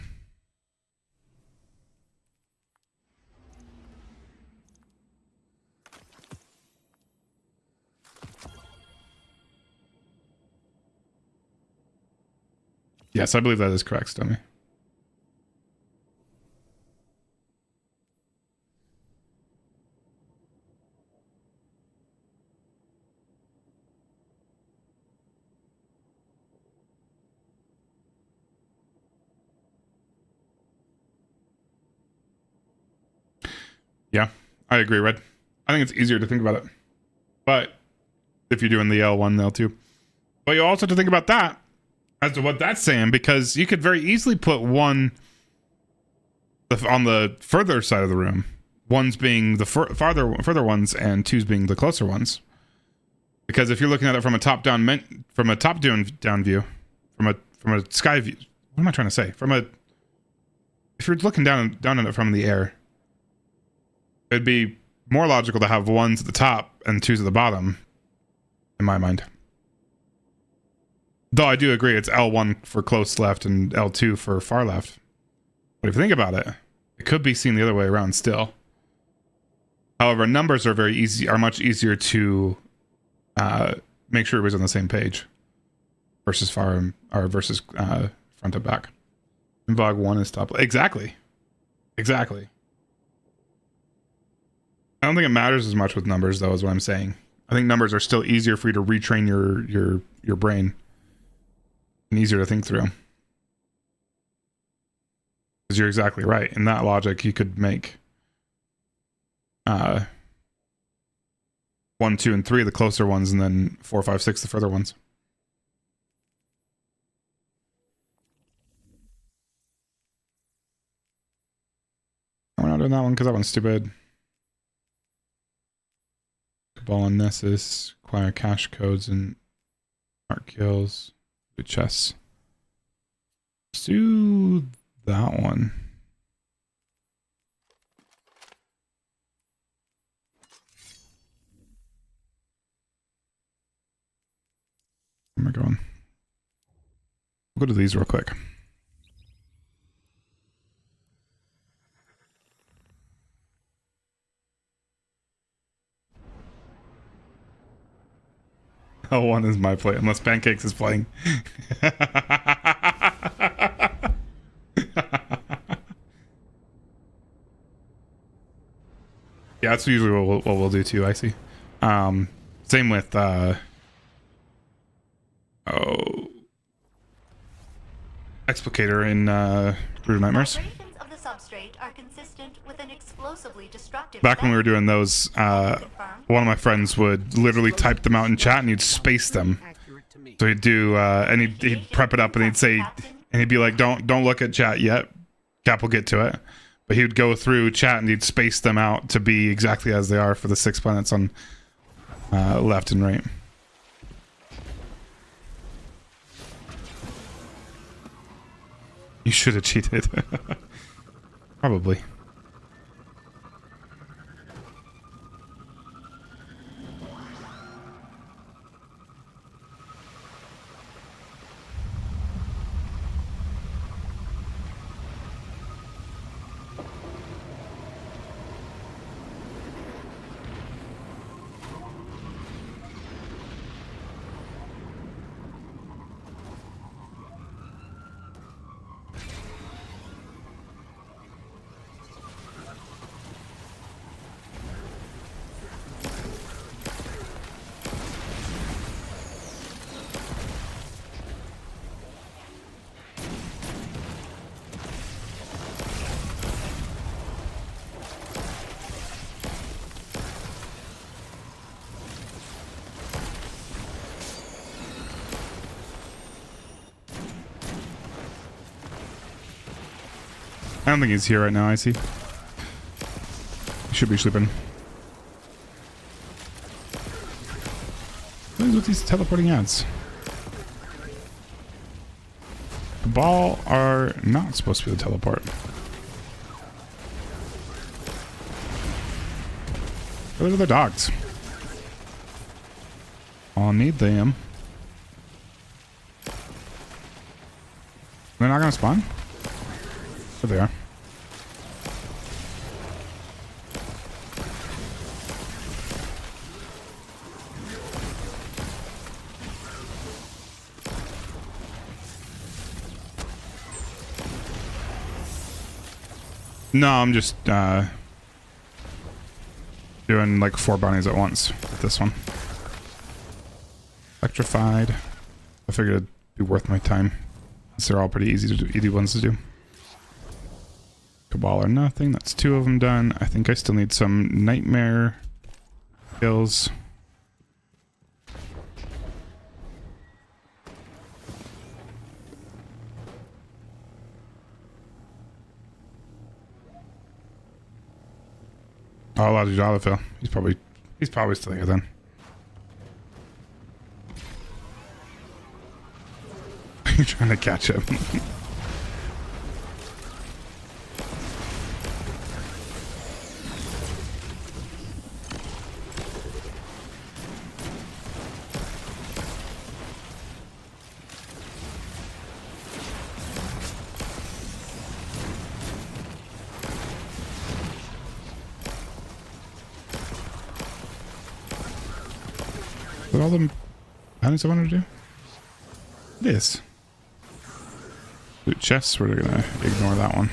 Speaker 1: Yes, I believe that is correct, Stommy. Yeah, I agree, Red. I think it's easier to think about it. But if you're doing the L1, L2. But you also have to think about that as to what that's saying, because you could very easily put one on the further side of the room, ones being the further ones and twos being the closer ones. Because if you're looking at it from a top down view, from a sky view, what am I trying to say? If you're looking down at it from the air, it'd be more logical to have ones at the top and twos at the bottom, in my mind. Though I do agree it's L1 for close left and L2 for far left. But if you think about it, it could be seen the other way around still. However, numbers are much easier to make sure everybody's on the same page versus front to back. And VOG 1 is top. Exactly. I don't think it matters as much with numbers, though, is what I'm saying. I think numbers are still easier for you to retrain your brain and easier to think through. Because you're exactly right. In that logic, you could make 1, 2, and 3 the closer ones, and then 4, 5, 6 the further ones. We're not doing that one because that one's stupid. Cabal and Nessus, acquire cache codes and mark kills, do chests. Let's do that one. Where am I going? We'll go to these real quick. L1 is my play, unless Pancakes is playing. Yeah, that's usually what we'll do too, I see. Same with Explicator in Brood of Nightmares.
Speaker 15: Of the substrate are consistent with an explosively destructive
Speaker 1: Back when we were doing those, one of my friends would literally type them out in chat and he'd space them. So he'd do, and he'd prep it up and he'd say, and he'd be like, don't look at chat yet. Cap will get to it. But he would go through chat and he'd space them out to be exactly as they are for the 6 planets on left and right. You should have cheated. Probably. I don't think he's here right now, I see. He should be sleeping. What is with these teleporting ads? Cabal are not supposed to be the teleport. Those are the dogs. I'll need them. They're not gonna spawn? There they are. No, I'm just doing like 4 bounties at once with this one. Electrified. I figured it'd be worth my time. They're all pretty easy to do, easy ones to do. Cabal or nothing. That's 2 of them done. I think I still need some nightmare kills. Oh, I allowed you to autofill. He's probably still here then. You're trying to catch him. Is that all the bounties I wanted to do? It is. Loot chests, we're gonna ignore that one.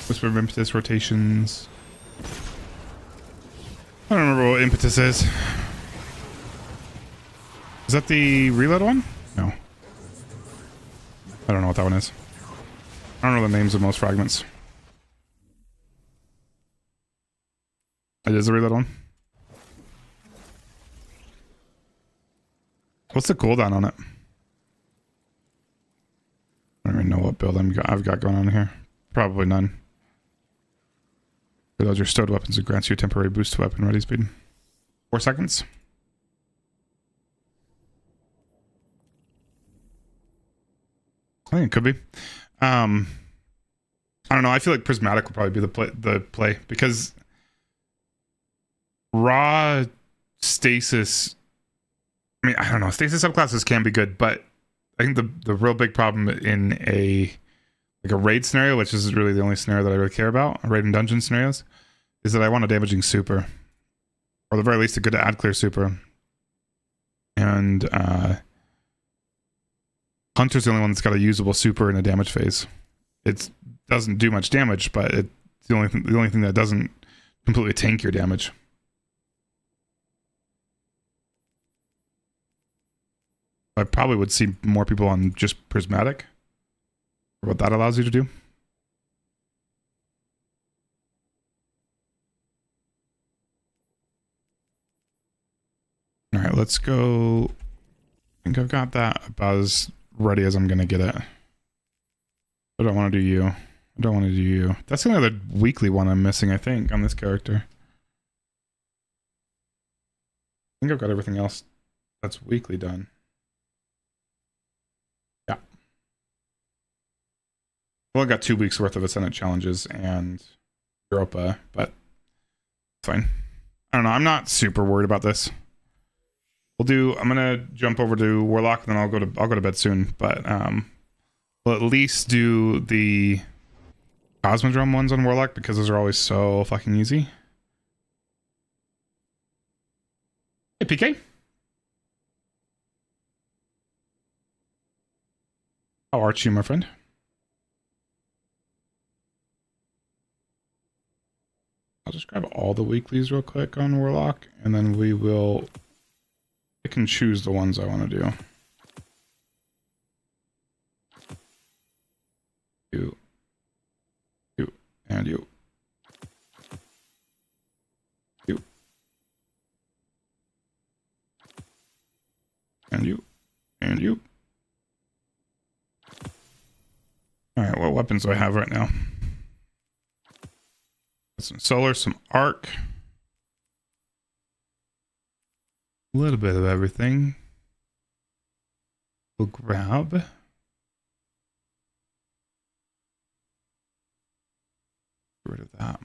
Speaker 1: Whisper of Impetus rotations. I don't remember what Impetus is. Is that the reload one? No. I don't know what that one is. I don't know the names of most fragments. It is the reload one. What's the cooldown on it? I don't even know what build I've got going on here. Probably none. Reload your stowed weapons. It grants you a temporary boost to weapon ready speed. 4 seconds. I think it could be. I don't know. I feel like prismatic will probably be the play because raw stasis. I mean, I don't know. Stasis subclasses can be good, but I think the real big problem in a raid scenario, which is really the only scenario that I really care about, raid and dungeon scenarios, is that I want a damaging super, or at the very least a good ad clear super. And Hunter's the only one that's got a usable super in a damage phase. It doesn't do much damage, but it's the only thing that doesn't completely tank your damage. I probably would see more people on just prismatic, for what that allows you to do. All right, let's go. I think I've got that about as ready as I'm gonna get it. I don't want to do you. I don't want to do you. That's the only other weekly one I'm missing, I think, on this character. I think I've got everything else that's weekly done. Yeah. Well, I got 2 weeks worth of Ascendant challenges and Europa, but fine. I don't know. I'm not super worried about this. I'm gonna jump over to Warlock, and then I'll go to bed soon. But we'll at least do the Cosmodrome ones on Warlock because those are always so fucking easy. Hey, PK. How are you, my friend? I'll just grab all the weeklies real quick on Warlock, and then we will pick and choose the ones I want to do. You, and you. You. And you. And you. Alright, what weapons do I have right now? Some solar, some arc. A little bit of everything. We'll grab. rid of that.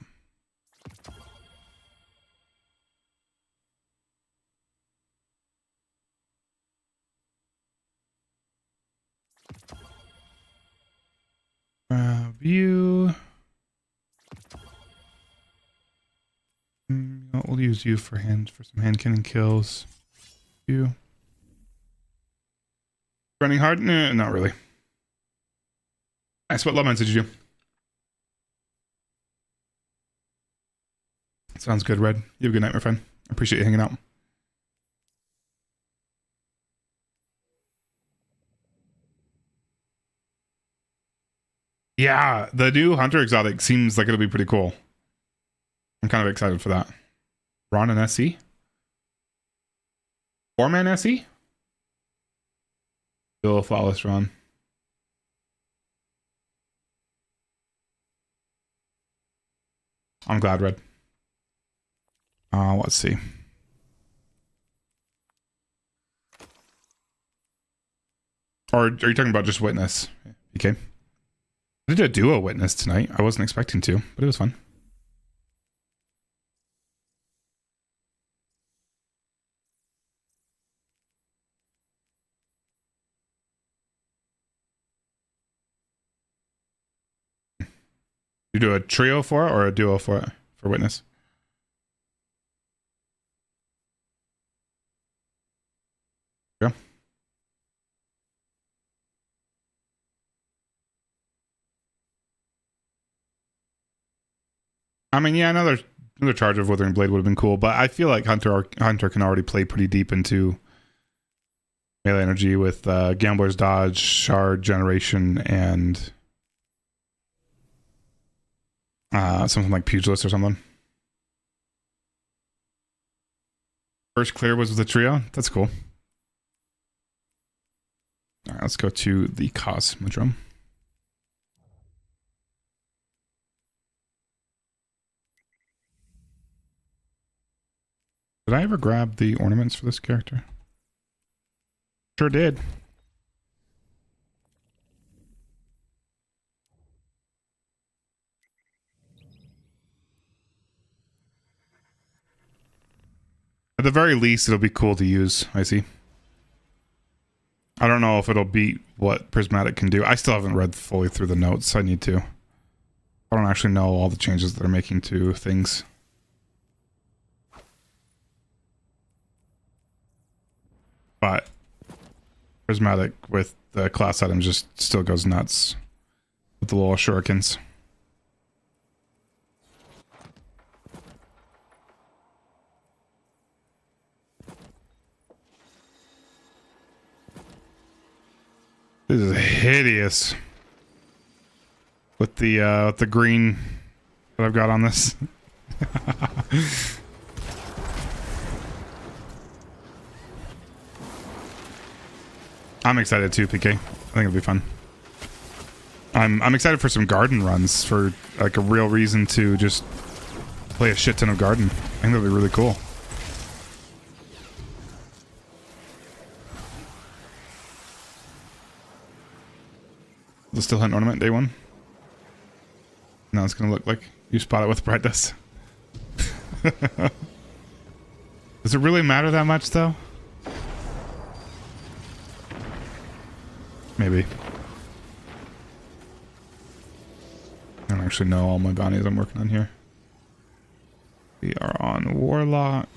Speaker 1: View. We'll use you for some hand cannon kills. You. Running hard? Nah, not really. Nice. What love did you do? Sounds good, Red. You have a good night, my friend. I appreciate you hanging out. Yeah, the new Hunter exotic seems like it'll be pretty cool. I'm kind of excited for that. Ron and SE? 4-man SE? Still a flawless Ron. I'm glad, Red. Let's see. Or are you talking about just Witness? Okay. I did a duo Witness tonight. I wasn't expecting to, but it was fun. You do a trio for it or a duo for it for Witness? Yeah. I mean, yeah, another charge of Withering Blade would have been cool, but I feel like Hunter can already play pretty deep into melee energy with Gambler's Dodge, Shard Generation, and something like Pugilist or something. First clear was with the trio. That's cool. All right, let's go to the Cosmodrome. Did I ever grab the ornaments for this character? Sure did. At the very least, it'll be cool to use, I see. I don't know if it'll beat what Prismatic can do. I still haven't read fully through the notes. I need to. I don't actually know all the changes that they're making to things. But Prismatic with the class items just still goes nuts with the little shurikens. This is hideous with the green that I've got on this. I'm excited too, PK. I think it'll be fun. I'm excited for some garden runs for like a real reason to just play a shit ton of garden. I think that'll be really cool. Will it still hit an ornament day one? Now it's gonna look like you spot it with bright dust. Does it really matter that much though? Maybe. I don't actually know all my bounties I'm working on here. We are on Warlock.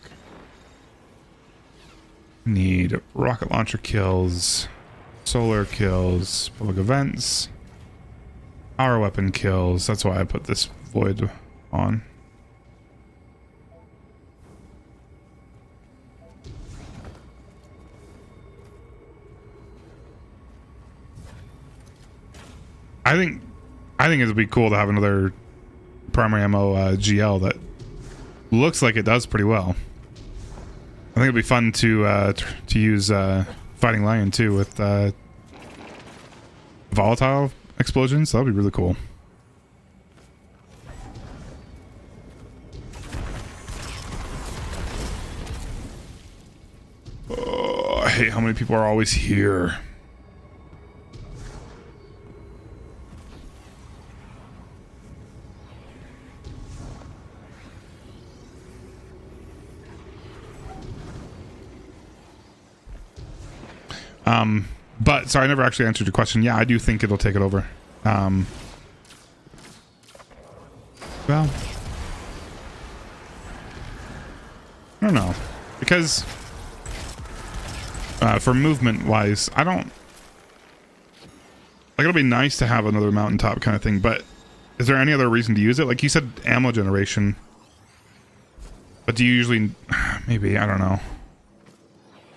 Speaker 1: Need rocket launcher kills, solar kills, public events, power weapon kills. That's why I put this void on. I think it'd be cool to have another primary ammo GL that looks like it does pretty well. I think it'd be fun to use Fighting Lion too with volatile explosions. That'd be really cool. Oh, I hate how many people are always here. But sorry, I never actually answered your question. Yeah, I do think it'll take it over. Well, I don't know, because for movement wise, I don't like, it'll be nice to have another mountaintop kind of thing, but is there any other reason to use it? Like you said, ammo generation, but do you usually, maybe, I don't know,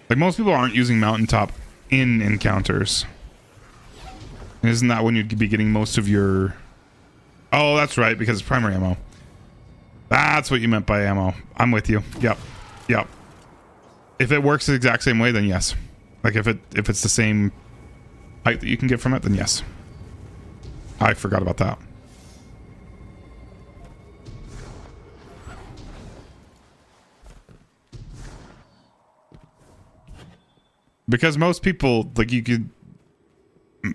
Speaker 1: like most people aren't using mountaintop in encounters. And isn't that when you'd be getting most of your... Oh, that's right, because it's primary ammo. That's what you meant by ammo. I'm with you. Yep. Yep. If it works the exact same way, then yes. Like if it's the same height that you can get from it, then yes. I forgot about that. Because most people, like, you could...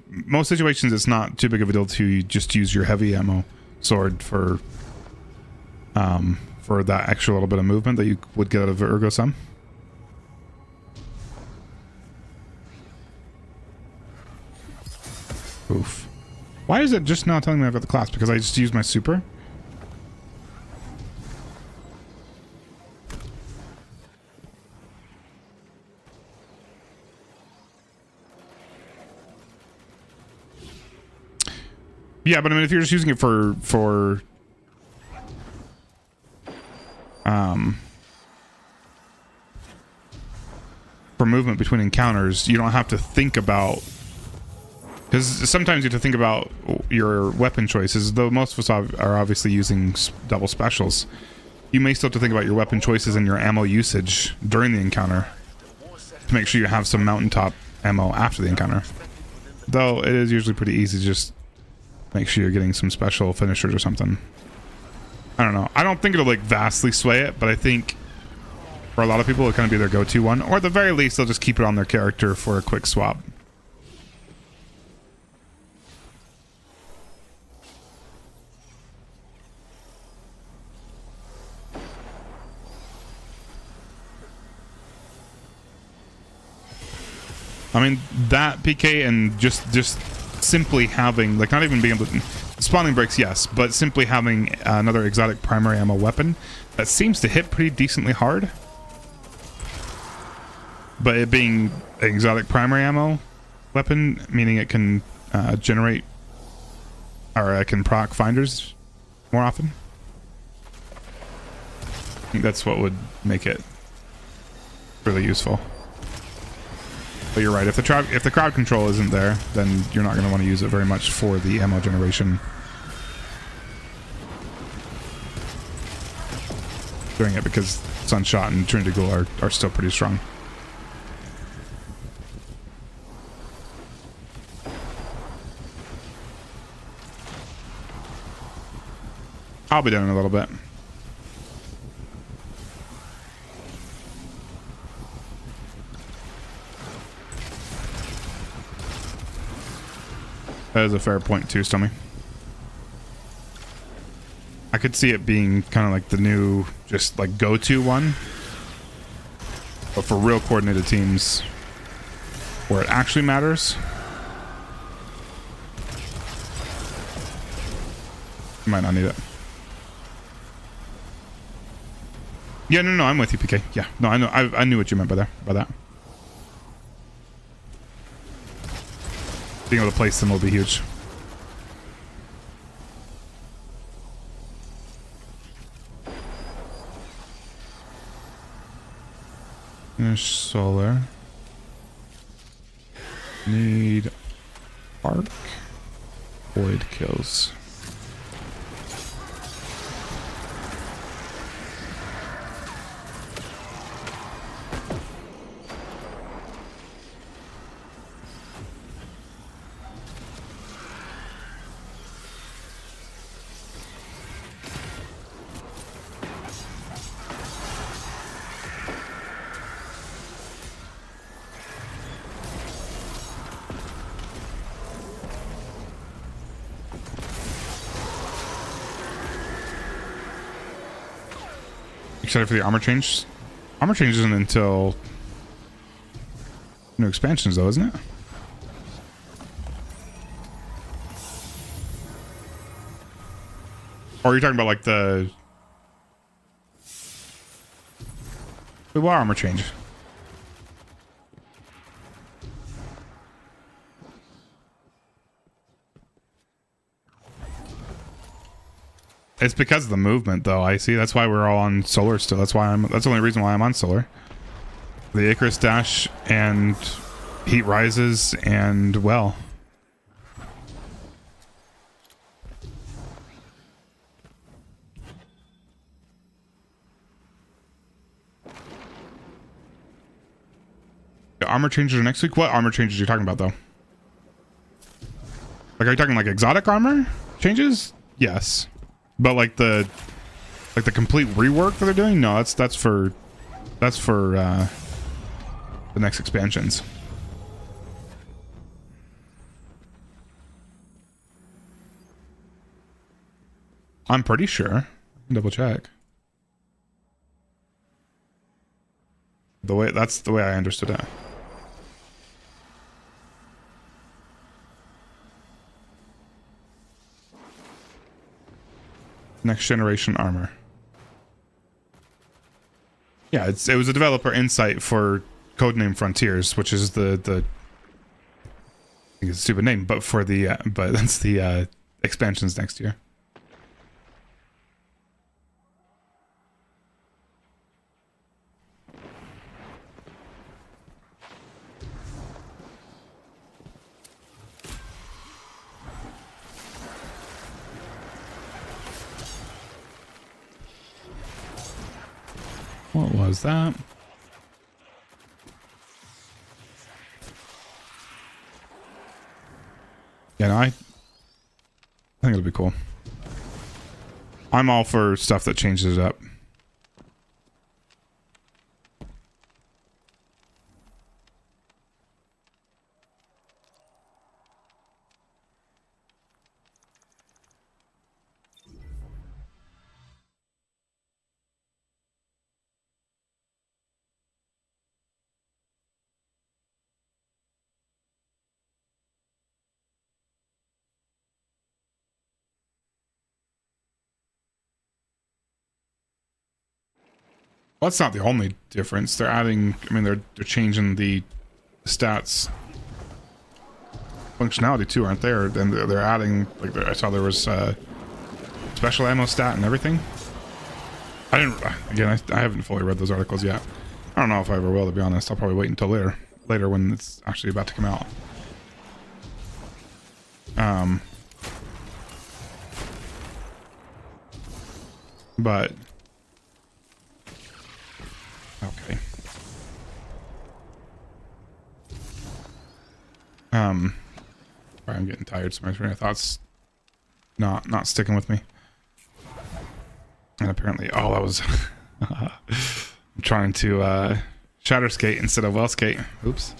Speaker 1: Most situations, it's not too big of a deal to just use your heavy ammo sword for that extra little bit of movement that you would get out of Ergo Sum. Oof. Why is it just now telling me I've got the class? Because I just used my super? Yeah, but I mean, if you're just using it for movement between encounters, you don't have to think about, because sometimes you have to think about your weapon choices, though most of us are obviously using double specials. You may still have to think about your weapon choices and your ammo usage during the encounter to make sure you have some mountaintop ammo after the encounter. Though it is usually pretty easy to just make sure you're getting some special finishers or something. I don't know. I don't think it'll like vastly sway it, but I think for a lot of people it'll kind of be their go-to one, or at the very least they'll just keep it on their character for a quick swap. I mean, that PK and just simply having, like, not even being able to... Spawning breaks, yes, but simply having another exotic primary ammo weapon that seems to hit pretty decently hard. But it being an exotic primary ammo weapon, meaning it can generate... Or it can proc finders more often. I think that's what would make it really useful. But you're right, if the crowd control isn't there, then you're not going to want to use it very much for the ammo generation during it, because Sunshot and Trinity Ghoul are still pretty strong. I'll be done in a little bit. That is a fair point too, Stommy. I could see it being kind of like the new, just like go-to one. But for real coordinated teams, where it actually matters, you might not need it. Yeah, no, I'm with you, PK. Yeah, no, I know, I knew what you meant by that. Being able to place them will be huge. There's solar. Need arc. Void kills. Excited for the armor change? Armor change isn't until New expansions though, isn't it? Or are you talking about like the... Wait, what armor change? It's because of the movement though, I see. That's why we're all on solar still. That's the only reason why I'm on solar. The Icarus dash and heat rises and well. The armor changes are next week. What armor changes are you talking about though? Like, are you talking like exotic armor changes? Yes. But like the complete rework that they're doing? No, that's for the next expansions. I'm pretty sure. Double check. That's the way I understood it. Next generation armor. Yeah, it was a developer insight for Codename Frontiers, which is the I think it's a stupid name, but for the but that's the expansions next year. What was that? Yeah, no, I think it'll be cool. I'm all for stuff that changes it up. Well, that's not the only difference. They're adding, I mean, they're changing the stats functionality too, aren't they? Or then they're adding, like, I saw there was special ammo stat and everything. I haven't fully read those articles yet. I don't know if I ever will, to be honest. I'll probably wait until later when it's actually about to come out. But okay. Sorry, I'm getting tired, so my train of thoughts not sticking with me. And apparently, that was I'm trying to shatter skate instead of well skate. Oops.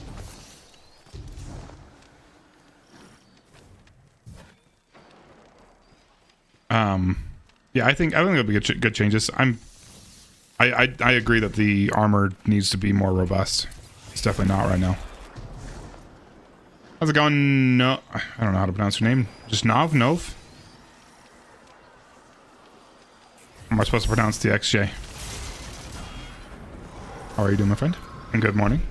Speaker 1: Yeah, I think it'll be good changes. I agree that the armor needs to be more robust. It's definitely not right now. How's it going? No, I don't know how to pronounce your name. Just Nov? Am I supposed to pronounce the XJ? How are you doing, my friend? And good morning.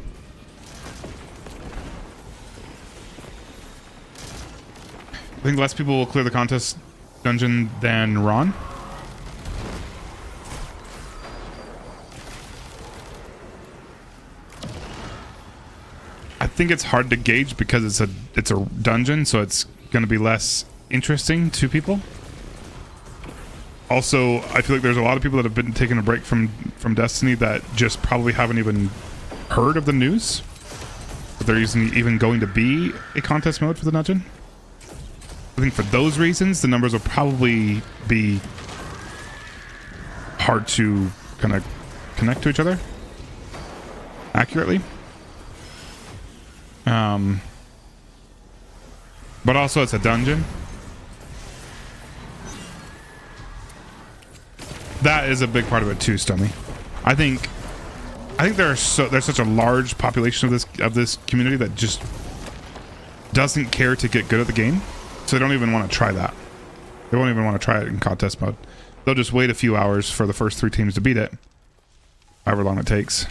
Speaker 1: I think less people will clear the contest dungeon than Ron. I think it's hard to gauge because it's a dungeon, so it's going to be less interesting to people. Also, I feel like there's a lot of people that have been taking a break from Destiny that just probably haven't even heard of the news. That there isn't even going to be a contest mode for the dungeon. I think for those reasons, the numbers will probably be hard to kind of connect to each other accurately. But also it's a dungeon. That is a big part of it too, Stummy. I think I think there's such a large population of this community that just doesn't care to get good at the game, so they don't even want to try that. They won't even want to try it in contest mode. They'll just wait a few hours for the first 3 teams to beat it, however long it takes,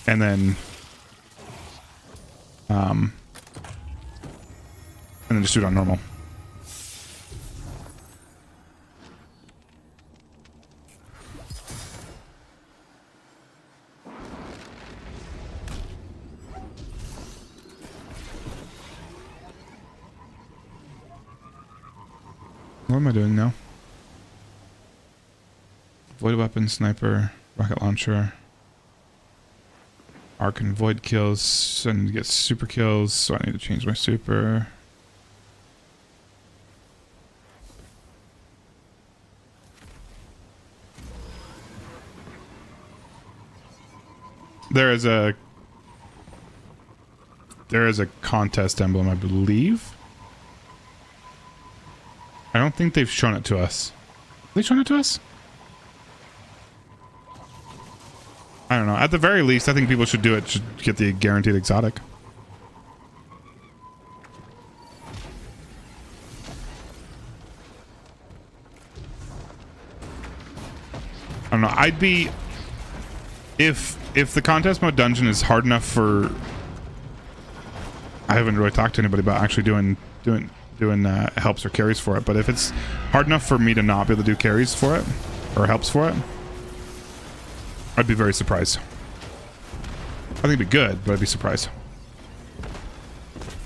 Speaker 1: and then just do it on normal. What am I doing now? Void weapon, sniper, rocket launcher. Arc and void kills. I need to get super kills, so I need to change my super. There is a contest emblem, I believe. I don't think they've shown it to us. Have they shown it to us? I don't know. At the very least, I think people should do it to get the guaranteed exotic. I don't know. I'd be... If the contest mode dungeon is hard enough for... I haven't really talked to anybody about actually doing helps or carries for it, but if it's hard enough for me to not be able to do carries for it or helps for it, I'd be very surprised. I think it'd be good, but I'd be surprised.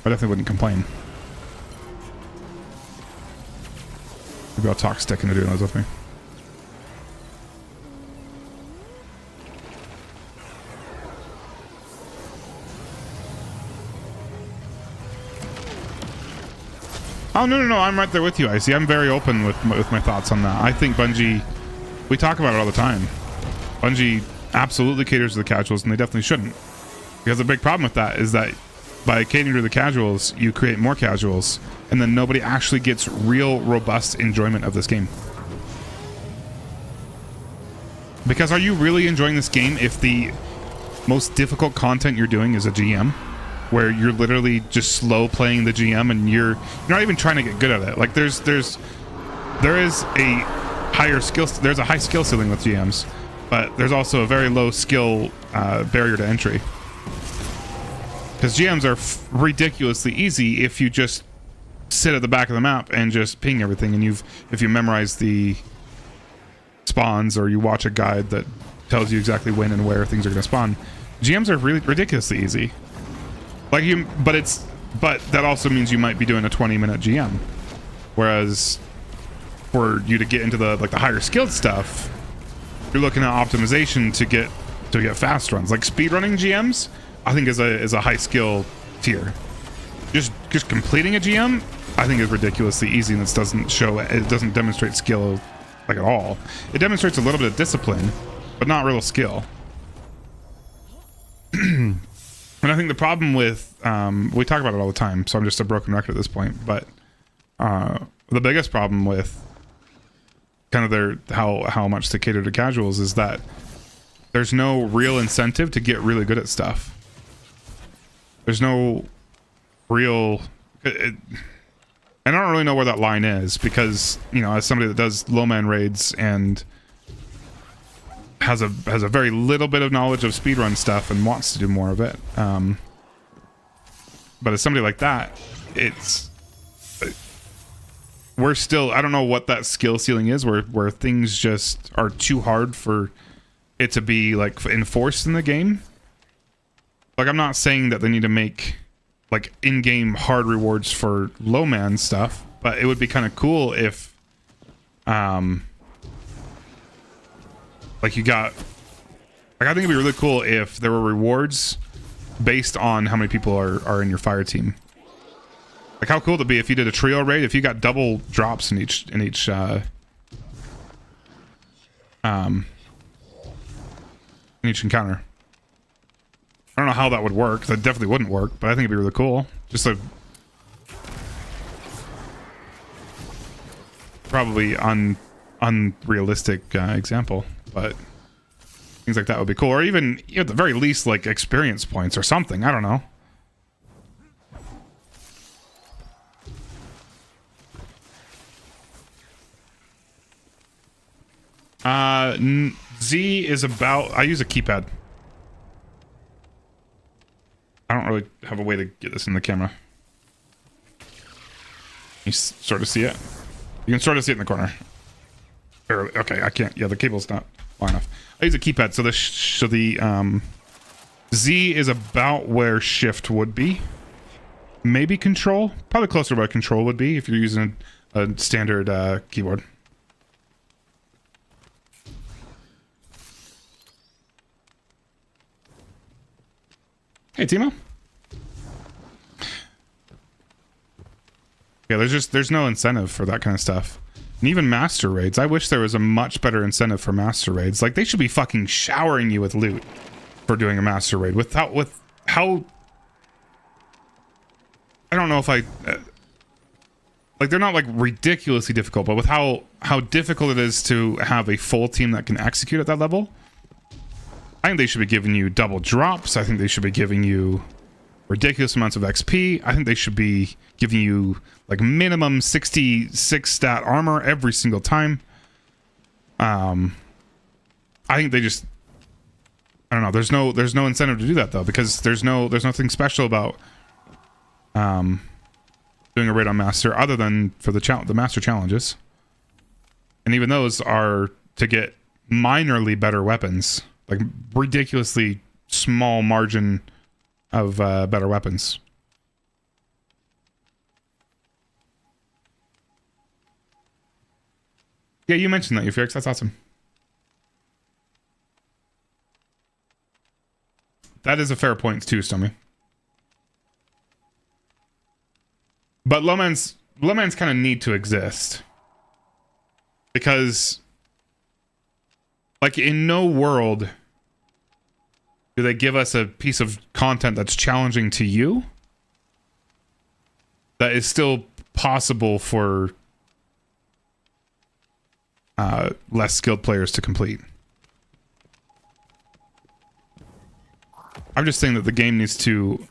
Speaker 1: I definitely wouldn't complain. Maybe I'll talk Stick into doing those with me. Oh, no, I'm right there with you, Icy. I'm very open with my thoughts on that. I think Bungie, we talk about it all the time. Bungie absolutely caters to the casuals, and they definitely shouldn't. Because the big problem with that is that by catering to the casuals, you create more casuals, and then nobody actually gets real, robust enjoyment of this game. Because are you really enjoying this game if the most difficult content you're doing is a GM? Where you're literally just slow playing the GM and you're not even trying to get good at it. Like there is a higher skill, there's a high skill ceiling with GMs, but there's also a very low skill barrier to entry. Because GMs are ridiculously easy if you just sit at the back of the map and just ping everything, and if you memorize the spawns or you watch a guide that tells you exactly when and where things are going to spawn. GMs are really ridiculously easy. Like but that also means you might be doing a 20-minute GM, whereas for you to get into the higher skilled stuff, you're looking at optimization to get fast runs. Like speedrunning GMs, I think is a high skill tier. Just completing a GM, I think is ridiculously easy, and it doesn't demonstrate skill like at all. It demonstrates a little bit of discipline, but not real skill. And I think the problem with, we talk about it all the time, so I'm just a broken record at this point, but the biggest problem with kind of how much they cater to casuals is that there's no real incentive to get really good at stuff. There's no real... and I don't really know where that line is, because, you know, as somebody that does low-man raids and has a very little bit of knowledge of speedrun stuff and wants to do more of it. But as somebody like that, we're still, I don't know what that skill ceiling is, where things just are too hard for it to be like enforced in the game. Like, I'm not saying that they need to make like in-game hard rewards for low man stuff, but it would be kind of cool if like you got, like, I think it'd be really cool if there were rewards based on how many people are in your fire team. Like, how cool would it be if you did a trio raid, if you got double drops in each encounter. I don't know how that would work. That definitely wouldn't work, but I think it'd be really cool. Just a probably unrealistic example, but Things like that would be cool, or even at the very least, like experience points or something. I don't know. Z is about. I use a keypad. I don't really have a way to get this in the camera. You sort of see it. You can sort of see it in the corner. Barely. Okay, I can't. Yeah, the cable's not long enough. I use a keypad, so the Z is about where shift would be. Maybe control. Probably closer to where control would be if you're using a standard keyboard. Hey, Timo. Yeah, there's no incentive for that kind of stuff. And even master raids. I wish there was a much better incentive for master raids. Like, they should be fucking showering you with loot for doing a master raid. With how... I don't know if I... like, they're not, like, ridiculously difficult, but with how difficult it is to have a full team that can execute at that level... I think they should be giving you double drops. I think they should be giving you ridiculous amounts of XP. I think they should be giving you like minimum 66 stat armor every single time. I think they just, I don't know. There's no incentive to do that though, because there's nothing special about doing a raid on master other than for the master challenges, and even those are to get minorly better weapons. Like ridiculously small margin of better weapons. Yeah, you mentioned that, Euphoria. That's awesome. That is a fair point too, Stommy. But Lowmans kind of need to exist. Because... like, in no world do they give us a piece of content that's challenging to you that is still possible for less skilled players to complete. I'm just saying that the game needs to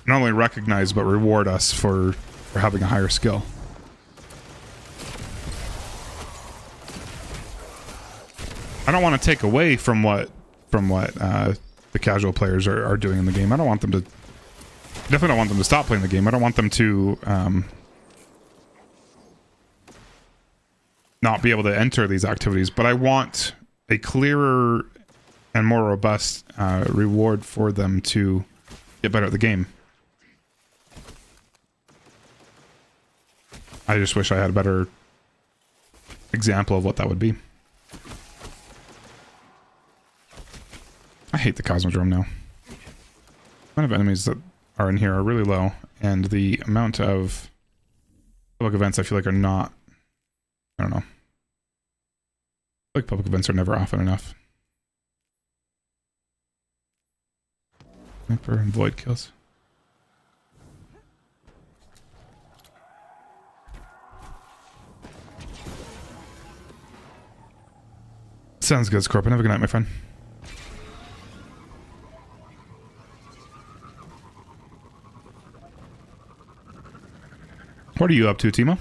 Speaker 1: not only recognize but reward us for having a higher skill. I don't want to take away from what the casual players are doing in the game. I don't want them to... definitely don't want them to stop playing the game. I don't want them to not be able to enter these activities. But I want a clearer and more robust reward for them to get better at the game. I just wish I had a better example of what that would be. I hate the Cosmodrome now. The amount of enemies that are in here are really low, and the amount of public events I feel like are not... I don't know. I feel like public events are never often enough. Sniper and void kills. Sounds good, Scorpion. Have a good night, my friend. What are you up to, Timo?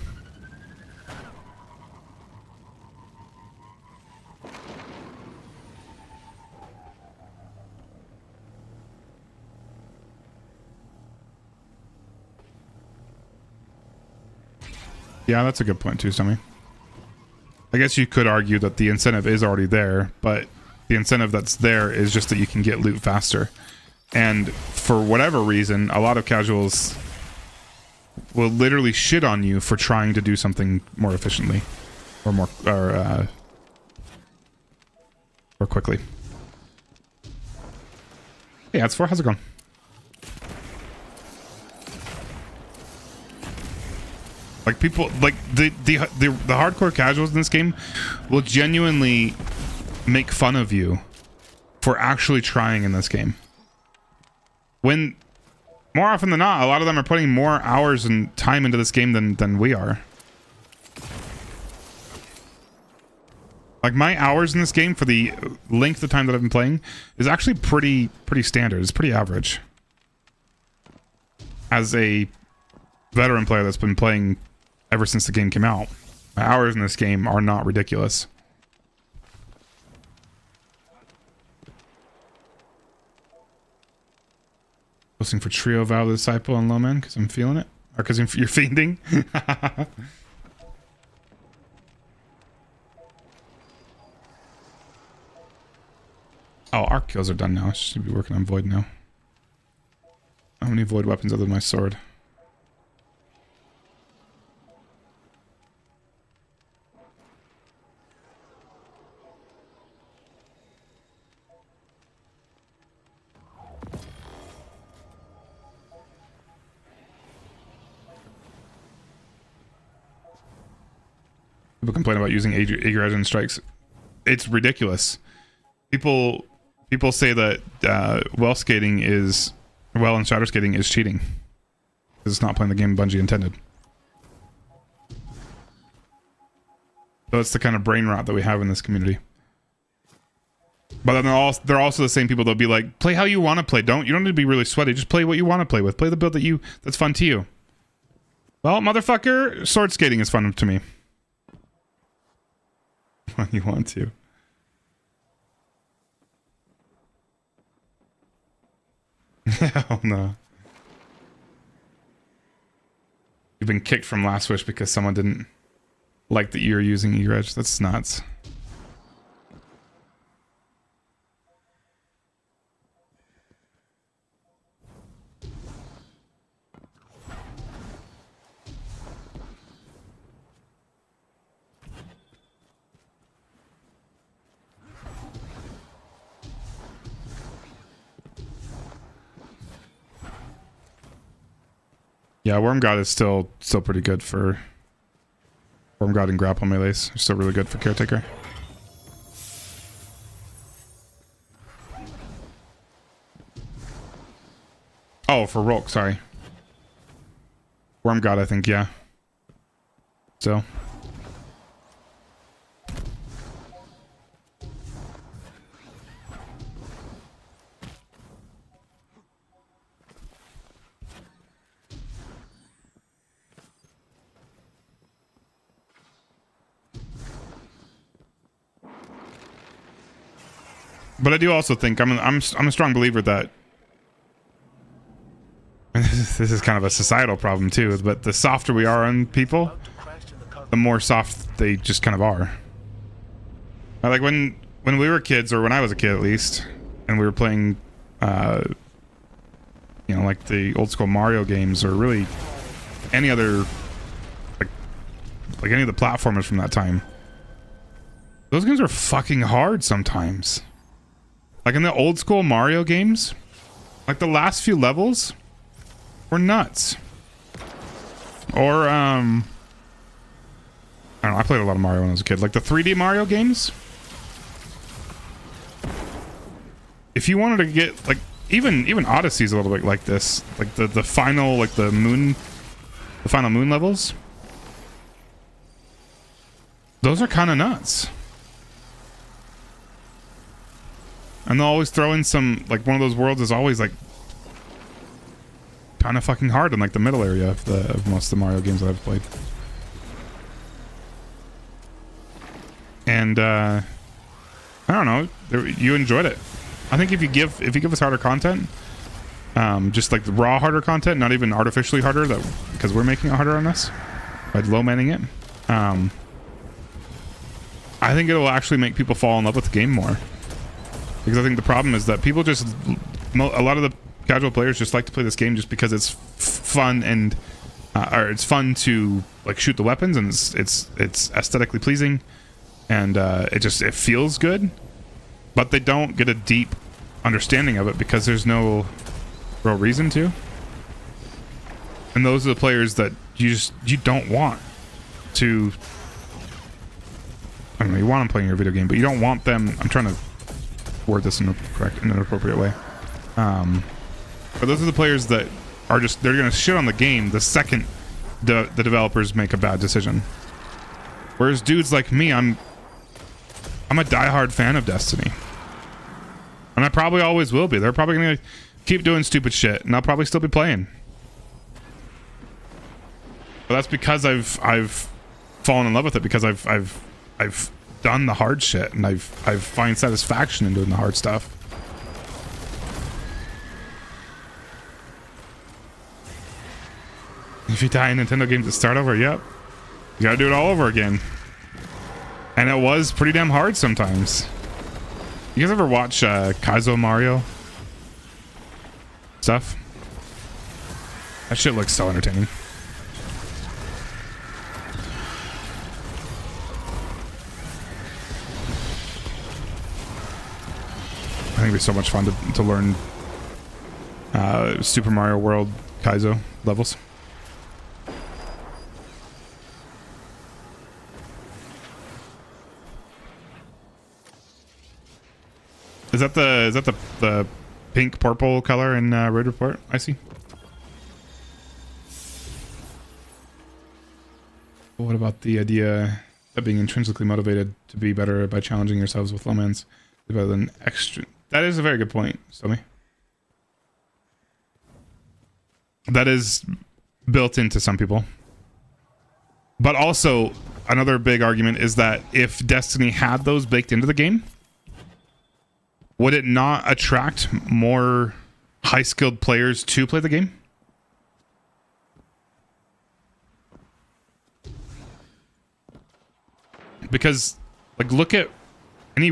Speaker 1: Yeah, that's a good point too, Stommy. I guess you could argue that the incentive is already there, but the incentive that's there is just that you can get loot faster. And for whatever reason, a lot of casuals will literally shit on you for trying to do something more efficiently or quickly. Hey, that's 4. How's it going? Like people, like the hardcore casuals in this game will genuinely make fun of you for actually trying in this game. When more often than not, a lot of them are putting more hours and time into this game than we are. Like my hours in this game for the length of time that I've been playing is actually pretty standard. It's pretty average. As a veteran player that's been playing ever since the game came out, my hours in this game are not ridiculous. Posting for Trio, Vow the Disciple, and Lowman because I'm feeling it. Or because you're fiending. Oh, arc kills are done now. I should be working on Void now. How many Void weapons other than my sword? People complain about using Eager Edge strikes. It's ridiculous. People say that well skating is and shadow skating is cheating because it's not playing the game Bungie intended. So it's the kind of brain rot that we have in this community. But then they're also the same people that'll be like, play how you want to play. You don't need to be really sweaty. Just play what you want to play with. Play the build that's fun to you. Well, motherfucker, sword skating is fun to me. When you want to. Hell no. You've been kicked from Last Wish because someone didn't like that you're using Eager Edge. That's nuts. Yeah, Worm God is still pretty good for Worm God and grapple melees. Are still really good for Caretaker. Oh, for Rolk, sorry. Worm God, I think, yeah. So. But I do also think I'm a strong believer that this is kind of a societal problem too. But the softer we are on people, the more soft they just kind of are. Like when we were kids, or when I was a kid at least, and we were playing, you know, like the old school Mario games, or really any other like any of the platformers from that time. Those games are fucking hard sometimes. Like in the old school Mario games, like the last few levels were nuts. Or, I don't know, I played a lot of Mario when I was a kid. Like the 3D Mario games. If you wanted to get, like, even Odyssey's a little bit like this. Like the final, like the final moon levels. Those are kind of nuts. And they'll always throw in some, like, one of those worlds is always, like, kind of fucking hard in, like, the middle area of most of the Mario games that I've played. And, I don't know, you enjoyed it. I think if you give us harder content, just, like, the raw harder content, not even artificially harder, because we're making it harder on us, by low-manning it, I think it will actually make people fall in love with the game more. Because I think the problem is that people a lot of the casual players just like to play this game just because it's fun and, or it's fun to like shoot the weapons, and it's aesthetically pleasing, and it feels good, but they don't get a deep understanding of it because there's no real reason to. And those are the players that you don't want to. I don't know, you want them playing your video game, but you don't want them. I'm trying to word this in an appropriate way. But those are the players that are they're gonna shit on the game the second the developers make a bad decision. Whereas dudes like me, I'm I'm a diehard fan of Destiny. And I probably always will be. They're probably going to keep doing stupid shit, and I'll probably still be playing. But that's because I've fallen in love with it, because I've done the hard shit, and I've find satisfaction in doing the hard stuff. If you die in Nintendo games to start over, yep. You gotta do it all over again. And it was pretty damn hard sometimes. You guys ever watch Kaizo Mario stuff? That shit looks so entertaining. I think it'd be so much fun to learn Super Mario World Kaizo levels. Is that the pink purple color in Raid Report? I see. What about the idea of being intrinsically motivated to be better by challenging yourselves with lowmans rather than extra? That is a very good point, Somi. That is built into some people. But also, another big argument is that if Destiny had those baked into the game, would it not attract more high-skilled players to play the game? Because, like, look at any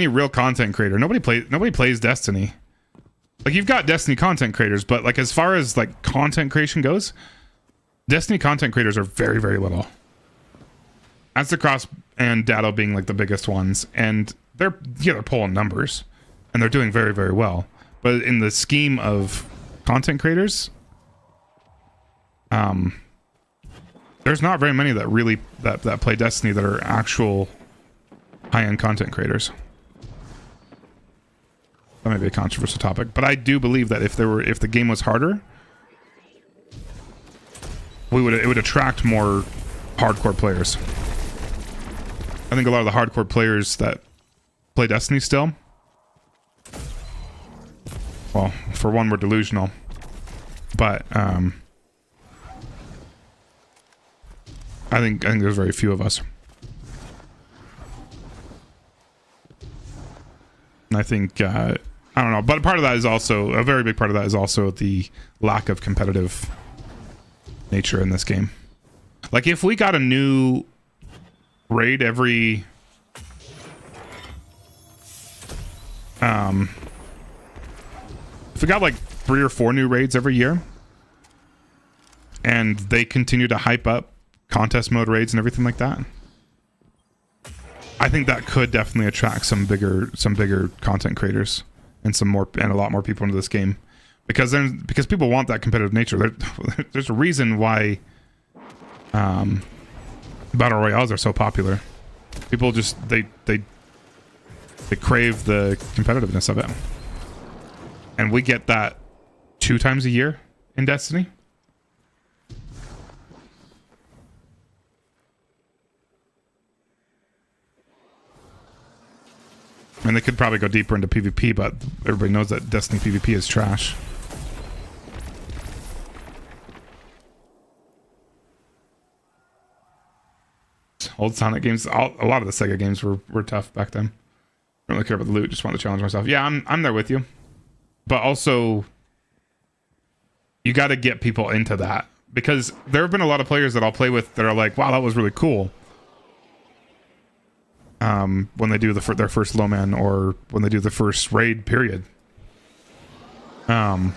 Speaker 1: real content creator. Nobody plays Destiny. Like, you've got Destiny content creators, but like as far as like content creation goes, Destiny content creators are very, very little. Astacross and Datto being like the biggest ones, and they're pulling numbers, and they're doing very, very well. But in the scheme of content creators, there's not very many that really that play Destiny that are actual high-end content creators. That might be a controversial topic, but I do believe that if the game was harder, it would attract more hardcore players. I think a lot of the hardcore players that play Destiny still, well, for one, we're delusional, but I think there's very few of us. And I think I don't know, but part of that is also a very big part of that is also the lack of competitive nature in this game. Like, if we got a new raid every if we got like 3 or 4 new raids every year, and they continue to hype up contest mode raids and everything like that, I think that could definitely attract some bigger content creators and a lot more people into this game, because people want that competitive nature. There's a reason why battle royales are so popular. People just they crave the competitiveness of it, and we get that 2 times a year in Destiny. And they could probably go deeper into PvP, but everybody knows that Destiny PvP is trash. Old Sonic games, a lot of the Sega games were tough back then. I don't really care about the loot, just want to challenge myself. Yeah, I'm there with you. But also, you got to get people into that, because there have been a lot of players that I'll play with that are like, wow, that was really cool. When they do their first low man, or when they do the first raid period. But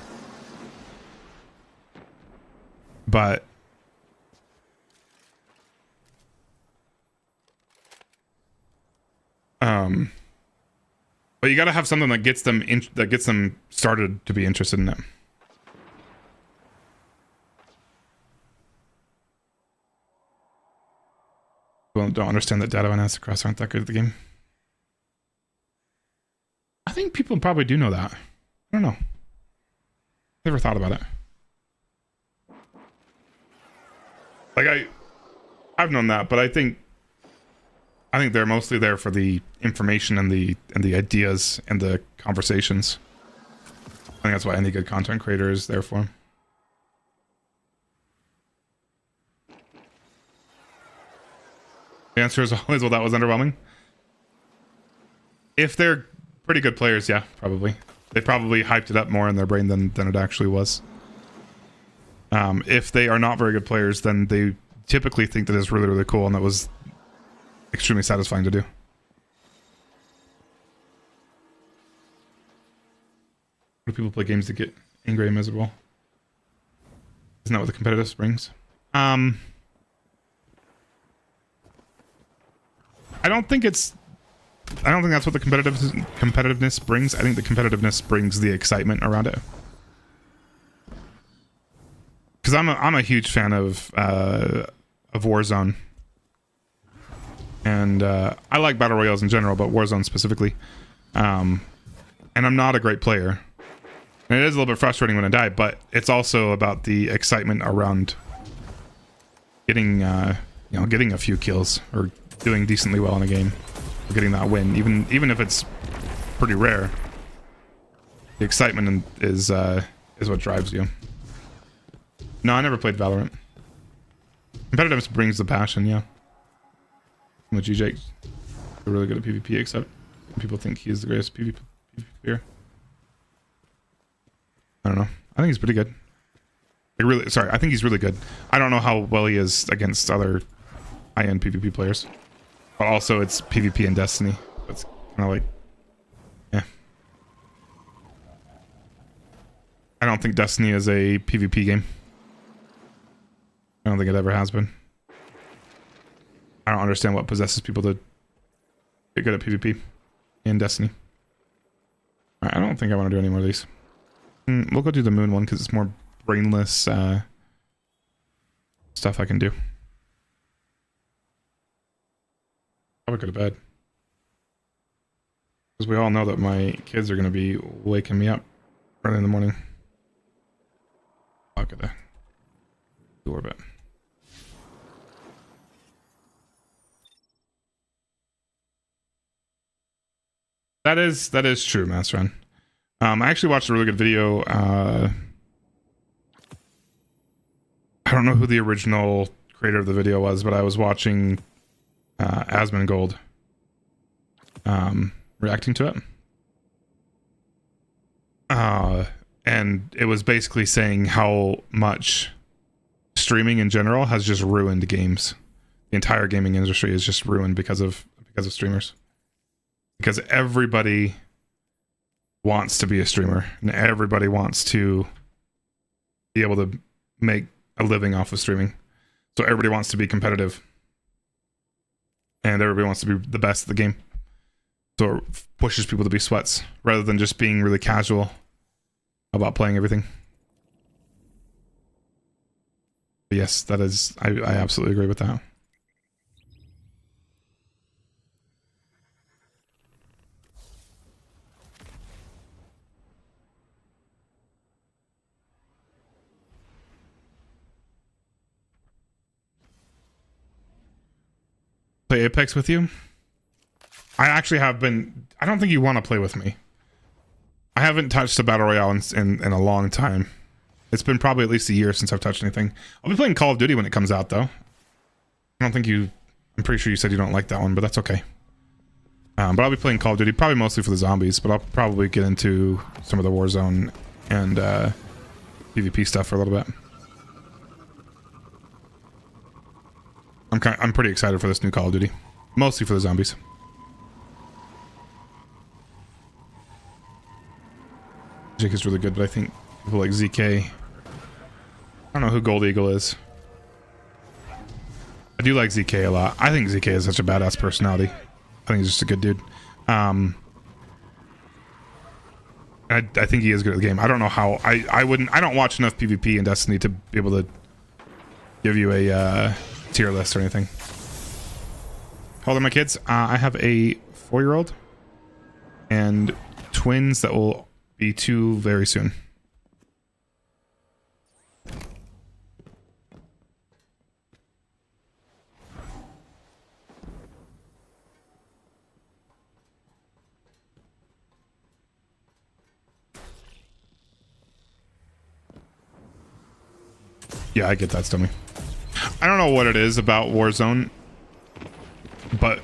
Speaker 1: you got to have something that gets them started to be interested in it. Well, don't understand that Datto and Astacross aren't that good at the game. I think people probably do know that. I don't know. Never thought about it. Like, I've known that, but I think I think they're mostly there for the information and the ideas and the conversations. I think that's what any good content creator is there for. The answer is always, well, that was underwhelming. If they're pretty good players, yeah, probably. They probably hyped it up more in their brain than it actually was. If they are not very good players, then they typically think that it's really, really cool, and that was extremely satisfying to do. What do people play games to get angry and miserable? Isn't that what the competitive brings? I don't think that's what the competitiveness brings. I think the competitiveness brings the excitement around it. Because I'm a huge fan of Warzone. And I like battle royales in general, but Warzone specifically. And I'm not a great player. And it is a little bit frustrating when I die, but it's also about the excitement around getting getting a few kills or doing decently well in a game, or getting that win, even if it's pretty rare. The excitement is what drives you. No, I never played Valorant. Competitiveness brings the passion, yeah. I'm with GJ. They're really good at PvP, except people think he's the greatest PvP player. I don't know. I think he's pretty good. I think he's really good. I don't know how well he is against other high-end PvP players. But also, it's PvP and Destiny. It's kind of like, yeah. I don't think Destiny is a PvP game. I don't think it ever has been. I don't understand what possesses people to get good at PvP in Destiny. Alright, I don't think I want to do any more of these. We'll go do the moon one because it's more brainless stuff I can do. Probably go to bed. Because we all know that my kids are going to be waking me up early in the morning. Look at that. Do a bit. That is true, Master Run. I actually watched a really good video. I don't know who the original creator of the video was, but I was watching Asmongold reacting to it. And it was basically saying how much streaming in general has just ruined games. The entire gaming industry is just ruined because of streamers. Because everybody wants to be a streamer and everybody wants to be able to make a living off of streaming. So everybody wants to be competitive. And everybody wants to be the best at the game. So it pushes people to be sweats rather than just being really casual about playing everything. But yes, that is, I absolutely agree with that. Play Apex with you? I actually have been. I don't think you want to play with me. I haven't touched a battle royale in a long time. It's been probably at least a year since I've touched anything. I'll be playing Call of Duty when it comes out, though. I don't think you. I'm pretty sure you said you don't like that one, but that's okay. But I'll be playing Call of Duty probably mostly for the zombies, but I'll probably get into some of the Warzone and PvP stuff for a little bit. I'm pretty excited for this new Call of Duty, mostly for the zombies. Jake is really good, but I think people like ZK. I don't know who Gold Eagle is. I do like ZK a lot. I think ZK is such a badass personality. I think he's just a good dude. I think he is good at the game. I don't know how. I don't watch enough PvP in Destiny to be able to give you a tier list or anything. How old are my kids? I have a 4-year-old and twins that will be 2 very soon. Yeah, I get that, Stommy. I don't know what it is about Warzone, but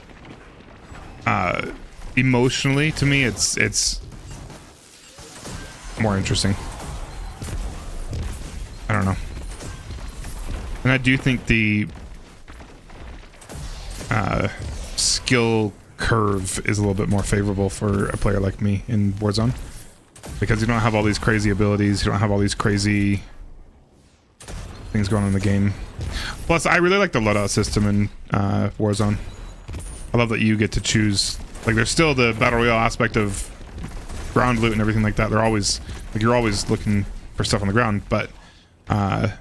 Speaker 1: emotionally to me it's more interesting. I don't know. And I do think the skill curve is a little bit more favorable for a player like me in Warzone, because you don't have all these crazy abilities, you don't have all these crazy things going on in the game. Plus, I really like the loadout system in Warzone. I love that you get to choose. Like, there's still the battle royale aspect of ground loot and everything like that. They're always like, you're always looking for stuff on the ground, but I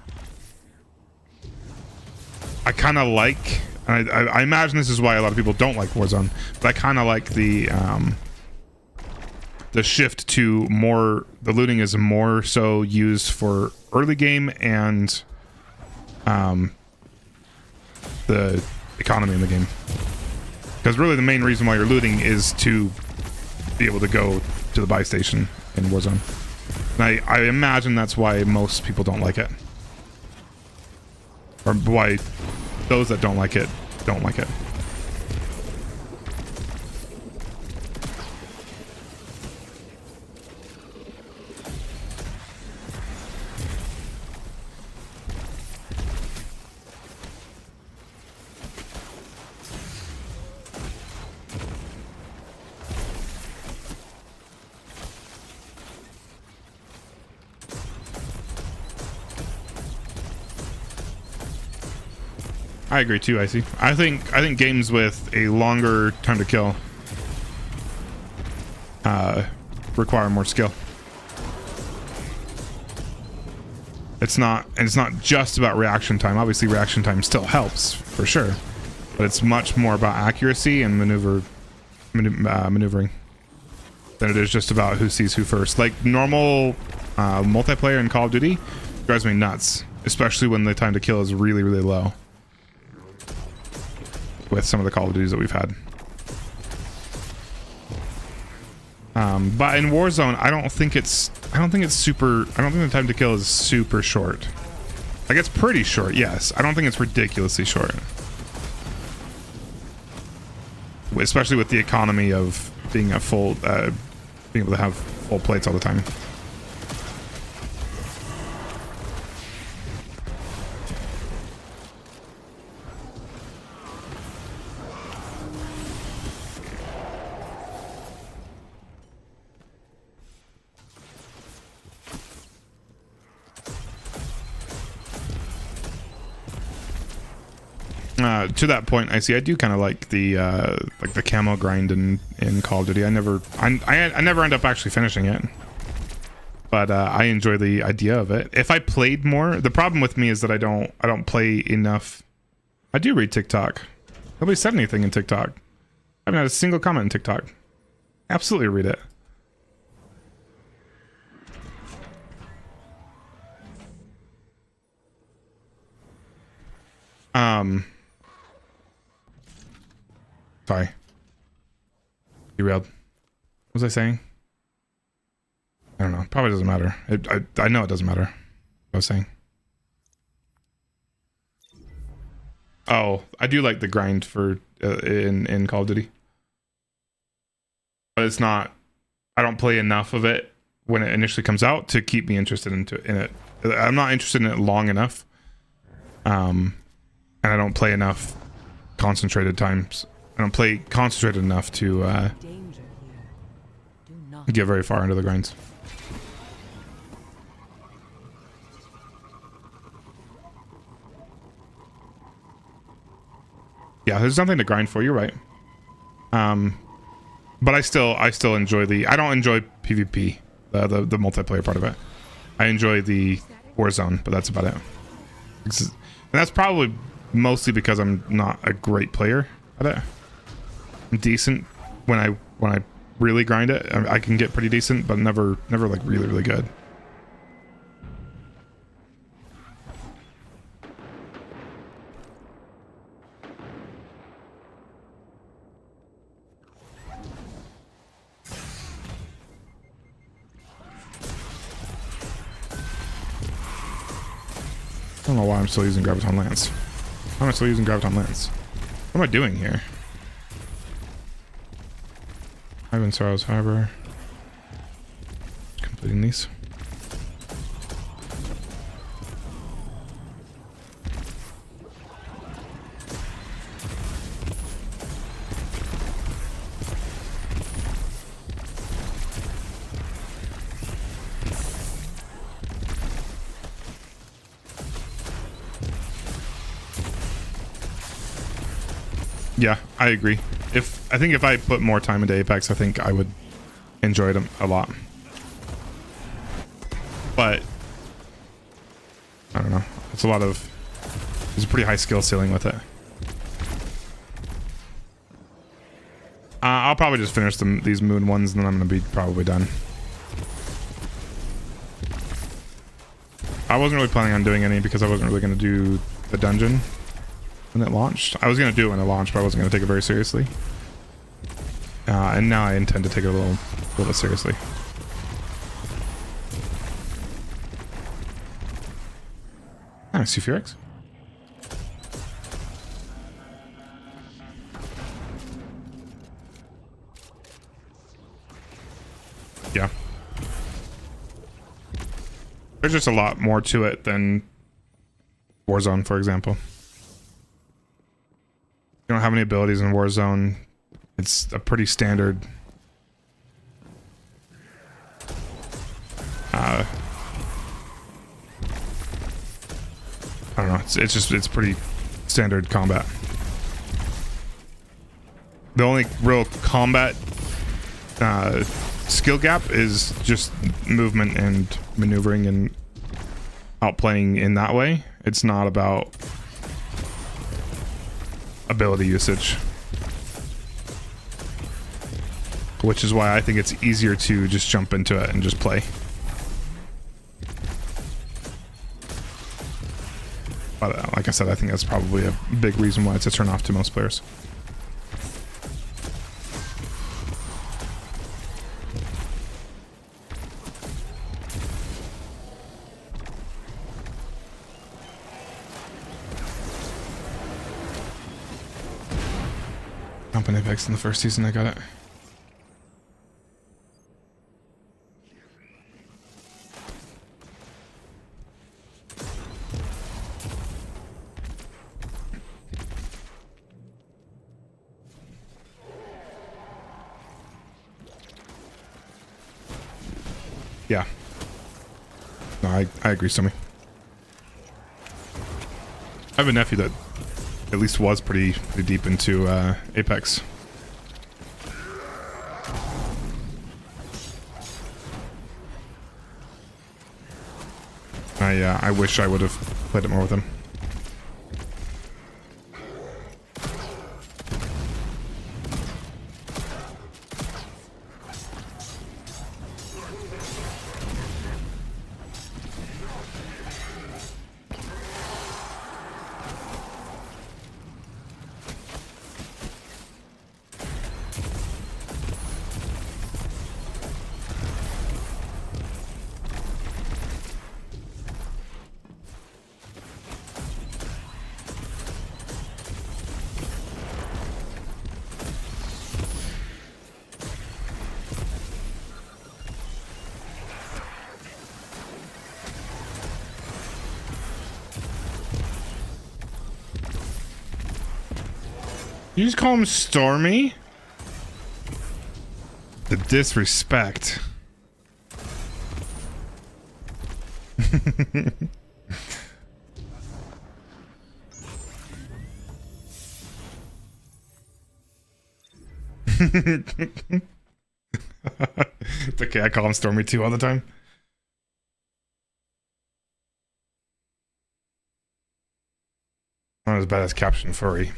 Speaker 1: kind of like. I imagine this is why a lot of people don't like Warzone, but I kind of like the shift to more. The looting is more so used for early game and the economy in the game. Because really the main reason why you're looting is to be able to go to the buy station in Warzone. And I imagine that's why most people don't like it. Or why those that don't like it, don't like it. I agree too, Icy. I think games with a longer time to kill require more skill. It's not just about reaction time. Obviously reaction time still helps for sure, but it's much more about accuracy and maneuvering than it is just about who sees who first. Like normal multiplayer in Call of Duty drives me nuts, especially when the time to kill is really, really low. With some of the Call of Duties that we've had. But in Warzone, I don't think the time to kill is super short. Like, it's pretty short, yes. I don't think it's ridiculously short. Especially with the economy of being a full, being able to have full plates all the time. To that point, I do kind of like the camo grind in Call of Duty. I never end up actually finishing it, but I enjoy the idea of it. If I played more, the problem with me is that I don't play enough. I do read TikTok. Nobody said anything in TikTok. I haven't had a single comment in TikTok. Absolutely read it. Sorry. Derailed. What was I saying? I don't know. Probably doesn't matter. I know it doesn't matter. What I was saying. Oh, I do like the grind for in Call of Duty, but it's not. I don't play enough of it when it initially comes out to keep me interested in it. I'm not interested in it long enough, and I don't play enough concentrated times. I don't play concentrated enough to get very far into the grinds. Yeah, there's nothing to grind for. You're right. But I still enjoy I don't enjoy PvP, the multiplayer part of it. I enjoy the Warzone, but that's about it. And that's probably mostly because I'm not a great player at it. I'm decent when I really grind it. I can get pretty decent, but never like really, really good. I don't know why I'm still using Graviton Lance. Why am I still using Graviton Lance? What am I doing here? Ivan Sorrow's Harbor. Completing these. Yeah, I agree. I think if I put more time into Apex, I think I would enjoy it a lot. But I don't know. It's a lot of. There's a pretty high skill ceiling with it. I'll probably just finish these moon ones, and then I'm gonna be probably done. I wasn't really planning on doing any because I wasn't really gonna do the dungeon when it launched. I was gonna do it when it launched, but I wasn't gonna take it very seriously. And now I intend to take it a little bit seriously. Nice, Furex. Yeah. There's just a lot more to it than Warzone, for example. You don't have any abilities in Warzone. It's a pretty standard I don't know, it's pretty standard combat. The only real combat skill gap is just movement and maneuvering and outplaying in that way. It's not about ability usage. Which is why I think it's easier to just jump into it and just play. But like I said, I think that's probably a big reason why it's a turn off to most players. Jumping Apex in the first season, I got it. Yeah. No, I agree, Stommy. I have a nephew that at least was pretty deep into Apex. I wish I would have played it more with him. You just call him Stormy? The disrespect. It's okay, I call him Stormy too all the time. Not as bad as Caption Furry.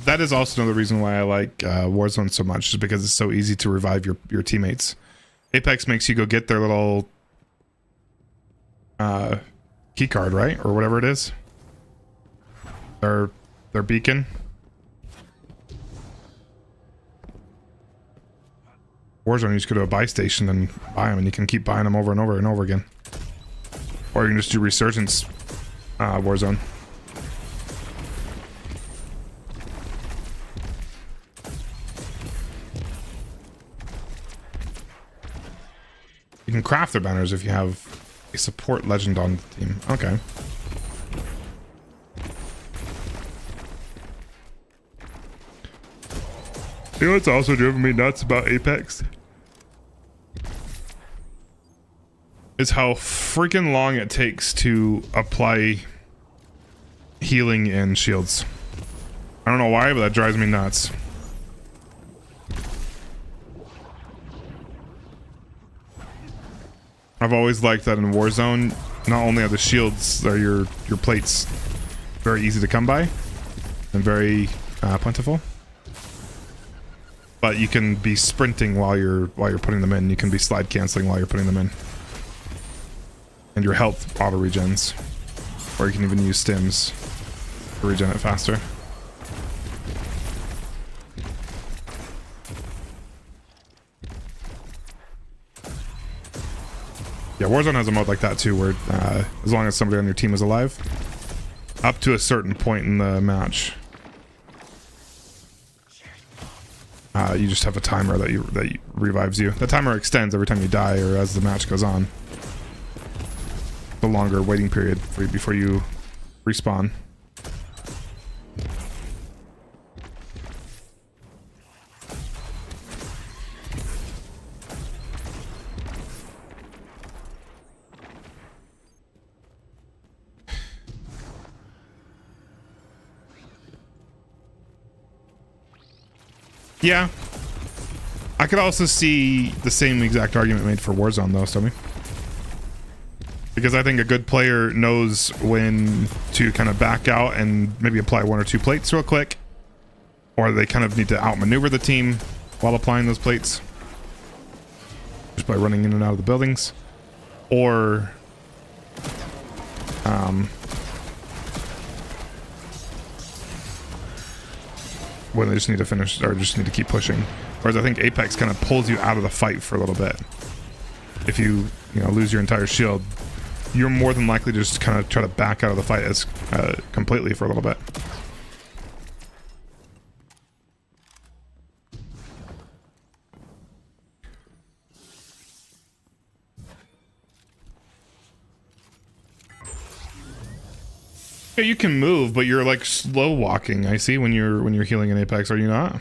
Speaker 1: That is also another reason why I like Warzone so much, is because it's so easy to revive your teammates. Apex makes you go get their little key card, right? Or whatever it is. Their beacon. Warzone, you just go to a buy station and buy them, and you can keep buying them over and over and over again. Or you can just do Resurgence Warzone. You can craft their banners if you have a support legend on the team. Okay. You know what's also driven me nuts about Apex? Is how freaking long it takes to apply healing and shields. I don't know why, but that drives me nuts. I've always liked that in Warzone, not only are the shields or your plates very easy to come by and very plentiful, but you can be sprinting while you're putting them in. You can be slide canceling while you're putting them in, and your health auto regens, or you can even use stims to regen it faster. Yeah, Warzone has a mode like that too, where as long as somebody on your team is alive, up to a certain point in the match, you just have a timer that revives you. The timer extends every time you die or as the match goes on. The longer waiting period before you respawn. Yeah. I could also see the same exact argument made for Warzone though, Stommy. Because I think a good player knows when to kind of back out and maybe apply one or two plates real quick. Or they kind of need to outmaneuver the team while applying those plates. Just by running in and out of the buildings. Or when they just need to finish or just need to keep pushing. Whereas I think Apex kind of pulls you out of the fight for a little bit. If you lose your entire shield, you're more than likely to just kind of try to back out of the fight as completely for a little bit. Yeah, you can move, but you're like slow walking. I see when you're healing in Apex, are you not?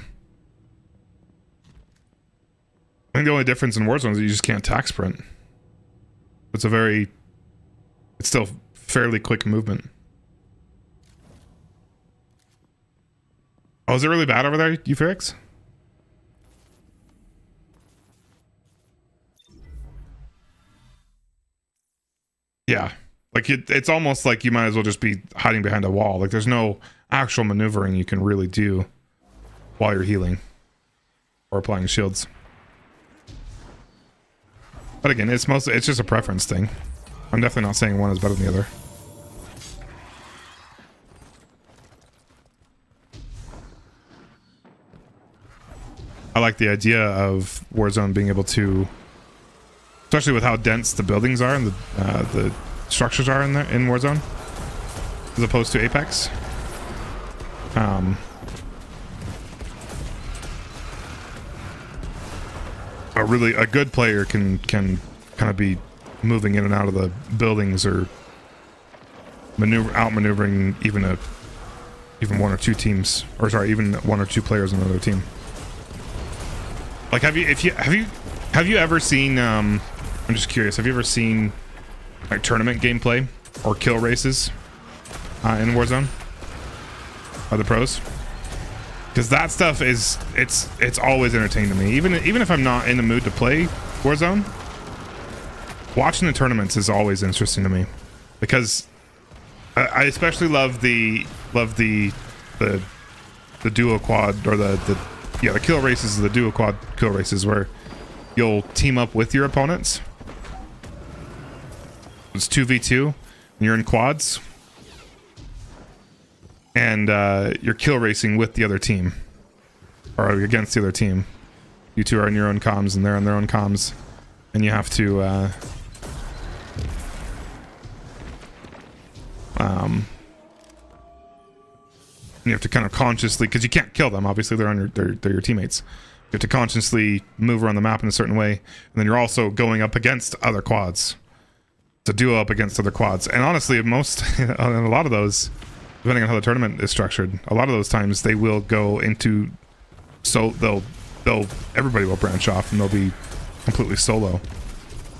Speaker 1: I think the only difference in Warzone is that you just can't tack sprint. It's still fairly quick movement. Oh, is it really bad over there, Euphorix? Yeah. Like it's almost like you might as well just be hiding behind a wall. Like there's no actual maneuvering you can really do while you're healing or applying shields. But again, it's just a preference thing. I'm definitely not saying one is better than the other. I like the idea of Warzone being able to, especially with how dense the buildings are and the structures are in Warzone, as opposed to Apex. A good player can kind of be moving in and out of the buildings or outmaneuvering even one or two teams, or sorry, even one or two players on another team. Like have you ever seen I'm just curious. Have you ever seen like tournament gameplay or kill races in Warzone by the pros? Because that stuff is it's always entertaining to me. Even if I'm not in the mood to play Warzone, watching the tournaments is always interesting to me, because I especially love the duo quad, or the kill races, the duo quad kill races, where you'll team up with your opponents. It's 2v2 and you're in quads, and you're kill racing with the other team, or against the other team. You two are in your own comms and they're on their own comms, and you have to you have to kind of consciously, because you can't kill them, obviously they're on they're your teammates. You have to consciously move around the map in a certain way, and then you're also going up against other quads. It's a duo up against other quads. And honestly, most in a lot of those, depending on how the tournament is structured, a lot of those times they will go into, so they'll everybody will branch off and they'll be completely solo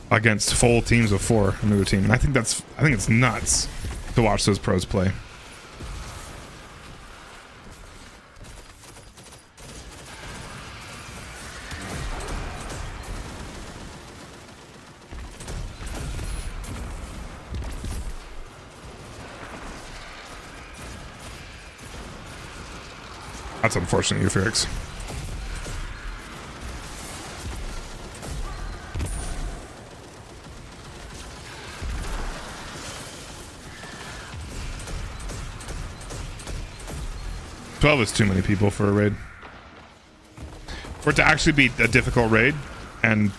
Speaker 1: against full teams of 4 another team. And I think it's nuts to watch those pros play. That's unfortunate, Euphyrix. $12 is too many people for a raid. For it to actually be a difficult raid and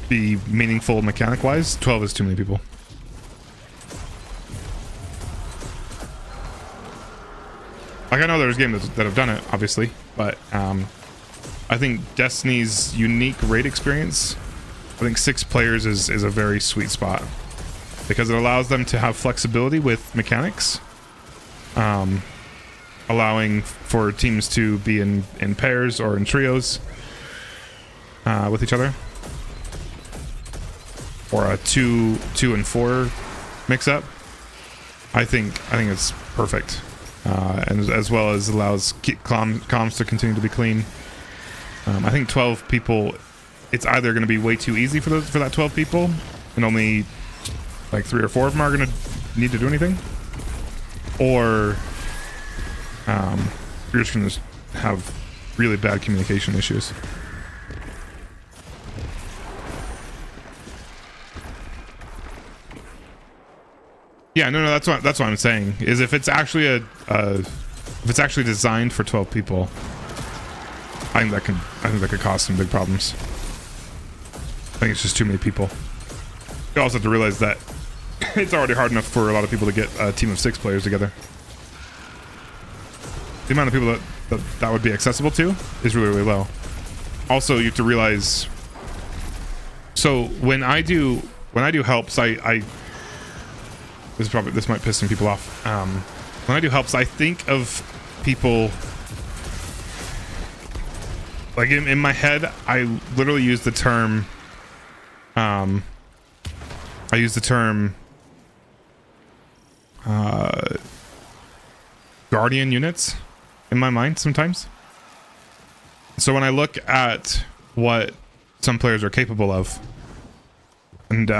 Speaker 1: be meaningful mechanic-wise, 12 is too many people. Like, I know there's games that have done it, obviously, but I think Destiny's unique raid experience, I think 6 players is a very sweet spot, because it allows them to have flexibility with mechanics, allowing for teams to be in pairs or in trios with each other, or a 2 and 4 mix-up. I think it's perfect. And as well as allows comms to continue to be clean. I think 12 people, it's either going to be way too easy for that 12 people, and only like 3 or 4 of them are going to need to do anything, or you're just going to have really bad communication issues. Yeah, no, that's what I'm saying. Is if it's actually if it's actually designed for 12 people, I think that could cause some big problems. I think it's just too many people. You also have to realize that it's already hard enough for a lot of people to get a team of 6 players together. The amount of people that would be accessible to is really, really low. Also, you have to realize. So when I do helps, this might piss some people off. When I do helps, I think of people like in my head. I literally use the term. I use the term guardian units in my mind sometimes. So when I look at what some players are capable of, and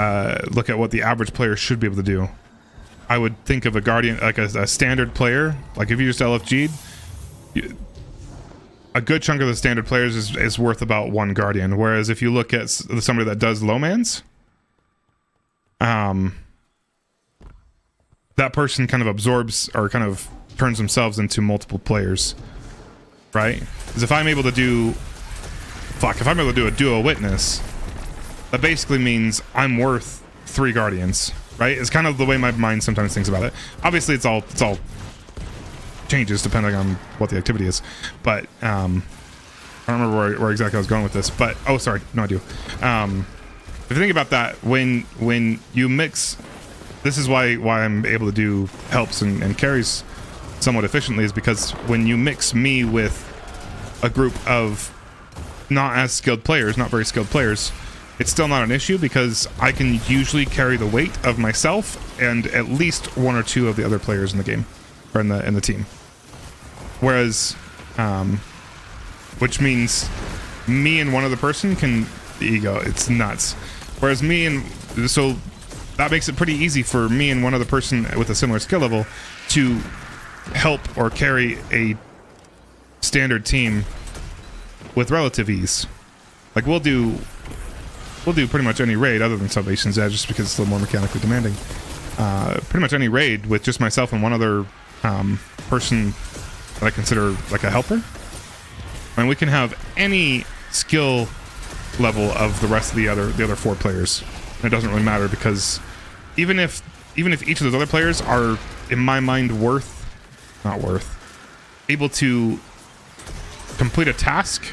Speaker 1: look at what the average player should be able to do, I would think of a guardian, like a standard player. Like if you just LFG'd, a good chunk of the standard players is worth about 1 guardian. Whereas if you look at somebody that does low mans, that person kind of absorbs or kind of turns themselves into multiple players, right? Because if I'm able to do a duo witness, that basically means I'm worth 3 guardians, right? It's kind of the way my mind sometimes thinks about it. Obviously, it's all changes depending on what the activity is. But I don't remember where exactly I was going with this. But oh, sorry, no, I do. If you think about that, when you mix, this is why I'm able to do helps and carries somewhat efficiently, is because when you mix me with a group of not as skilled players, not very skilled players, it's still not an issue because I can usually carry the weight of myself and at least one or two of the other players in the game or in the team. Whereas, which means me and one other person can ego. It's nuts. Whereas so that makes it pretty easy for me and one other person with a similar skill level to help or carry a standard team with relative ease. Like we'll do pretty much any raid other than Salvation's Edge just because it's a little more mechanically demanding. Pretty much any raid with just myself and one other person that I consider like a helper. And we can have any skill level of the rest of the other 4 players. And it doesn't really matter because even if each of those other players are, in my mind, able to complete a task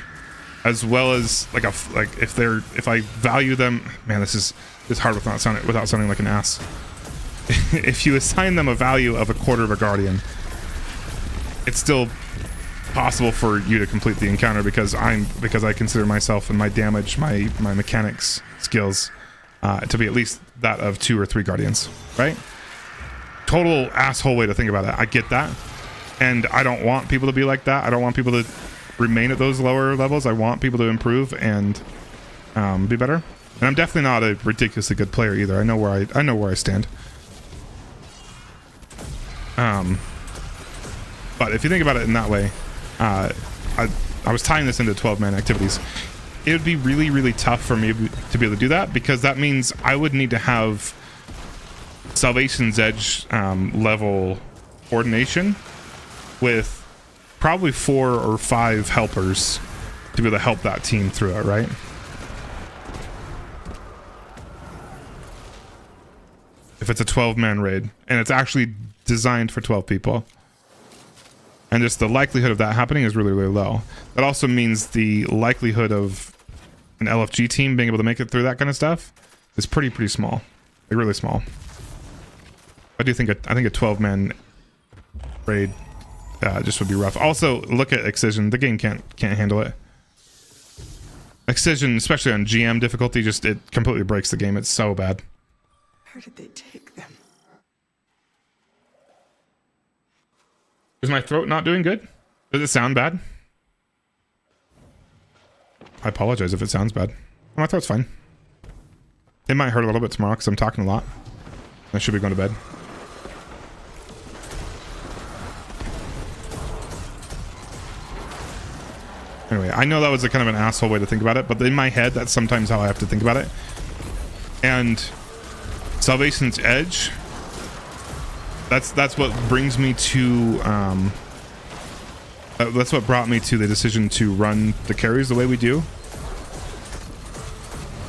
Speaker 1: as well as if I value them, man, this is hard without sounding like an ass. If you assign them a value of a quarter of a guardian, it's still possible for you to complete the encounter because I consider myself and my damage, my mechanics skills to be at least that of 2 or 3 guardians, right? Total asshole way to think about it. I get that, and I don't want people to be like that. I don't want people to remain at those lower levels. I want people to improve and be better. And I'm definitely not a ridiculously good player either. I know where I stand. But if you think about it in that way, I was tying this into 12-man activities. It would be really, really tough for me to be able to do that because that means I would need to have Salvation's Edge level coordination with probably 4 or 5 helpers to be able to help that team through it, right? If it's a 12-man raid and it's actually designed for 12 people. And just the likelihood of that happening is really, really low. That also means the likelihood of an LFG team being able to make it through that kind of stuff is pretty small. Like really small. I think a 12-man raid just would be rough. Also, look at Excision. The game can't handle it. Excision, especially on GM difficulty, it completely breaks the game. It's so bad.
Speaker 11: Where did they take them?
Speaker 1: Is my throat not doing good? Does it sound bad? I apologize if it sounds bad. My throat's fine. It might hurt a little bit tomorrow because I'm talking a lot. I should be going to bed. Anyway, I know that was a kind of an asshole way to think about it, but in my head, that's sometimes how I have to think about it. And Salvation's Edge, that's what brings me to that's what brought me to the decision to run the carries the way we do.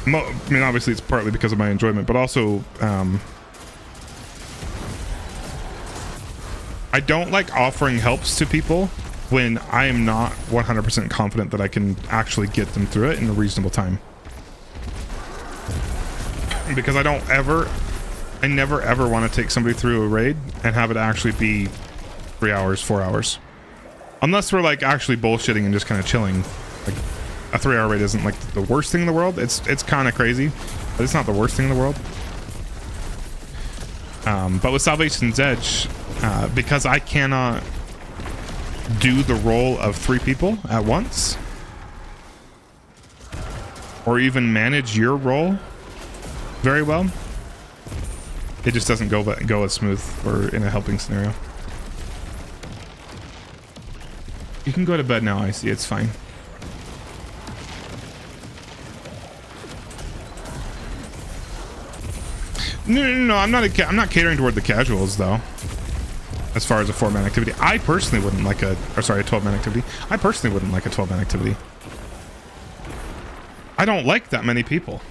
Speaker 1: I mean, obviously it's partly because of my enjoyment, but also I don't like offering helps to people when I am not 100% confident that I can actually get them through it in a reasonable time. Because I never ever want to take somebody through a raid and have it actually be 3 hours, 4 hours. Unless we're like actually bullshitting and just kind of chilling. Like a 3-hour raid isn't like the worst thing in the world. It's kind of crazy, but it's not the worst thing in the world. But with Salvation's Edge, because I cannot do the role of 3 people at once, or even manage your role very well, it just doesn't go as smooth or in a helping scenario. You can go to bed now, I see. It's fine. No. I'm not catering toward the casuals though. As far as a 4-man activity, I personally wouldn't like a 12-man activity. I personally wouldn't like a 12-man activity. I don't like that many people.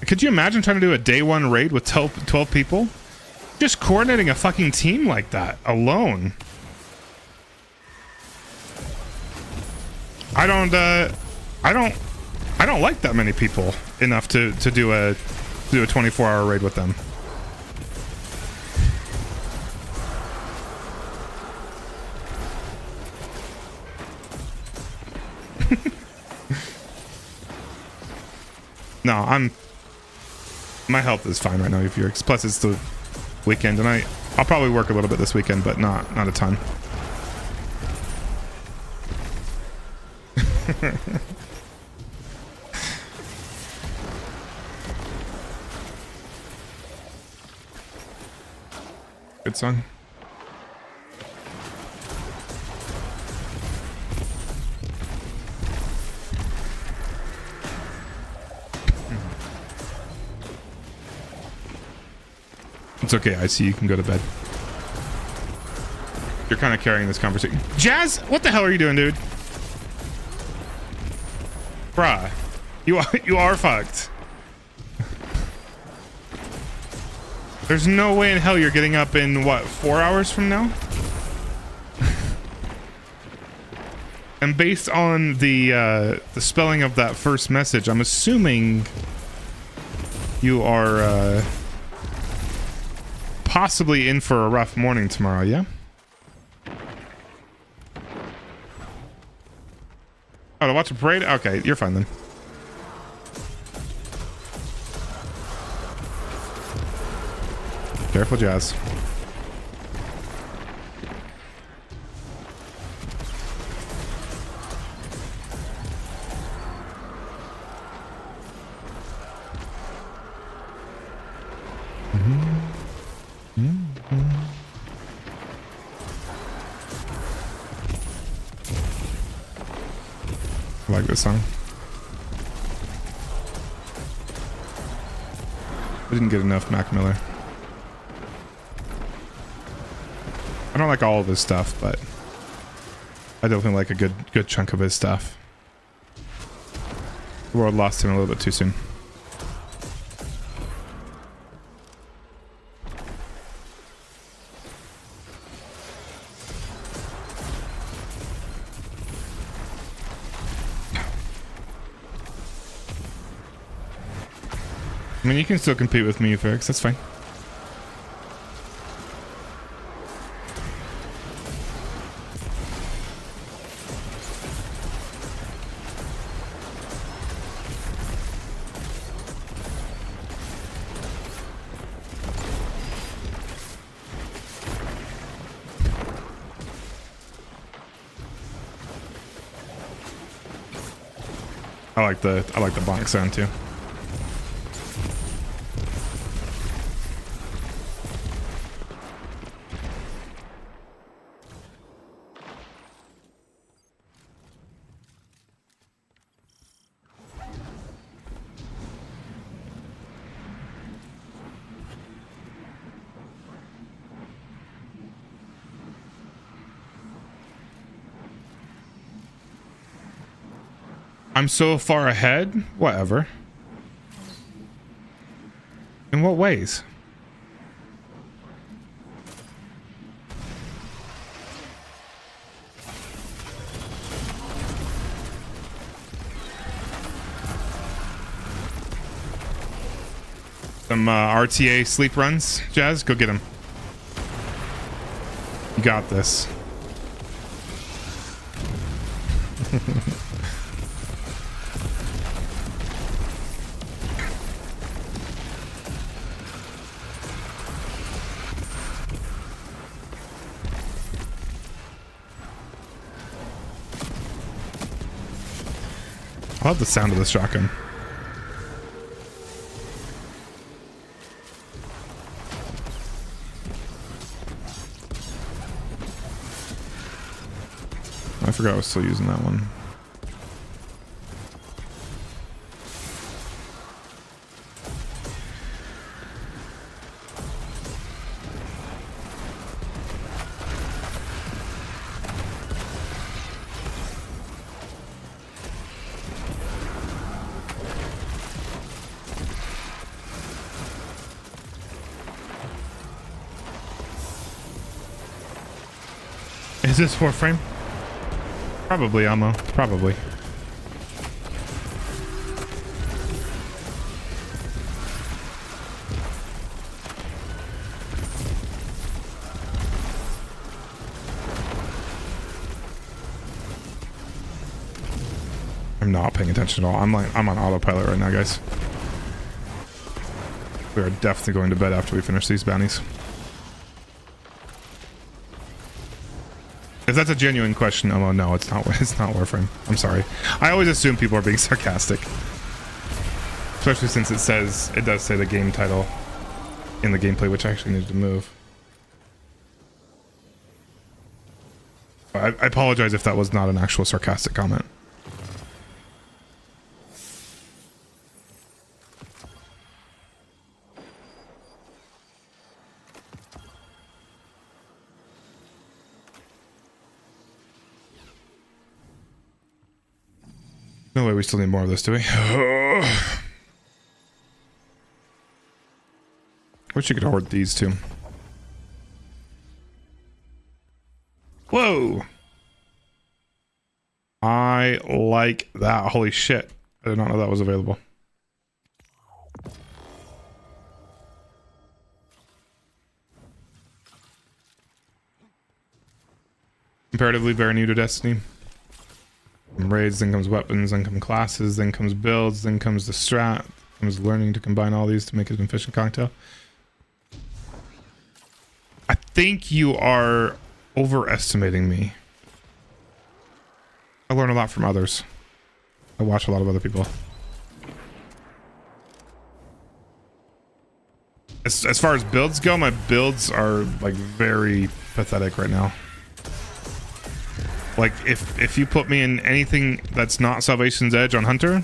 Speaker 1: Could you imagine trying to do a day 1 raid with 12 people? Just coordinating a fucking team like that alone. I don't like that many people enough to do a 24-hour raid with them. No, my health is fine right now, Furyx. Plus it's the weekend, and I'll probably work a little bit this weekend, but not a ton. Good song. It's okay, I see. You can go to bed. You're kind of carrying this conversation. Jazz, what the hell are you doing, dude? Bruh, you are fucked. There's no way in hell you're getting up in what, 4 hours from now? And based on the spelling of that first message, I'm assuming you are possibly in for a rough morning tomorrow, yeah? Oh, to watch a parade? Okay, you're fine then. Careful, Jazz. I like this song. We didn't get enough Mac Miller. I don't like all of his stuff, but I definitely like a good chunk of his stuff. The world lost him a little bit too soon. I mean, you can still compete with me, Ferrix. That's fine. I like the bonk sound too. I'm so far ahead? Whatever. In what ways? Some RTA sleep runs, Jazz? Go get him. You got this. I love the sound of the shotgun. I forgot I was still using that one. Is this 4 frame? Probably, Ammo. Probably. I'm not paying attention at all. I'm on autopilot right now, guys. We are definitely going to bed after we finish these bounties. If that's a genuine question, oh no, it's not. It's not Warframe. I'm sorry. I always assume people are being sarcastic, especially since it does say the game title in the gameplay, which I actually needed to move. I apologize if that was not an actual sarcastic comment. No way, we still need more of this, do we? Wish you could hoard these too. Whoa! I like that. Holy shit. I did not know that was available. Comparatively very new to Destiny. From raids, then comes weapons, then come classes, then comes builds, then comes the strat, comes learning to combine all these to make it an efficient cocktail. I think you are overestimating me. I learn a lot from others. I watch a lot of other people. As far as builds go, my builds are like very pathetic right now. Like if you put me in anything that's not Salvation's Edge on Hunter,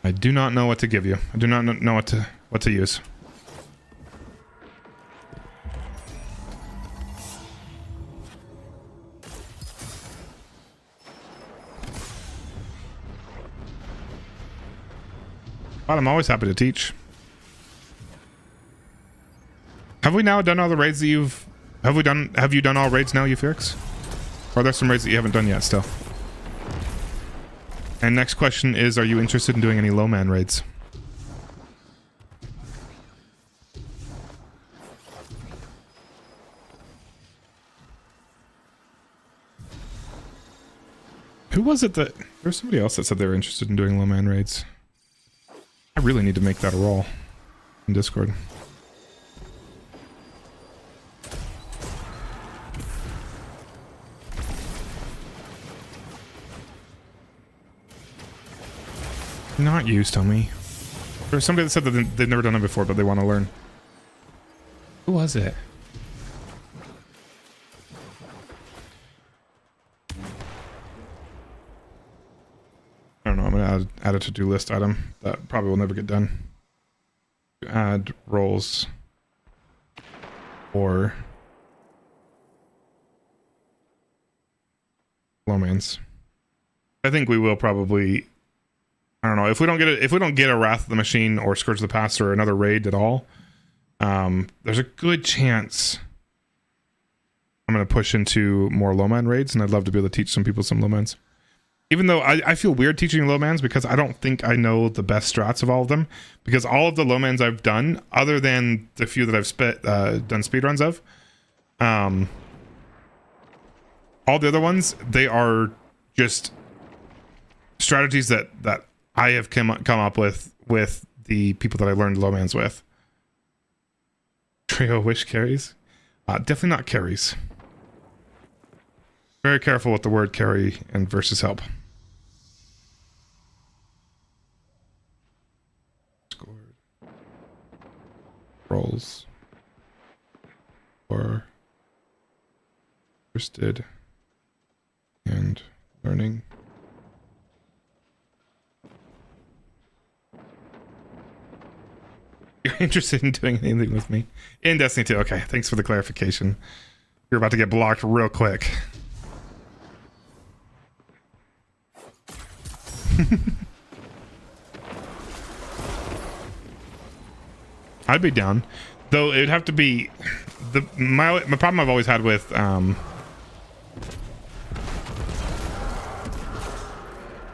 Speaker 1: I do not know what to give you. I do not know what to use. But I'm always happy to teach. Have we now done all the raids that you've... Have you done all raids now, Euphyrix? Or are there some raids that you haven't done yet still? And next question is, are you interested in doing any low man raids? Who was it that... There's somebody else that said they were interested in doing low man raids. I really need to make that a role in Discord. Not you, Tommy. There's somebody that said that they've never done it before, but they want to learn. Who was it? I don't know. I'm gonna add a to-do list item that probably will never get done. Add roles or Lomans. I think we will probably. I don't know if we don't get a Wrath of the Machine or Scourge of the Past or another raid at all. There's a good chance I'm going to push into more Lowman raids, and I'd love to be able to teach some people some Lowmans. Even though I feel weird teaching Lowmans because I don't think I know the best strats of all of them. Because all of the Lowmans I've done, other than the few that I've done speedruns of, all the other ones, they are just strategies that I have come up with the people that I learned Lowmans with. Trio wish carries? Definitely not carries. Very careful with the word carry and versus help. Scored. Rolls. Or interested and learning. You're interested in doing anything with me in Destiny 2? Okay, thanks for the clarification. You're about to get blocked real quick. I'd be down, though. It'd have to be my problem I've always had with the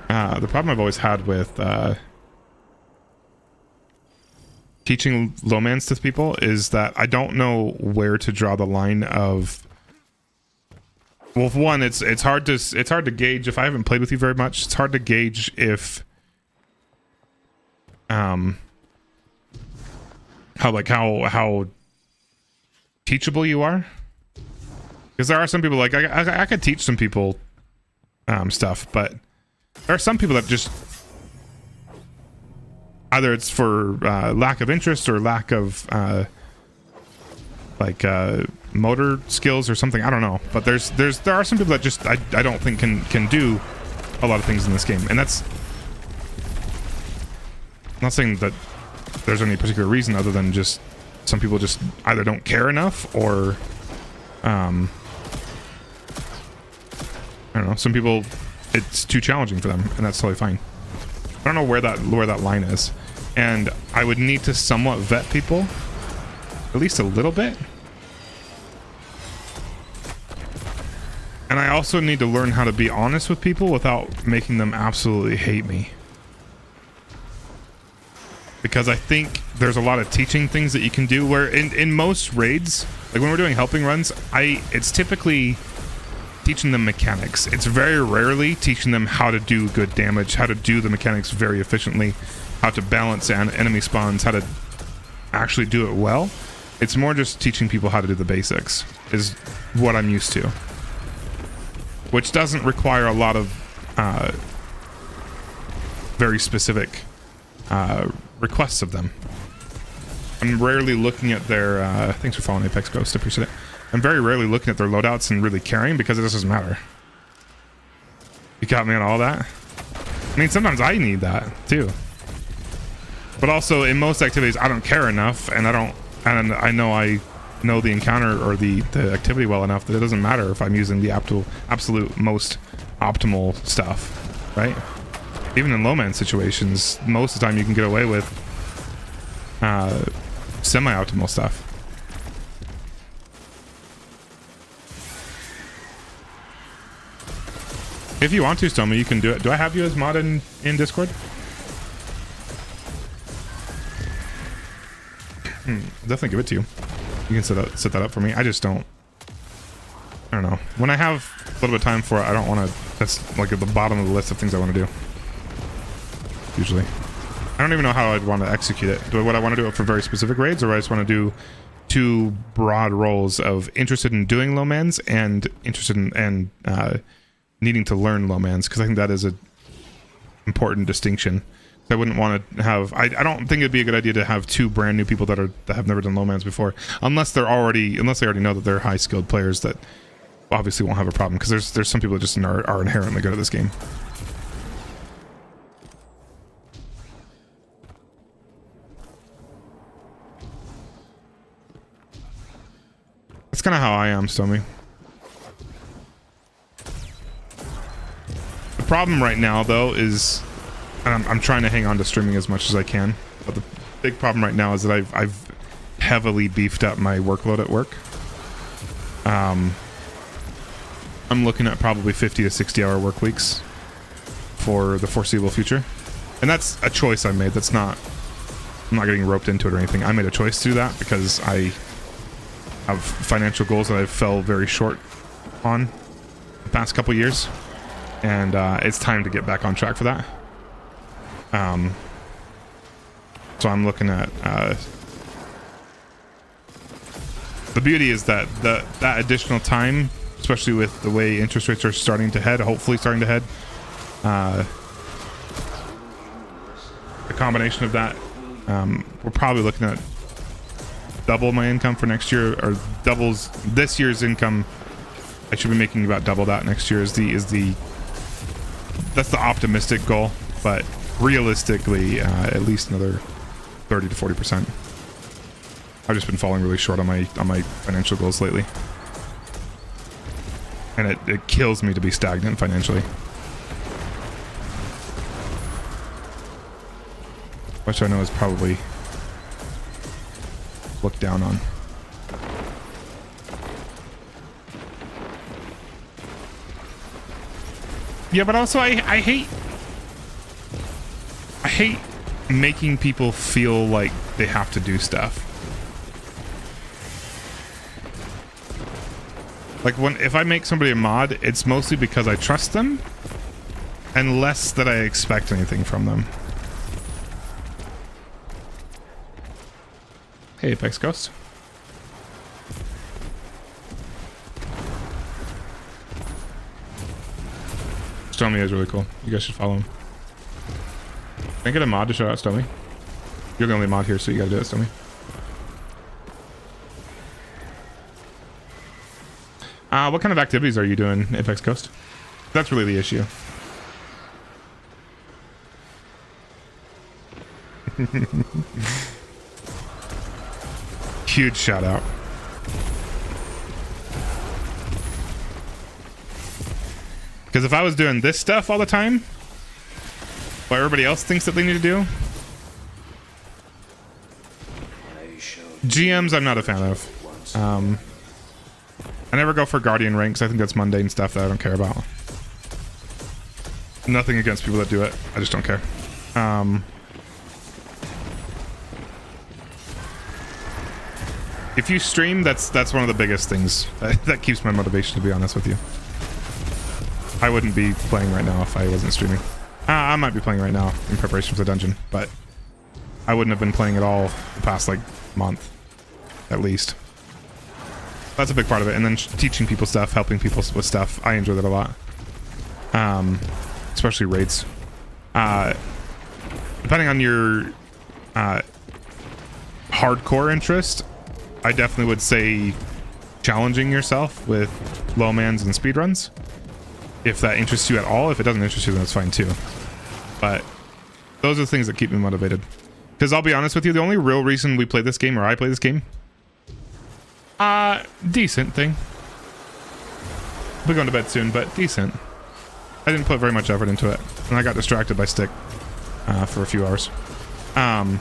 Speaker 1: problem I've always had with teaching Lowmans to people is that I don't know where to draw the line of. Well, for one, it's hard to gauge if I haven't played with you very much. It's hard to gauge if how teachable you are. Because there are some people like I could teach some people stuff, but there are some people that just either it's for lack of interest or lack of motor skills or something. I don't know, but there are some people that just I don't think can do a lot of things in this game, and that's I'm not saying that there's any particular reason other than just some people just either don't care enough or I don't know, some people it's too challenging for them, and that's totally fine. I don't know where that line is, and I would need to somewhat vet people at least a little bit, and I also need to learn how to be honest with people without making them absolutely hate me. Because I think there's a lot of teaching things that you can do where in most raids, like when we're doing helping runs, it's typically teaching them mechanics. It's very rarely teaching them how to do good damage, how to do the mechanics very efficiently, how to balance enemy spawns, how to actually do it well. It's more just teaching people how to do the basics is what I'm used to, which doesn't require a lot of very specific requests of them. I'm rarely looking at their thanks for following Apex Ghost, appreciate it. I'm very rarely looking at their loadouts and really caring because it doesn't matter. You got me on all that? I mean, sometimes I need that too, but also in most activities I don't care enough, and I know the encounter or the activity well enough that it doesn't matter if I'm using the absolute most optimal stuff, right? Even in low-man situations, most of the time you can get away with semi-optimal stuff. If you want to, Stoma, you can do it. Do I have you as mod in Discord? Definitely give it to you. You can set that up for me. I just don't. I don't know. When I have a little bit of time for it, I don't want to. That's like at the bottom of the list of things I want to do. Usually, I don't even know how I'd want to execute it. Would I want to do it for very specific raids, or I just want to do two broad roles of interested in doing low-mans and interested in needing to learn low-mans, because I think that is an important distinction. I wouldn't want to have. I don't think it'd be a good idea to have two brand new people that have never done low-mans before, unless they already know that they're high-skilled players that obviously won't have a problem, because there's some people that just are inherently good at this game. That's kind of how I am, Stomy. The problem right now, though, is I'm trying to hang on to streaming as much as I can. But the big problem right now is that I've heavily beefed up my workload at work. I'm looking at probably 50 to 60 hour work weeks for the foreseeable future, and that's a choice I made. I'm not getting roped into it or anything. I made a choice to do that because I have financial goals that I fell very short on the past couple years, and it's time to get back on track for that. So I'm looking at the beauty is that that additional time, especially with the way interest rates are hopefully starting to head, the combination of that, we're probably looking at double my income for next year, or doubles this year's income. I should be making about double that next year. That's the optimistic goal, but realistically, at least another 30 to 40%. I've just been falling really short on my financial goals lately, and it kills me to be stagnant financially, which I know is probably looked down on. Yeah, but also I hate making people feel like they have to do stuff. Like if I make somebody a mod, it's mostly because I trust them and less that I expect anything from them. Hey, Apex Ghost. Stormy is really cool. You guys should follow him. Can I get a mod to shout out Stormy? You're the only mod here, so you gotta do it, Stormy. What kind of activities are you doing, Apex Ghost? That's really the issue. Huge shout out. Because if I was doing this stuff all the time, what everybody else thinks that they need to do, GMs I'm not a fan of. I never go for Guardian ranks. I think that's mundane stuff that I don't care about. Nothing against people that do it. I just don't care. If you stream, that's one of the biggest things that keeps my motivation, to be honest with you. I wouldn't be playing right now if I wasn't streaming. I might be playing right now in preparation for the dungeon, but I wouldn't have been playing at all the past like month, at least. That's a big part of it. And then teaching people stuff, helping people with stuff. I enjoy that a lot. Especially raids. Depending on your hardcore interest, I definitely would say challenging yourself with low mans and speedruns. If that interests you at all. If it doesn't interest you, then that's fine too. But those are the things that keep me motivated. Because I'll be honest with you, the only real reason we play this game, or I play this game, decent thing. We're going to bed soon, but decent. I didn't put very much effort into it, and I got distracted by Stick for a few hours. But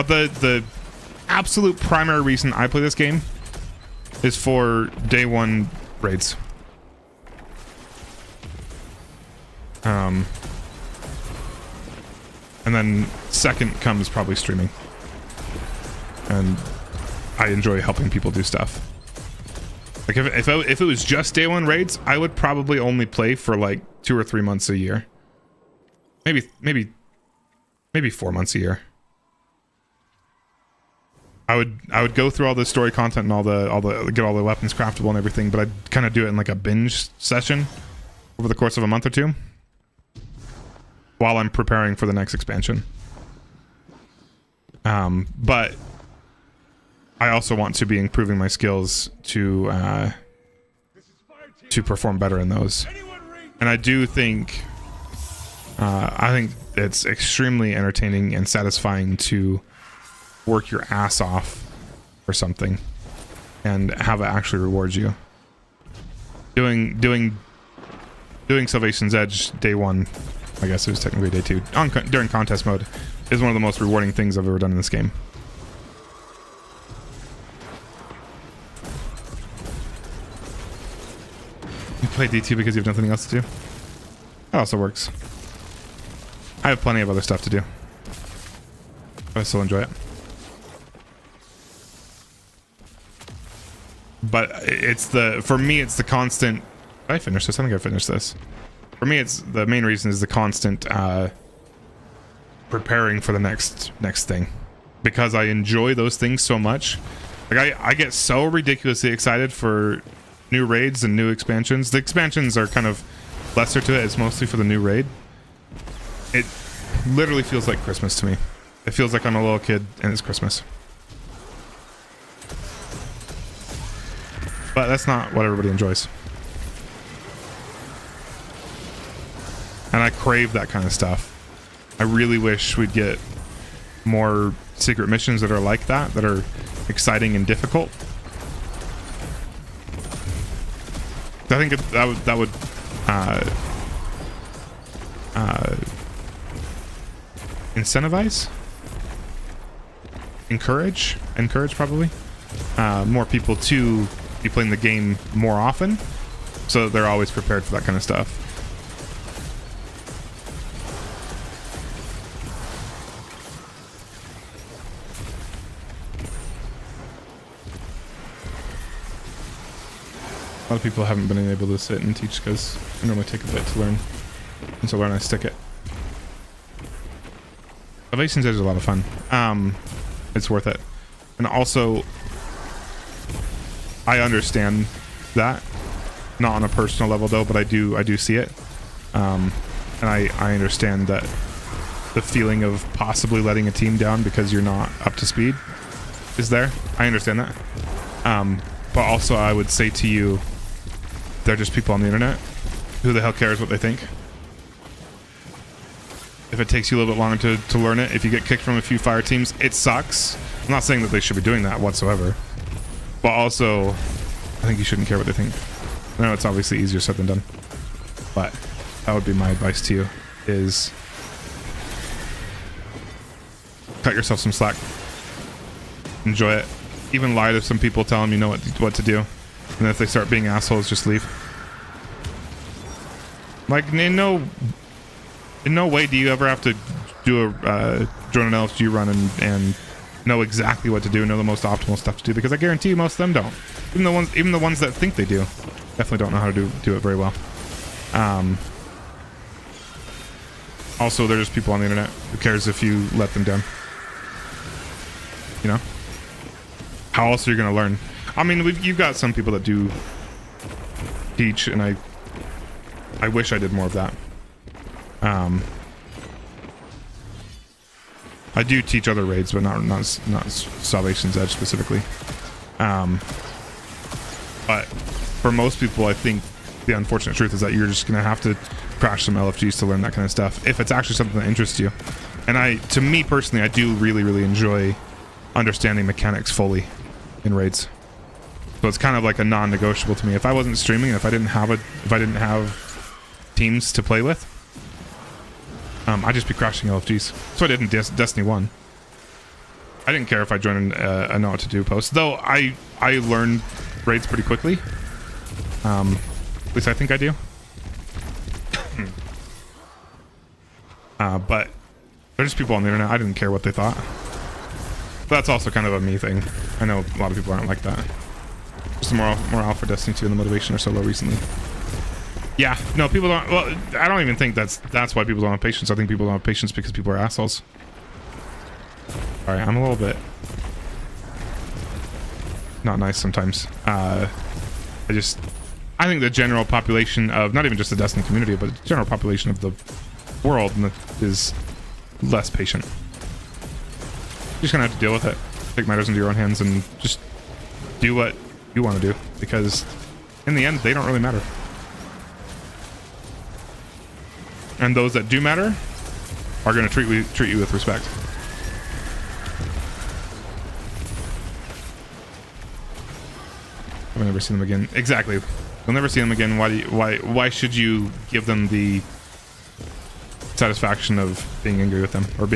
Speaker 1: the absolute primary reason I play this game is for day one raids. And then second comes probably streaming. And I enjoy helping people do stuff. Like if it was just day one raids, I would probably only play for like 2 or 3 months a year. Maybe 4 months a year. I would go through all the story content and all the get all the weapons craftable and everything, but I'd kind of do it in like a binge session over the course of a month or two while I'm preparing for the next expansion. But I also want to be improving my skills to perform better in those. And I do think it's extremely entertaining and satisfying to work your ass off for something and have it actually reward you. Doing Salvation's Edge day one, I guess it was technically day two, during contest mode, is one of the most rewarding things I've ever done in this game. You play D2 because you have nothing else to do? That also works. I have plenty of other stuff to do, but I still enjoy it. But for me, it's the constant. Did I finish this? I think I finished this. For me, it's the main reason is the constant preparing for the next thing, because I enjoy those things so much. Like I get so ridiculously excited for new raids and new expansions. The expansions are kind of lesser to it. It's mostly for the new raid. It literally feels like Christmas to me. It feels like I'm a little kid and it's Christmas. But that's not what everybody enjoys. And I crave that kind of stuff. I really wish we'd get more secret missions that are like that are exciting and difficult. I think that would incentivize, encourage probably more people to be playing the game more often, so that they're always prepared for that kind of stuff. A lot of people haven't been able to sit and teach because I normally take a bit to learn, and to learn I stick it. Salvation's Edge is a lot of fun. It's worth it. And also, I understand that, not on a personal level though, but I do see it, and I understand that the feeling of possibly letting a team down because you're not up to speed is there. I understand that, but also I would say to you, they're just people on the internet. Who the hell cares what they think? If it takes you a little bit longer to learn it, if you get kicked from a few fire teams, it sucks. I'm not saying that they should be doing that whatsoever, but also I think you shouldn't care what they think. I know it's obviously easier said than done, but that would be my advice to you, is cut yourself some slack. Enjoy it. Even lie to some people, tell them you know what to do, and if they start being assholes, just leave. Like, in no way do you ever have to do a join an LFG run and know exactly what to do, know the most optimal stuff to do, because I guarantee you most of them don't. Even the ones that think they do definitely don't know how to do it very well. Also, they're just people on the internet. Who cares if you let them down? You know? How else are you going to learn? I mean, you've got some people that do teach, and I wish I did more of that. I do teach other raids, but not Salvation's Edge specifically. But for most people, I think the unfortunate truth is that you're just gonna have to crash some LFGs to learn that kind of stuff if it's actually something that interests you. And to me personally, I do really enjoy understanding mechanics fully in raids. So it's kind of like a non-negotiable to me. If I wasn't streaming, if I didn't have teams to play with, I'd just be crashing LFGs. So I did in Destiny 1. I didn't care if I joined a know what to do post, though I learned raids pretty quickly. At least I think I do. But they're just people on the internet. I didn't care what they thought. But that's also kind of a me thing. I know a lot of people aren't like that. Just the morale for Destiny 2 and the motivation are so low recently. Yeah, no, people don't. Well, I don't even think that's why people don't have patience. I think people don't have patience because people are assholes. All right, I'm a little bit not nice sometimes. I think the general population of not even just the Destiny community, but the general population of the world is less patient. You're just gonna have to deal with it. Take matters into your own hands and just do what you want to do, because in the end, they don't really matter. And those that do matter are going to treat you with respect. I'll never see them again. Exactly. You'll never see them again. Why should you give them the satisfaction of being angry with them or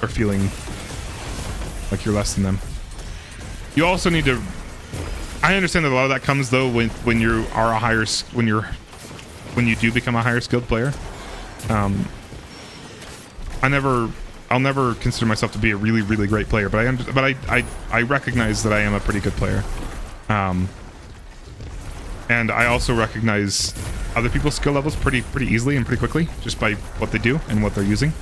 Speaker 1: feeling like you're less than them? You also need to. I understand that a lot of that comes though when you are a higher when you do become a higher skilled player. I'll never consider myself to be a really great player, but I recognize that I am a pretty good player. And I also recognize other people's skill levels pretty easily and pretty quickly, just by what they do and what they're using.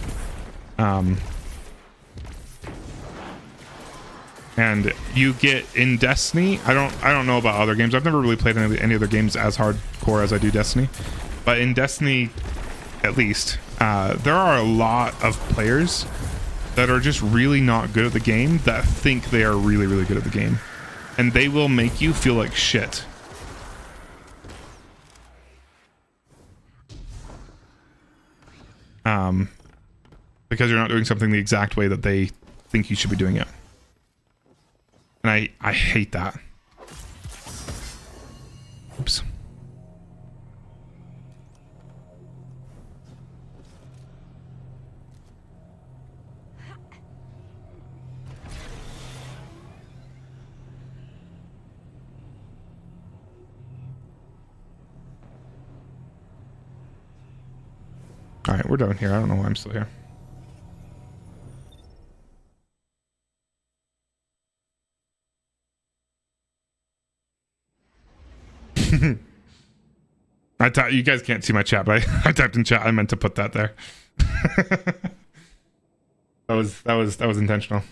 Speaker 1: And you get in Destiny, I don't know about other games. I've never really played any other games as hardcore as I do Destiny, but in Destiny, at least, there are a lot of players that are just really not good at the game that think they are really good at the game, and they will make you feel like shit. Because you're not doing something the exact way that they think you should be doing it. And I hate that. Oops. All right, we're done here. I don't know why I'm still here. You guys can't see my chat, but I typed in chat. I meant to put that there. that was intentional.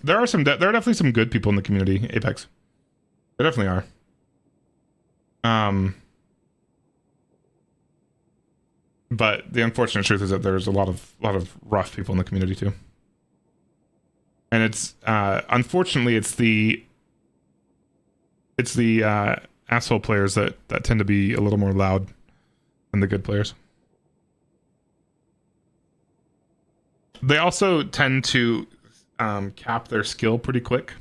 Speaker 1: there are definitely some good people in the community, Apex. There definitely are. But the unfortunate truth is that there's a lot of rough people in the community too. And it's unfortunately it's the asshole players that tend to be a little more loud than the good players. They also tend to cap their skill pretty quick,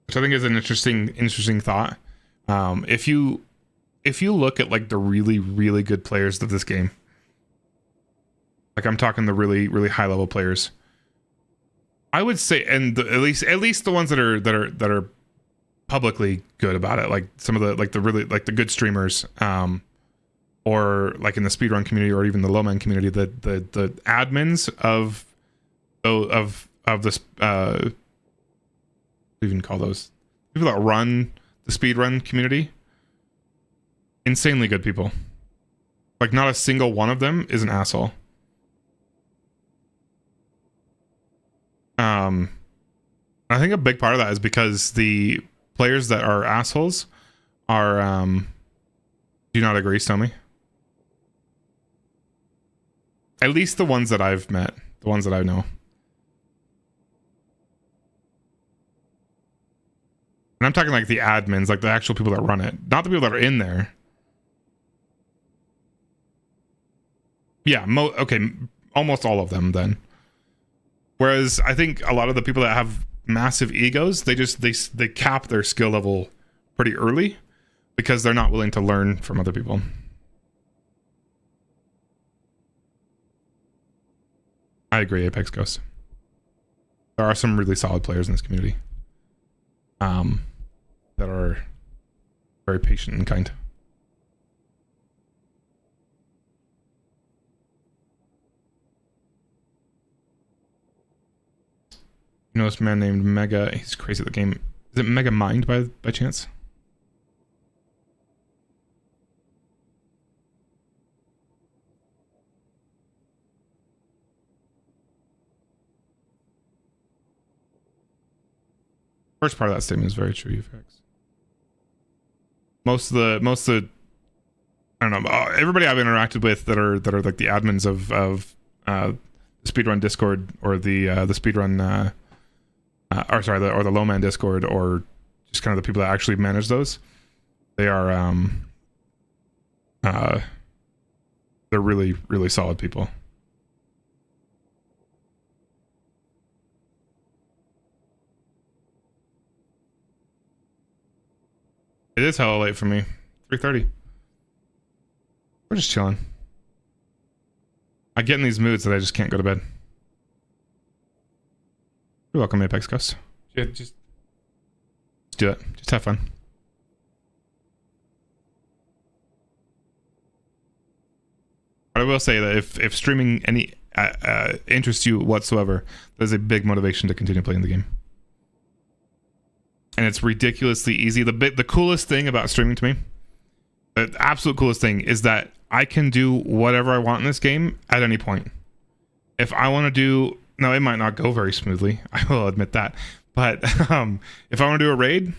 Speaker 1: which I think is an interesting thought. If you look at like the really good players of this game, like I'm talking the really high level players, I would say, and at least the ones that are publicly good about it, like some of the good streamers, or like in the speedrun community or even the low man community, the admins of this what do you even call those people that run the speedrun community, insanely good people. Like not a single one of them is an asshole. I think a big part of that is because the players that are assholes are do you not agree, Stomy? At least the ones that I've met, the ones that I know. And I'm talking like the admins, like the actual people that run it, not the people that are in there. Yeah, okay, almost all of them then. Whereas I think a lot of the people that have massive egos, they cap their skill level pretty early because they're not willing to learn from other people. I agree, Apex Ghost. There are some really solid players in this community that are very patient and kind. You know this man named Mega, he's crazy at the game. Is it Mega Mind by chance? First part of that statement is very true, UFX. Most of the I don't know, everybody I've interacted with that are like the admins of the speedrun Discord or the speedrun or the low man Discord, or just kind of the people that actually manage those, they are they're really solid people. It is hella late for me. 3:30. We're just chilling. I get in these moods that I just can't go to bed. You're welcome, Apex Ghost. Yeah, just do it. Just have fun. But I will say that if streaming any interests you whatsoever, there's a big motivation to continue playing the game. And it's ridiculously easy. The coolest thing about streaming to me, the absolute coolest thing, is that I can do whatever I want in this game at any point. If I want to do, now it might not go very smoothly, I will admit that, but if I want to do a raid,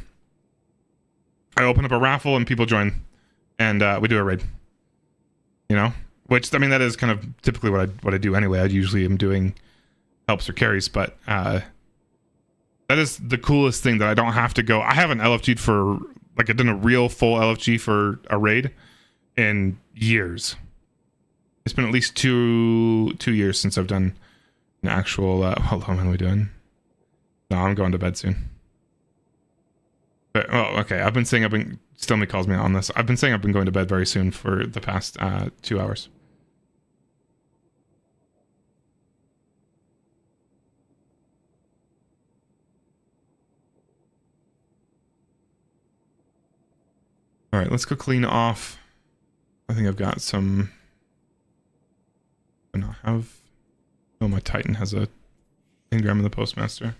Speaker 1: I open up a raffle and people join, and we do a raid. You know, which I mean that is kind of typically what I do anyway. I usually am doing helps or carries, but that is the coolest thing, that I don't have to go. I haven't LFG'd for, like, I've done a real full LFG for a raid in years. It's been at least two years since I've done an actual, hold on, what are we doing? No, I'm going to bed soon. But, oh, okay, Stilmy calls me on this. I've been saying I've been going to bed very soon for the past 2 hours. All right, let's go clean off. I think I've got some. I have. Oh, my Titan has a engram of the postmaster.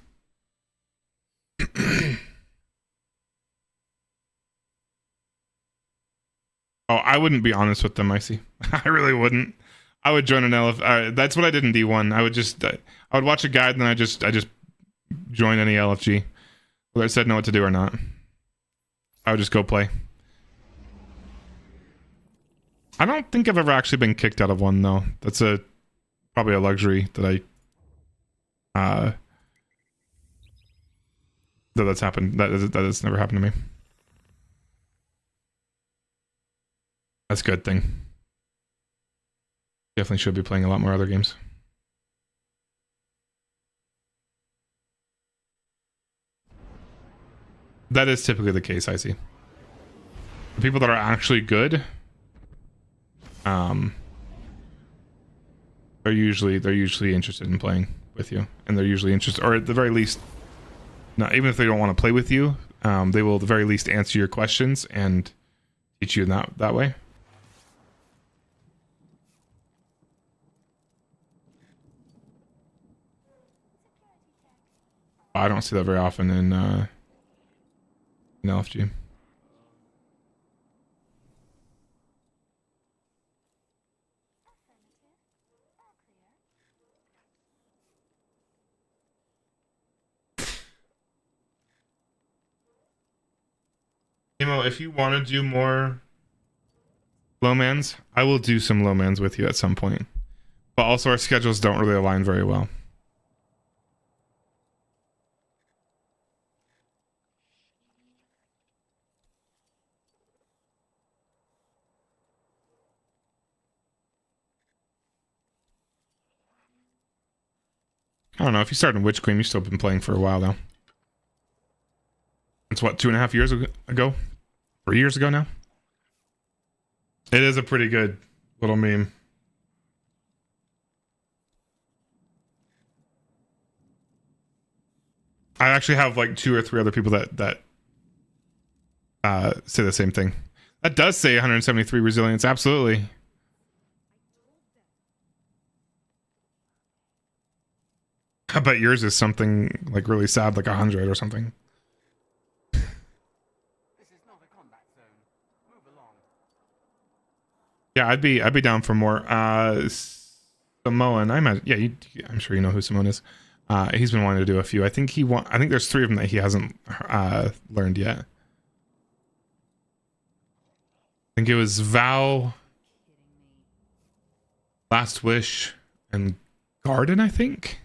Speaker 1: Oh, I wouldn't be honest with them, Icy. I really wouldn't. I would join an LF. That's what I did in D1. I would just I would watch a guide and then I just join any LFG, whether it said know what to do or not. I would just go play. I don't think I've ever actually been kicked out of one though. That's probably a luxury that that's happened. That has never happened to me. That's a good thing. Definitely should be playing a lot more other games. That is typically the case, I see. The people that are actually good, they're usually interested in playing with you, and they're usually interested, or at the very least, not even if they don't want to play with you, they will at the very least answer your questions and teach you that way. I don't see that very often in LFG. Emo, if you want to do more low-mans, I will do some low-mans with you at some point. But also our schedules don't really align very well. I don't know, if you started in Witch Queen, you've still been playing for a while now. It's what, 2.5 years ago? 3 years ago now? It is a pretty good little meme. I actually have like 2 or 3 other people that say the same thing. That does say 173 resilience, absolutely. I bet yours is something like really sad, like 100 or something. Yeah, I'd be down for more. Samoan, I imagine. Yeah, I'm sure you know who Samoan is. He's been wanting to do a few. I think there's 3 of them that he hasn't learned yet. I think it was Vow, Last Wish, and Garden, I think.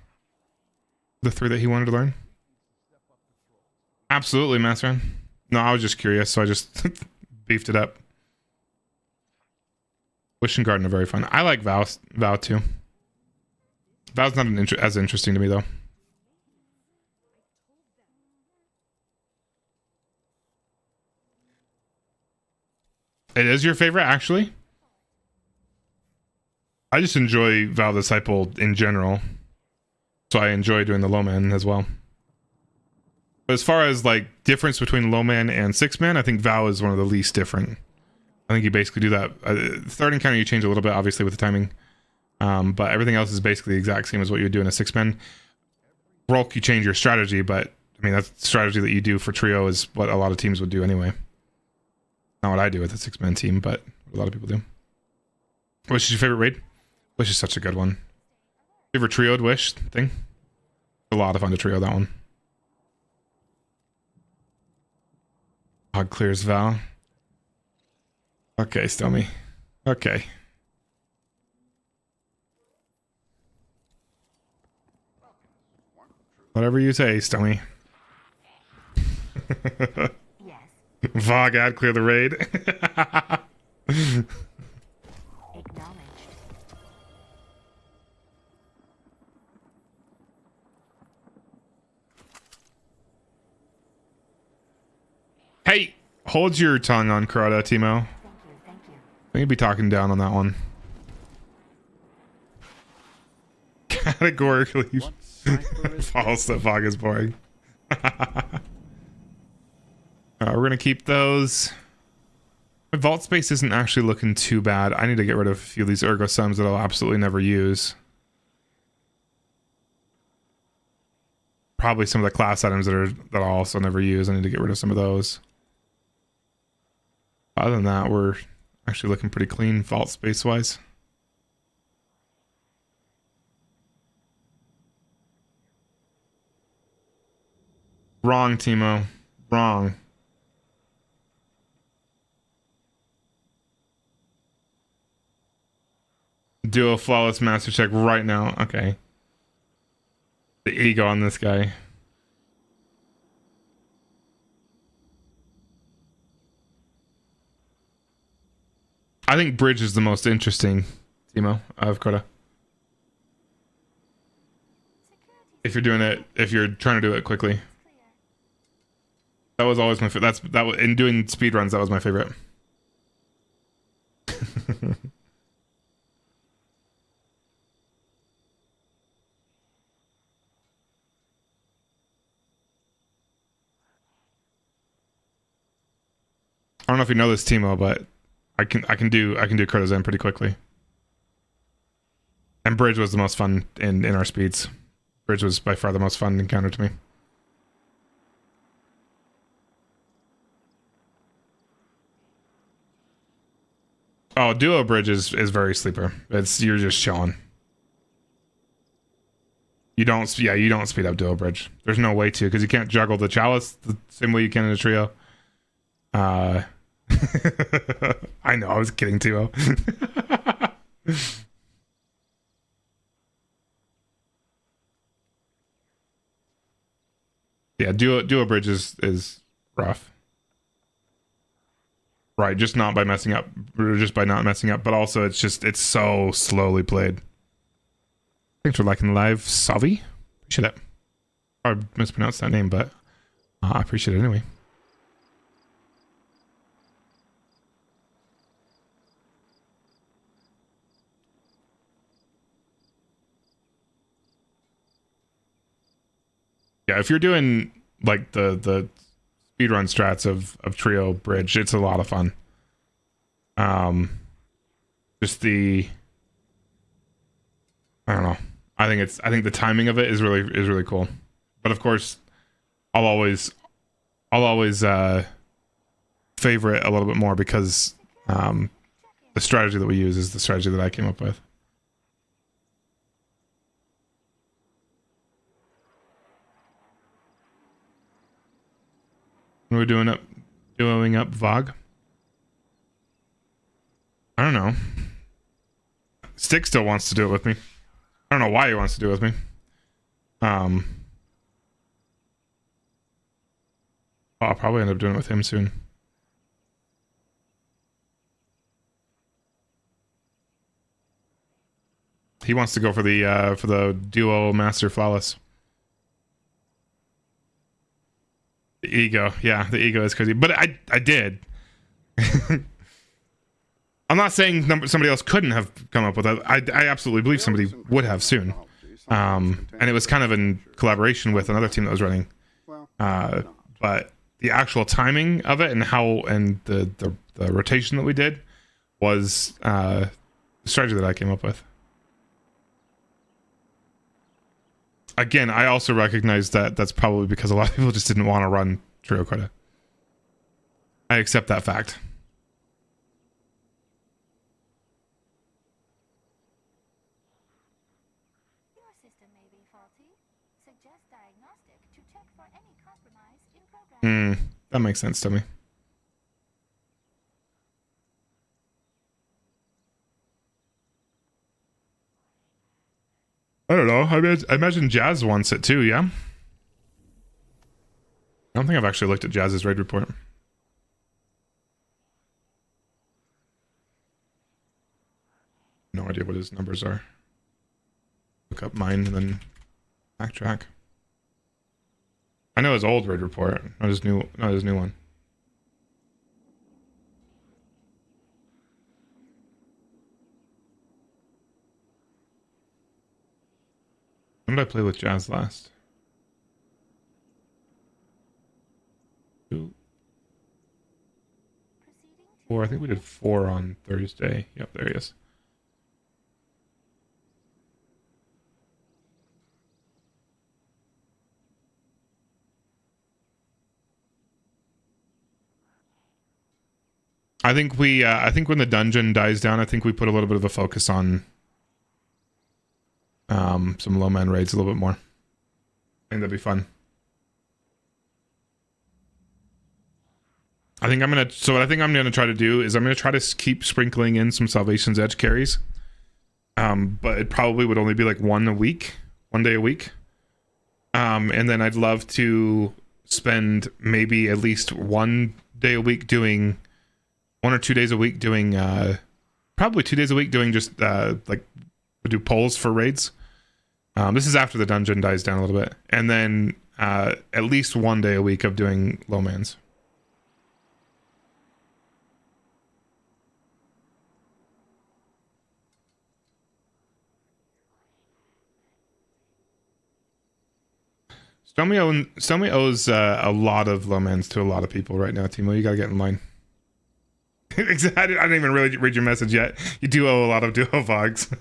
Speaker 1: The 3 that he wanted to learn. Absolutely, Master. No, I was just curious, so I just beefed it up. Wish and Garden are very fun. I like Vow too. Vow's not as interesting to me though. It is your favorite, actually? I just enjoy Vow Disciple in general. So I enjoy doing the Lowman as well. But as far as like difference between Lowman and 6-man, I think Vow is one of the least different. I think you basically do that. Third encounter you change a little bit, obviously, with the timing. But everything else is basically the exact same as what you would do in a 6-man. Rolk, you change your strategy, but I mean, that's the strategy that you do for trio is what a lot of teams would do anyway. Not what I do with a 6-man team, but what a lot of people do. Wish is your favorite raid? Wish is such a good one. Favorite trioed Wish thing? A lot of fun to trio that one. Hog clears Val. Okay, Stommy. Okay. Whatever you say, Stommy.
Speaker 15: Yes.
Speaker 1: Vog ad clear the raid. Hey, hold your tongue on Crota, Timo.
Speaker 15: Thank you.
Speaker 1: I think you'd be talking down on that one. Categorically false that Fog is boring. We're gonna keep those. My vault space isn't actually looking too bad. I need to get rid of a few of these ergo sums that I'll absolutely never use. Probably some of the class items that I'll also never use. I need to get rid of some of those. Other than that, we're actually looking pretty clean vault space wise. Wrong, Timo. Wrong. Do a flawless master check right now. Okay. The ego on this guy. I think bridge is the most interesting, Timo, of Crota. If you're doing it, if you're trying to do it quickly. That was always my favorite. That was, in doing speedruns, that was my favorite. I don't know if you know this, Timo, but I can do crotasend pretty quickly. And bridge was the most fun in our speeds. Bridge was by far the most fun encounter to me. Oh, duo bridge is very sleeper. You're just chilling. You don't speed up duo bridge. There's no way to, because you can't juggle the chalice the same way you can in a trio. I know, I was kidding, Timo. Yeah, duo bridge is rough. Right, just not by messing up, just by not messing up, but also it's so slowly played. Thanks for liking the live, Savi. Appreciate it. I mispronounced that name, but I appreciate it anyway. Yeah, if you're doing like the speedrun strats of trio bridge, it's a lot of fun. Just I don't know. I think the timing of it is really cool. But of course, I'll always favor it a little bit more because the strategy that we use is the strategy that I came up with. What are we doing up VOG? I don't know. Stick still wants to do it with me. I don't know why he wants to do it with me. I'll probably end up doing it with him soon. He wants to go for the duo master flawless. The ego, yeah, the ego is crazy, but I did. I'm not saying somebody else couldn't have come up with that. I absolutely believe somebody would have soon. And it was kind of in collaboration with another team that was running. But the actual timing of it and the rotation that we did was the strategy that I came up with. Again, I also recognize that that's probably because a lot of people just didn't want to run trio crota. I accept that fact.
Speaker 16: Your system may be faulty. Suggest diagnostic to check for any compromise in program.
Speaker 1: That makes sense to me. I don't know. I imagine Jazz wants it too, yeah? I don't think I've actually looked at Jazz's raid report. No idea what his numbers are. Look up mine and then backtrack. I know his old raid report, not his new one. When did I play with Jazz last? 2, 4. I think we did 4 on Thursday. Yep, there he is. I think when the dungeon dies down, I think we put a little bit of a focus on some low man raids a little bit more. I think that'd be fun. I think I'm gonna. So what I think I'm gonna try to do is I'm gonna try to keep sprinkling in some Salvation's Edge carries. But it probably would only be like one day a week. And then I'd love to spend maybe at least 1 day a week doing 1 or 2 days a week doing probably 2 days a week doing just like do polls for raids. This is after the dungeon dies down a little bit, and then at least 1 day a week of doing low mans. Stomy owes a lot of low mans to a lot of people right now, Timo. You gotta get in line. Exactly. I didn't even really read your message yet. You do owe a lot of duo vogs.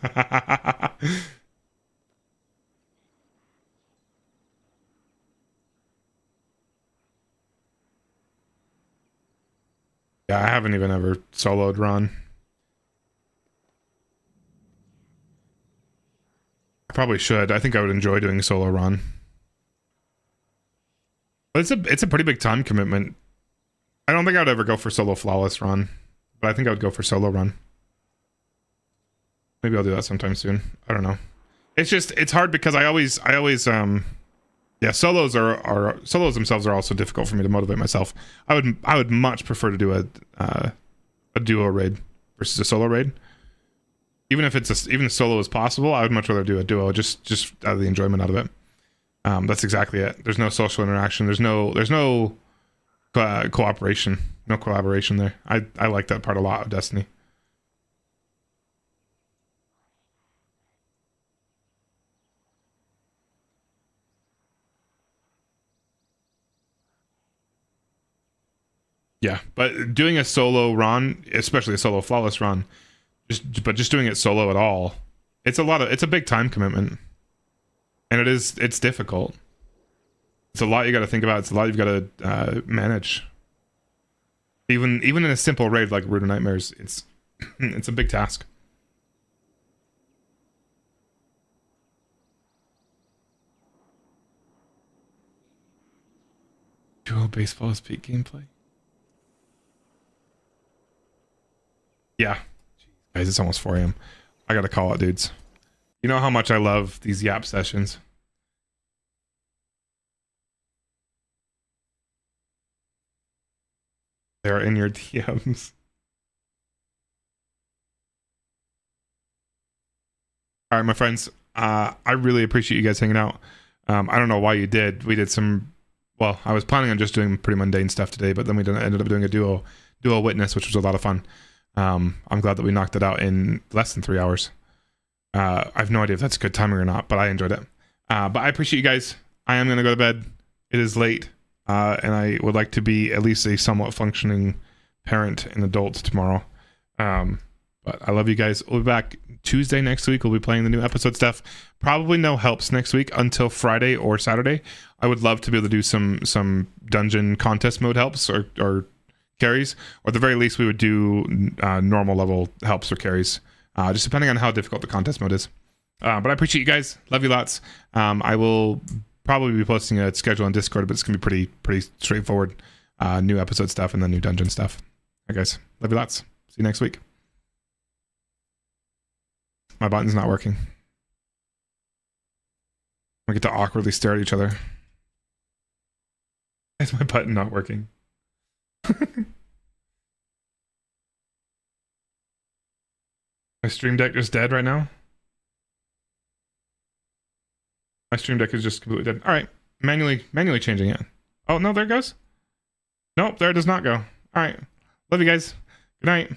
Speaker 1: Yeah, I haven't even ever soloed Ron. I probably should. I think I would enjoy doing solo Ron. But it's a pretty big time commitment. I don't think I would ever go for solo flawless run, but I think I would go for solo run. Maybe I'll do that sometime soon. I don't know. It's hard because I always yeah, solos themselves are also difficult for me to motivate myself. I would much prefer to do a duo raid versus a solo raid. Even if even a solo is possible, I would much rather do a duo just out of the enjoyment out of it. That's exactly it. There's no social interaction. There's no cooperation, no collaboration there. I like that part a lot of Destiny. Yeah, but doing a solo run, especially a solo flawless run, just doing it solo at all, it's a big time commitment. And it's difficult. It's a lot you got to think about. It's a lot you've got to manage. Even in a simple raid like Root of Nightmares, it's a big task. Duo baseball is peak gameplay. Yeah, guys, it's almost 4 a.m. I gotta call it, dudes. You know how much I love these Yap sessions. They're in your DMs. All right, my friends. I really appreciate you guys hanging out. I don't know why you did. We did some. Well, I was planning on just doing pretty mundane stuff today, but then we ended up doing a duo witness, which was a lot of fun. I'm glad that we knocked it out in less than 3 hours. I have no idea if that's good timing or not, but I enjoyed it. But I appreciate you guys. I am going to go to bed. It is late, and I would like to be at least a somewhat functioning parent and adult tomorrow. But I love you guys. We'll be back Tuesday next week. We'll be playing the new episode stuff. Probably no helps next week until Friday or Saturday. I would love to be able to do some dungeon contest mode helps or carries, or at the very least we would do normal level helps or carries, just depending on how difficult the contest mode is. But I appreciate you guys. Love you lots. I will probably be posting a schedule on Discord, but it's gonna be pretty straightforward. New episode stuff and then new dungeon stuff. All right, guys, love you lots. See you next week. My button's not working. We get to awkwardly stare at each other. Why is my button not working? My stream deck just dead right now. My stream deck is just completely dead. All right, manually changing it. Oh no, there it goes. Nope, there it does not go. All right, love you guys. Good night.